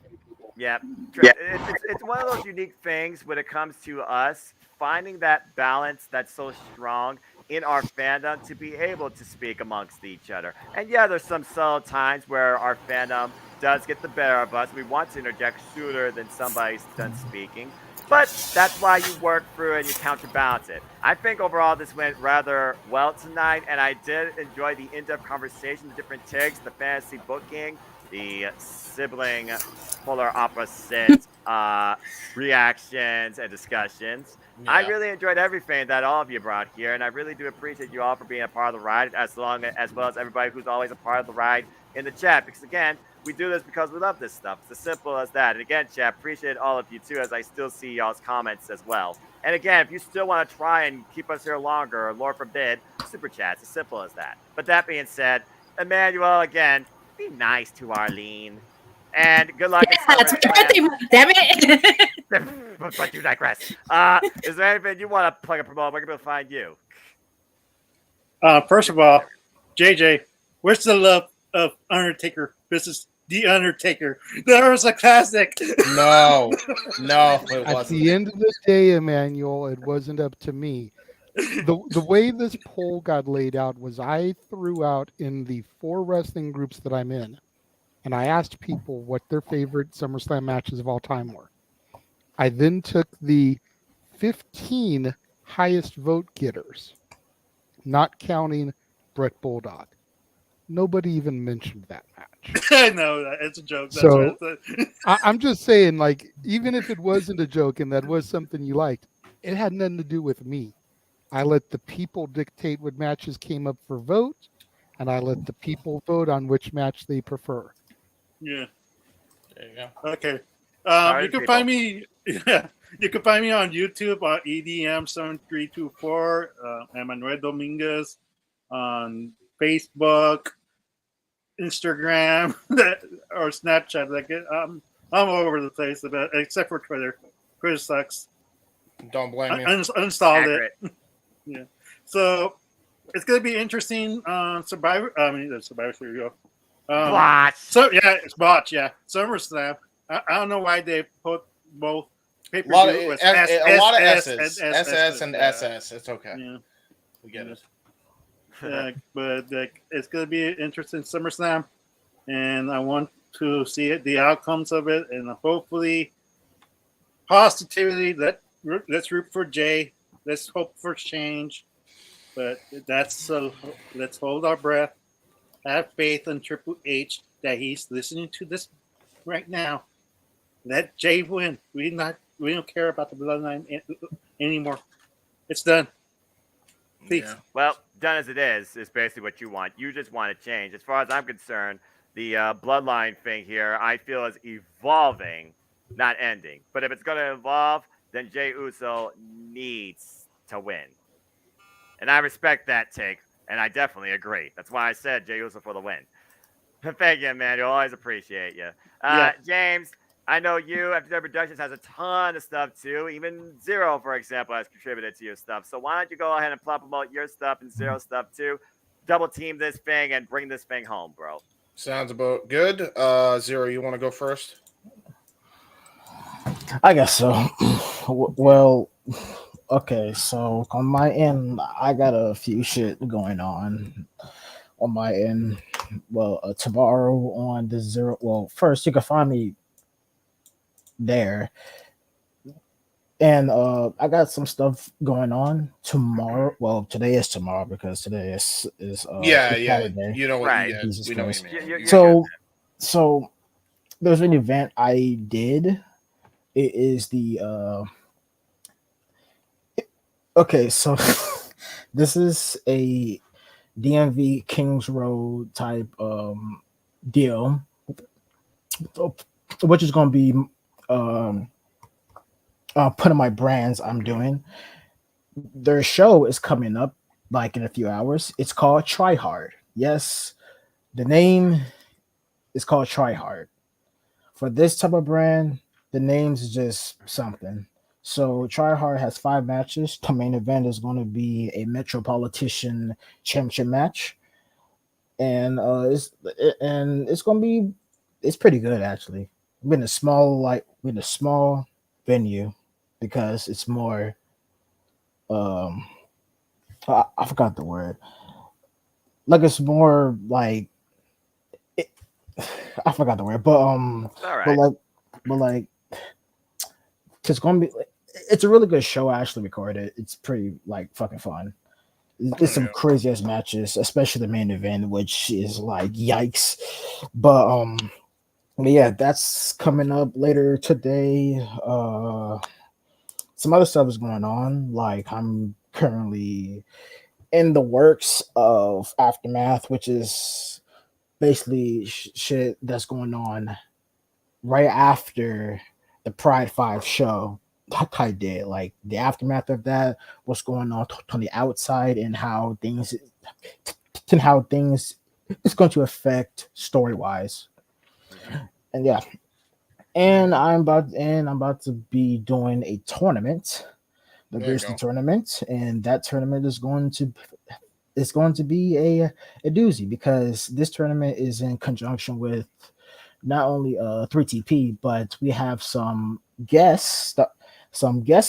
Yeah, it's one of those unique things when it comes to us finding that balance that's so strong in our fandom to be able to speak amongst each other. And yeah, there's some subtle times where our fandom does get the better of us. We want to interject sooner than somebody's done speaking. But that's why you work through it and you counterbalance it. I think overall this went rather well tonight, and I did enjoy the in-depth conversation, the different takes, the fantasy booking, the sibling polar opposite reactions and discussions. Yeah. I really enjoyed everything that all of you brought here, and I really do appreciate you all for being a part of the ride, as well as everybody who's always a part of the ride in the chat. Because again, we do this because we love this stuff. It's as simple as that. And again, chat, appreciate all of you too, as I still see y'all's comments as well. And again, if you still want to try and keep us here longer, or Lord forbid, super chats, as simple as that. But that being said, Emmanuel, again, be nice to Arlene. And good luck. Yeah, it's my birthday month, damn it. But you digress. Is there anything you want to plug and promote? Where can people find you? First of all, JJ, where's the love of Undertaker versus The Undertaker? That was a classic. No, it wasn't. At the end of the day, Emmanuel, it wasn't up to me. The way this poll got laid out was I threw out in the 4 wrestling groups that I'm in, and I asked people what their favorite SummerSlam matches of all time were. I then took the 15 highest vote getters, not counting Brett Bulldog. Nobody even mentioned that match. I know it's a joke. That's So right. I'm just saying, like, even if it wasn't a joke and that was something you liked, it had nothing to do with me. I let the people dictate what matches came up for vote, and I let the people vote on which match they prefer. Yeah. There you go. Okay. Sorry, You can people. find me. Yeah, you can find me on YouTube on EDM7324. Emmanuel Dominguez on Facebook, Instagram, or Snapchat. Like I'm all over the place, except for Twitter. Twitter sucks. Don't blame you. Uninstalled Accurate. it. Yeah. So it's gonna be interesting. Survivor. I mean, the Survivor Series. Botch. So yeah, it's botch. Yeah, SummerSlam. I don't know why they put both pay per A lot of view with S's, SS and SS. It's okay. Yeah, We get it. but it's gonna be an interesting SummerSlam, and I want to see the outcomes of it, and hopefully positivity. Let's root for Jay. Let's hope for change. But let's hold our breath. Have faith in Triple H that he's listening to this right now. Let Jay win. We don't care about the bloodline anymore. It's done. Please. Yeah. Well, done as it is basically what you want. You just want to change. As far as I'm concerned, the bloodline thing here, I feel is evolving, not ending. But if it's going to evolve, then Jey Uso needs to win. And I respect that take, and I definitely agree. That's why I said Jey Uso for the win. Thank you, Emmanuel. Always appreciate you. James, I know you, FTW Productions, has a ton of stuff too. Even Zero, for example, has contributed to your stuff. So why don't you go ahead and promote your stuff and Zero stuff too? Double team this thing and bring this thing home, bro. Sounds about good. Zero, you want to go first? I guess so. Well, okay, so on my end, I got a few shit going on my end. Well, tomorrow on the Zero. Well, first you can find me there, and I got some stuff going on tomorrow. Well, today is tomorrow because today is Saturday. You know what? Right. Yeah, Jesus we know what Christ. you mean. So there's an event I did. It is the okay, so this is a DMV Kings Road type deal, which is going to be putting my brands I'm doing. Their show is coming up like in a few hours. It's called Try Hard. Yes, the name is called Try Hard. For this type of brand, the name's is just something. So Try Hard has 5 matches. The main event is going to be a Metropolitan Championship match, and it's going to be pretty good actually. We're in a small venue because it's more I forgot the word. Like it's more like I forgot the word, but All right. but like it's gonna be. It's a really good show. I actually recorded. It's pretty like fucking fun. It's some crazy ass matches, especially the main event, which is like yikes. But yeah, that's coming up later today. Some other stuff is going on. Like I'm currently in the works of Aftermath, which is basically shit that's going on right after the Pride 5 show I did. Like the aftermath of that, what's going on the outside, and how things is going to affect story wise. And yeah. And I'm about to be doing a tournament, the Grizzly tournament, and that tournament is going to be a doozy because this tournament is in conjunction with not only 3TP, but we have some guest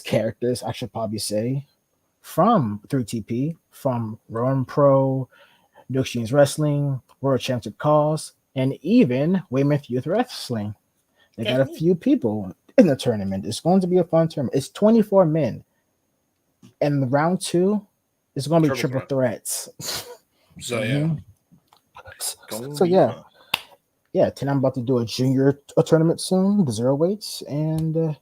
characters, I should probably say, from 3TP, from Rowan Pro, New Exchange Wrestling, World Championship Cause, and even Weymouth Youth Wrestling. They got a few people in the tournament. It's going to be a fun tournament. It's 24 men. And round 2 is going to be triple threats. So yeah. So yeah, Tina, I'm about to do a junior tournament soon, the zero weights, and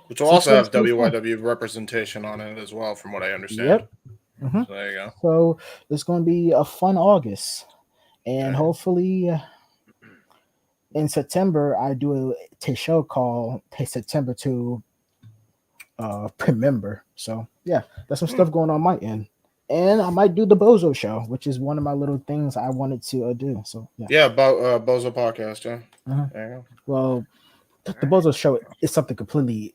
which will also have WYW representation on it as well, from what I understand. Yep. So there you go. So it's going to be a fun August, and hopefully in September I do a show called September to remember. So yeah, there's some stuff going on my end, and I might do the Bozo show, which is one of my little things I wanted to do. So yeah, Bozo podcast. Yeah, there you go. Well, the Bozo show is something completely.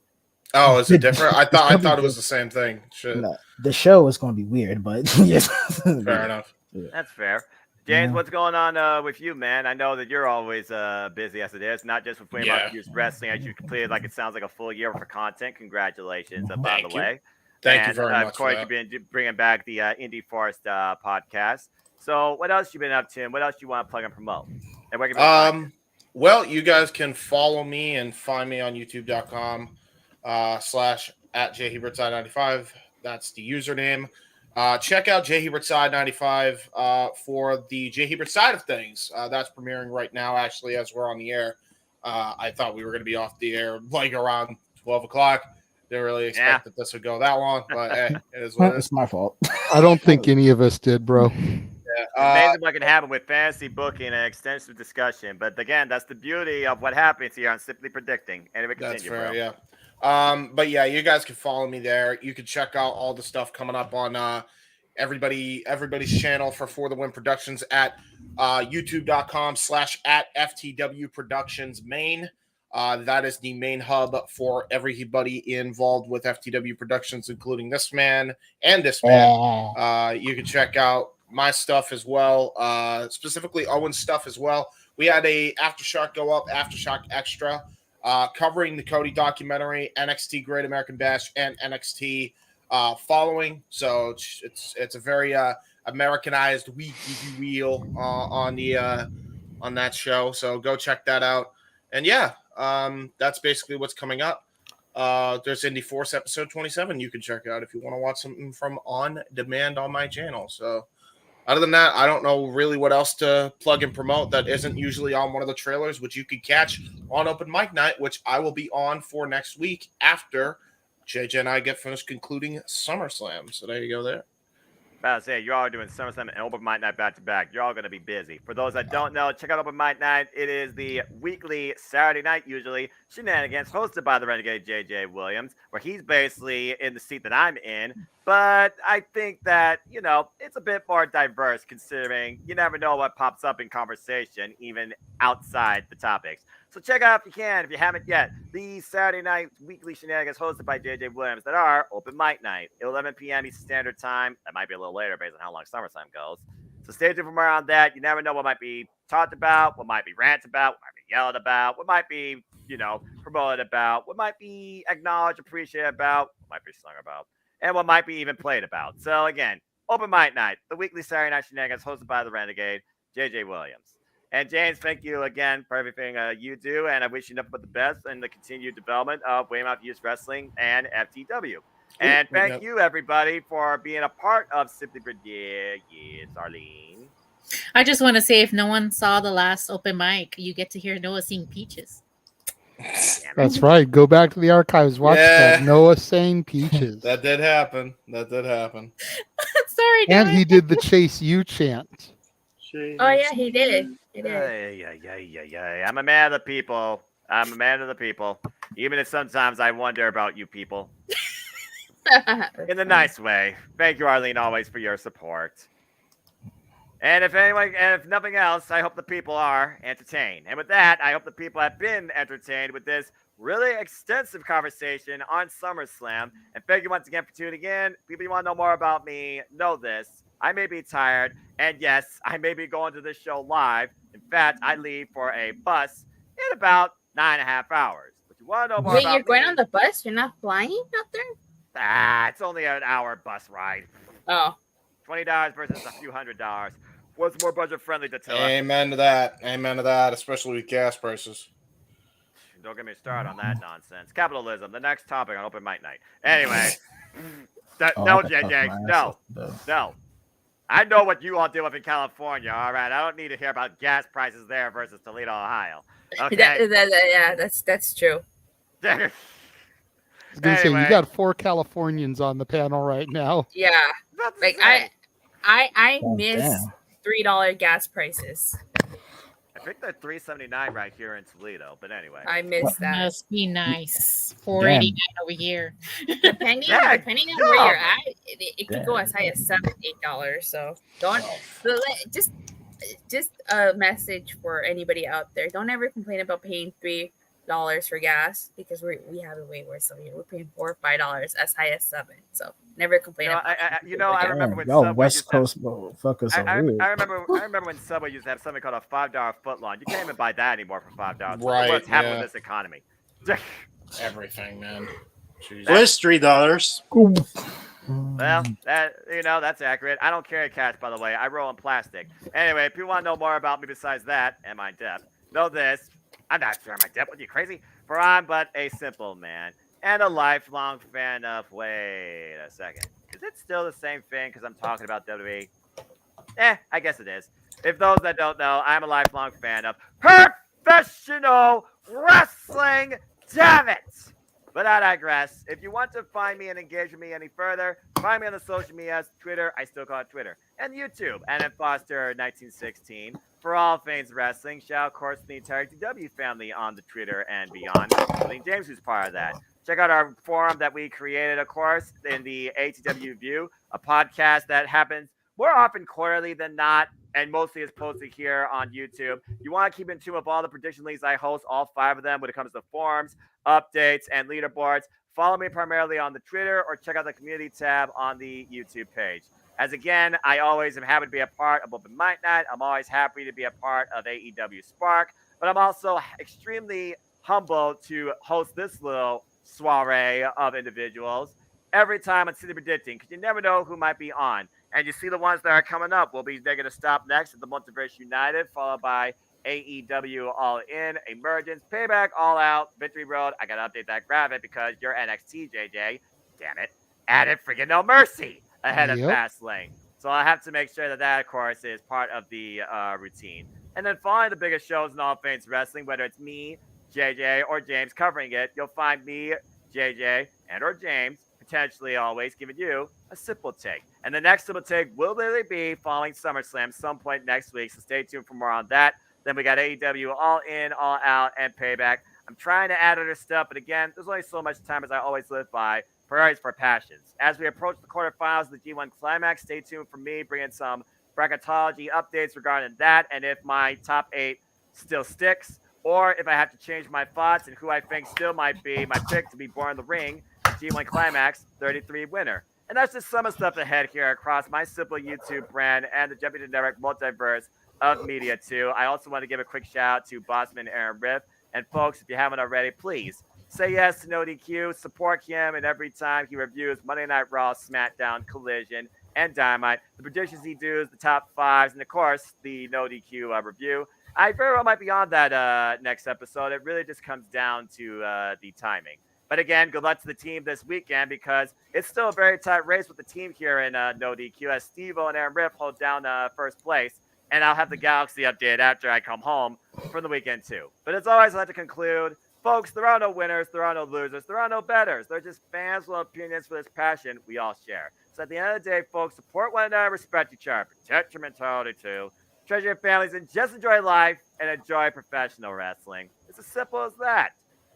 Oh, is it different? I thought it was the same thing. Shit. No, the show is going to be weird, but yes. Fair enough. Yeah. That's fair. James, what's going on with you, man? I know that you're always busy as it is, not just with Way About Youth Wrestling, as you completed, like it sounds like a full year for content. Congratulations, by the way. Thank you very much. Of course, you've been bringing back the Indie Forest podcast. So, what else you been up to, and what else you want to plug and promote? And where can you well, you guys can follow me and find me on youtube.com /@JHebertside95. That's the username. Check out JHebertside95 for the J Hebert side of things. That's premiering right now, actually, as we're on the air. I thought we were going to be off the air like around 12 o'clock. Didn't really expect that this would go that long, but hey, it is what it is. It's my fault. I don't think any of us did, bro. It's amazing what can happen with fantasy booking and extensive discussion. But again, that's the beauty of what happens here on Simply Predicting. And it will continue, That's fair, bro. yeah. But yeah, you guys can follow me there. You can check out all the stuff coming up on everybody's channel for the Win Productions at youtube.com /@FTW Productions Main. That is the main hub for everybody involved with FTW Productions, including this man and this man. You can check out my stuff as well, specifically Owen's stuff as well. We had a Aftershock go up, Aftershock Extra, covering the Cody documentary, NXT Great American Bash, and NXT following. So it's a very Americanized week, if you will, on that show. So go check that out. And yeah, that's basically what's coming up. There's Indie Force episode 27 you can check out if you want to watch something from on demand on my channel. So other than that, I don't know really what else to plug and promote that isn't usually on one of the trailers, which you can catch on Open Mic Night, which I will be on for next week after JJ and I get finished concluding SummerSlam. So there you go there. About to say, you're all doing SummerSlam and Open Mic Night back to back. You're all going to be busy. For those that don't know, check out Open Mic Night. It is the weekly Saturday night, usually, shenanigans hosted by the Renegade JJ Williams, where he's basically in the seat that I'm in. But I think that, it's a bit more diverse considering you never know what pops up in conversation, even outside the topics. So check out if you can, if you haven't yet, the Saturday night weekly shenanigans hosted by JJ Williams that are Open Mic Night, 11 p.m. Eastern Standard Time. That might be a little later based on how long SummerSlam goes. So stay tuned from around that. You never know what might be talked about, what might be ranted about, what might be yelled about, what might be, promoted about, what might be acknowledged, appreciated about, what might be sung about, and what might be even played about. So again, Open Mic Night, the weekly Saturday night shenanigans hosted by the Renegade, JJ Williams. And James, thank you again for everything you do, and I wish you nothing but the best in the continued development of Weymouth Youth Wrestling and FTW. And thank you, everybody, for being a part of Simply Predicting. Yes, Arlene. I just want to say, if no one saw the last open mic, you get to hear Noah sing Peaches. That's right. Go back to the archives. Watch that. Noah saying Peaches. That did happen. Sorry, and he did the Chase U chant. Oh yeah, he did. Yeah. I'm a man of the people. Even if sometimes I wonder about you people. In a nice way. Thank you, Arlene, always for your support. And if nothing else, I hope the people are entertained. And with that, I hope the people have been entertained with this really extensive conversation on SummerSlam. And thank you once again for tuning in. People, you want to know more about me, know this. I may be tired, and yes, I may be going to this show live. In fact, I leave for a bus in about 9.5 hours. But you want to know more about you're going on the bus? You're not flying out there? It's only an hour bus ride. Oh. $20 versus a few $100. What's more budget friendly to tell? Amen to that, especially with gas prices. Don't get me started on that nonsense. Capitalism, the next topic on Open Mic Night. Anyway, no, JJ, no. I know what you all deal with in California. All right, I don't need to hear about gas prices there versus Toledo, Ohio. Okay. Yeah, that's true. I was gonna say you got 4 Californians on the panel right now. Yeah, like I Oh, miss damn. $3 gas prices. I think they're $3.79 right here in Toledo. But anyway, I miss that. Must be nice. $4.89 over here. Depending Yeah, on where you're dumb. at, it could go as high as $7, $8. So don't just a message for anybody out there. Don't ever complain about paying $3 for gas because we have it way worse over here. We're paying $4 or $5 as high as $7. So never complain about it. I remember when Y'all Subway West used to have, Coast motherfuckers I are weird. remember when Subway used to have something called a $5 footlong. You can't even buy that anymore for $5. Right, What's happened yeah. with this economy? Everything, man. Jesus. Was $3. Well, that's accurate. I don't carry cash, by the way. I roll in plastic. Anyway, if you want to know more about me besides that and my debt, know this. I'm not sure my debt. What, you crazy? For I'm but a simple man and a lifelong fan of. Wait a second. Is it still the same thing because I'm talking about WWE? I guess it is. If those that don't know, I'm a lifelong fan of professional wrestling. Damn it! But I digress. If you want to find me and engage with me any further, find me on the social medias, Twitter, I still call it Twitter, and YouTube, and at Foster1916 for all things wrestling. Shout out, of course, to the entire TW family on the Twitter and beyond, including James, who's part of that. Check out our forum that we created, of course, in the ATW View, a podcast that happens more often quarterly than not, and mostly is posted here on YouTube. You want to keep in tune with all the prediction leagues I host, all 5 of them, when it comes to forums, updates, and leaderboards. Follow me primarily on the Twitter or check out the community tab on the YouTube page. As again, I always am happy to be a part of Open Mic Night. I'm always happy to be a part of AEW Spark, but I'm also extremely humbled to host this little soiree of individuals every time on City Predicting, because you never know who might be on. And you see the ones that are coming up. We'll be making a stop next at the Multiverse United, followed by AEW All In, Emergence, Payback, All Out, Victory Road. I got to update that graphic because your NXT, JJ, damn it, added freaking No Mercy ahead of Fastlane. So I have to make sure that, of course, is part of the routine. And then following the biggest shows in all things wrestling, whether it's me, JJ, or James covering it, you'll find me, JJ, and or James, potentially always giving you a simple take. And the next simple take will literally be following SummerSlam some point next week, so stay tuned for more on that. Then we got AEW All In, All Out, and Payback. I'm trying to add other stuff, but again, there's only so much time as I always live by. Priorities for passions. As we approach the quarterfinals of the G1 Climax, stay tuned for me bringing some bracketology updates regarding that, and if my top 8 still sticks, or if I have to change my thoughts and who I think still might be my pick to be born in the ring, G1 Climax 33 winner. And that's just some of the stuff ahead here across my simple YouTube brand and the Deputy Network multiverse of media too. I also want to give a quick shout out to Bossman Aaron Riff. And folks, if you haven't already, please say yes to No DQ. Support him, and every time he reviews Monday Night Raw, SmackDown, Collision, and Dynamite, the predictions he does, the top 5s, and of course the No DQ review. I very well might be on that next episode. It really just comes down to the timing. But again, good luck to the team this weekend because it's still a very tight race with the team here in No DQ as Steve-O and Aaron Riff hold down first place. And I'll have the Galaxy update after I come home from the weekend too. But as always, I'd like to conclude, folks, there are no winners, there are no losers, there are no betters. They're just fans with opinions for this passion we all share. So at the end of the day, folks, support one another, respect each other, protect your mentality too, treasure your families, and just enjoy life and enjoy professional wrestling. It's as simple as that.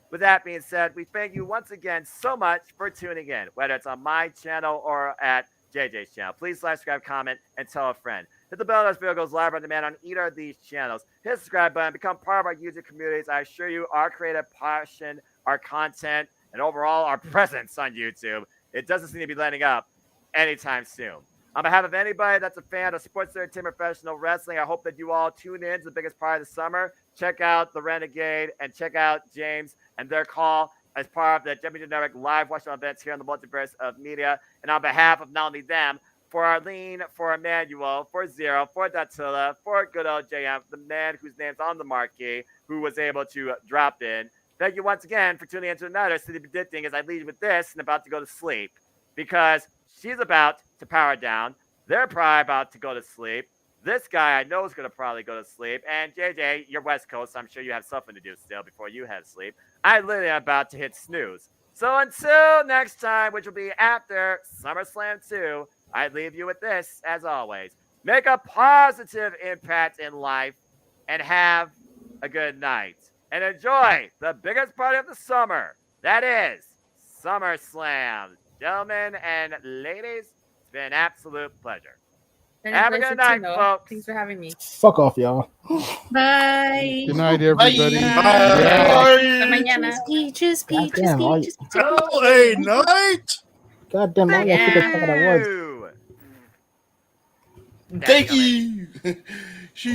With that being said, we thank you once again so much for tuning in, whether it's on my channel or at JJ's channel. Please like, subscribe, comment, and tell a friend. Hit the bell as this video goes live on demand on either of these channels. Hit the subscribe button, become part of our YouTube communities. I assure you our creative passion, our content, and overall our presence on YouTube, it doesn't seem to be letting up anytime soon. On behalf of anybody that's a fan of sports entertainment professional wrestling, I hope that you all tune in to the biggest part of the summer. Check out the Renegade and check out James and their call as part of the Championship Network live watch events here on the multiverse of media. And on behalf of not only them, for Arlene, for Emmanuel, for Zero, for Datilla, for good old JM, the man whose name's on the marquee, who was able to drop in. Thank you once again for tuning into another City Predicting as I lead with this and about to go to sleep because she's about to power down They're probably about to go to sleep. This guy I know is going to probably go to sleep. And JJ, you're West Coast, so I'm sure you have something to do still before you head to sleep. I literally am about to hit snooze. So until next time, which will be after SummerSlam 2, I leave you with this, as always. Make a positive impact in life and have a good night. And enjoy the biggest party of the summer. That is SummerSlam. Gentlemen and ladies, it's been an absolute pleasure. Have a good night, folks. Thanks for having me. Fuck off, y'all. Bye. Good night, everybody. Hasta mañana. Peaches, peaches, Goddamn, all peaches. LA Knight. Goddamn, all y'all think it's fucking at work. you. Thank you.